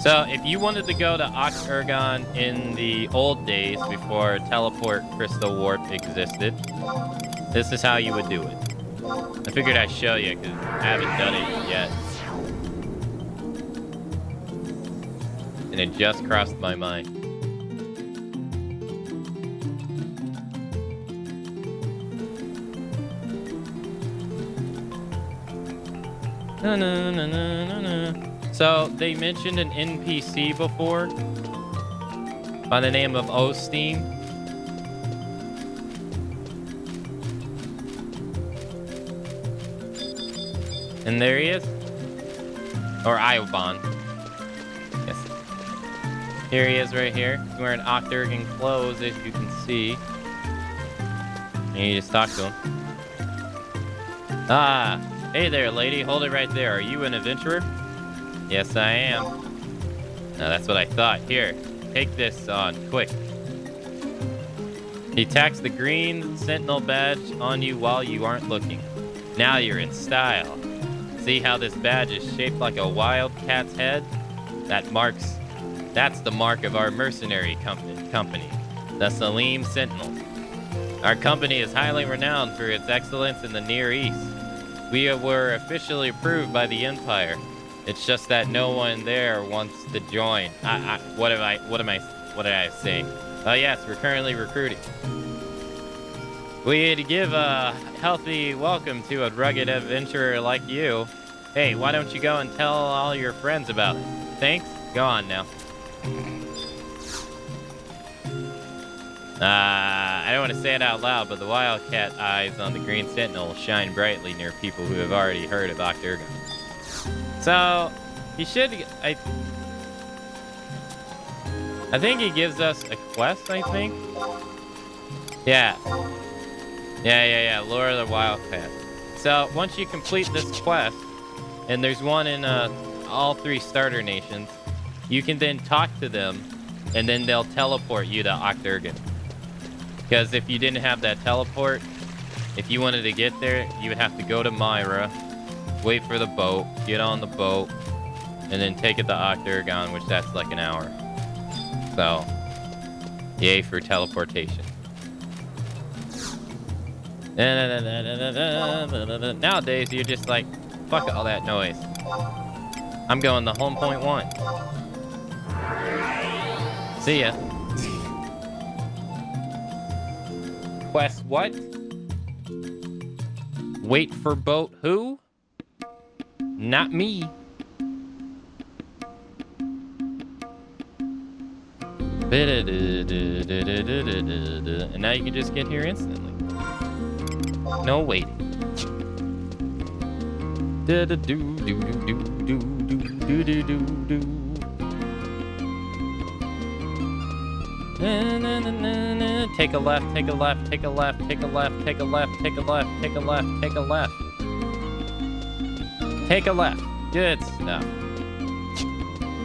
So, if you wanted to go to Octurgan in the old days before Teleport Crystal Warp existed, this is how you would do it. I figured I'd show you because I haven't done it yet. And it just crossed my mind. So, they mentioned an NPC before by the name of Osteen. And there he is. Or Iobon. Yes. Here he is right here. He's wearing Octurgan clothes, as you can see. And you just talk to him. Ah, hey there, lady. Hold it right there. Are you an adventurer? Yes, I am. Now, that's what I thought. Here, take this on, quick. He tacks the green sentinel badge on you while you aren't looking. Now you're in style. See how this badge is shaped like a wildcat's head? That's the mark of our mercenary company, the Salim Sentinels. Our company is highly renowned for its excellence in the Near East. We were officially approved by the Empire. It's just that no one there wants to join. What did I say? Oh yes, we're currently recruiting. We'd give a healthy welcome to a rugged adventurer like you. Hey, why don't you go and tell all your friends about it? Thanks? Go on now. I don't want to say it out loud, but the wildcat eyes on the green sentinel shine brightly near people who have already heard of Octurgan. So, he should... I think he gives us a quest, I think? Yeah. Yeah. Lure of the Wildcat. So, once you complete this quest, and there's one in all 3 starter nations, you can then talk to them, and then they'll teleport you to Octurgan. Because if you didn't have that teleport, if you wanted to get there, you would have to go to Myra, wait for the boat, get on the boat, and then take it to Octurgan, which that's like an hour. So, yay for teleportation. Nowadays, you're just like, fuck all that noise. I'm going to home point 1. See ya. Quest what? Wait for boat who? Not me. And now you can just get here instantly. No waiting. Take a left, take a left, take a left, take a left, take a left, take a left, take a left, take a left. Take a left. Good stuff.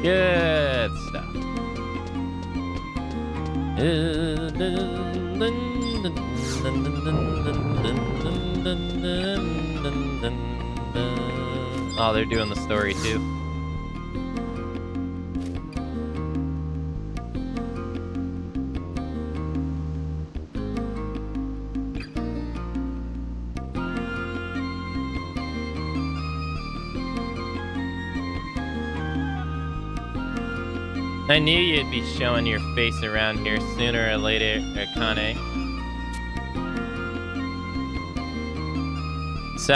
Good stuff. Oh, they're doing the story too. I knew you'd be showing your face around here sooner or later, Akane. So,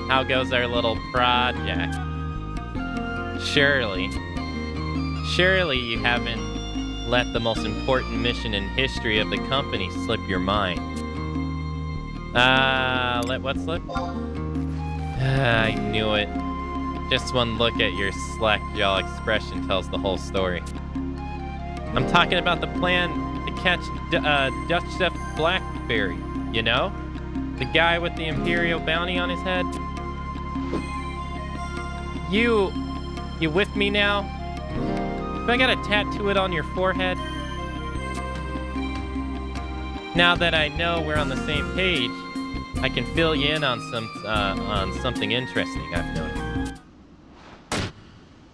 how goes our little project? Surely you haven't let the most important mission in history of the company slip your mind. Let what slip? I knew it. Just one look at your slack jaw expression tells the whole story. I'm talking about the plan to catch Dutch Chef Blackberry, you know? The guy with the Imperial bounty on his head. You with me now? Do I gotta tattoo it on your forehead? Now that I know we're on the same page, I can fill you in on something interesting I've noticed.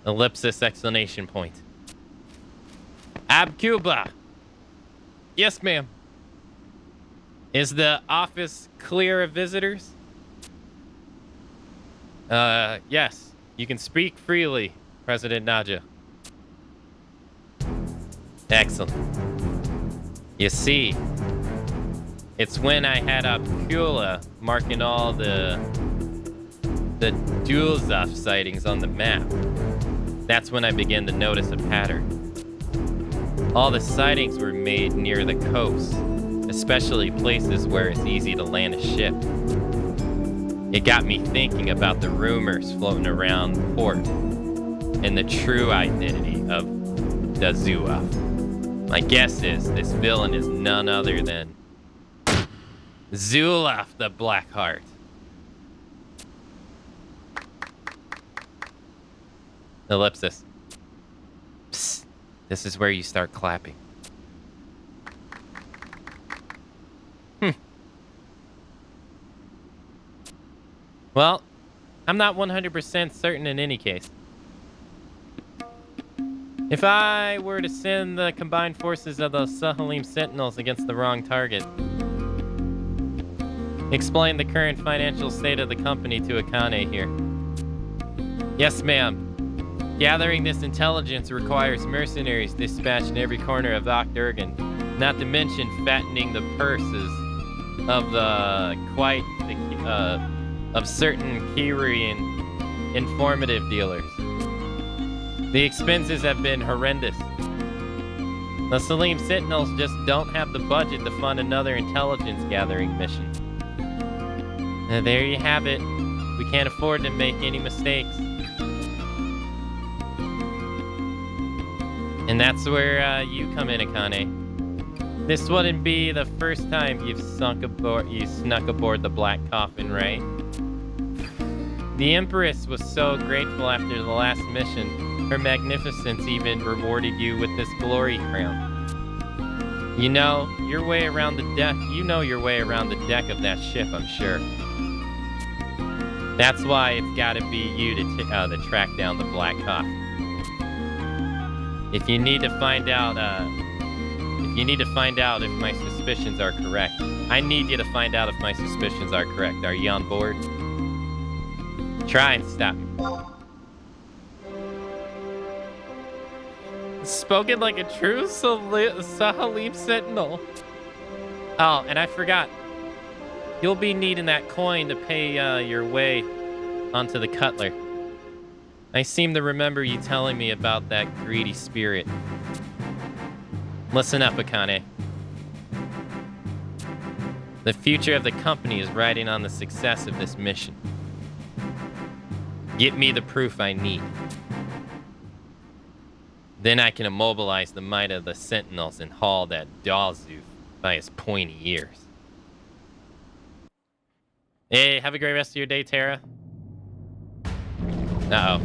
Ellipsis exclamation point. Abcuba. Yes, ma'am. Is the office clear of visitors? Yes. You can speak freely, President Naja. Excellent. You see, it's when I had Abcula marking all the Dulzaf sightings on the map. That's when I began to notice a pattern. All the sightings were made near the coast, especially places where it's easy to land a ship. It got me thinking about the rumors floating around the port and the true identity of the Zulaf. My guess is this villain is none other than Zulaf the Blackheart. Ellipsis. Psst. This is where you start clapping. Well, I'm not 100% certain in any case. If I were to send the combined forces of the Sahalim Sentinels against the wrong target, explain the current financial state of the company to Akane here. Yes, ma'am. Gathering this intelligence requires mercenaries dispatched in every corner of Okdurgan, not to mention fattening the purses of of certain Kyrian informative dealers. The expenses have been horrendous. The Salim Sentinels just don't have the budget to fund another intelligence gathering mission. There you have it. We can't afford to make any mistakes. And that's where you come in, Akane. This wouldn't be the first time you've snuck aboard the Black Coffin, right? The Empress was so grateful after the last mission, her magnificence even rewarded you with this glory crown. You know your way around the deck. You know your way around the deck of that ship, I'm sure. That's why it's got to be you to track down the Black Coffin. If you need to find out, if my suspicions are correct, I need you to find out if my suspicions are correct. Are you on board? Try and stop me. Spoken like a true Sahalim Sentinel. Oh, and I forgot. You'll be needing that coin to pay your way onto the Cutler. I seem to remember you telling me about that greedy spirit. Listen up, Akane. The future of the company is riding on the success of this mission. Get me the proof I need. Then I can immobilize the might of the sentinels and haul that Dawzoof by his pointy ears. Hey, have a great rest of your day, Tara. Uh-oh.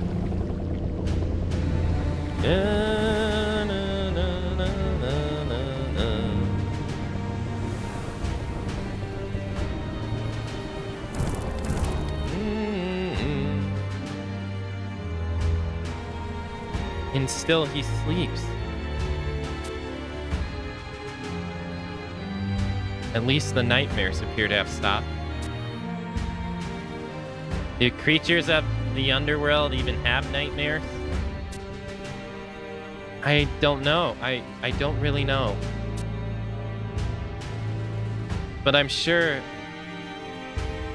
And still he sleeps. At least the nightmares appear to have stopped. Do creatures of the underworld even have nightmares? I don't know. I don't really know. But I'm sure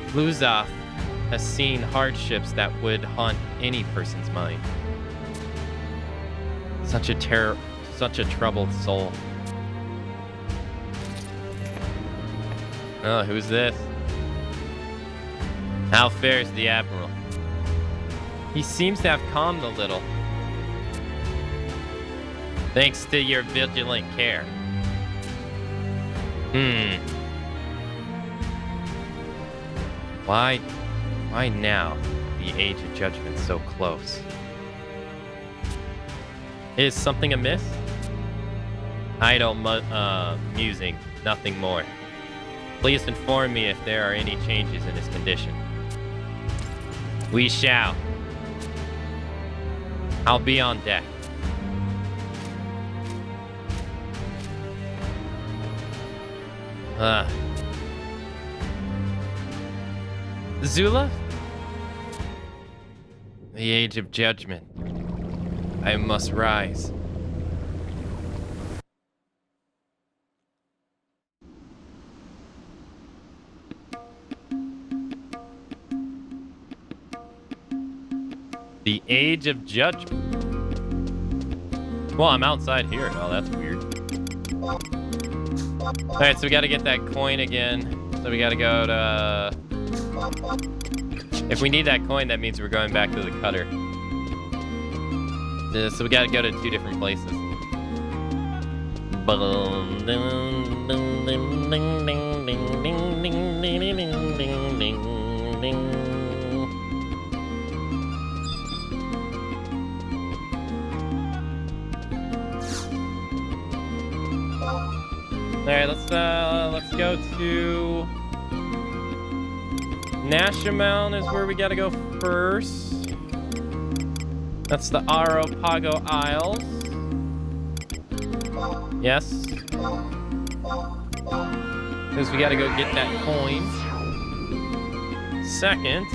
Luzoth has seen hardships that would haunt any person's mind. Such a troubled soul. Oh, who's this? How fares the Admiral? He seems to have calmed a little. Thanks to your vigilant care. Why now? The age of judgment so close. Is something amiss? Idle musing, nothing more. Please inform me if there are any changes in his condition. We shall. I'll be on deck. Zula? The age of judgment. I must rise. The age of judgment. Well, I'm outside here. Oh, that's weird. Alright, so we gotta get that coin again. So we gotta go to... If we need that coin, that means we're going back to the cutter. So we gotta go to 2 different places. Alright, let's go to Nashamount is where we gotta go first. That's the Arapago Isles. Yes. Because we gotta go get that coin. Second.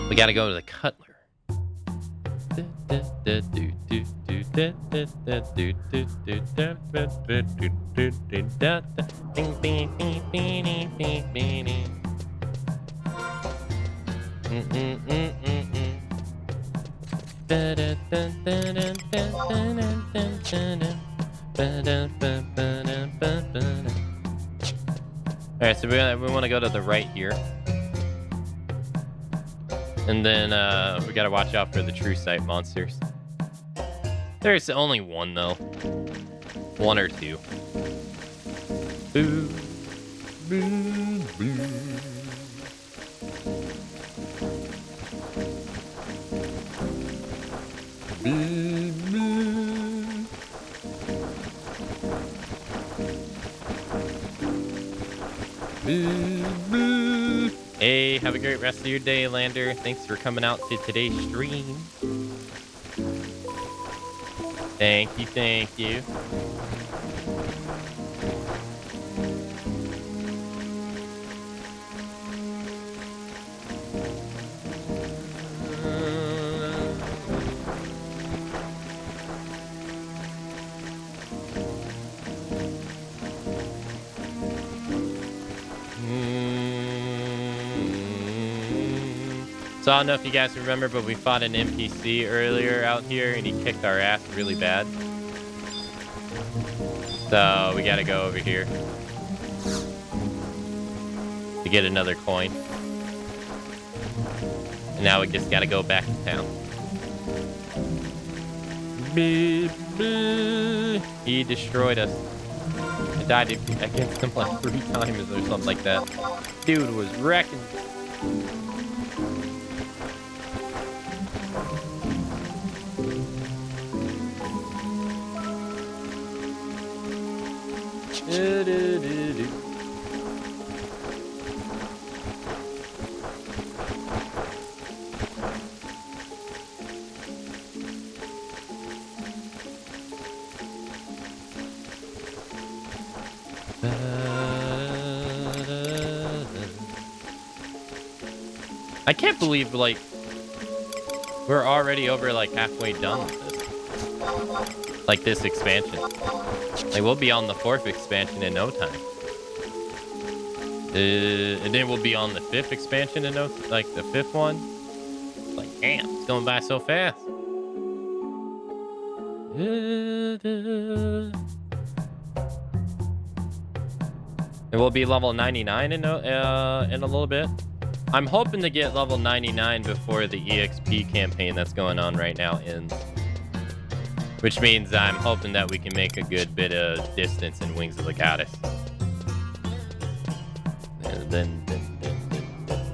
We gotta go to the Cutler. Alright, so we want to go to the right here. And then we gotta watch out for the true sight monsters. There's only one though. 1 or 2. Boo. Boo. Boo. Boo. Boo. Boo. Boo. Hey, have a great rest of your day, Lander. Thanks for coming out to today's stream. Thank you, thank you. So I don't know if you guys remember, but we fought an NPC earlier out here, and he kicked our ass really bad. So we gotta go over here to get another coin. Now we just gotta go back to town. He destroyed us. I died against him like 3 times or something like that. Dude was wrecking. I can't believe, like, we're already over, like, halfway done with this. Like, this expansion. Like, we'll be on the 4th expansion in no time. And then we'll be on the 5th expansion in no... Like, the 5th one. Like, damn, it's going by so fast. And we'll be level 99 in a little bit. I'm hoping to get level 99 before the EXP campaign that's going on right now ends. Which means I'm hoping that we can make a good bit of distance in Wings of the Goddess. And then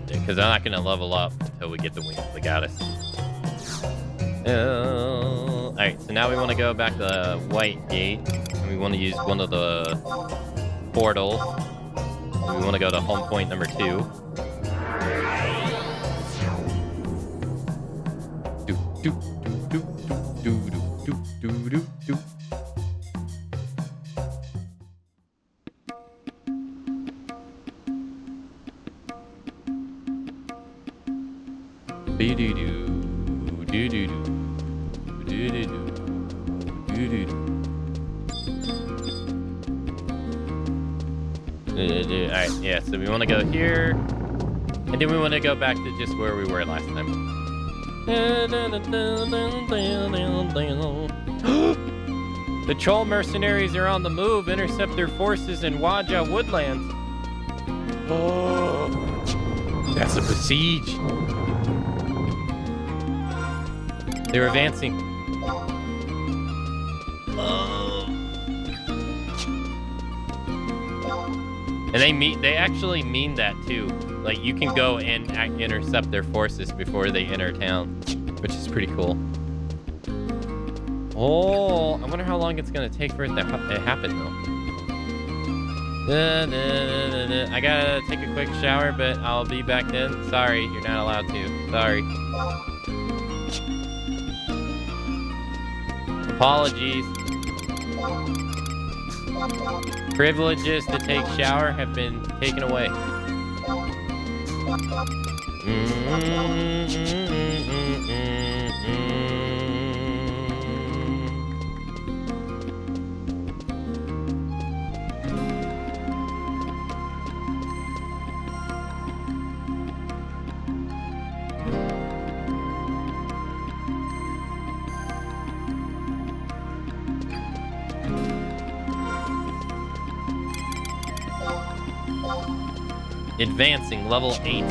because I'm not going to level up until we get the Wings of the Goddess. Alright, so now we want to go back to the White Gate. And we want to use one of the portals. And we want to go to home point number 2. Alright, yeah, so we want to go here, and then we want to go back to just where we were last time. The troll mercenaries are on the move. Intercept their forces in Waja Woodlands. Oh, that's a besiege. They're advancing. And they actually mean that too. Like, you can go and intercept their forces before they enter town, which is pretty cool. Oh, I wonder how long it's gonna take for it to happen though. I gotta take a quick shower, but I'll be back then. Sorry, you're not allowed to. Sorry. Apologies. Privileges to take shower have been taken away. Advancing, level 8.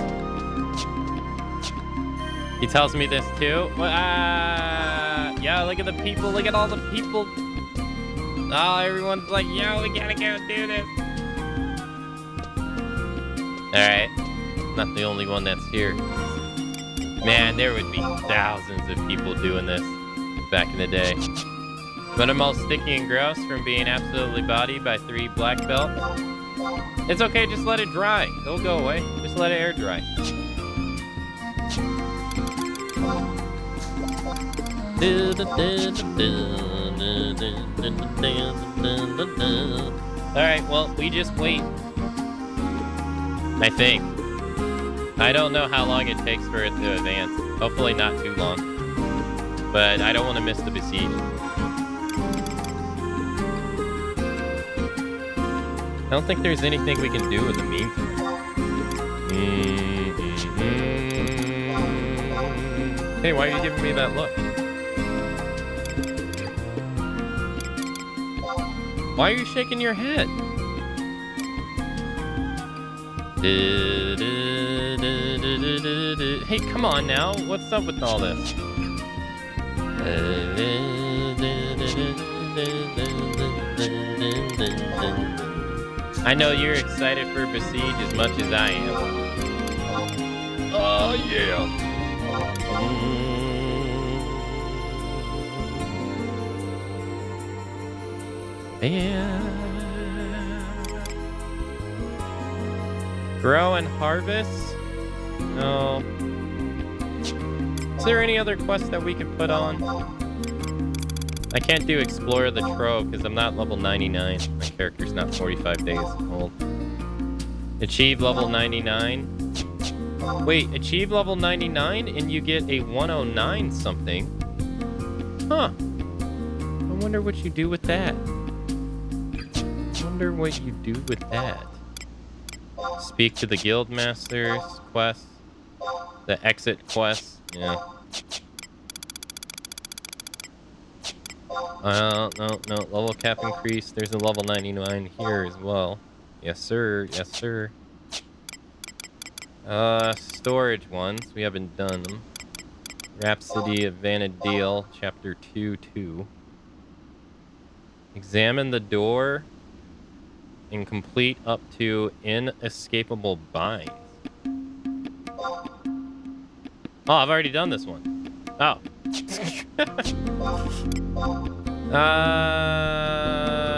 He tells me this too. Yeah, look at the people. Look at all the people. Oh, everyone's like, yo, we gotta go do this. Alright. Not the only one that's here. Man, there would be thousands of people doing this back in the day. But I'm all sticky and gross from being absolutely bodied by 3 black belt. It's okay, just let it dry. It'll go away. Just let it air dry. Alright, well, we just wait. I think. I don't know how long it takes for it to advance. Hopefully not too long. But I don't want to miss the besiege. I don't think there's anything we can do in the meantime. Hey, why are you giving me that look? Why are you shaking your head? Hey, come on now. What's up with all this? I know you're excited for Besiege as much as I am. Oh, yeah. Yeah. Grow and harvest? No. Is there any other quest that we could put on? I can't do Explore the Trove because I'm not level 99. My character's not 45 days old. Achieve level 99. Wait, achieve level 99 and you get a 109 something. Huh. I wonder what you do with that. Wonder what you do with that. Speak to the guild masters quest. The exit quest. Yeah. No. Level cap increase. There's a level 99 here as well. Yes, sir. Yes, sir. Storage ones. We haven't done them. Rhapsody of Vanadil, Chapter 2-2. Examine the door and complete up to inescapable binds. Oh, I've already done this one. Oh.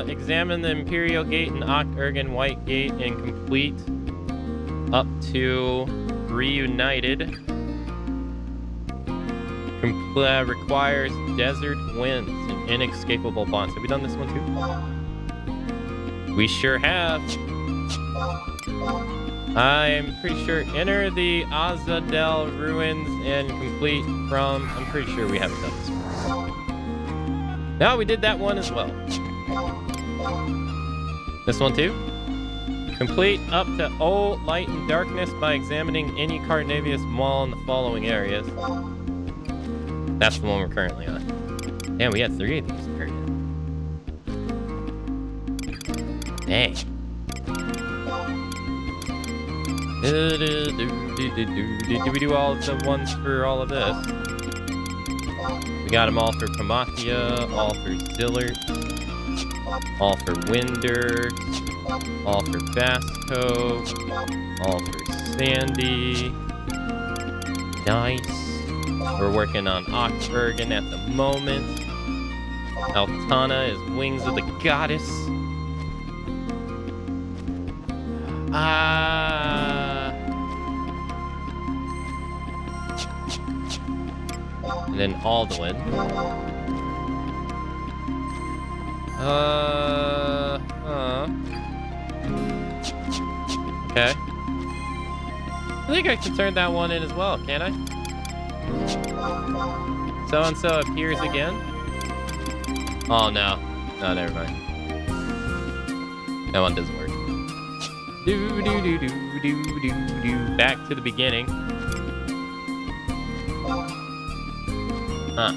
Examine the Imperial Gate and Oct-Urgen White Gate and complete up to Reunited. Requires Desert Winds and Inescapable Bonds. Have we done this one too? We sure have. I'm pretty sure enter the Azadel ruins and complete from... I'm pretty sure we haven't done this one. No, we did that one as well. This one too? Complete up to O, Light, and Darkness by examining any Carnavius wall in the following areas. That's the one we're currently on. Damn, we had 3 of these. Dang. Did we do all of the ones for all of this? We got them all for Kamathia, all for Zillert, all for Winder, all for Vasco, all for Sandy. Nice. We're working on Oct-Urgen at the moment. Altana is Wings of the Goddess. And then Alduin. Okay. I think I can turn that one in as well, can't I? So-and-so appears again. Oh, no. No, never mind. That one doesn't work. Do. Back to the beginning. Huh.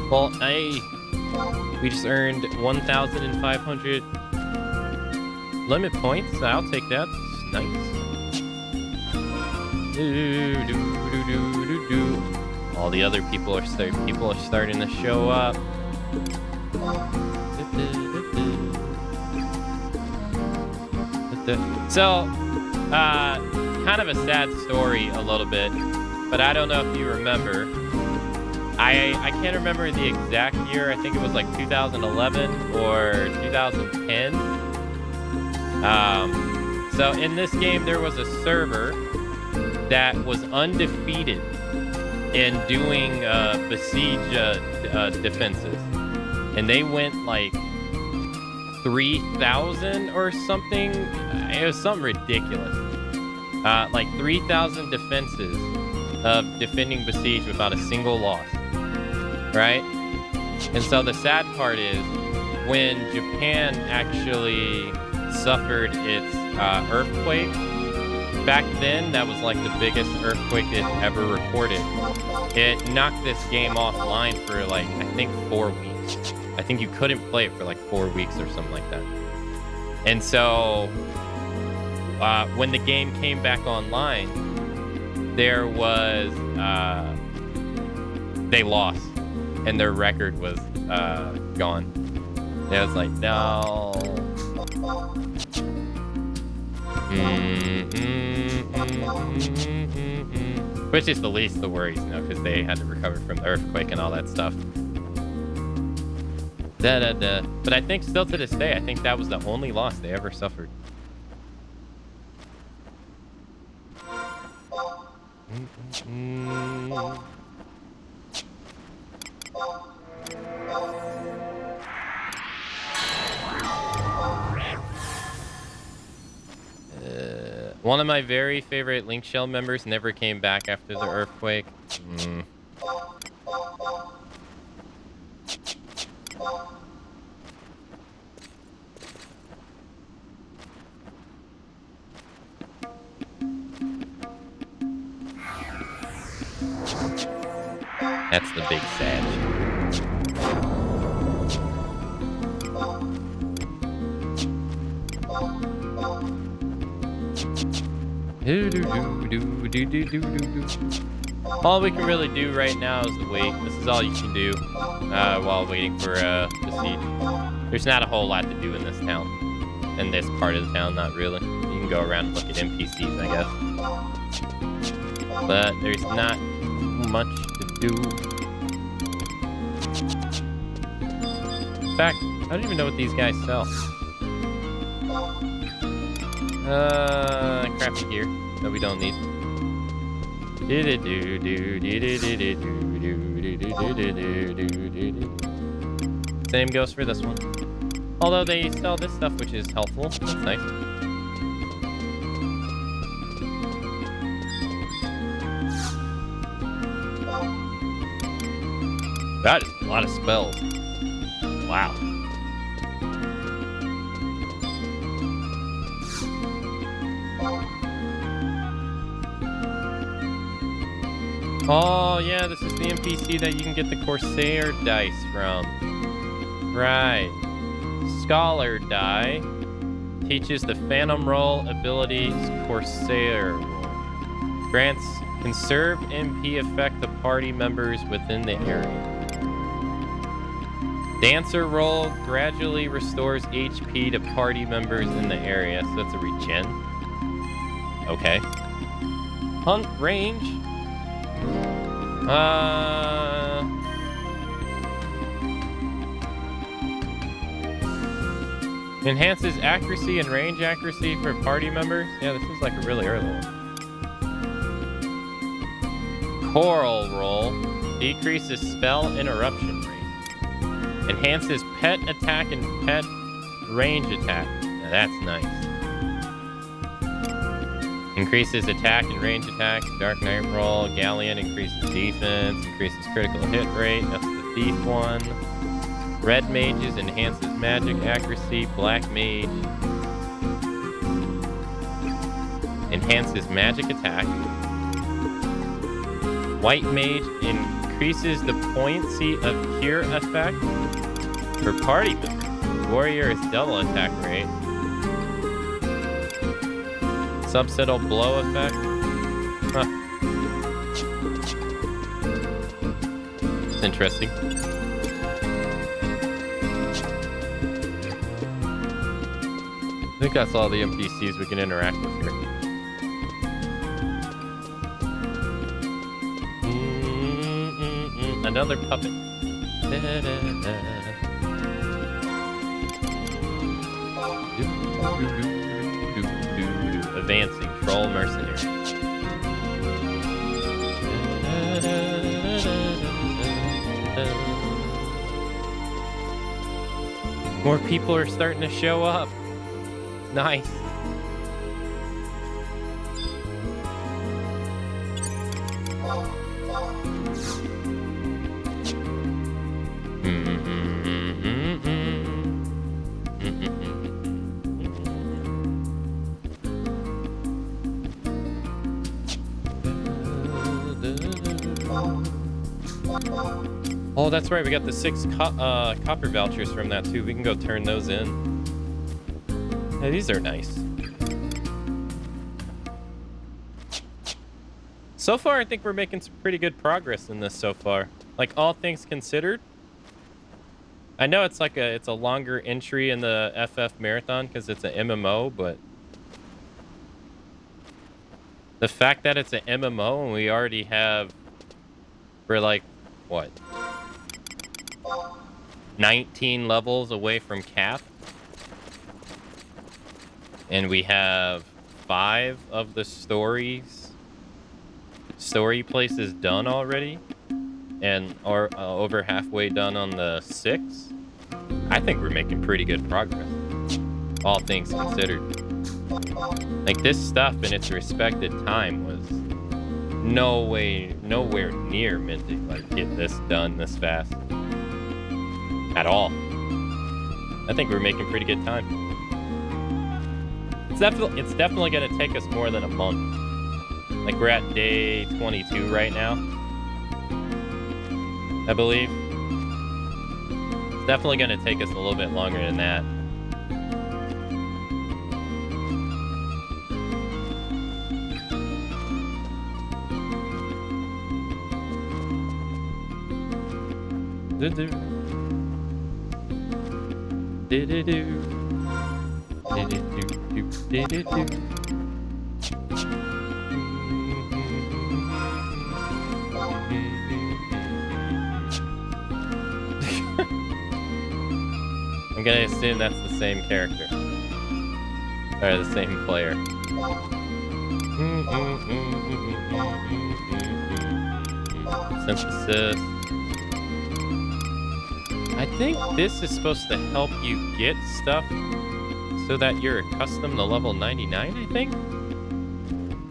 Well, we just earned 1,500 limit points. I'll take that. Nice. Do. All the other people are starting to show up. So, kind of a sad story a little bit, but I don't know if you remember. I can't remember the exact year. I think it was like 2011 or 2010. So in this game, there was a server that was undefeated in doing besiege defenses, and they went like 3,000 or something. It was something ridiculous. Like 3,000 defenses of defending besiege without a single loss, right? And so the sad part is when Japan actually suffered its earthquake. Back then, that was like the biggest earthquake it ever recorded. It knocked this game offline for like, I think 4 weeks. I think you couldn't play it for like 4 weeks or something like that. And so when the game came back online, there was they lost, and their record was gone. And I was like, no. Which is the least of the worries, you know, because they had to recover from the earthquake and all that stuff. But I think still to this day, I think that was the only loss they ever suffered. One of my very favorite Link Shell members never came back after the earthquake. That's the big sad. All we can really do right now is to wait. This is all you can do while waiting for the siege. There's not a whole lot to do in this town. In this part of the town, not really. You can go around and look at NPCs, I guess. But there's not much to do. In fact, I don't even know what these guys sell. Crafty gear that we don't need. Same goes for this one. Although they sell this stuff, which is helpful. That's nice. That is a lot of spells. Wow. Oh, yeah, this is the NPC that you can get the Corsair dice from. Right. Scholar die teaches the Phantom Roll abilities Corsair Roll. Grants conserved MP effect to party members within the area. Dancer Roll gradually restores HP to party members in the area. So that's a regen. Okay. Hunt range. Enhances accuracy and range accuracy for party members. Yeah, this is like a really early one. Coral Roll decreases spell interruption rate. Enhances pet attack and pet range attack. Now that's nice. Increases attack and range attack. Dark Knight Roll. Galleon increases defense. Increases critical hit rate. That's the thief one. Red Mages enhances magic accuracy. Black Mage enhances magic attack. White Mage increases the buoyancy of cure effect for party members. Warrior is double attack rate. Subsidal blow effect. Huh. It's interesting. I think that's all the NPCs we can interact with here. Another puppet. Advancing troll mercenary. More people are starting to show up. Nice. Oh, that's right. We got the 6 copper vouchers from that too. We can go turn those in. Hey, these are nice. So far, I think we're making some pretty good progress in this so far. Like, all things considered. I know it's like it's a longer entry in the FF Marathon because it's an MMO, but the fact that it's an MMO and we already have, we're like, what? 19 levels away from cap. And we have 5 of the story places done already. And over halfway done on the 6. I think we're making pretty good progress, all things considered. Like, this stuff in its respected time was nowhere near meant to like get this done this fast at all. I think we're making pretty good time. It's definitely gonna take us more than a month. Like, we're at day 22 right now, I believe. It's definitely gonna take us a little bit longer than that. Do-do. Do-do-do. Do-do-do. Do-do-do. I'm gonna assume that's the same character. Or the same player. Synthesis. I think this is supposed to help you get stuff so that you're accustomed to level 99, I think?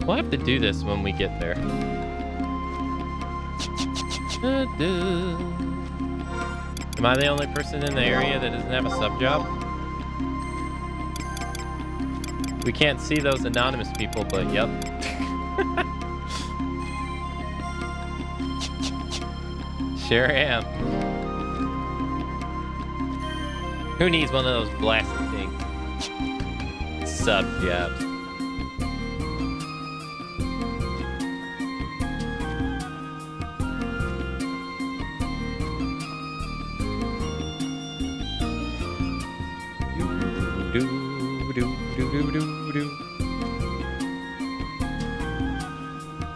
We'll have to do this when we get there. Am I the only person in the area that doesn't have a sub job? We can't see those anonymous people, but yep. Sure am. Who needs one of those blasted things? Sub jobs.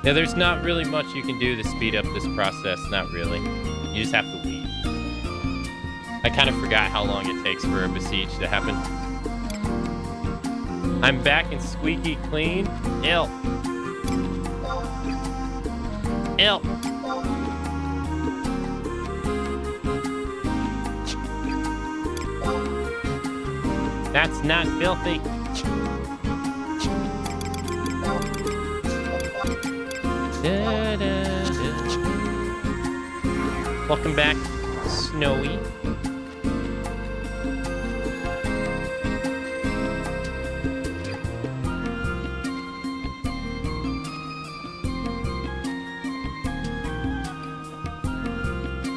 Yeah, there's not really much you can do to speed up this process. Not really. You just have to wait. I kind of forgot how long it takes for a besiege to happen. I'm back and squeaky clean. Ill. That's not filthy. Da, da, da. Welcome back, Snowy.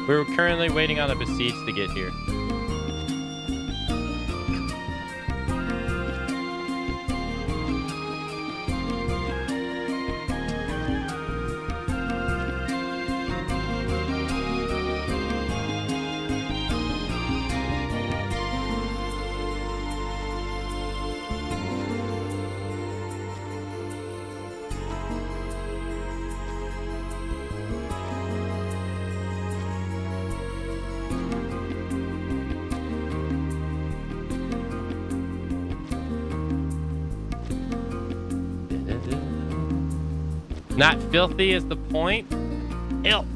We're currently waiting on a besiege to get here. Not filthy is the point. Ew.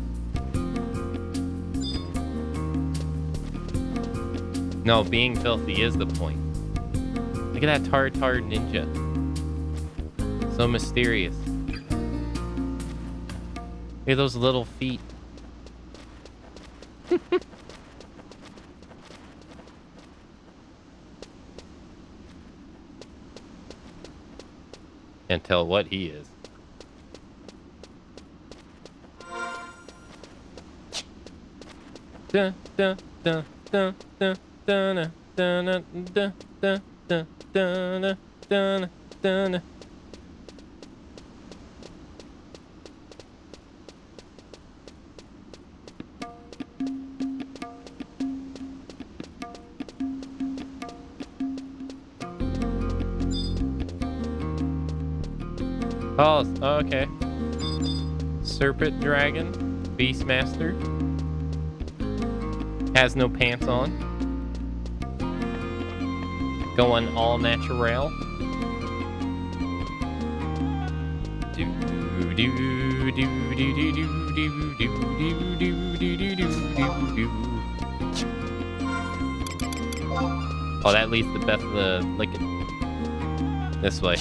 No, being filthy is the point. Look at that Tartar ninja. So mysterious. Look at those little feet. Can't tell what he is. Dun, dun, dun, dun, dun, dun, dun, dun, dun, dun, dun, dun, dun. Oh, okay. Serpent Dragon, Beastmaster. Has no pants on. Going all natural. Oh, that leads to Beth the Lickin'. This way.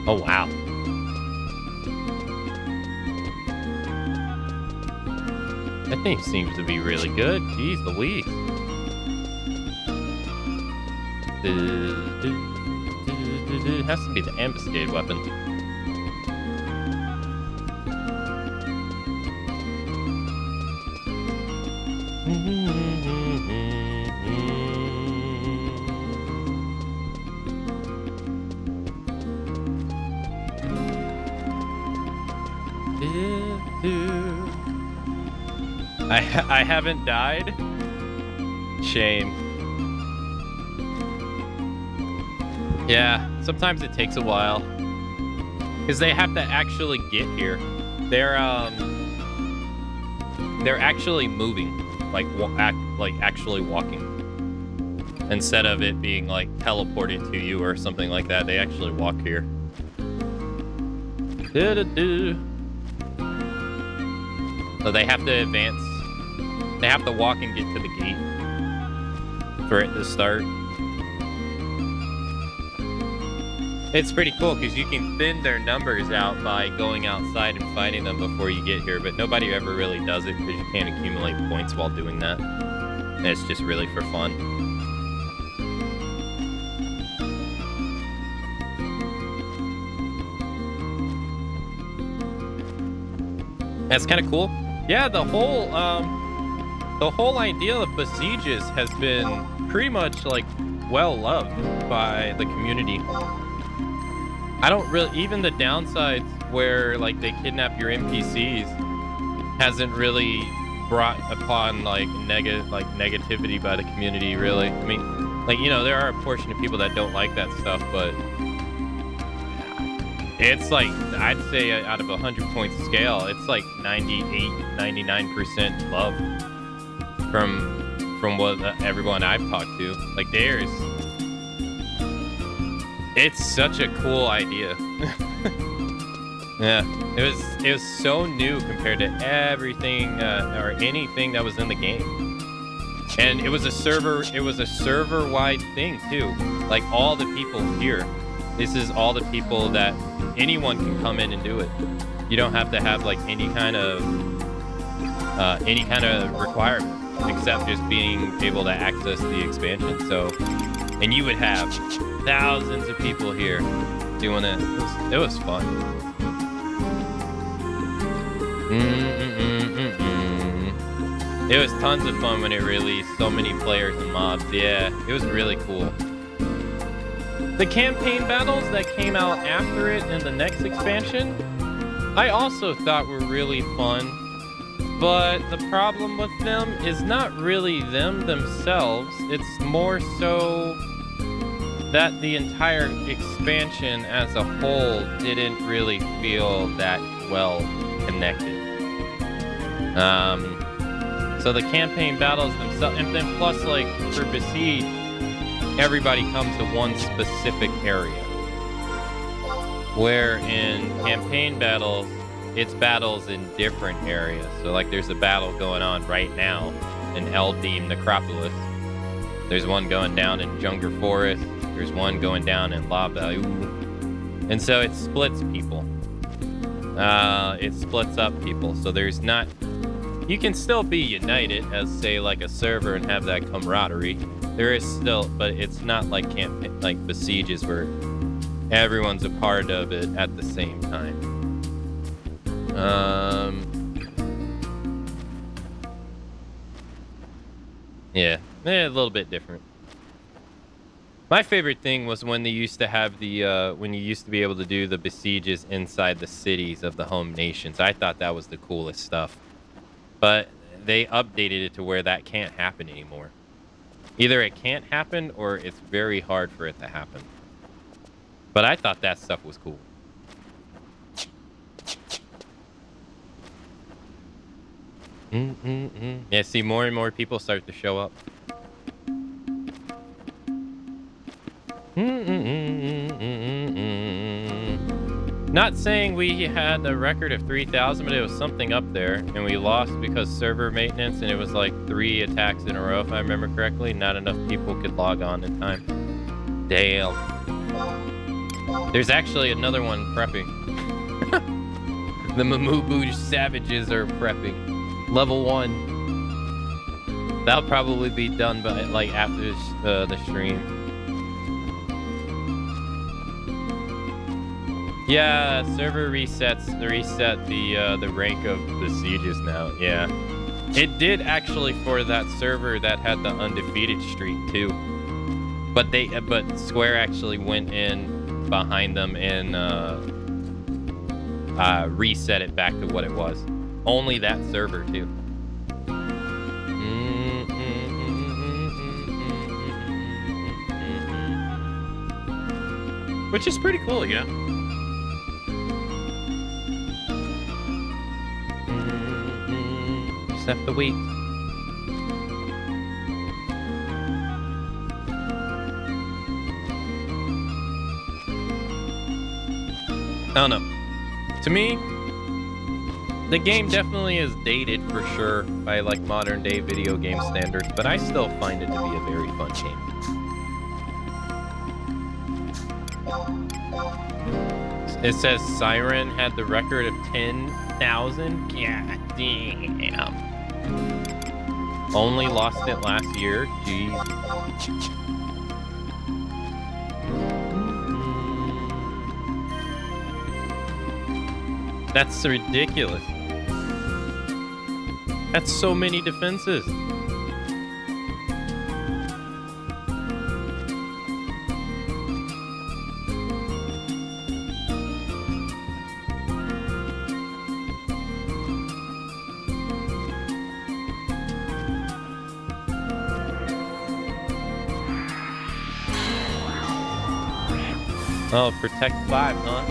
Oh, wow. That thing seems to be really good. Jeez Louise. It has to be the ambuscade weapon. I haven't died. Shame. Yeah, sometimes it takes a while because they have to actually get here. They're actually moving, like actually walking, instead of it being like teleported to you or something like that. They actually walk here. So they have to advance. They have to walk and get to the gate for it to start. It's pretty cool because you can thin their numbers out by going outside and fighting them before you get here, but nobody ever really does it because you can't accumulate points while doing that. And it's just really for fun. That's kind of cool. Yeah, the whole idea of besieges has been pretty much like well loved by the community. I don't really, even the downsides where like they kidnap your NPCs hasn't really brought upon like negativity by the community really. I mean, like, you know, there are a portion of people that don't like that stuff, but it's like, I'd say out of a 100-point scale, it's like 98, 99% love from what everyone I've talked to. Like, it's such a cool idea. Yeah, it was so new compared to everything or anything that was in the game. And it was a server-wide thing too. Like, all the people here, this is all the people that anyone can come in and do it. You don't have to have like any kind of requirement except just being able to access the expansion. So, and you would have thousands of people here doing it. It was fun. It was tons of fun when it released. So many players and mobs. Yeah, it was really cool. The campaign battles that came out after it in the next expansion, I also thought were really fun. But the problem with them is not really them themselves. It's more so that the entire expansion as a whole didn't really feel that well connected. So the campaign battles themselves, and then plus like for Besiege, everybody comes to one specific area. Where in campaign battles, it's battles in different areas. So like there's a battle going on right now in Eldim Necropolis. There's one going down in Junger Forest. There's one going down in La Bayou. And so it splits people. It splits up people. So there's not... You can still be united as, say, like a server and have that camaraderie. There is still... But it's not like Besieges where everyone's a part of it at the same time. Yeah, a little bit different. My favorite thing was when they used to have the when you used to be able to do the besieges inside the cities of the home nations. I thought that was the coolest stuff. But they updated it to where that can't happen anymore. Either it can't happen or it's very hard for it to happen. But I thought that stuff was cool. Yeah, see, more and more people start to show up. Not saying we had a record of 3,000, but it was something up there, and we lost because server maintenance, and it was like 3 attacks in a row, if I remember correctly. Not enough people could log on in time. Damn. There's actually another one prepping. The Mamubu Savages are prepping. Level 1. That'll probably be done by like after the stream. Yeah, server reset the rank of the sieges now. Yeah, it did actually for that server that had the undefeated streak too. But Square actually went in behind them and reset it back to what it was. Only that server too.
Which is pretty cool, yeah.
Just have to wait. I don't know. To me, the game definitely is dated for sure by like modern day video game standards, but I still find it to be a very fun game. It says Siren had the record of 10,000. God damn. Only lost it last year. Jeez. That's ridiculous. That's so many defenses. Oh, protect 5, huh?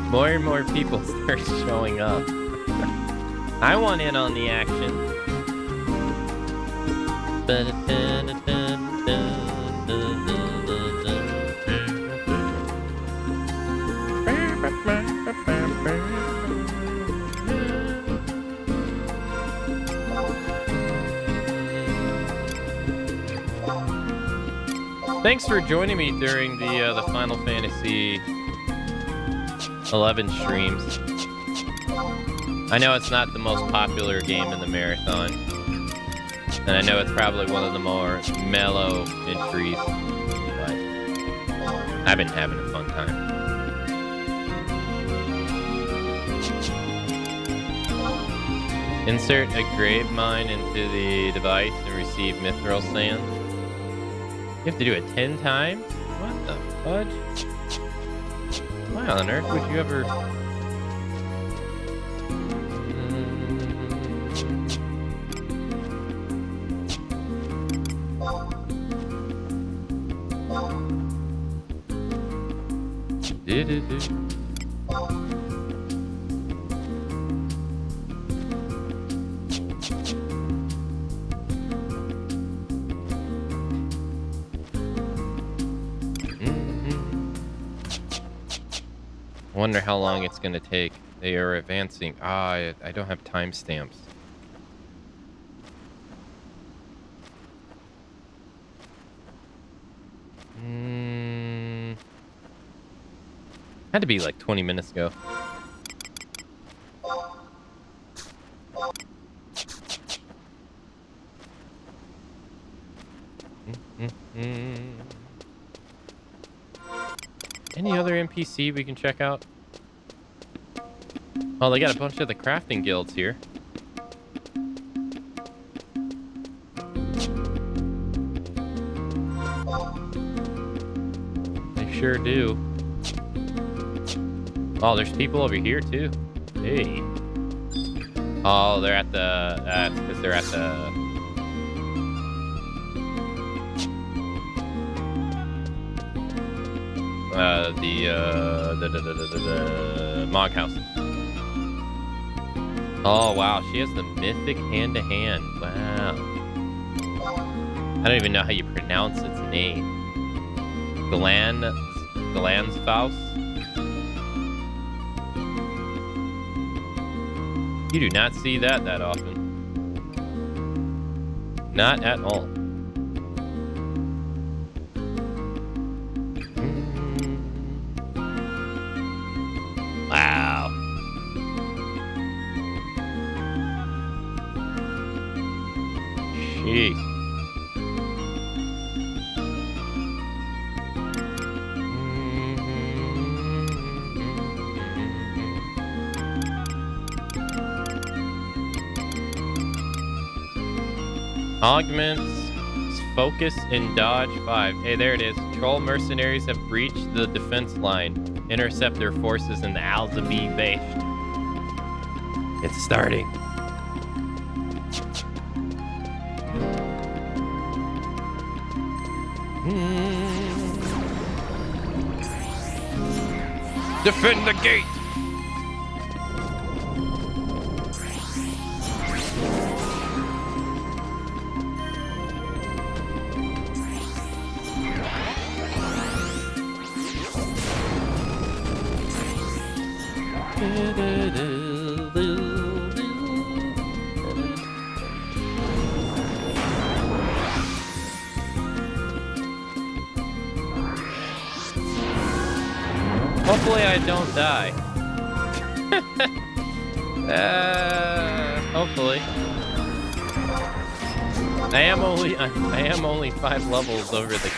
More and more people start showing up. I want in on the action. Thanks for joining me during the Final Fantasy 11 streams. I know it's not the most popular game in the marathon, and I know it's probably one of the more mellow entries, but I've been having a fun time. Insert a grave mine into the device and receive mithril sand. You have to do it 10 times? What the fudge? Why on earth would you ever... I wonder how long it's going to take. They are advancing. I don't have timestamps. Had to be like 20 minutes ago. Any other NPC we can check out? Oh, they got a bunch of the crafting guilds here. They sure do. Oh, there's people over here too. Hey. Oh, they're at the. That's because they're at the. The Mog House. Oh wow, she has the mythic hand-to-hand. Wow. I don't even know how you pronounce its name. Glansfaust. You do not see that often. Not at all. Wow. Jeez. Augments, focus, and dodge 5. Hey, there it is. Troll mercenaries have breached the defense line. Intercept their forces in the Alzabi base. It's starting. Defend the gate! Hopefully I don't die. Hopefully. I am only 5 levels over the.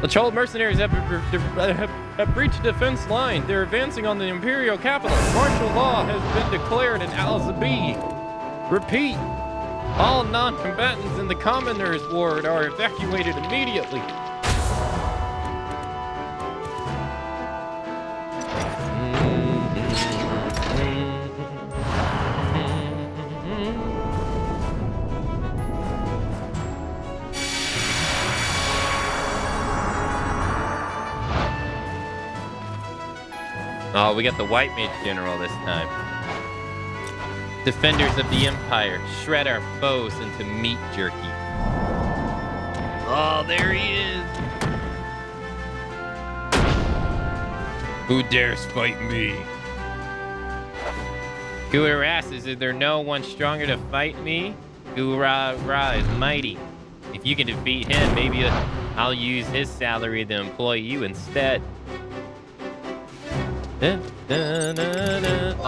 The troll mercenaries have breached the defense line. They're advancing on the imperial capital. Martial law has been declared in Al-Zabi. Repeat, all non-combatants in the Commoners Ward are evacuated immediately. Oh, we got the White Mage General this time. Defenders of the Empire, shred our foes into meat jerky. Oh, there he is. Who dares fight me? Guras, is there no one stronger to fight me? Gura is mighty. If you can defeat him, maybe I'll use his salary to employ you instead.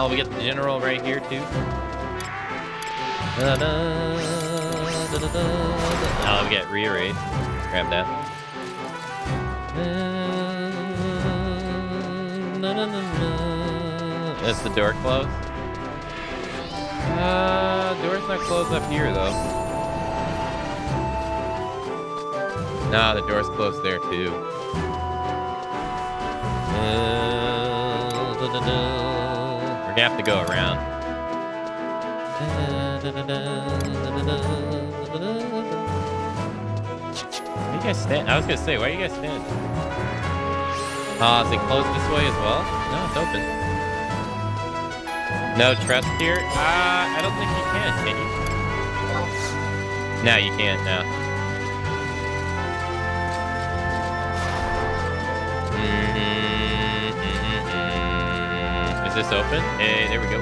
Oh, we got the general right here too. Oh, we got rearray. Grab that. Is the door closed? Door's not closed up here though. Nah, the door's closed there too. We're gonna have to go around. Where you guys stand? I was gonna say, where you guys stand? Is it closed this way as well? No, it's open. No trust here? I don't think you can you? No, you can't, no. Is this open? Hey, there we go.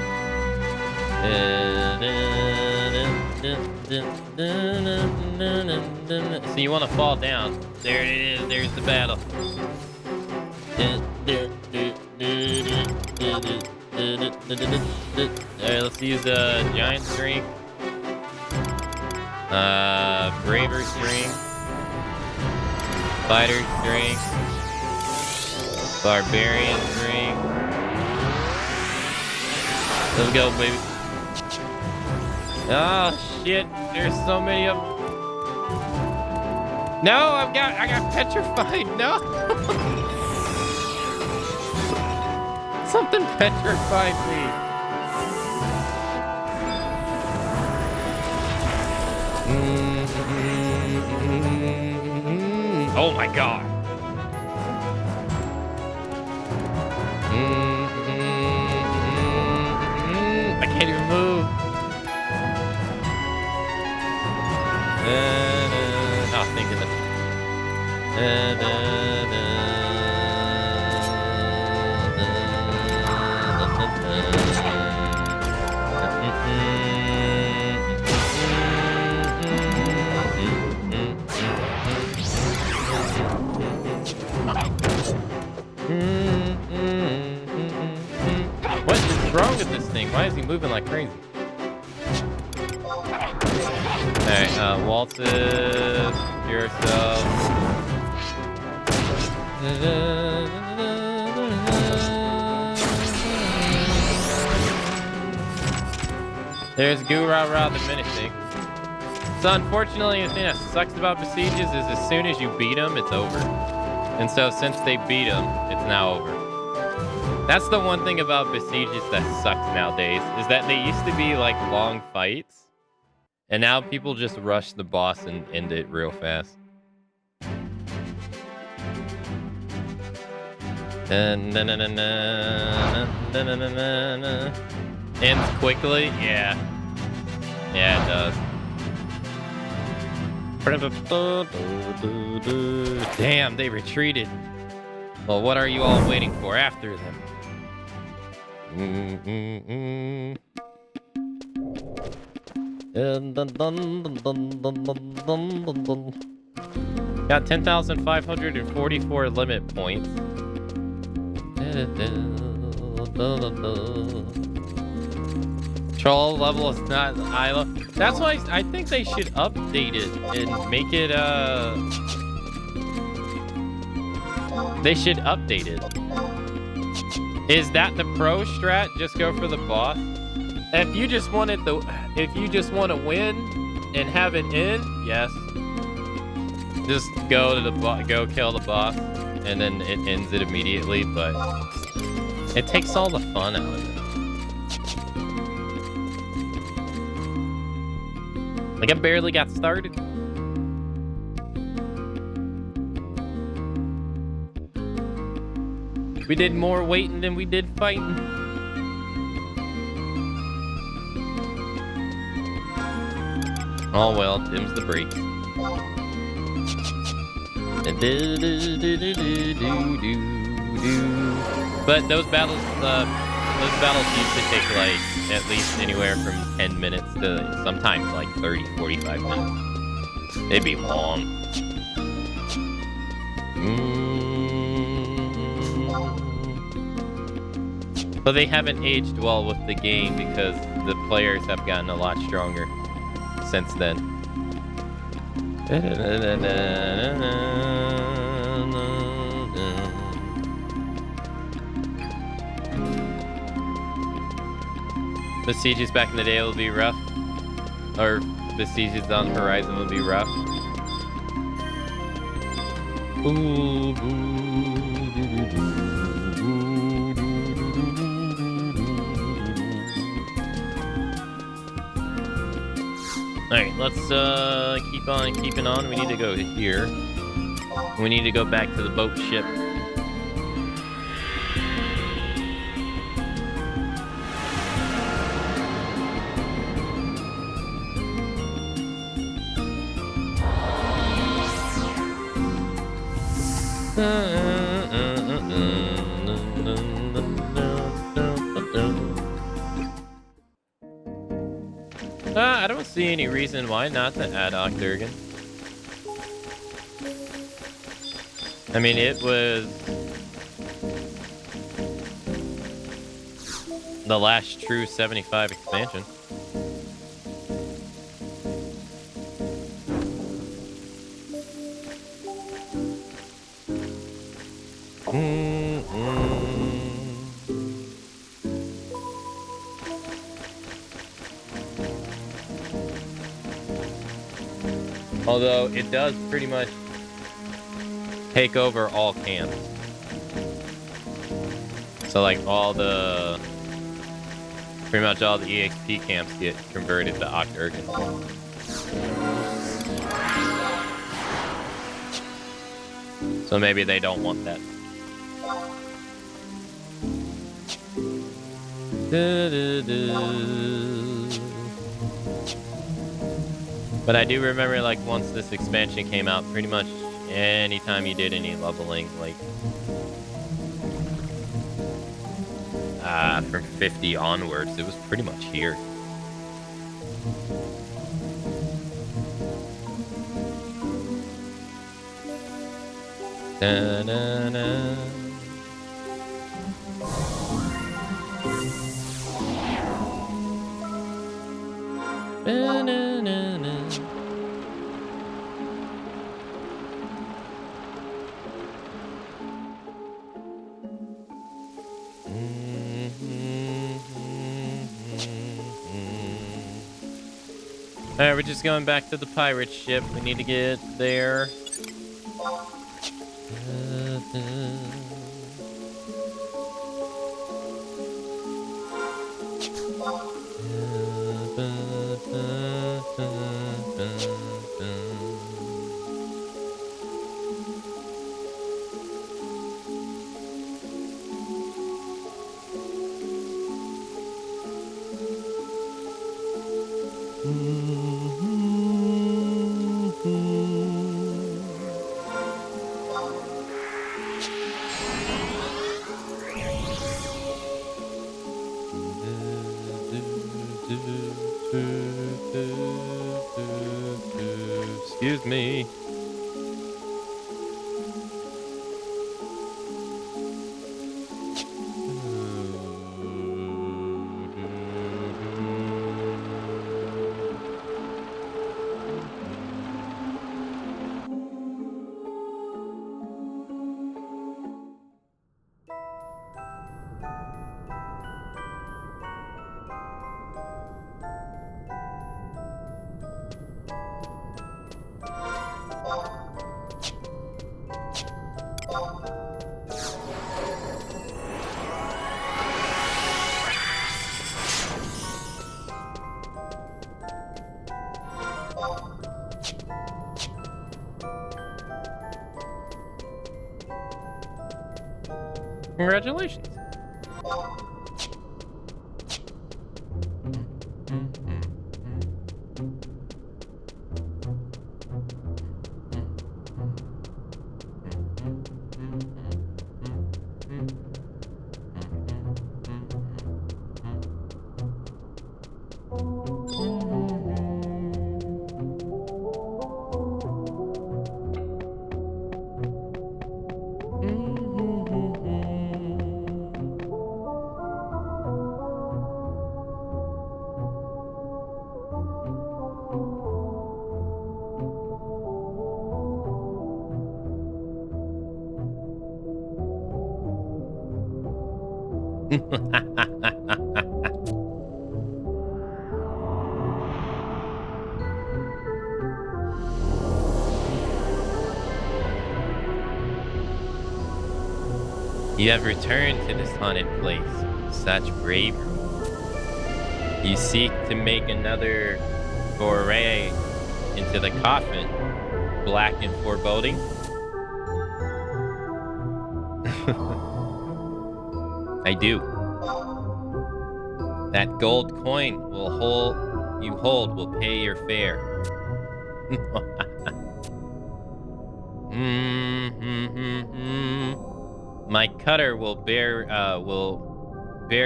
So you want to fall down. There it is. There's the battle. Alright, let's use a giant string. Braver string. Fighter string. Barbarian string. Let's go, baby. Oh shit, there's so many of them. No, I got petrified. No. Something petrified me. Oh my god. I can't even move. Oh, thinking of what is wrong with this thing? Why is he moving like crazy? Alright, waltzes, yourself. There's Goo Rah Rah the Menacing. So unfortunately, the thing that sucks about Besieges is as soon as you beat them, it's over. And so since they beat them, it's now over. That's the one thing about Besieges that sucks nowadays, is that they used to be like long fights. And now people just rush the boss and end it real fast. Ends quickly? Yeah. Yeah, it does. Damn, they retreated. Well, what are you all waiting for after them? Got 10,544 limit points. Troll level is not Isla. That's why I think they should update it and make it they should update it. Is that the pro strat? Just go for the boss? If you just want to win and have it end, yes. Just go to the go kill the boss, and then it ends it immediately. But it takes all the fun out of it. Like I barely got started. We did more waiting than we did fighting. Oh well, dims the brakes. But those battles used to take like at least anywhere from 10 minutes to sometimes like 30, 45 minutes. They'd be long. But they haven't aged well with the game because the players have gotten a lot stronger since then. Besieges back in the day will be rough. Or Besieges on the horizon will be rough. Alright, let's keep on keeping on. We need to go here. We need to go back to the boat ship. I don't see any reason why not to add Octurgan. I mean, it was the last true 75 expansion. Although it does pretty much take over all camps. So like pretty much all the EXP camps get converted to Octurgan. So maybe they don't want that. But I do remember, like, once this expansion came out, pretty much anytime you did any leveling, like, from 50 onwards, it was pretty much here. Da-na-na. Ba-na-na-na. Alright, we're just going back to the pirate ship. We need to get there. Excuse me. Congratulations. You have returned to this haunted place. Such bravery. You seek to make another foray into the coffin, black and foreboding. I do. That gold coin you hold will pay your fare. My cutter will bear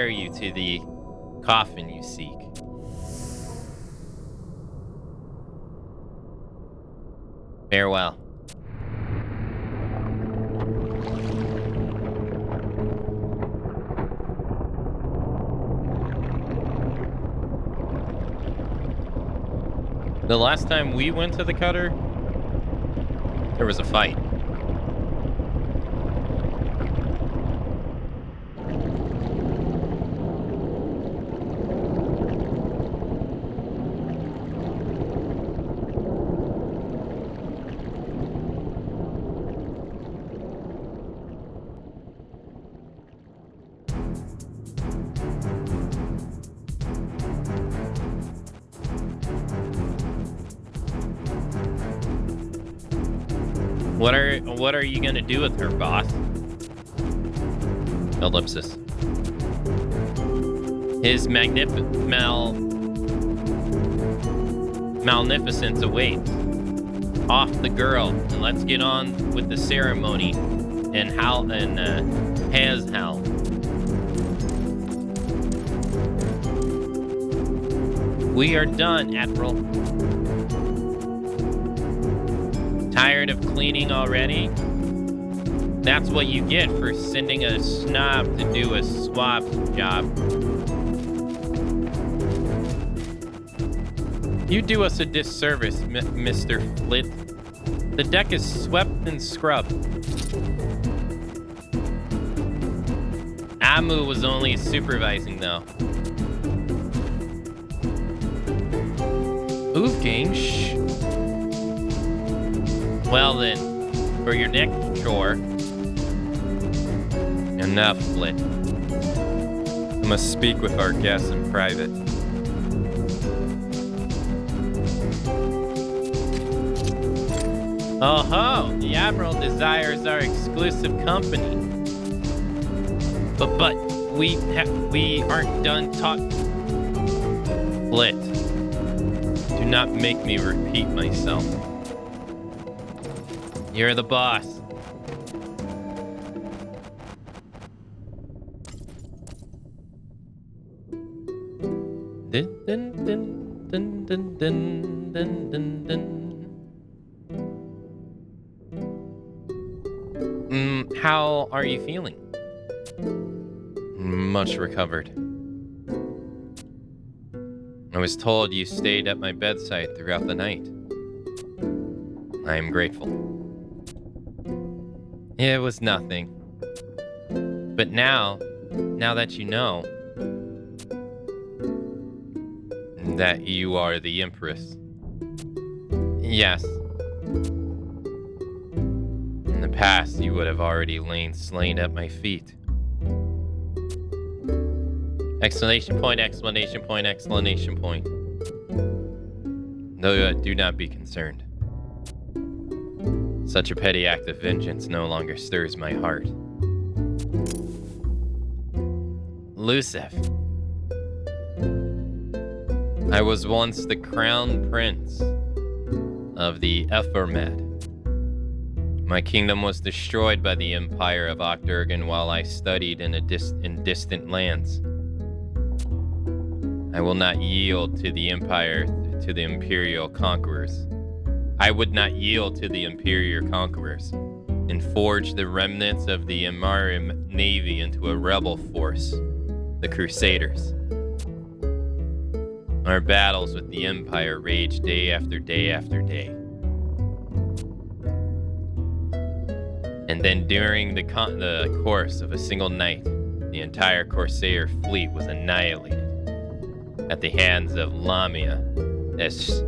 you to the coffin you seek. Farewell. The last time we went to the cutter, there was a fight. What are you gonna do with her, boss? Ellipsis. His malnificence awaits. Off the girl, and let's get on with the ceremony. And has Hal. We are done, Admiral. Tired of cleaning already? That's what you get for sending a snob to do a swab job. You do us a disservice, Mr. Flit. The deck is swept and scrubbed. Amu was only supervising, though. Oof, gang, shh. Well then, for your next chore. Enough, Flit. I must speak with our guests in private. Oh ho! The Admiral desires our exclusive company. But we aren't done talking. Flit. Do not make me repeat myself. You're the boss. Dun, dun, dun, dun, dun, dun, dun, dun, dun. How are you feeling? Much recovered. I was told you stayed at my bedside throughout the night. I am grateful. It was nothing. But now that you know that you are the Empress. Yes. In the past, you would have already lain slain at my feet. Exclamation point, exclamation point, exclamation point. No, do not be concerned. Such a petty act of vengeance no longer stirs my heart. Lucif. I was once the crown prince of the Ephemed. My kingdom was destroyed by the Empire of Octurgan while I studied in distant lands. I will not yield to the imperial conquerors. I would not yield to the imperial conquerors and forge the remnants of the Amarim navy into a rebel force, the Crusaders. Our battles with the Empire raged day after day after day. And then during the course of a single night, the entire Corsair fleet was annihilated at the hands of Lamia as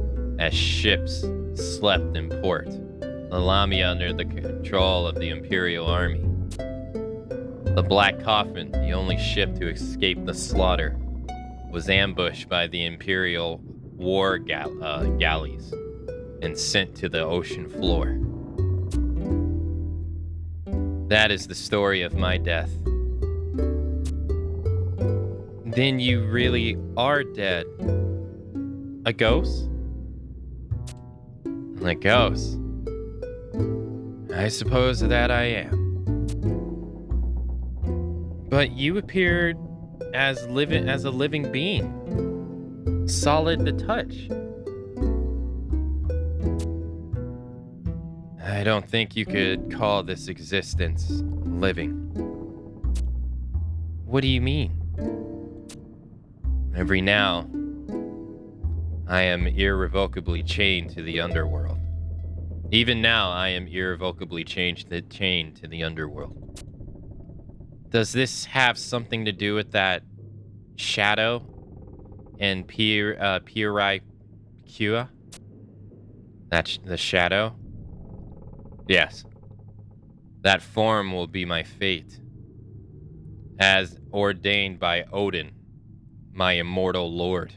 ships slept in port. The Lamia under the control of the Imperial Army. The Black Coffin, the only ship to escape the slaughter, was ambushed by the Imperial war galleys and sent to the ocean floor. That is the story of my death. Then you really are dead. A ghost? A ghost? I suppose that I am. But you appeared as a living being. Solid to touch. I don't think you could call this existence living. What do you mean? Every now, I am irrevocably chained to the underworld. Even now, I am irrevocably chained to the underworld. Does this have something to do with that shadow and ffxi? That's the shadow? Yes. That form will be my fate, as ordained by Odin, my immortal lord.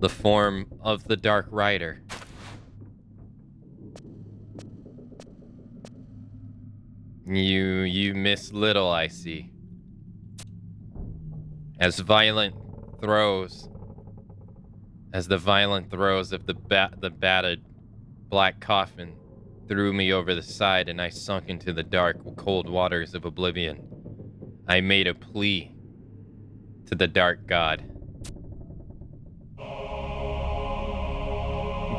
The form of the Dark Rider. You miss little, I see. As the violent throes of the battered black coffin threw me over the side and I sunk into the dark, cold waters of oblivion, I made a plea to the Dark God.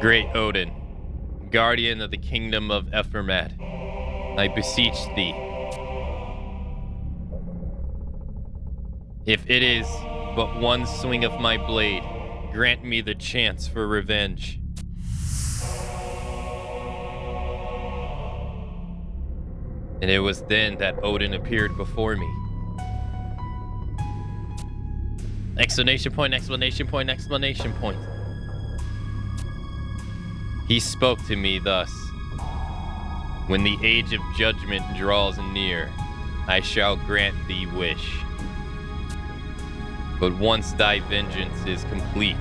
Great Odin, guardian of the kingdom of Ephemet, I beseech thee, if it is but one swing of my blade, grant me the chance for revenge. And it was then that Odin appeared before me. Exclamation point, exclamation point, exclamation point. He spoke to me thus. When the age of judgment draws near, I shall grant thee wish. But once thy vengeance is complete,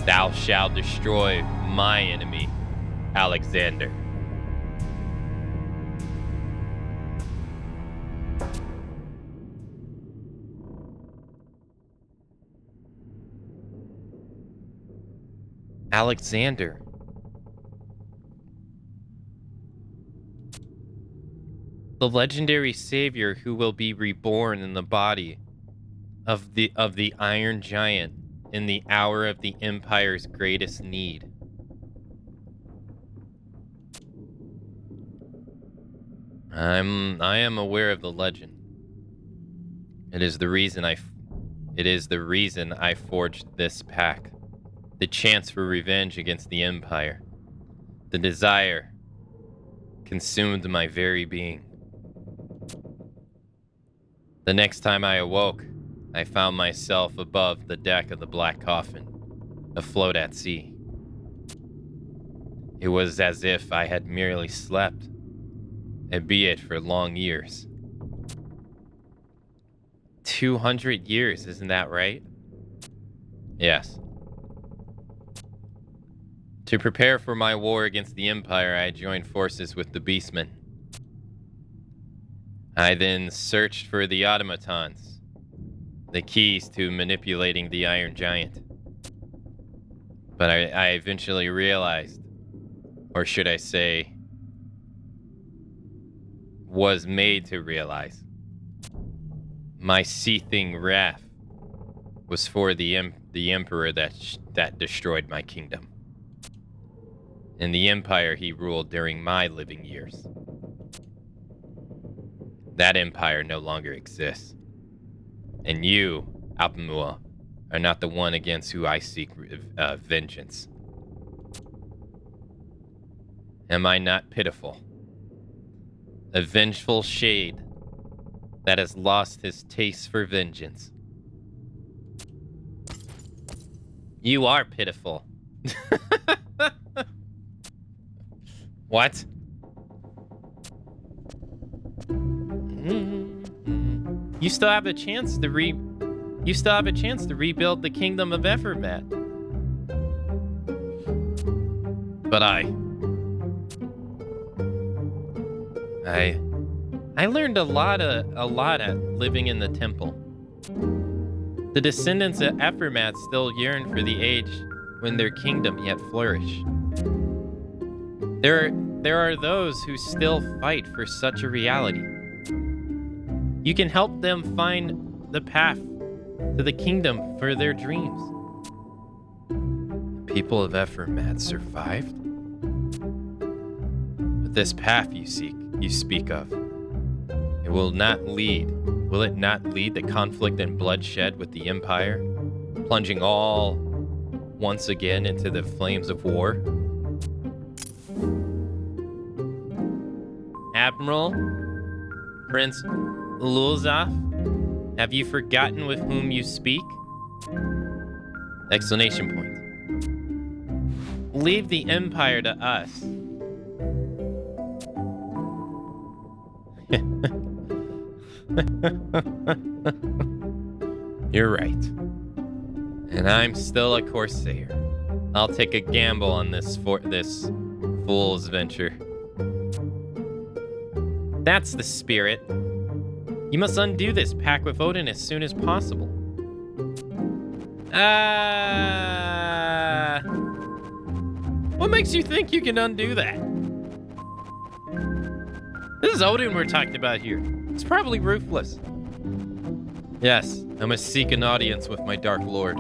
thou shalt destroy my enemy, Alexander. Alexander. The legendary savior who will be reborn in the body of the Iron Giant in the hour of the Empire's greatest need. I am aware of the legend. It is the reason I forged this pact. The chance for revenge against the Empire. The desire consumed my very being. The next time I awoke, I found myself above the deck of the black coffin, afloat at sea. It was as if I had merely slept, albeit for long years. 200 years, isn't that right? Yes. To prepare for my war against the Empire, I joined forces with the Beastmen. I then searched for the automatons, the keys to manipulating the Iron Giant. But I eventually realized, or should I say, was made to realize, my seething wrath was for the Emperor that destroyed my kingdom. And the Empire he ruled during my living years. That Empire no longer exists. And you, Apamua, are not the one against who I seek vengeance. Am I not pitiful? A vengeful shade that has lost his taste for vengeance. You are pitiful. What? You still have a chance to rebuild the kingdom of Ephemet. But I learned a lot at living in the temple. The descendants of Ephemet still yearn for the age when their kingdom yet flourished. There are those who still fight for such a reality. You can help them find the path to the kingdom for their dreams. people of Ephemat survived? But this path you speak of, it will not lead. Will it not lead to conflict and bloodshed with the Empire, plunging all once again into the flames of war? Admiral, Prince Lulzaf, have you forgotten with whom you speak? Exclamation point. Leave the Empire to us. You're right. And I'm still a Corsair. I'll take a gamble on this fool's venture. That's the spirit. You must undo this pact with Odin as soon as possible. What makes you think you can undo that? This is Odin we're talking about here. It's probably ruthless. Yes, I must seek an audience with my Dark Lord.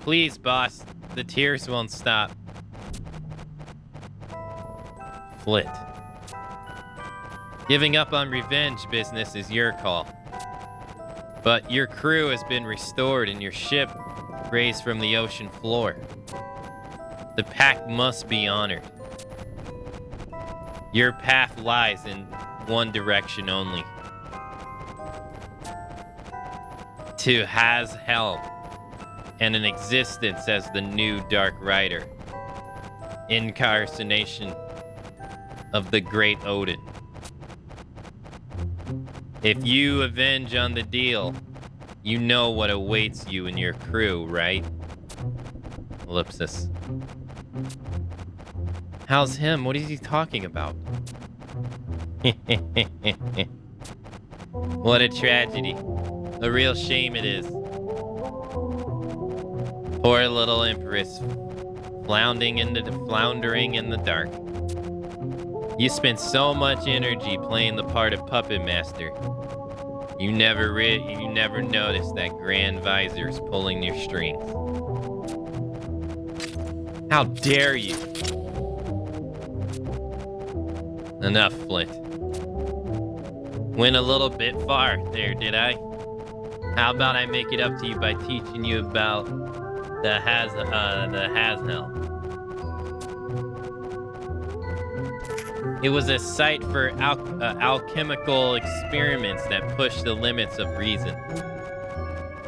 Please, boss. The tears won't stop. Flit. Giving up on revenge business is your call. But your crew has been restored and your ship raised from the ocean floor. The pact must be honored. Your path lies in one direction only. To Has Helm and an existence as the new Dark Rider. Incarnation of the great Odin. If you avenge on the deal, you know what awaits you and your crew, right? Ellipsis. How's him? What is he talking about? What a tragedy. A real shame it is. Poor little Empress, floundering in the dark. You spent so much energy playing the part of Puppet Master. You never noticed that Grand Visor's pulling your strings. How dare you? Enough, Flint. Went a little bit far there, did I? How about I make it up to you by teaching you about the Hasnell? It was a site for alchemical experiments that pushed the limits of reason.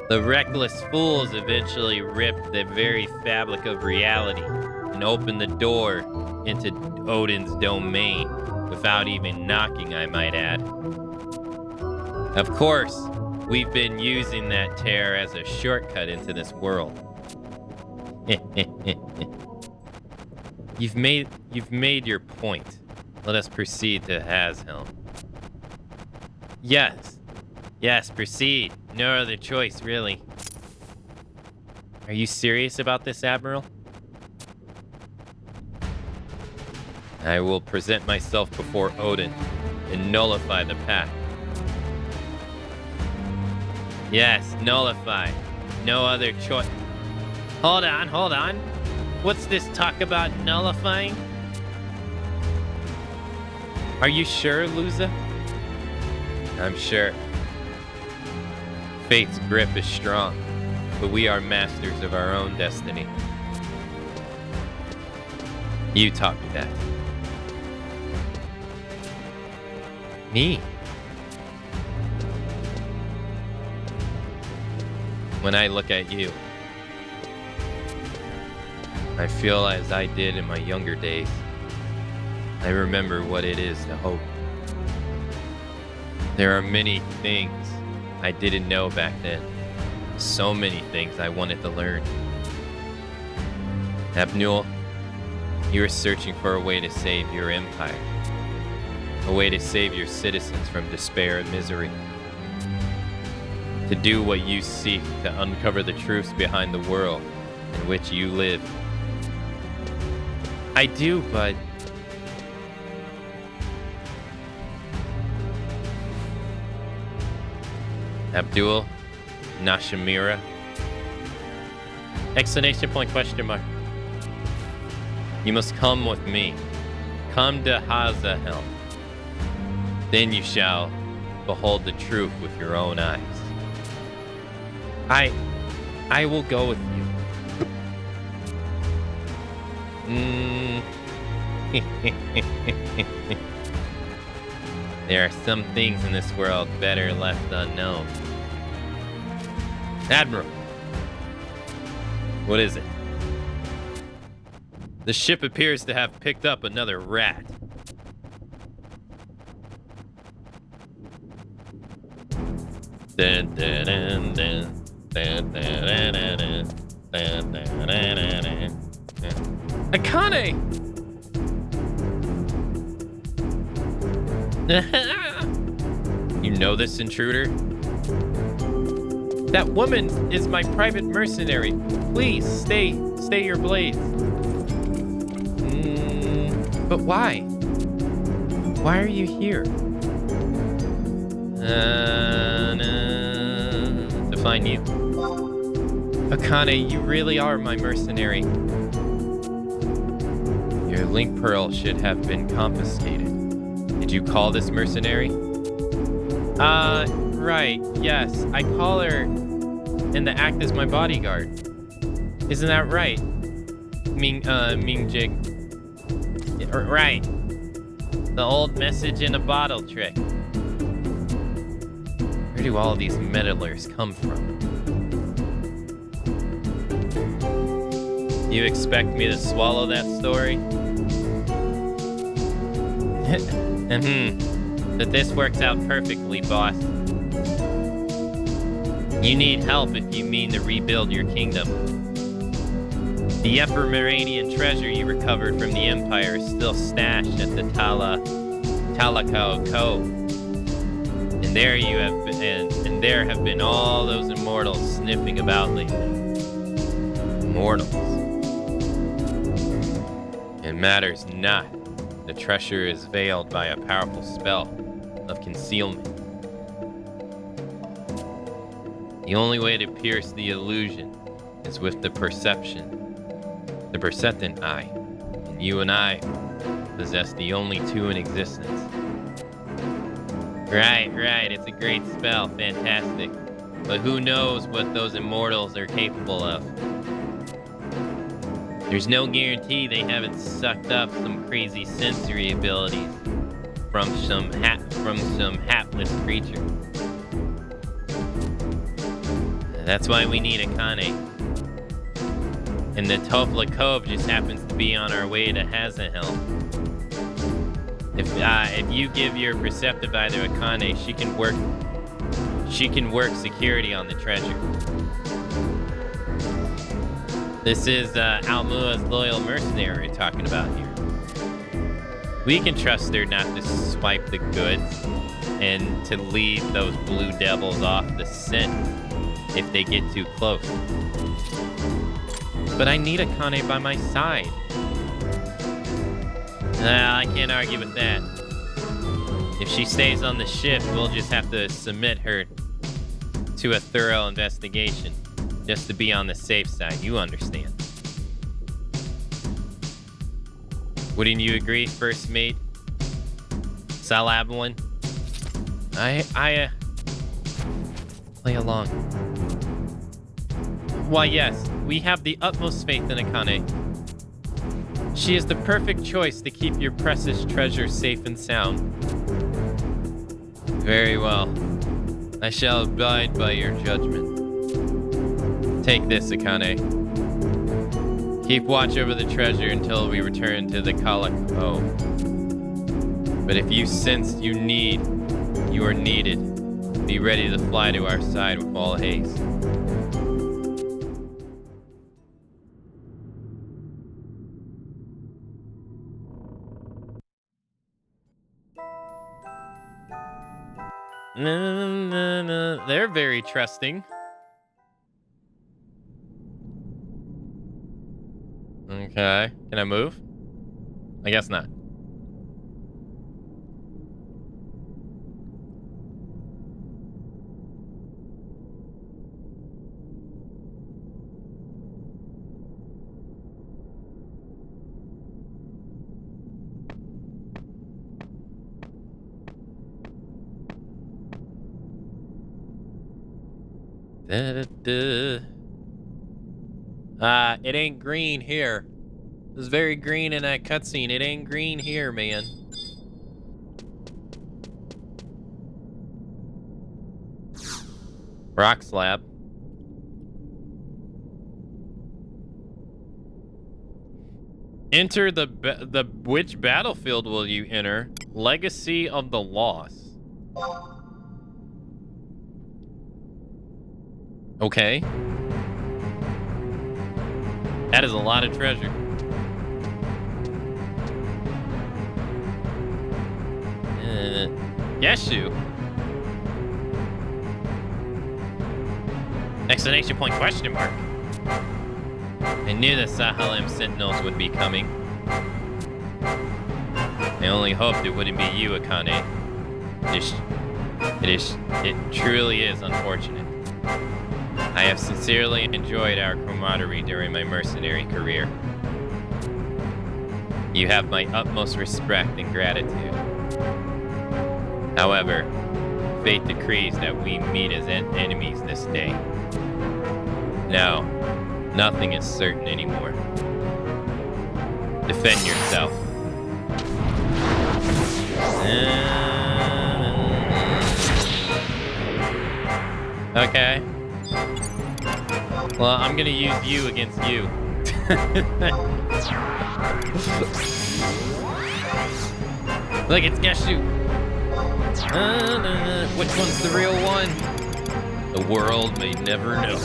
The reckless fools eventually ripped the very fabric of reality and opened the door into Odin's domain without even knocking, I might add. Of course, we've been using that tear as a shortcut into this world. You've made your point. Let us proceed to Hashelm. Yes, proceed. No other choice, really. Are you serious about this, Admiral? I will present myself before Odin and nullify the pact. Yes, nullify. No other choice. Hold on. What's this talk about nullifying? Are you sure, Luza? I'm sure. Fate's grip is strong, but we are masters of our own destiny. You taught me that. Me? When I look at you, I feel as I did in my younger days. I remember what it is to hope. There are many things I didn't know back then. So many things I wanted to learn. Abnul, you are searching for a way to save your empire. A way to save your citizens from despair and misery. To do what you seek to uncover the truths behind the world in which you live. I do, but... Abdul, Nashamira, Exclamation point, question mark. You must come with me. Come to Hazahelm. Then you shall behold the truth with your own eyes. I will go with you. There are some things in this world better left unknown. Admiral, what is it? The ship appears to have picked up another rat. Dun, dun, dun, dun. Dun, dun, dun, dun, dun. Dun, dun, dun, dun, dun. Akane! You know this intruder? That woman is my private mercenary. Please stay your blades. But why? Why are you here? To find you. Akane, you really are my mercenary. Your link pearl should have been confiscated. Did you call this mercenary? Right, yes. I call her and the act as my bodyguard. Isn't that right? Ming Jig. Right. The old message in a bottle trick. Where do all these meddlers come from? You expect me to swallow that story? But this works out perfectly, boss. You need help if you mean to rebuild your kingdom. The Ephemeranian treasure you recovered from the Empire is still stashed at the Talakao Cove. And there you have been, and there have been all those immortals sniffing about lately. Immortals. It matters not. The treasure is veiled by a powerful spell of concealment. The only way to pierce the illusion is with the perceptant eye. And you and I possess the only two in existence. Right, it's a great spell, fantastic. But who knows what those immortals are capable of? There's no guarantee they haven't sucked up some crazy sensory abilities from some hapless creature. That's why we need Akane. And the Tofla Cove just happens to be on our way to Hazahelm. If you give your perceptive eye to Akane, she can work security on the treasure. This is Almua's loyal mercenary we're talking about here. We can trust her not to swipe the goods and to lead those blue devils off the scent if they get too close. But I need Akane by my side. I can't argue with that. If she stays on the ship, we'll just have to submit her to a thorough investigation, just to be on the safe side. You understand. Wouldn't you agree, First Mate? Salabwin? I play along. Why, yes, we have the utmost faith in Akane. She is the perfect choice to keep your precious treasure safe and sound. Very well. I shall abide by your judgment. Take this, Akane. Keep watch over the treasure until we return to the Kalako. But if you sense you are needed, be ready to fly to our side with all haste. They're very trusting. Okay. Can I move? I guess not. It ain't green here. It was very green in that cutscene. It ain't green here, man. Rock slab. Enter the which battlefield will you enter? Legacy of the Lost. Okay. That is a lot of treasure. Yeshu. Exclamation point, question mark. I knew the Sahalim Sentinels would be coming. I only hoped it wouldn't be you, Akane. It truly is unfortunate. I have sincerely enjoyed our camaraderie during my mercenary career. You have my utmost respect and gratitude. However, fate decrees that we meet as enemies this day. No, nothing is certain anymore. Defend yourself. Okay. Well, I'm gonna use you against you. Look, it's Geshu. Which one's the real one? The world may never know.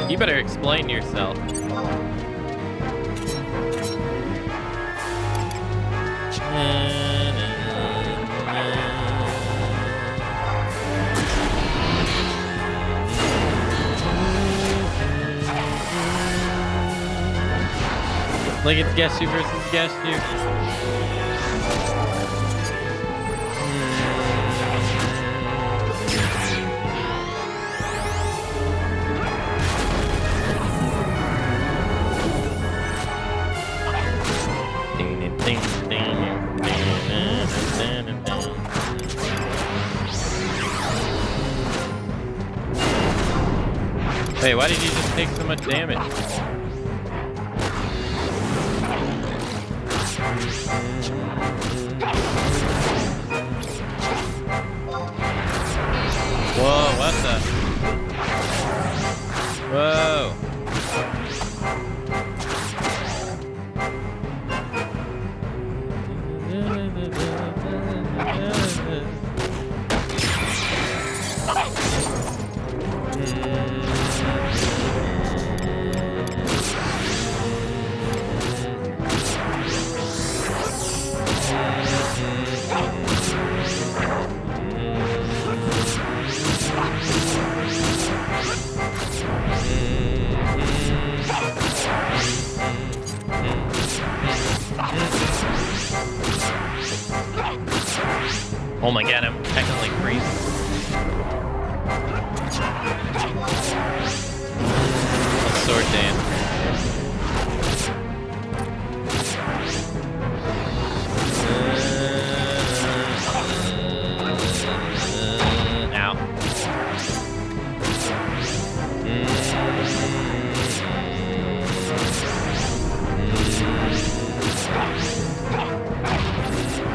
You better explain yourself. Like it's Geshu versus Geshu. Hey, why did you just take so much damage? Whoa, what the? Whoa. Oh my god, I'm technically freezing. A sword dance. Ow.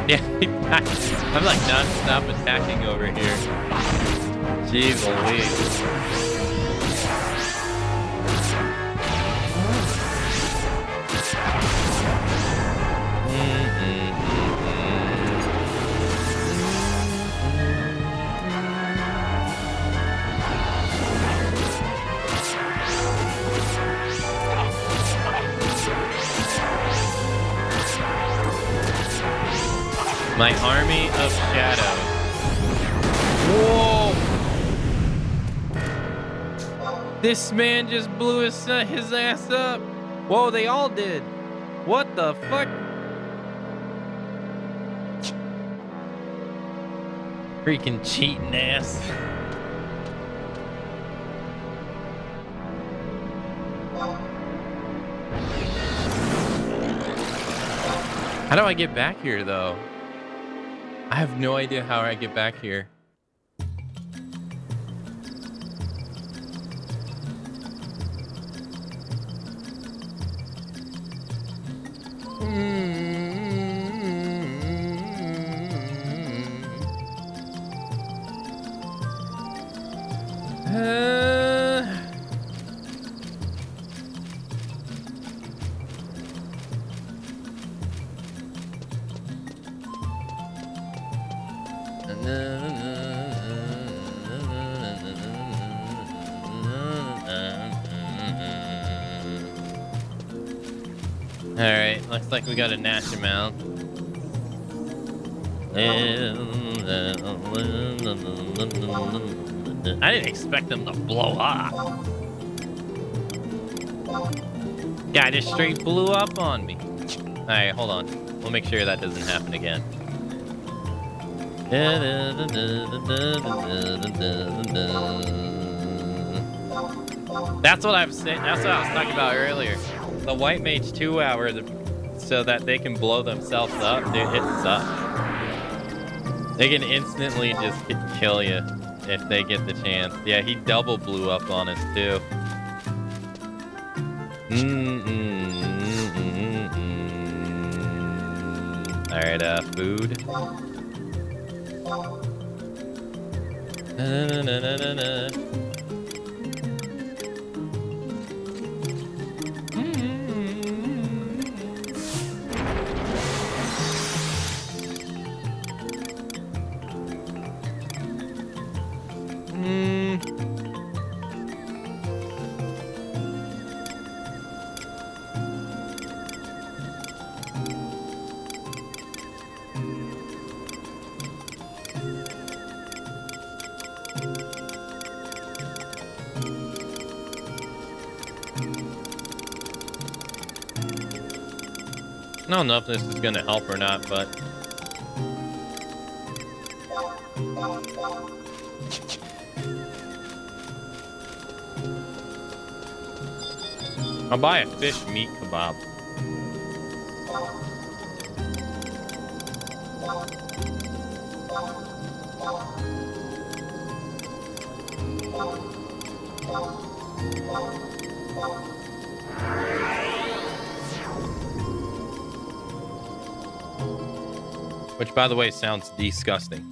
Yeah, I'm like non-stop attacking over here. Jeez Louise. My army of shadows. Whoa! This man just blew his ass up. Whoa, they all did. What the fuck? Freaking cheating ass. How do I get back here, though? I have no idea how I get back here. Alright, looks like we got a Nash amount. I didn't expect them to blow up. Guy just straight blew up on me. Alright, hold on. We'll make sure that doesn't happen again. That's what I'm saying. That's what I was talking about earlier. The white mage 2 hour so that they can blow themselves up. Dude, it sucks. They can instantly just kill you if they get the chance. Yeah, he double blew up on us too. Alright, food. I don't know if this is gonna help or not, but I'll buy a fish meat kebab. Which, by the way, sounds disgusting.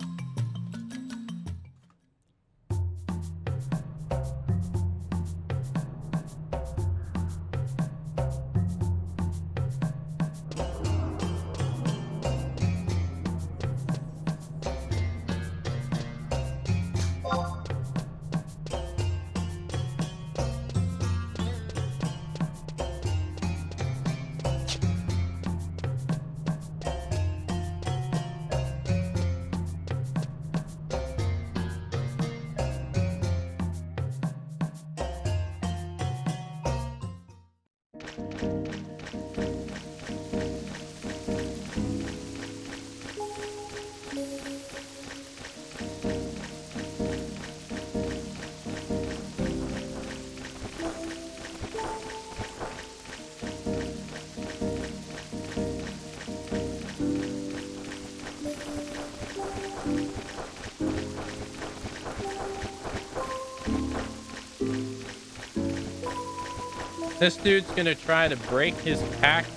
This dude's gonna try to break his pact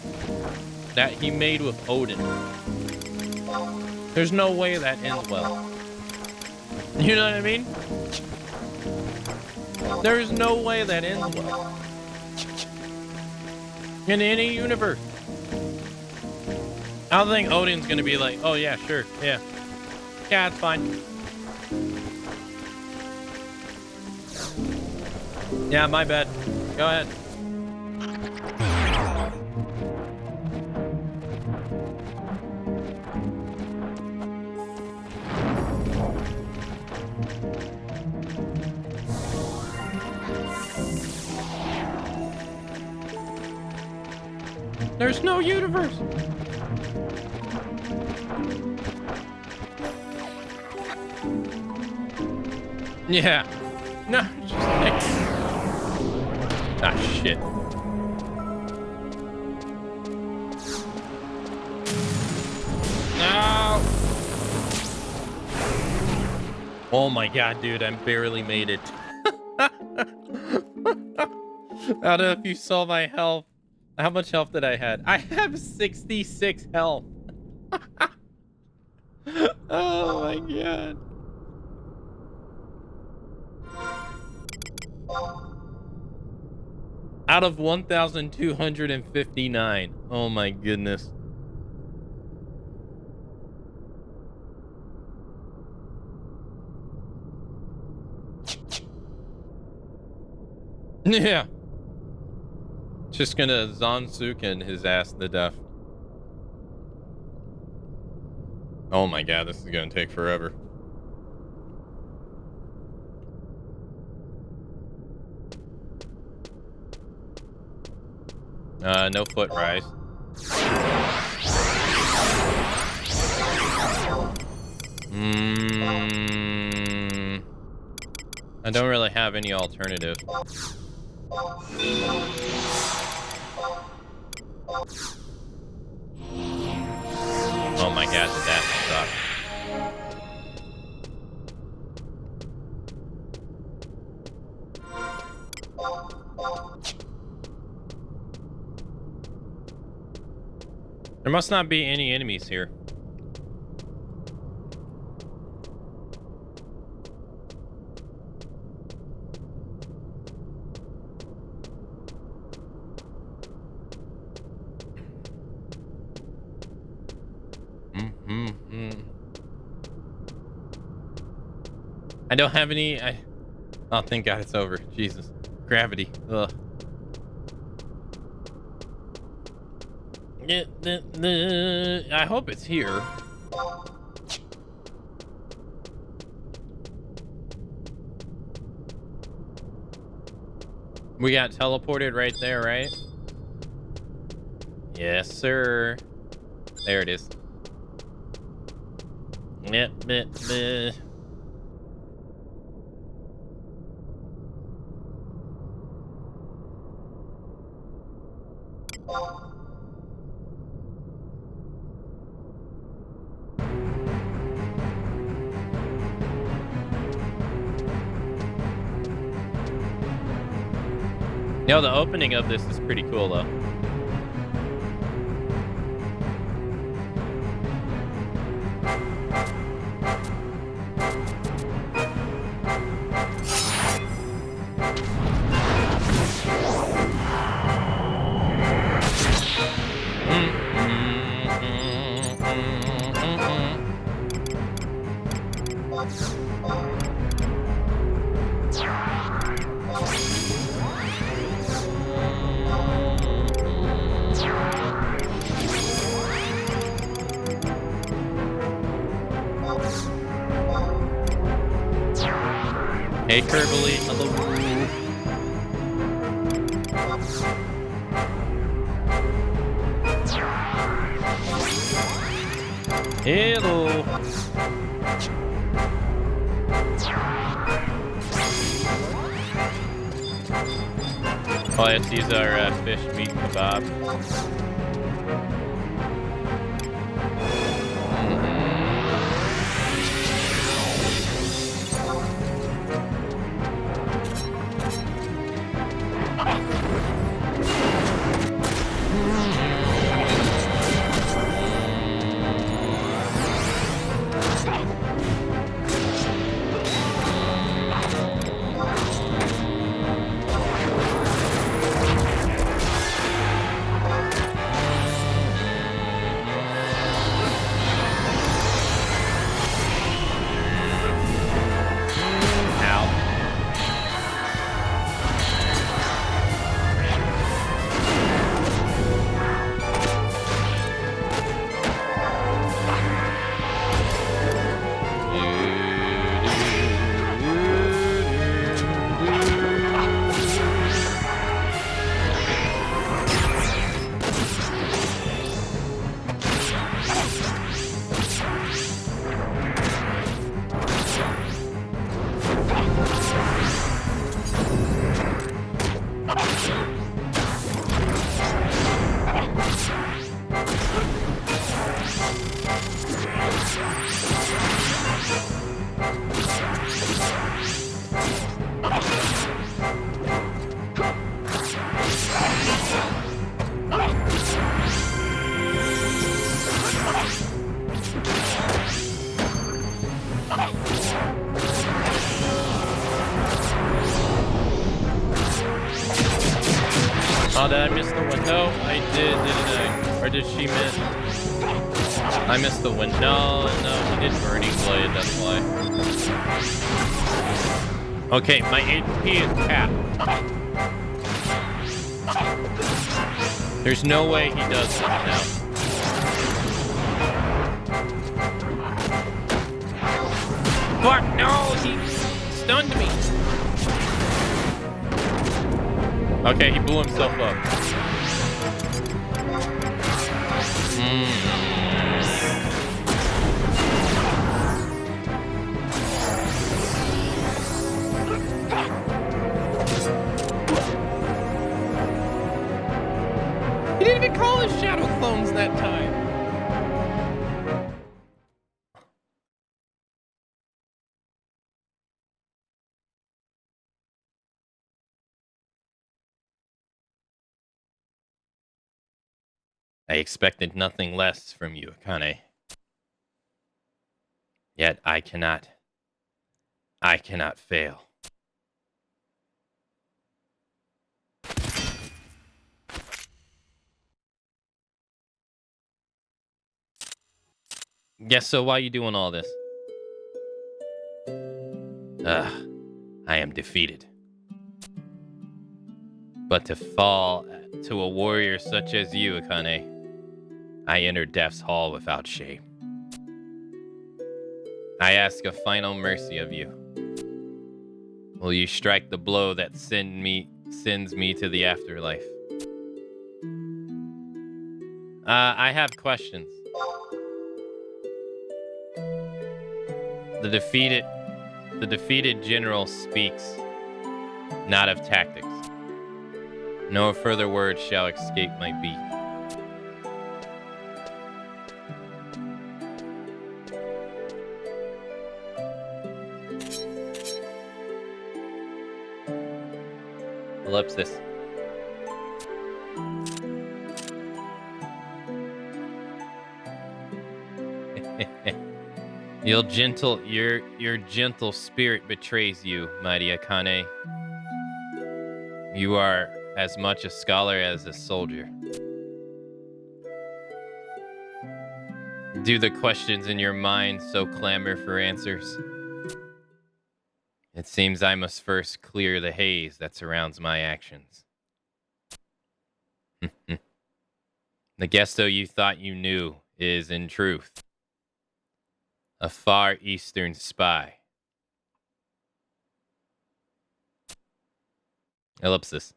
that he made with Odin. There's no way that ends well. You know what I mean? There's no way that ends well. In any universe. I don't think Odin's gonna be like, oh yeah, sure, yeah. Yeah, it's fine. Yeah, my bad. Go ahead. There's no universe. Yeah. No, just like... Ah, shit. No! Oh my god, dude, I barely made it. I don't know if you saw my health. How much health did I have? I have 66 health. Oh my god. Out of 1,259. Oh my goodness. Yeah. Just gonna Zansuken his ass to death. Oh my god, this is gonna take forever. No foot rise. I don't really have any alternative. Oh my god, did that suck. There must not be any enemies here. I don't have any. Oh, thank God it's over. Jesus. Gravity. Ugh. I hope it's here. We got teleported right there, right? Yes, sir. There it is. Yep. No, the opening of this is pretty cool, though. Hey, Kerbally. Hello. Hello. Oh, let's use our fish meat kebab. Oh, did I miss the one? No, I did, didn't I? Or did she miss? I missed the win. No, he did Bernie Blade, that's why. Okay, my HP is capped. There's no way he does this now. Fuck, no, he stunned me. Okay, he blew himself up. He didn't even call his shadow clones that time. I expected nothing less from you, Akane. Yet I cannot fail. Yes, so why are you doing all this? I am defeated. But to fall to a warrior such as you, Akane, I enter Death's Hall without shame. I ask a final mercy of you. Will you strike the blow that sends me to the afterlife? I have questions. The defeated general speaks, not of tactics. No further words shall escape my beak. Ellipsis. Your gentle spirit betrays you, mighty Akane. You are as much a scholar as a soldier. Do the questions in your mind so clamor for answers? It seems I must first clear the haze that surrounds my actions. The Gesto you thought you knew is, in truth, a Far Eastern spy. Ellipsis.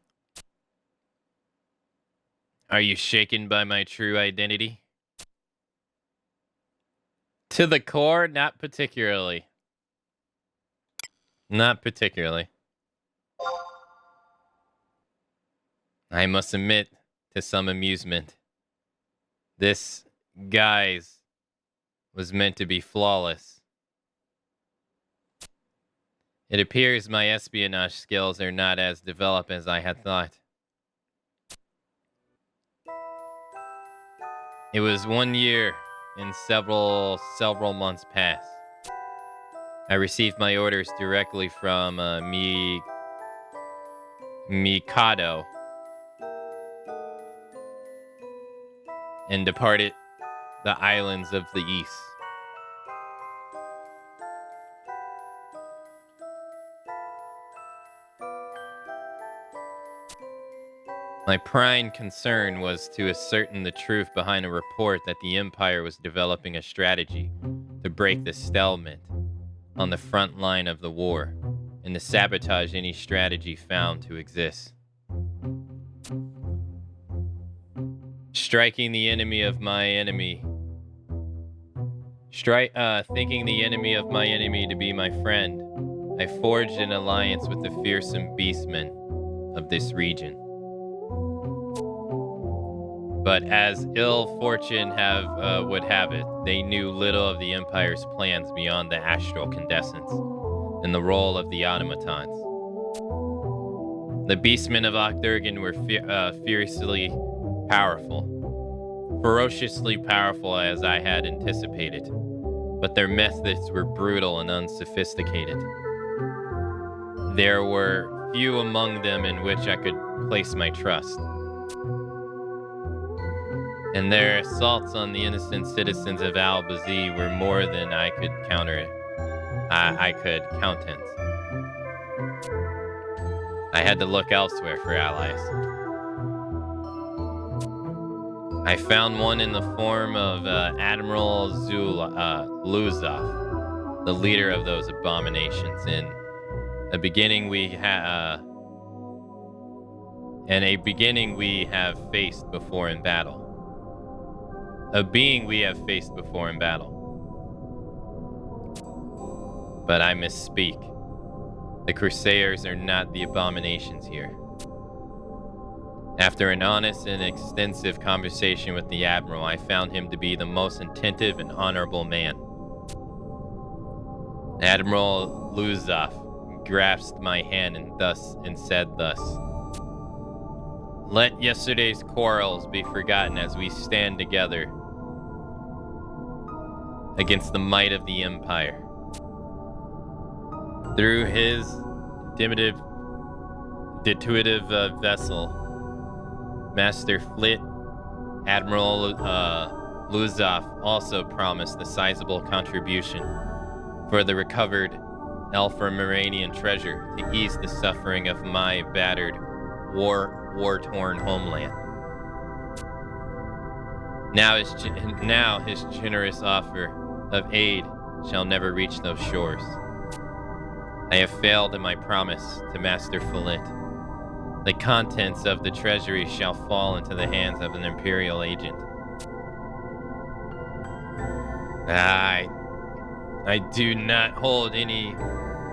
Are you shaken by my true identity? To the core, not particularly. Not particularly. I must admit to some amusement. This guise was meant to be flawless. It appears my espionage skills are not as developed as I had thought. It was 1 year and several months passed. I received my orders directly from Mikado and departed the islands of the east. My prime concern was to ascertain the truth behind a report that the Empire was developing a strategy to break the stalemate on the front line of the war and to sabotage any strategy found to exist. Thinking the enemy of my enemy to be my friend, I forged an alliance with the fearsome beastmen of this region. But as ill fortune would have it, they knew little of the Empire's plans beyond the astral condensance and the role of the automatons. The beastmen of Octurgan were fiercely powerful. Ferociously powerful as I had anticipated, but their methods were brutal and unsophisticated. There were few among them in which I could place my trust. And their assaults on the innocent citizens of Al-Bazi were more than I could countenance. I had to look elsewhere for allies. I found one in the form of Admiral Luzov, the leader of those abominations. In a beginning we have faced before in battle. A being we have faced before in battle. But I misspeak. The Crusaders are not the abominations here. After an honest and extensive conversation with the Admiral, I found him to be the most attentive and honorable man. Admiral Luzov grasped my hand and said thus, "Let yesterday's quarrels be forgotten as we stand together against the might of the Empire." Through his diminutive vessel, Master Flit, Admiral Luzov also promised a sizable contribution for the recovered Elframeranian treasure to ease the suffering of my battered, war-torn homeland. Now his generous offer of aid shall never reach those shores. I have failed in my promise to Master Flit. The contents of the treasury shall fall into the hands of an Imperial agent. I do not hold any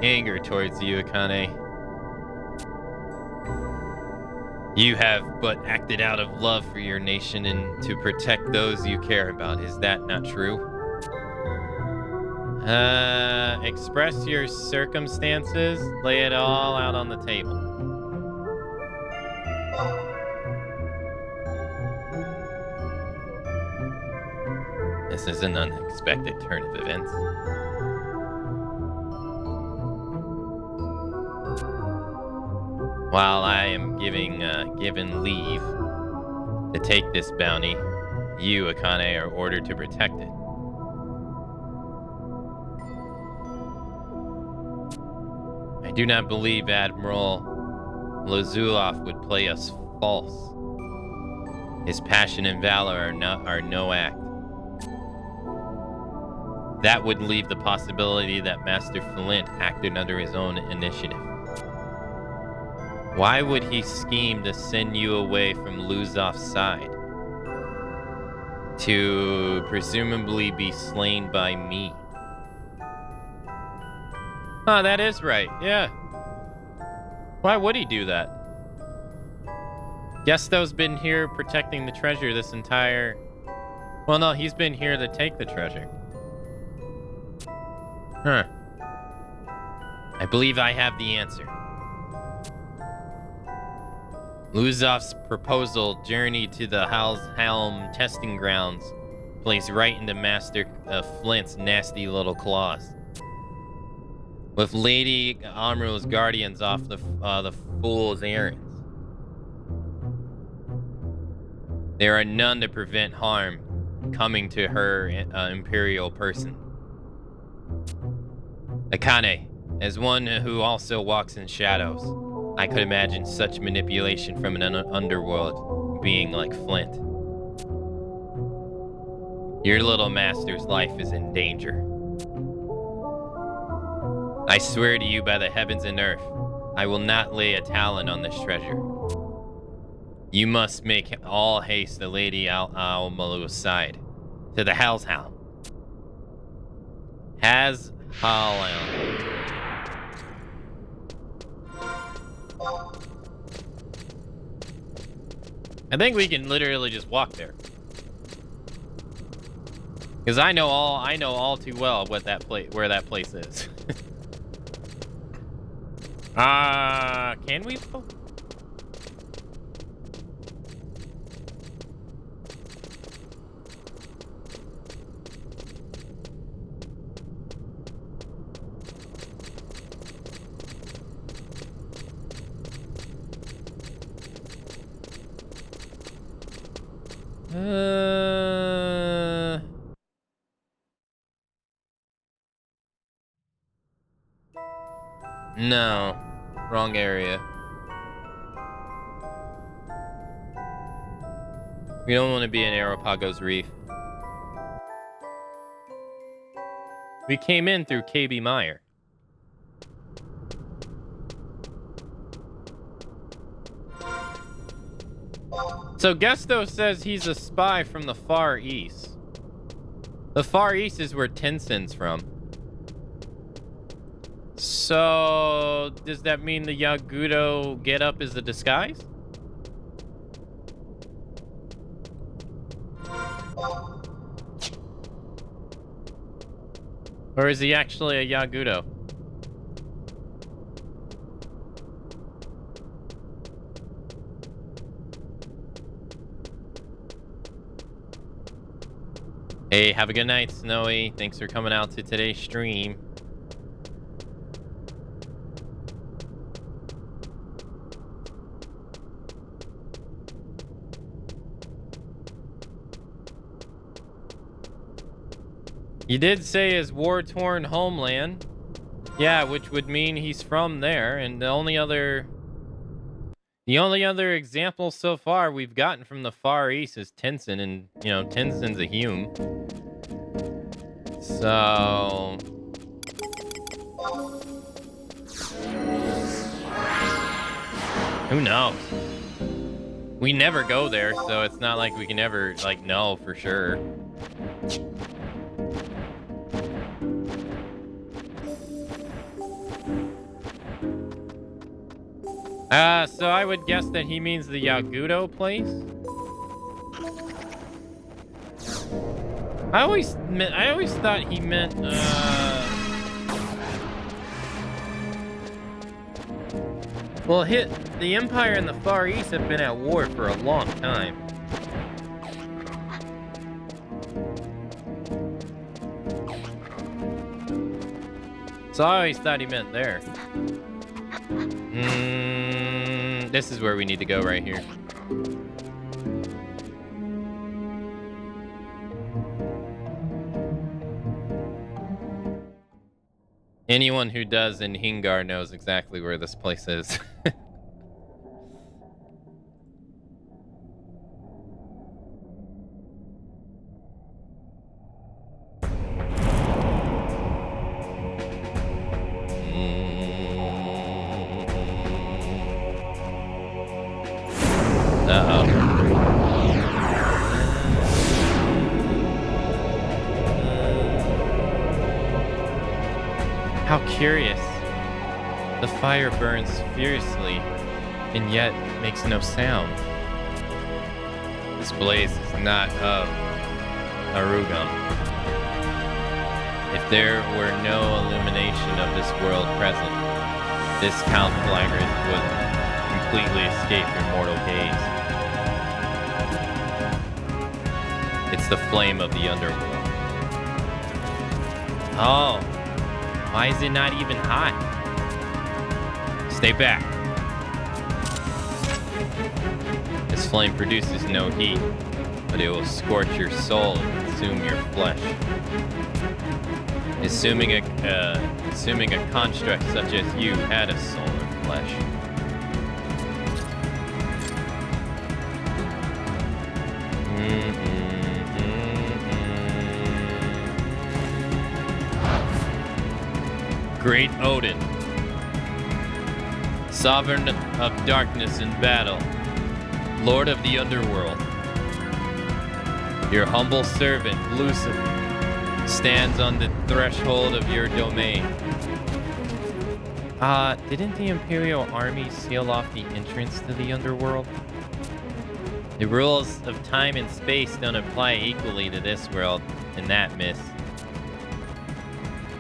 anger towards you, Akane. You have but acted out of love for your nation and to protect those you care about. Is that not true? Express your circumstances. Lay it all out on the table. This is an unexpected turn of events. While I am given leave to take this bounty, you, Akane, are ordered to protect it. I do not believe Admiral Luzulov would play us false. His passion and valor are no act. That would leave the possibility that Master Flint acted under his own initiative. Why would he scheme to send you away from Luzov's side? To presumably be slain by me. Oh, that is right, yeah. Why would he do that? Guesto's been here protecting the treasure this entire... Well, no, he's been here to take the treasure. Huh. I believe I have the answer. Luzov's proposal journey to the Helm testing grounds plays right into Master Flint's nasty little claws. With Lady Amru's guardians off the fool's errands. There are none to prevent harm coming to her imperial person. Akane, as one who also walks in shadows, I could imagine such manipulation from an underworld being like Flint. Your little master's life is in danger. I swear to you by the heavens and earth, I will not lay a talon on this treasure. You must make all haste to Lady Al-Malu's side, to the Halshound. I think we can literally just walk there. Because I know all too well what that where that place is. Can we? No. Wrong area. We don't want to be in Aeropago's Reef. We came in through KB Meyer. So Gesto says he's a spy from the Far East. The Far East is where Tensen's from. So does that mean the Yagudo getup is a disguise? Or is he actually a Yagudo? Hey, have a good night, Snowy. Thanks for coming out to today's stream. You did say his war-torn homeland. Yeah, which would mean he's from there, and the only other example so far we've gotten from the Far East is Tensen, and you know, Tensen's a Hume. So who knows? We never go there, so it's not like we can ever like know for sure. So I would guess that he means the Yagudo place. I always thought he meant well, the Empire and the Far East have been at war for a long time. So I always thought he meant there. This is where we need to go right here. Anyone who does in Hingar knows exactly where this place is. How curious. The fire burns fiercely, and yet makes no sound. This blaze is not of Arugam. If there were no illumination of this world present, this conflagration would completely escape your mortal gaze. It's the flame of the underworld. Oh. Why is it not even hot? Stay back. This flame produces no heat, but it will scorch your soul and consume your flesh. Assuming a construct such as you had a soul and flesh. Great Odin, sovereign of darkness and battle, lord of the underworld, your humble servant, Lucifer, stands on the threshold of your domain. Didn't the Imperial Army seal off the entrance to the underworld? The rules of time and space don't apply equally to this world and that myth.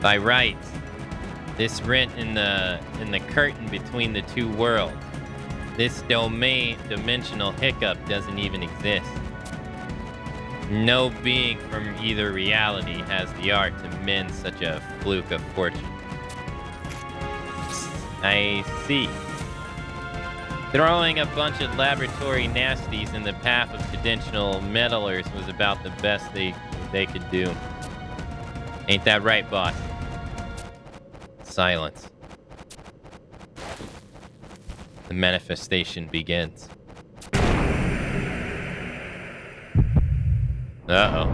By rights, this rent in the curtain between the two worlds, this dimensional hiccup doesn't even exist. No being from either reality has the art to mend such a fluke of fortune. I see. Throwing a bunch of laboratory nasties in the path of conventional meddlers was about the best they could do. Ain't that right, boss? Silence. The manifestation begins. Uh-oh.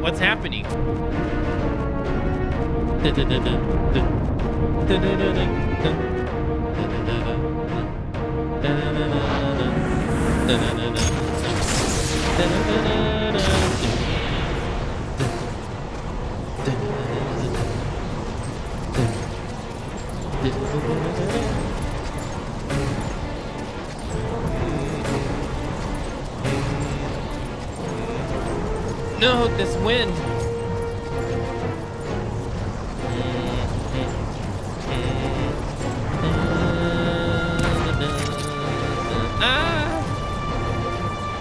What's happening? No, this wind.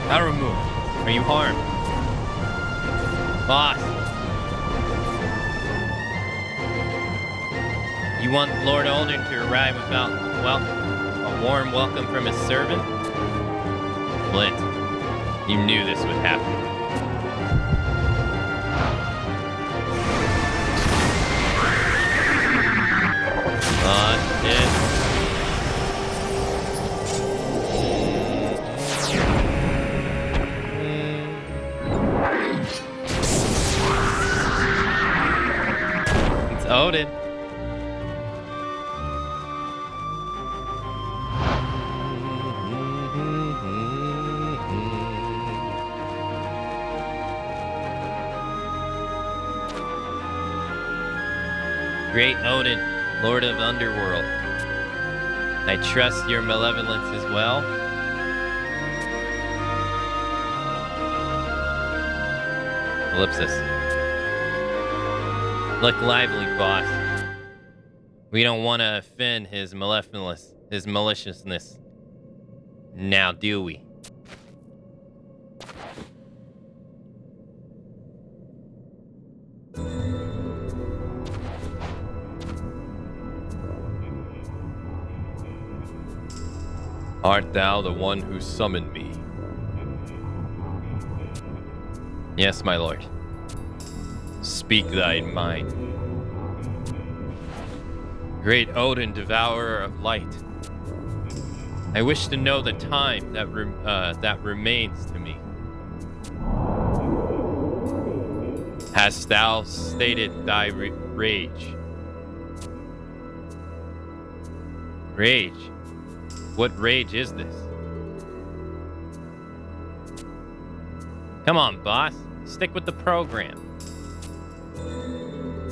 Aramu, are you harmed? Boss. You want Lord Alden to arrive without, well, a warm welcome from his servant? Flint, you knew this would happen. It's Odin. Great Odin, Lord of Underworld. I trust your malevolence as well. Ellipsis. Look lively, boss. We don't want to offend his malevolence, his maliciousness. Now, do we? Art thou the one who summoned me? Yes, my lord. Speak thy mind. Great Odin, devourer of light. I wish to know the time that remains to me. Hast thou stated thy rage? Rage? What rage is this? Come on, boss. Stick with the program.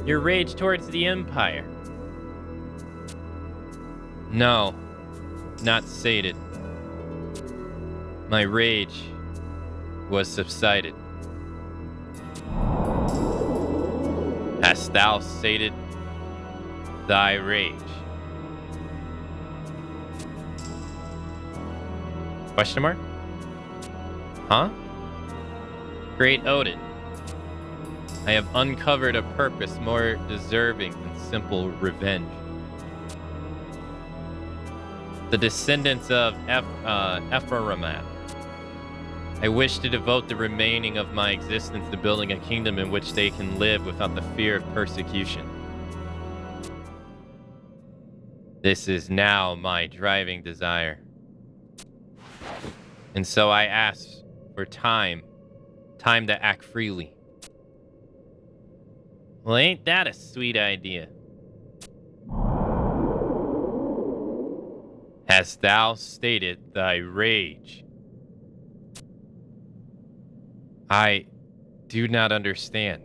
Your rage towards the Empire. No, not sated. My rage was subsided. Hast thou sated thy rage? Question mark? Huh? Great Odin, I have uncovered a purpose more deserving than simple revenge. The descendants of Epheramad. I wish to devote the remaining of my existence to building a kingdom in which they can live without the fear of persecution. This is now my driving desire. And so I ask for time to act freely. Well, ain't that a sweet idea? Hast thou stated thy rage? I do not understand.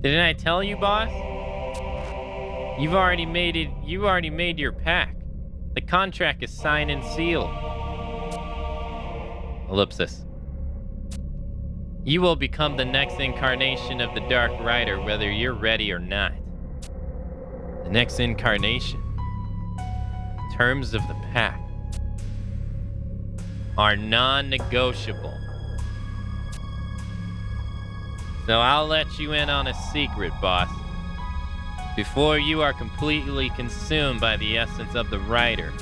Didn't I tell you, boss? You've already made it. You already made your pact. The contract is signed and sealed. Ellipsis. You will become the next incarnation of the Dark Rider, whether you're ready or not. The next incarnation. Terms of the pact are non-negotiable. So I'll let you in on a secret, boss. Before you are completely consumed by the essence of the rider,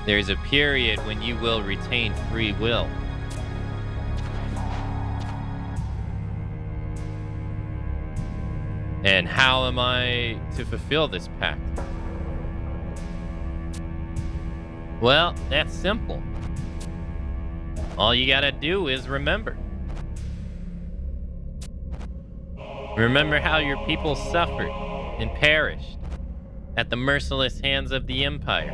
There's a period when you will retain free will. And how am I to fulfill this pact? Well, that's simple. All you gotta do is remember. Remember how your people suffered and perished at the merciless hands of the Empire.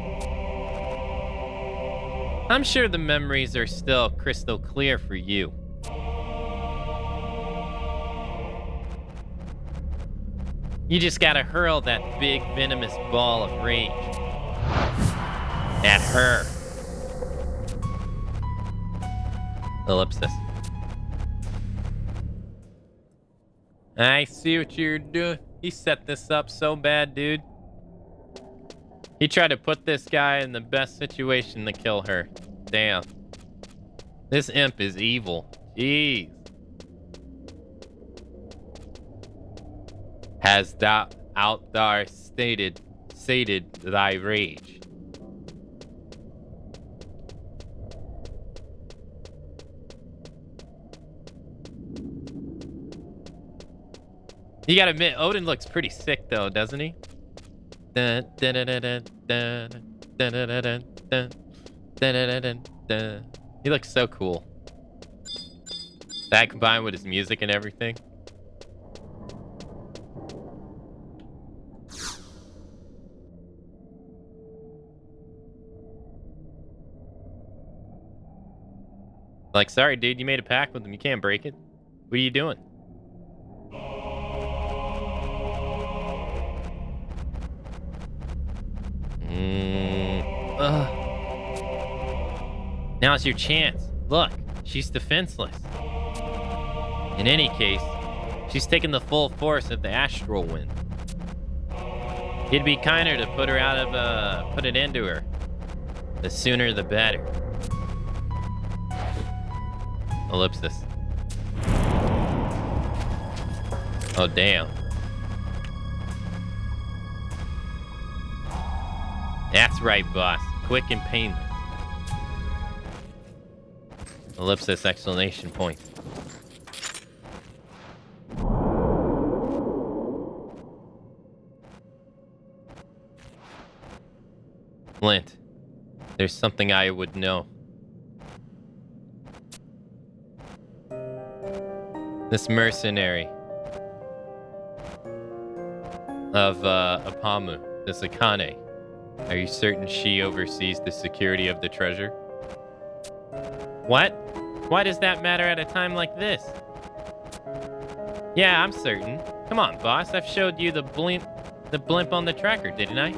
I'm sure the memories are still crystal clear for you. You just gotta hurl that big venomous ball of rage at her. Ellipsis. I see what you're doing. He set this up so bad, dude. He tried to put this guy in the best situation to kill her. Damn. This imp is evil. Jeez. Has thou out thou sated thy rage? You gotta admit, Odin looks pretty sick though, doesn't he? He looks so cool. That combined with his music and everything. Like, sorry, dude, you made a pact with him. You can't break it. What are you doing? Now's your chance. Look, she's defenseless. In any case, she's taking the full force of the astral wind. It'd be kinder to put her out of, put it into her. The sooner the better. Ellipsis. Oh, damn. That's right, boss. Quick and painless. Ellipsis, exclamation point. Flint, there's something I would know. This mercenary of Apamu, this Akane, are you certain she oversees the security of the treasure? What? Why does that matter at a time like this? Yeah, I'm certain. Come on, boss. I've showed you the blimp on the tracker, didn't I?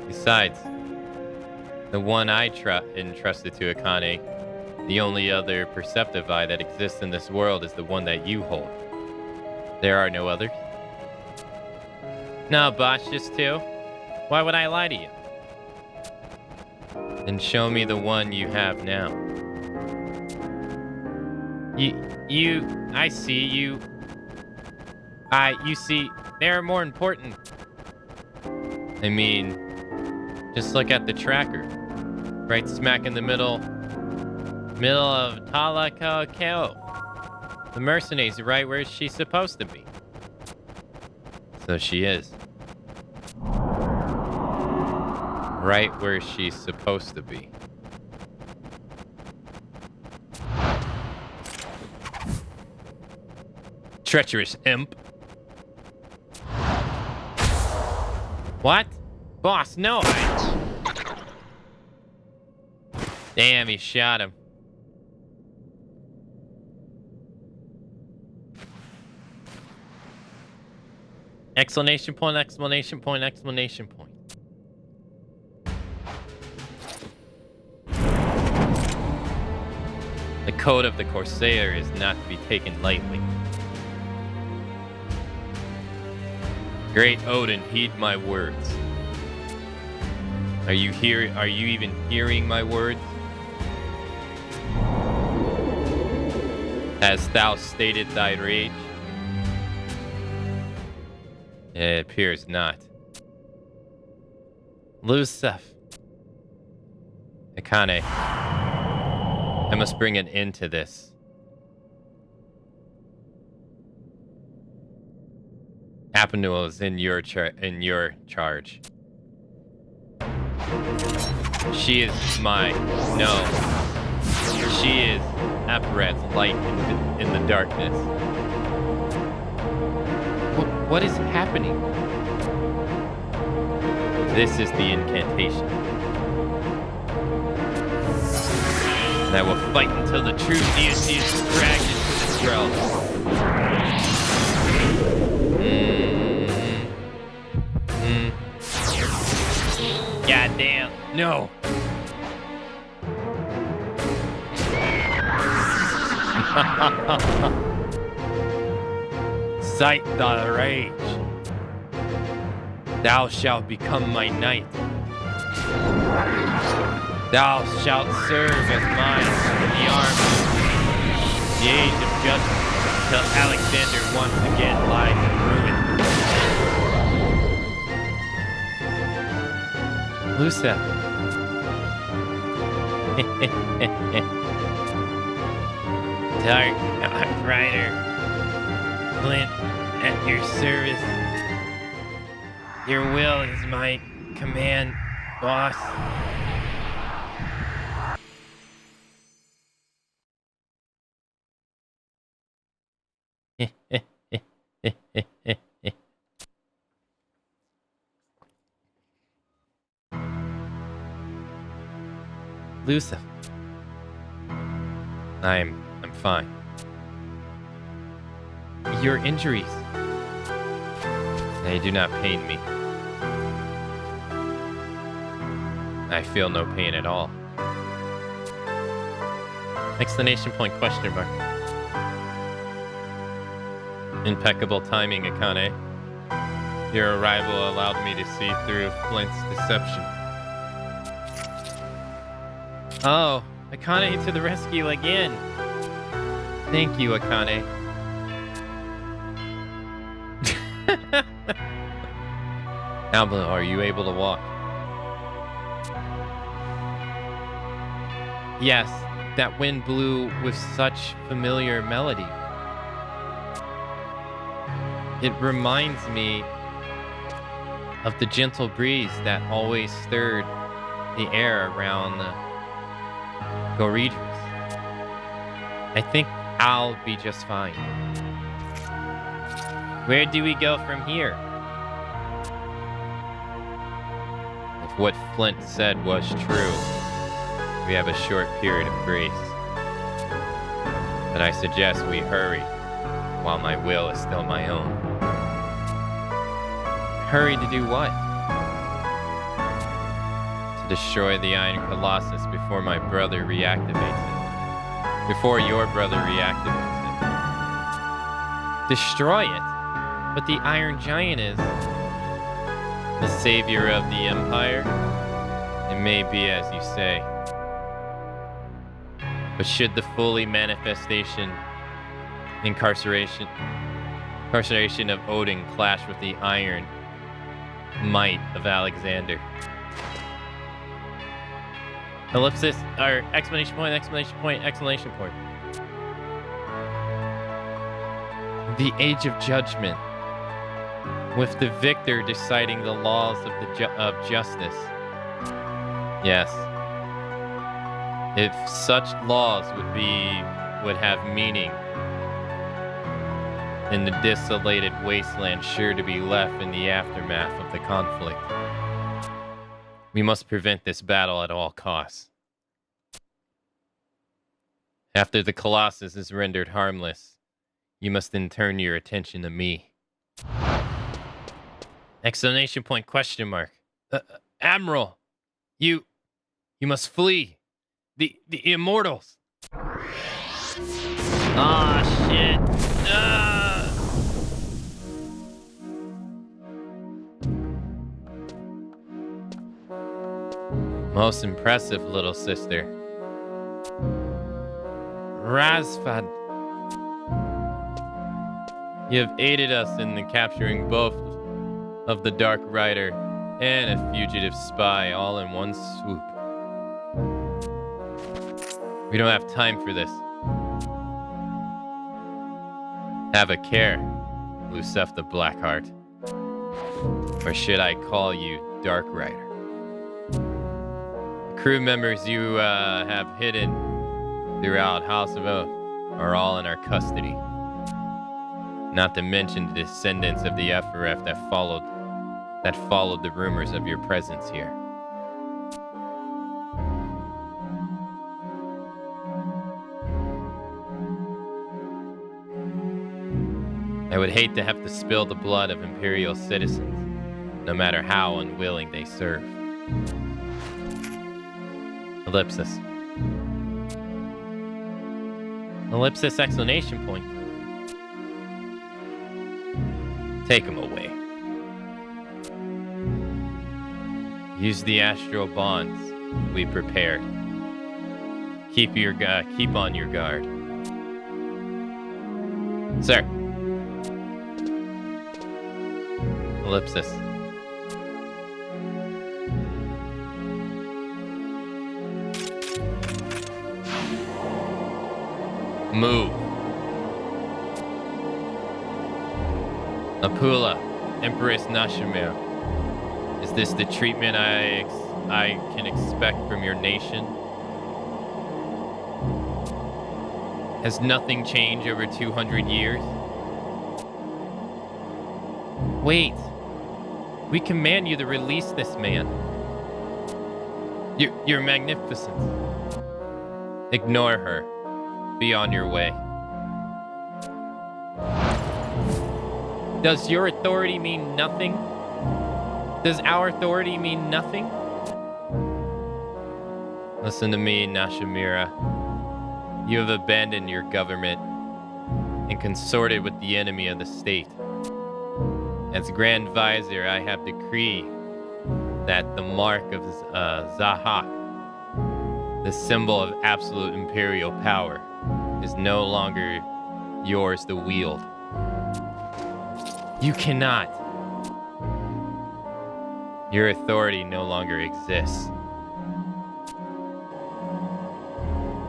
Besides, the one I entrusted to Akane, the only other perceptive eye that exists in this world is the one that you hold. There are no others? No, boss, just two. Why would I lie to you? Then show me the one you have now. I see, you see, they're more important. I mean, just look at the tracker. Right smack in the middle of Talakakeo. The mercenary's right where she's supposed to be. So she is. Right where she's supposed to be. Treacherous imp. What? Boss, no. Damn, he shot him. Exclamation point, exclamation point, exclamation point. The code of the Corsair is not to be taken lightly. Great Odin, heed my words. Are you even hearing my words? Hast thou stated thy rage? It appears not. Lusef. Akane. I must bring an end to this. Apanul is in your charge. She is my... No. She is Apparat's light in the darkness. What is happening? This is the incantation. And I will fight until the true deity is dragged into this realm. God damn. No. Sight the rage. Thou shalt become my knight. Thou shalt serve as mine in the army. The age of justice till Alexander once again lies in ruin. Lucef. Dark Rider. Flint, at your service. Your will is my command, boss. Lucef. I'm fine. Your injuries. They do not pain me. I feel no pain at all. Exclamation point, question mark. Impeccable timing, Akane. Your arrival allowed me to see through Flint's deception. Oh, Akane to the rescue again. Thank you, Akane. Alba, are you able to walk? Yes, that wind blew with such familiar melody. It reminds me of the gentle breeze that always stirred the air around the Goridris. I think I'll be just fine. Where do we go from here? If what Flint said was true, we have a short period of grace. But I suggest we hurry while my will is still my own. Hurry to do what? To destroy the Iron Colossus before my brother reactivates it. Before your brother reactivates it. Destroy it? But the Iron Giant is the savior of the Empire? It may be as you say. But should the fully incarceration of Odin clash with the iron might of Alexander? Ellipsis, or exclamation point, exclamation point, exclamation point. The Age of Judgment, with the victor deciding the laws of justice. Yes. If such laws would have meaning, then the desolated wasteland sure to be left in the aftermath of the conflict. We must prevent this battle at all costs. After the Colossus is rendered harmless, you must then turn your attention to me. Exclamation point, question mark. Admiral, you must flee. The immortals. Ah, shit. Most impressive, little sister. Razfad. You have aided us in the capturing both of the Dark Rider and a fugitive spy all in one swoop. We don't have time for this. Have a care, Lucef the Blackheart. Or should I call you Dark Rider? The crew members you have hidden throughout House of Oath are all in our custody. Not to mention the descendants of the FRF that followed the rumors of your presence here. I would hate to have to spill the blood of Imperial citizens, no matter how unwilling they serve. Ellipsis. Ellipsis exclamation point. Take him away. Use the astral bonds we prepared. Keep on your guard. Sir. Ellipsis. Move. Apula, Empress Nashimir. Is this the treatment I can expect from your nation? Has nothing changed over 200 years? Wait. We command you to release this man. You're magnificent. Ignore her. Be on your way. Does your authority mean nothing? Does our authority mean nothing? Listen to me, Nashimira. You have abandoned your government and consorted with the enemy of the state. As Grand Vizier, I have decreed that the mark of Zahak, the symbol of absolute imperial power, is no longer yours to wield. You cannot. Your authority no longer exists.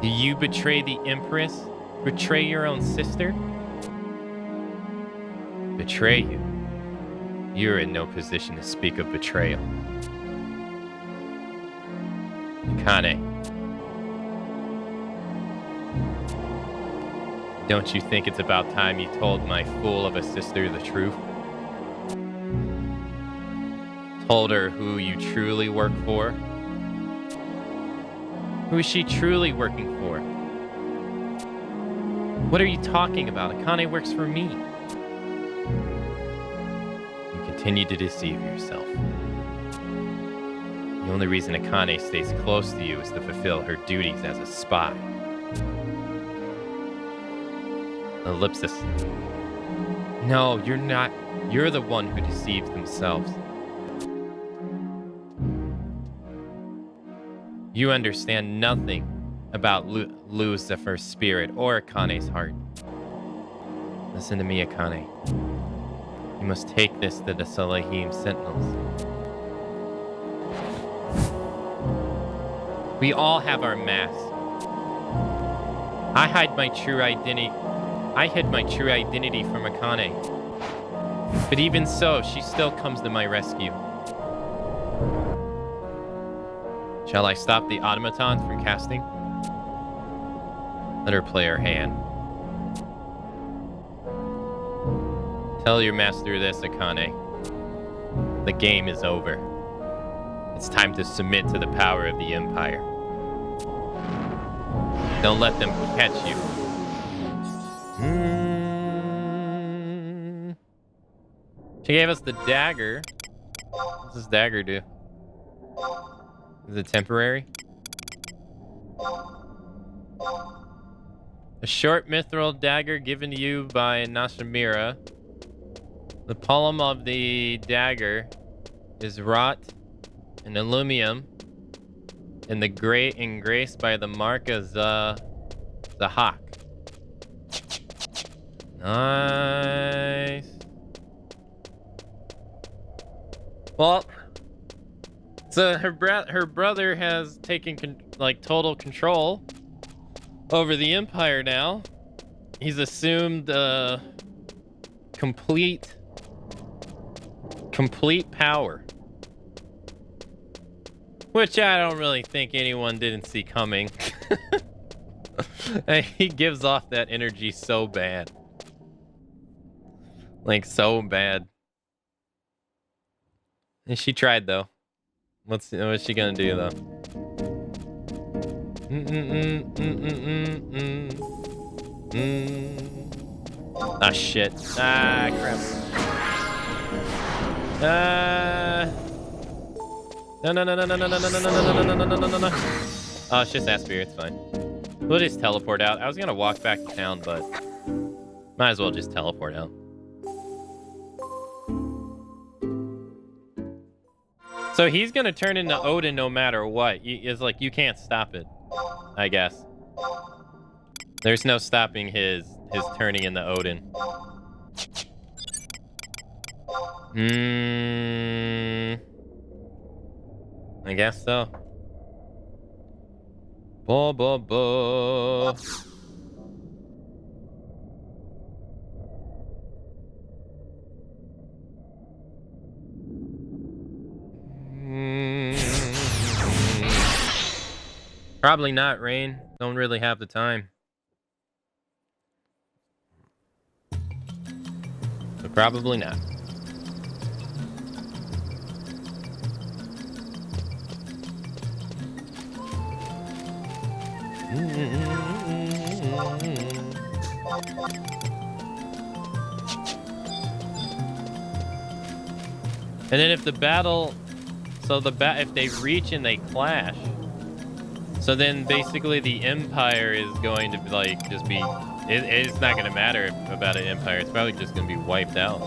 Do you betray the Empress? Betray your own sister? Betray you? You're in no position to speak of betrayal. Akane. Don't you think it's about time you told my fool of a sister the truth? Told her who you truly work for? Who is she truly working for? What are you talking about? Akane works for me. You continue to deceive yourself. The only reason Akane stays close to you is to fulfill her duties as a spy. Ellipsis. No, you're not. You're the one who deceives themselves. You understand nothing about Lucifer's spirit or Akane's heart. Listen to me, Akane. You must take this to the Salahim Sentinels. We all have our masks. I hid my true identity from Akane. But even so, she still comes to my rescue. Shall I stop the automatons from casting? Let her play her hand. Tell your master this, Akane. The game is over. It's time to submit to the power of the Empire. Don't let them catch you. She gave us the dagger. What's this dagger do? Is it temporary? A short mithril dagger given to you by Nashimira. The palm of the dagger is wrought in aluminum and engraced by the mark of Zahak. Nice. Well, So her brother has taken like total control over the Empire now. He's assumed complete power, which I don't really think anyone didn't see coming. He gives off that energy so bad, like so bad. And she tried though. What's she gonna do though? Ah shit. Ah crap. No. Oh, it's just Aspir, it's fine. We'll just teleport out. I was gonna walk back to town, but might as well just teleport out. So he's gonna turn into Odin no matter what. It's like you can't stop it, I guess. There's no stopping his turning into Odin. I guess so. Ba. Probably not, Rain. Don't really have the time. So probably not. And then if the battle, if they reach and they clash, so then basically the Empire is going to like just be, it's not going to matter about an Empire. It's probably just going to be wiped out.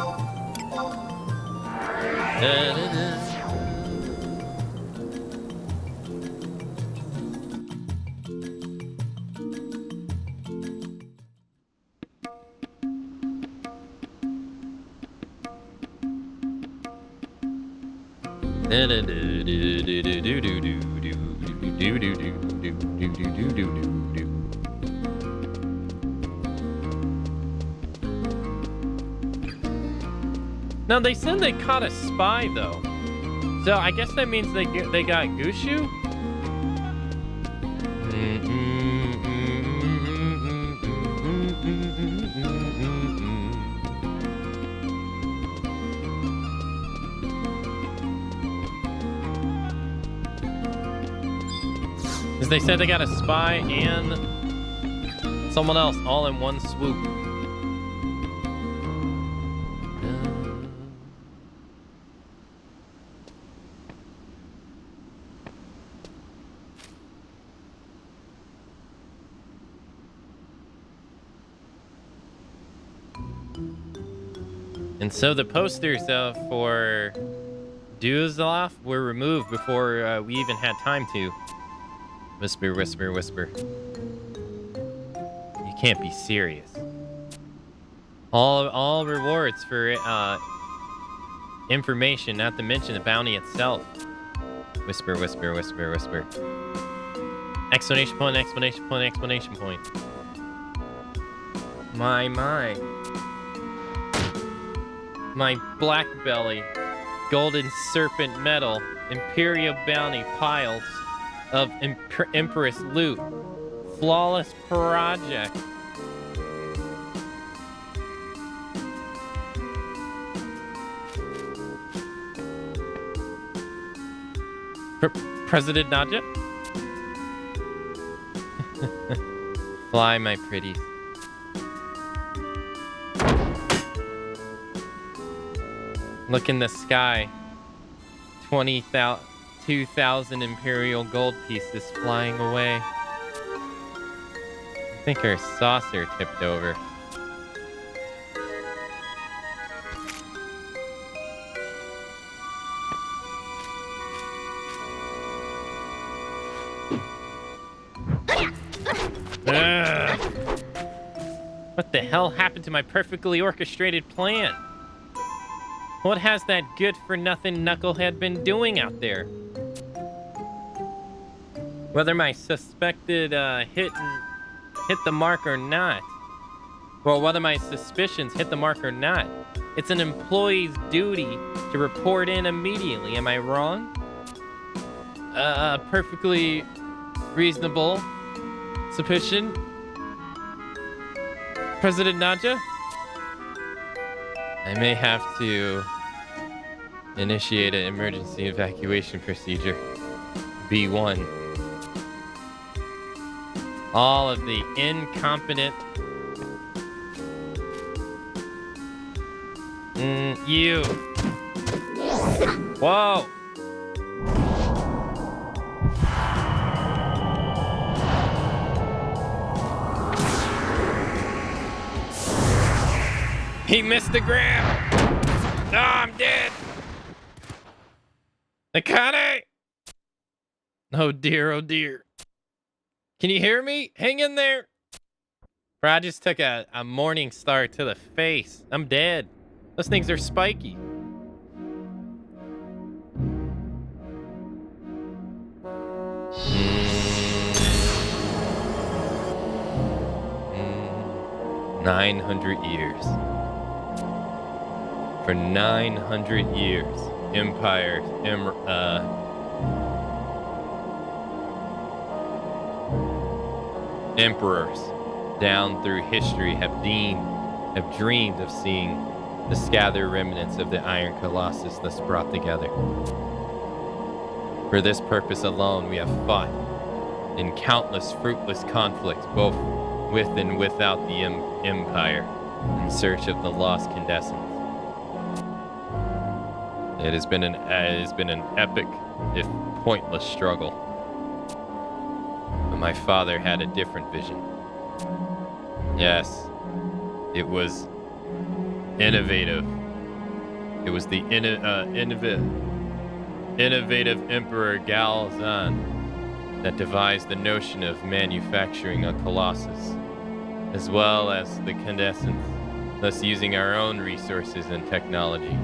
Now they said they caught a spy though, so I guess that means they got Gushu. Because they said they got a spy and someone else all in one swoop. And so the posters for Duzlov were removed before we even had time to. Whisper, whisper, whisper. You can't be serious. All rewards for information, not to mention the bounty itself. Whisper, whisper, whisper, whisper. Exclamation point, exclamation point, exclamation point. My. My black belly, golden serpent medal, imperial bounty piles of empress loot, flawless project. President Nadja? Fly, my pretties. Look in the sky. 2,000 imperial gold pieces flying away. I think our saucer tipped over. What the hell happened to my perfectly orchestrated plan? What has that good-for-nothing knucklehead been doing out there? Whether my suspected hit the mark or not, or whether my suspicions hit the mark or not, it's an employee's duty to report in immediately. Am I wrong? Perfectly reasonable suspicion. President Nadja? I may have to initiate an emergency evacuation procedure. B1. All of the incompetent... you. Whoa. He missed the grab. Oh, I'm dead. Nakane! Oh dear, oh dear. Can you hear me? Hang in there. Bro, I just took a morning star to the face. I'm dead. Those things are spiky. Mm. 900 years. For 900 years, emperors down through history have dreamed of seeing the scattered remnants of the Iron Colossus thus brought together. For this purpose alone, we have fought in countless fruitless conflicts, both with and without the Empire, in search of the lost Condescents. It has been an epic, if pointless, struggle. But my father had a different vision. Yes, it was innovative. It was the innovative Emperor Galzan that devised the notion of manufacturing a Colossus, as well as the Condescents, thus using our own resources and technology.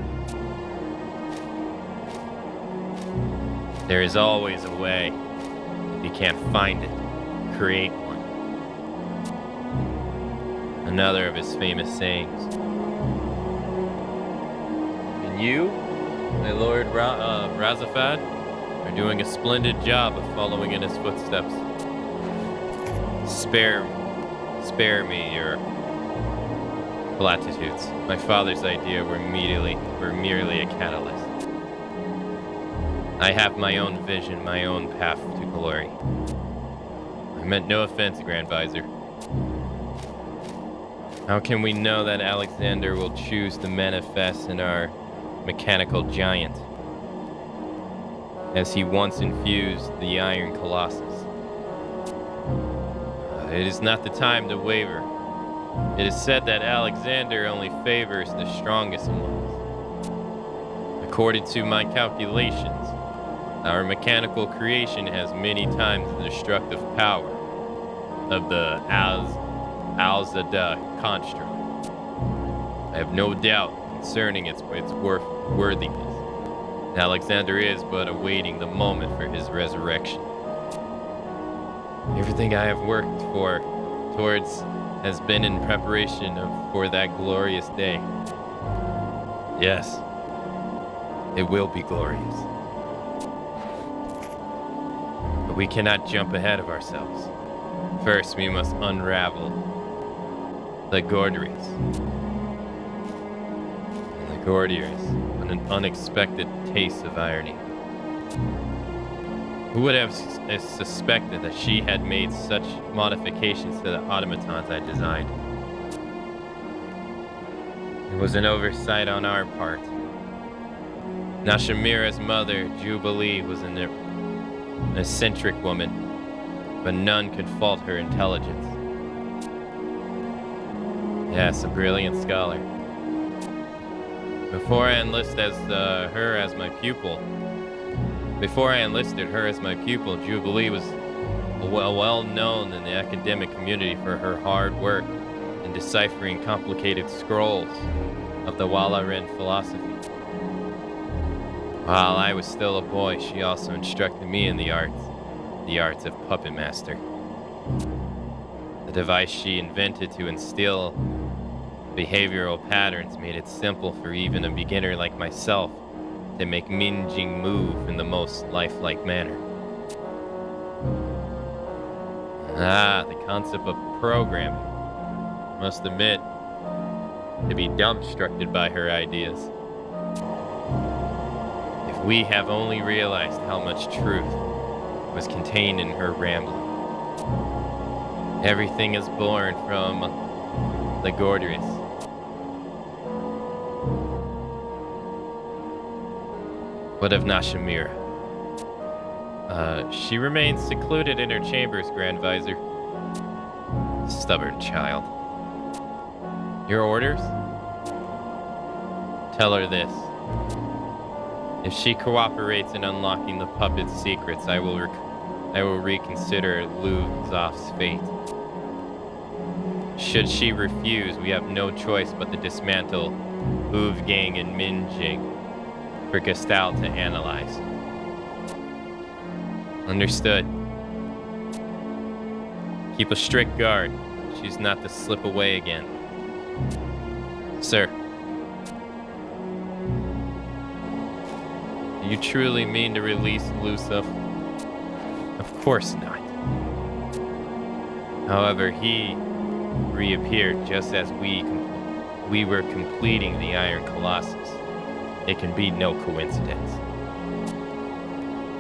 There is always a way. If you can't find it, create one. Another of his famous sayings. And you, my Lord Razafad, are doing a splendid job of following in his footsteps. Spare me your platitudes. My father's idea were merely a catalyst. I have my own vision, my own path to glory. I meant no offense, Grand Visor. How can we know that Alexander will choose to manifest in our mechanical giant, as he once infused the Iron Colossus? It is not the time to waver. It is said that Alexander only favors the strongest among us. According to my calculations, our mechanical creation has many times the destructive power of the Alzada construct. I have no doubt concerning its worthiness. Alexander is but awaiting the moment for his resurrection. Everything I have worked towards has been in preparation for that glorious day. Yes, it will be glorious. But we cannot jump ahead of ourselves. First, we must unravel the Gordians. The Gordians, an unexpected taste of irony. Who would have suspected that she had made such modifications to the automatons I designed? It was an oversight on our part. Nashamira's mother, Jubilee, was an eccentric woman, but none could fault her intelligence. Yes, a brilliant scholar. Before I enlisted her as my pupil, Jubilee was well known in the academic community for her hard work in deciphering complicated scrolls of the Walaran philosophy. While I was still a boy, she also instructed me in the arts, the arts of Puppet Master. The device she invented to instill behavioral patterns made it simple for even a beginner like myself to make Minjing move in the most lifelike manner. The concept of programming. Must admit, to be dumbstruck by her ideas. If we have only realized how much truth was contained in her rambling. Everything is born from the Gordris. What of Nashamira? She remains secluded in her chambers, Grand Visor. Stubborn child. Your orders? Tell her this. If she cooperates in unlocking the puppet's secrets, I will reconsider Luzov's fate. Should she refuse, we have no choice but to dismantle Wolfgang and Minjing for Gestalt to analyze. Understood. Keep a strict guard. She's not to slip away again. Sir. Do you truly mean to release Luzov? Of course not. However, he reappeared just as we were completing the Iron Colossus. It can be no coincidence.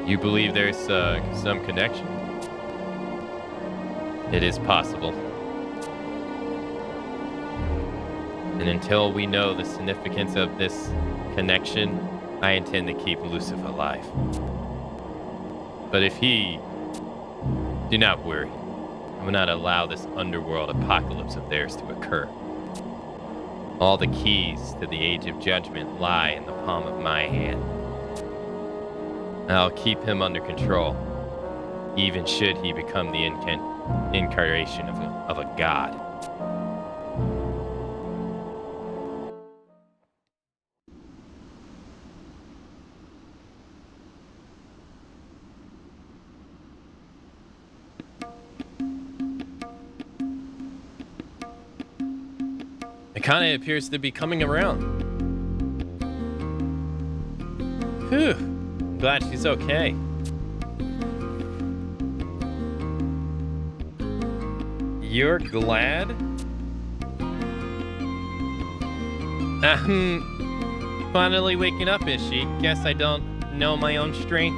You believe there's some connection? It is possible. And until we know the significance of this connection, I intend to keep Luzov alive. But if he... Do not worry. I will not allow this underworld apocalypse of theirs to occur. All the keys to the Age of Judgment lie in the palm of my hand. I'll keep him under control, even should he become the incarnation of a god. Akane appears to be coming around. Whew. Glad she's okay. You're glad? Finally waking up, is she? Guess I don't know my own strength.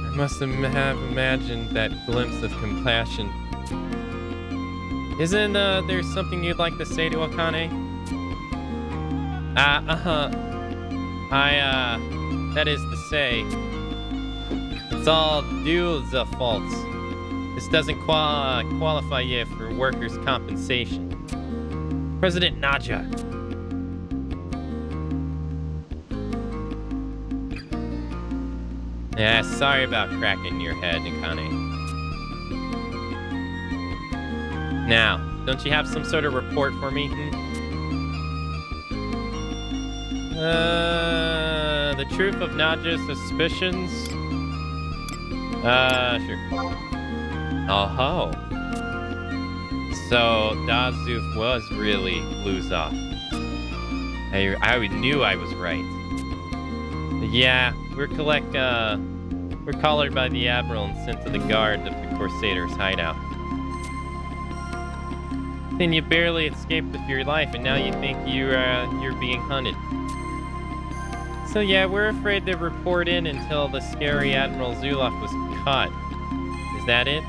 I must have imagined that glimpse of compassion. Isn't there something you'd like to say to Akane? That is to say, it's all Duel's fault. This doesn't qualify you for workers' compensation. President Naja. Yeah, sorry about cracking your head, Akane. Now, don't you have some sort of report for me? The truth of Naja's suspicions? Sure. Oh-ho. So, Dazuf was really Luzov. I knew I was right. Yeah, we're collared by the Admiral and sent to the guard of the Crusaders' hideout. Then you barely escaped with your life, and now you think you're being hunted. So yeah, we're afraid to report in until the scary Admiral Zulov was caught. Is that it?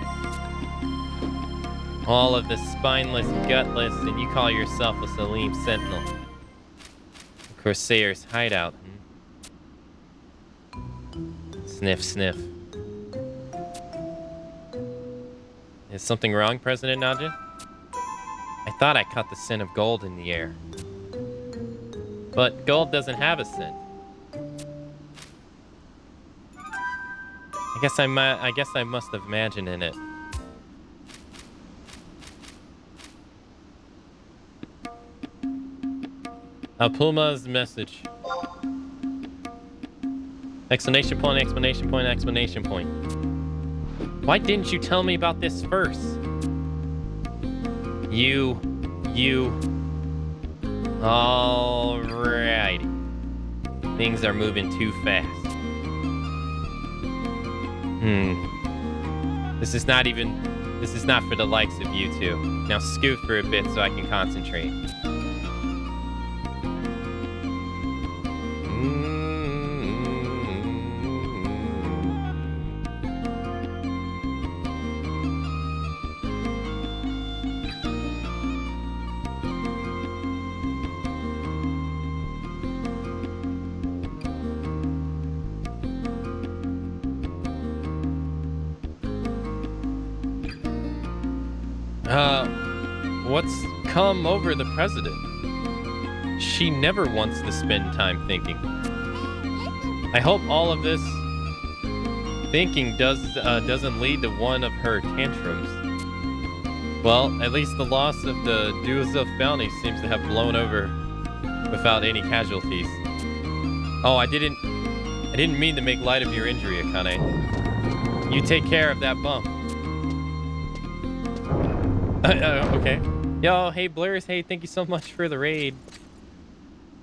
All of the spineless, gutless, and you call yourself a Salim Sentinel. Crusaders' hideout. Sniff, sniff. Is something wrong, President Naja? I thought I caught the scent of gold in the air. But gold doesn't have a scent. I guess I must have imagined in it. Puma's message. Exclamation point, exclamation point, exclamation point. Why didn't you tell me about this first? You. Alrighty. Things are moving too fast. This is not for the likes of you two. Now scoot for a bit so I can concentrate. What's come over the president? She never wants to spend time thinking. I hope all of this thinking doesn't lead to one of her tantrums. Well, at least the loss of the Duazov bounty seems to have blown over without any casualties. Oh, I didn't mean to make light of your injury, Akane. You take care of that bump. Okay. Yo, hey Blurs, hey, thank you so much for the raid.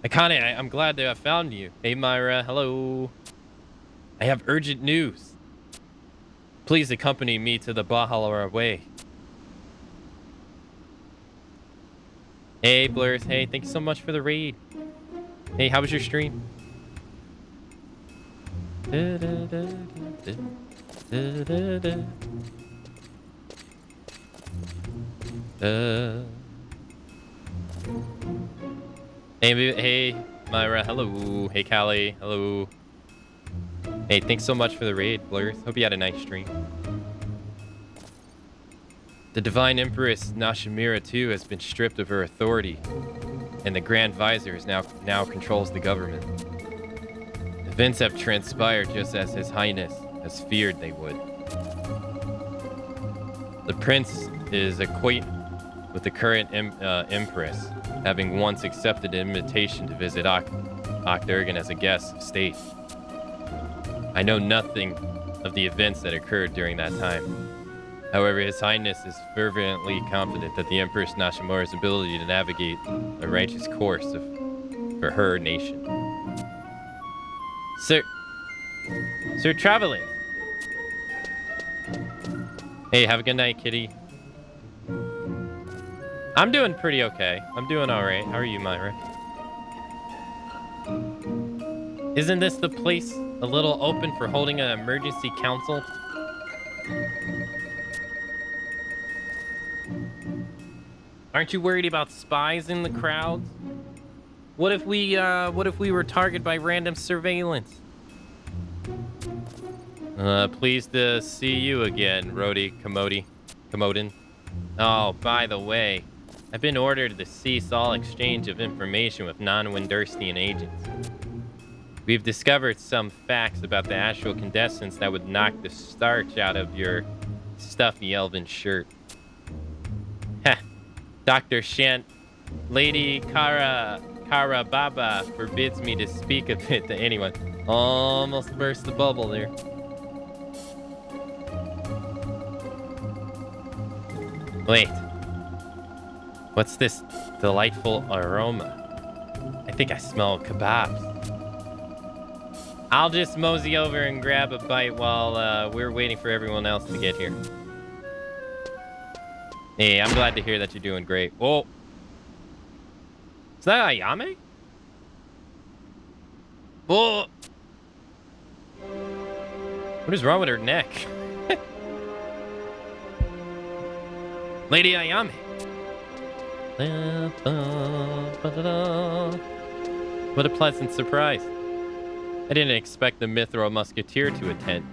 Akane, I'm glad that I found you. Hey Myra, hello. I have urgent news. Please accompany me to the Bahala Way. Hey Blurs, hey, thank you so much for the raid. Hey, how was your stream? Hey, Myra, hello. Hey, Callie, hello. Hey, thanks so much for the raid, Blurs. Hope you had a nice stream. The Divine Empress Nashimira too has been stripped of her authority, and the Grand Vizier now controls the government. Events have transpired just as His Highness has feared they would. The Prince is acquainted with the current Empress, having once accepted an invitation to visit Okdergan as a guest of state. I know nothing of the events that occurred during that time. However, His Highness is fervently confident that the Empress Nashimura's ability to navigate a righteous course for her nation. Sir Traveling. Hey, have a good night, kitty. I'm doing pretty okay. I'm doing all right. How are you, Myra? Isn't this the place a little open for holding an emergency council? Aren't you worried about spies in the crowds? What if we were targeted by random surveillance? Pleased to see you again, Rhodey Commodin. Oh, by the way, I've been ordered to cease all exchange of information with non-Windurstian agents. We've discovered some facts about the astral condensants that would knock the starch out of your stuffy elven shirt. Heh. Dr. Shant, Lady Kara Baba forbids me to speak of it to anyone. Almost burst the bubble there. Wait. What's this delightful aroma? I think I smell kebabs. I'll just mosey over and grab a bite while we're waiting for everyone else to get here. Hey, I'm glad to hear that you're doing great. Whoa. Is that Ayame? Whoa. What is wrong with her neck? Lady Ayame. What a pleasant surprise. I didn't expect the Mithril Musketeer to attend.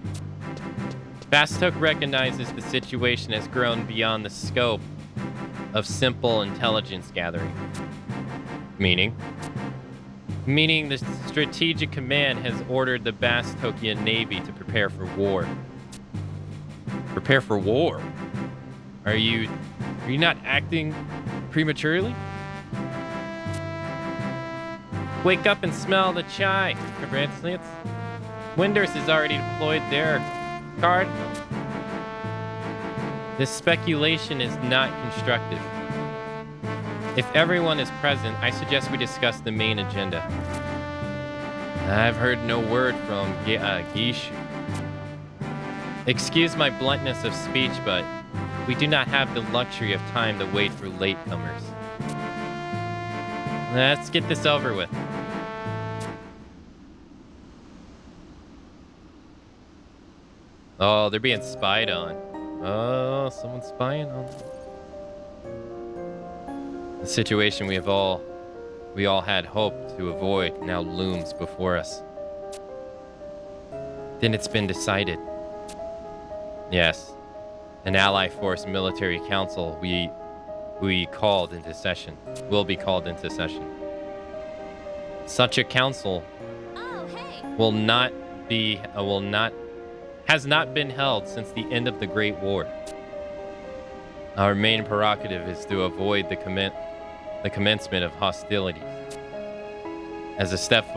Bastok recognizes the situation has grown beyond the scope of simple intelligence gathering. Meaning the Strategic Command has ordered the Bastokian Navy to prepare for war. Prepare for war? Are you not acting prematurely? Wake up and smell the chai, Congratulations. Winders is already deployed their cardinals. This speculation is not constructive. If everyone is present, I suggest we discuss the main agenda. I've heard no word from Gishu. Excuse my bluntness of speech, but we do not have the luxury of time to wait for latecomers. Let's get this over with. Oh, they're being spied on. Oh, someone's spying on them. The situation we all had hoped to avoid now looms before us. Then it's been decided. Yes, an ally force military council we called into session will be called into session. Such a council has not been held since the end of the Great War. Our main prerogative is to avoid the commencement of hostilities. As a step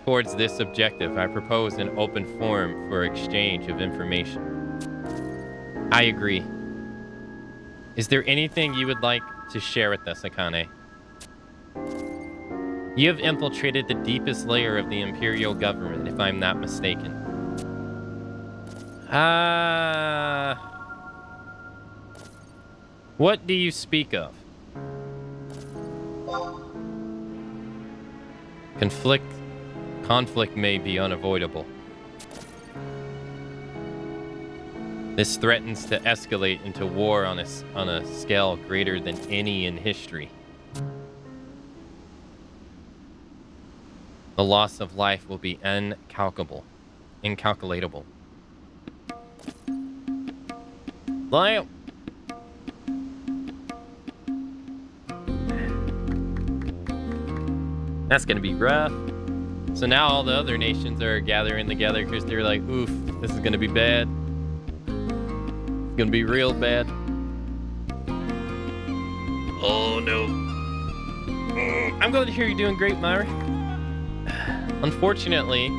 towards this objective, I propose an open forum for exchange of information. I agree. Is there anything you would like to share with us, Akane? You have infiltrated the deepest layer of the Imperial government, if I'm not mistaken. What do you speak of? Conflict may be unavoidable. This threatens to escalate into war on a scale greater than any in history. The loss of life will be incalculable. Lion! That's gonna be rough. So now all the other nations are gathering together because they're like, oof, this is gonna be bad. It's gonna be real bad. Oh no. I'm glad to hear you're doing great, Myra. Unfortunately,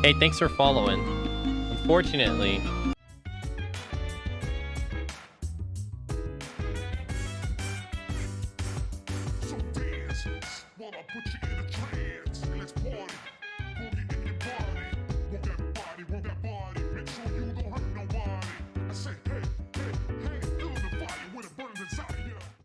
hey, thanks for following. Unfortunately,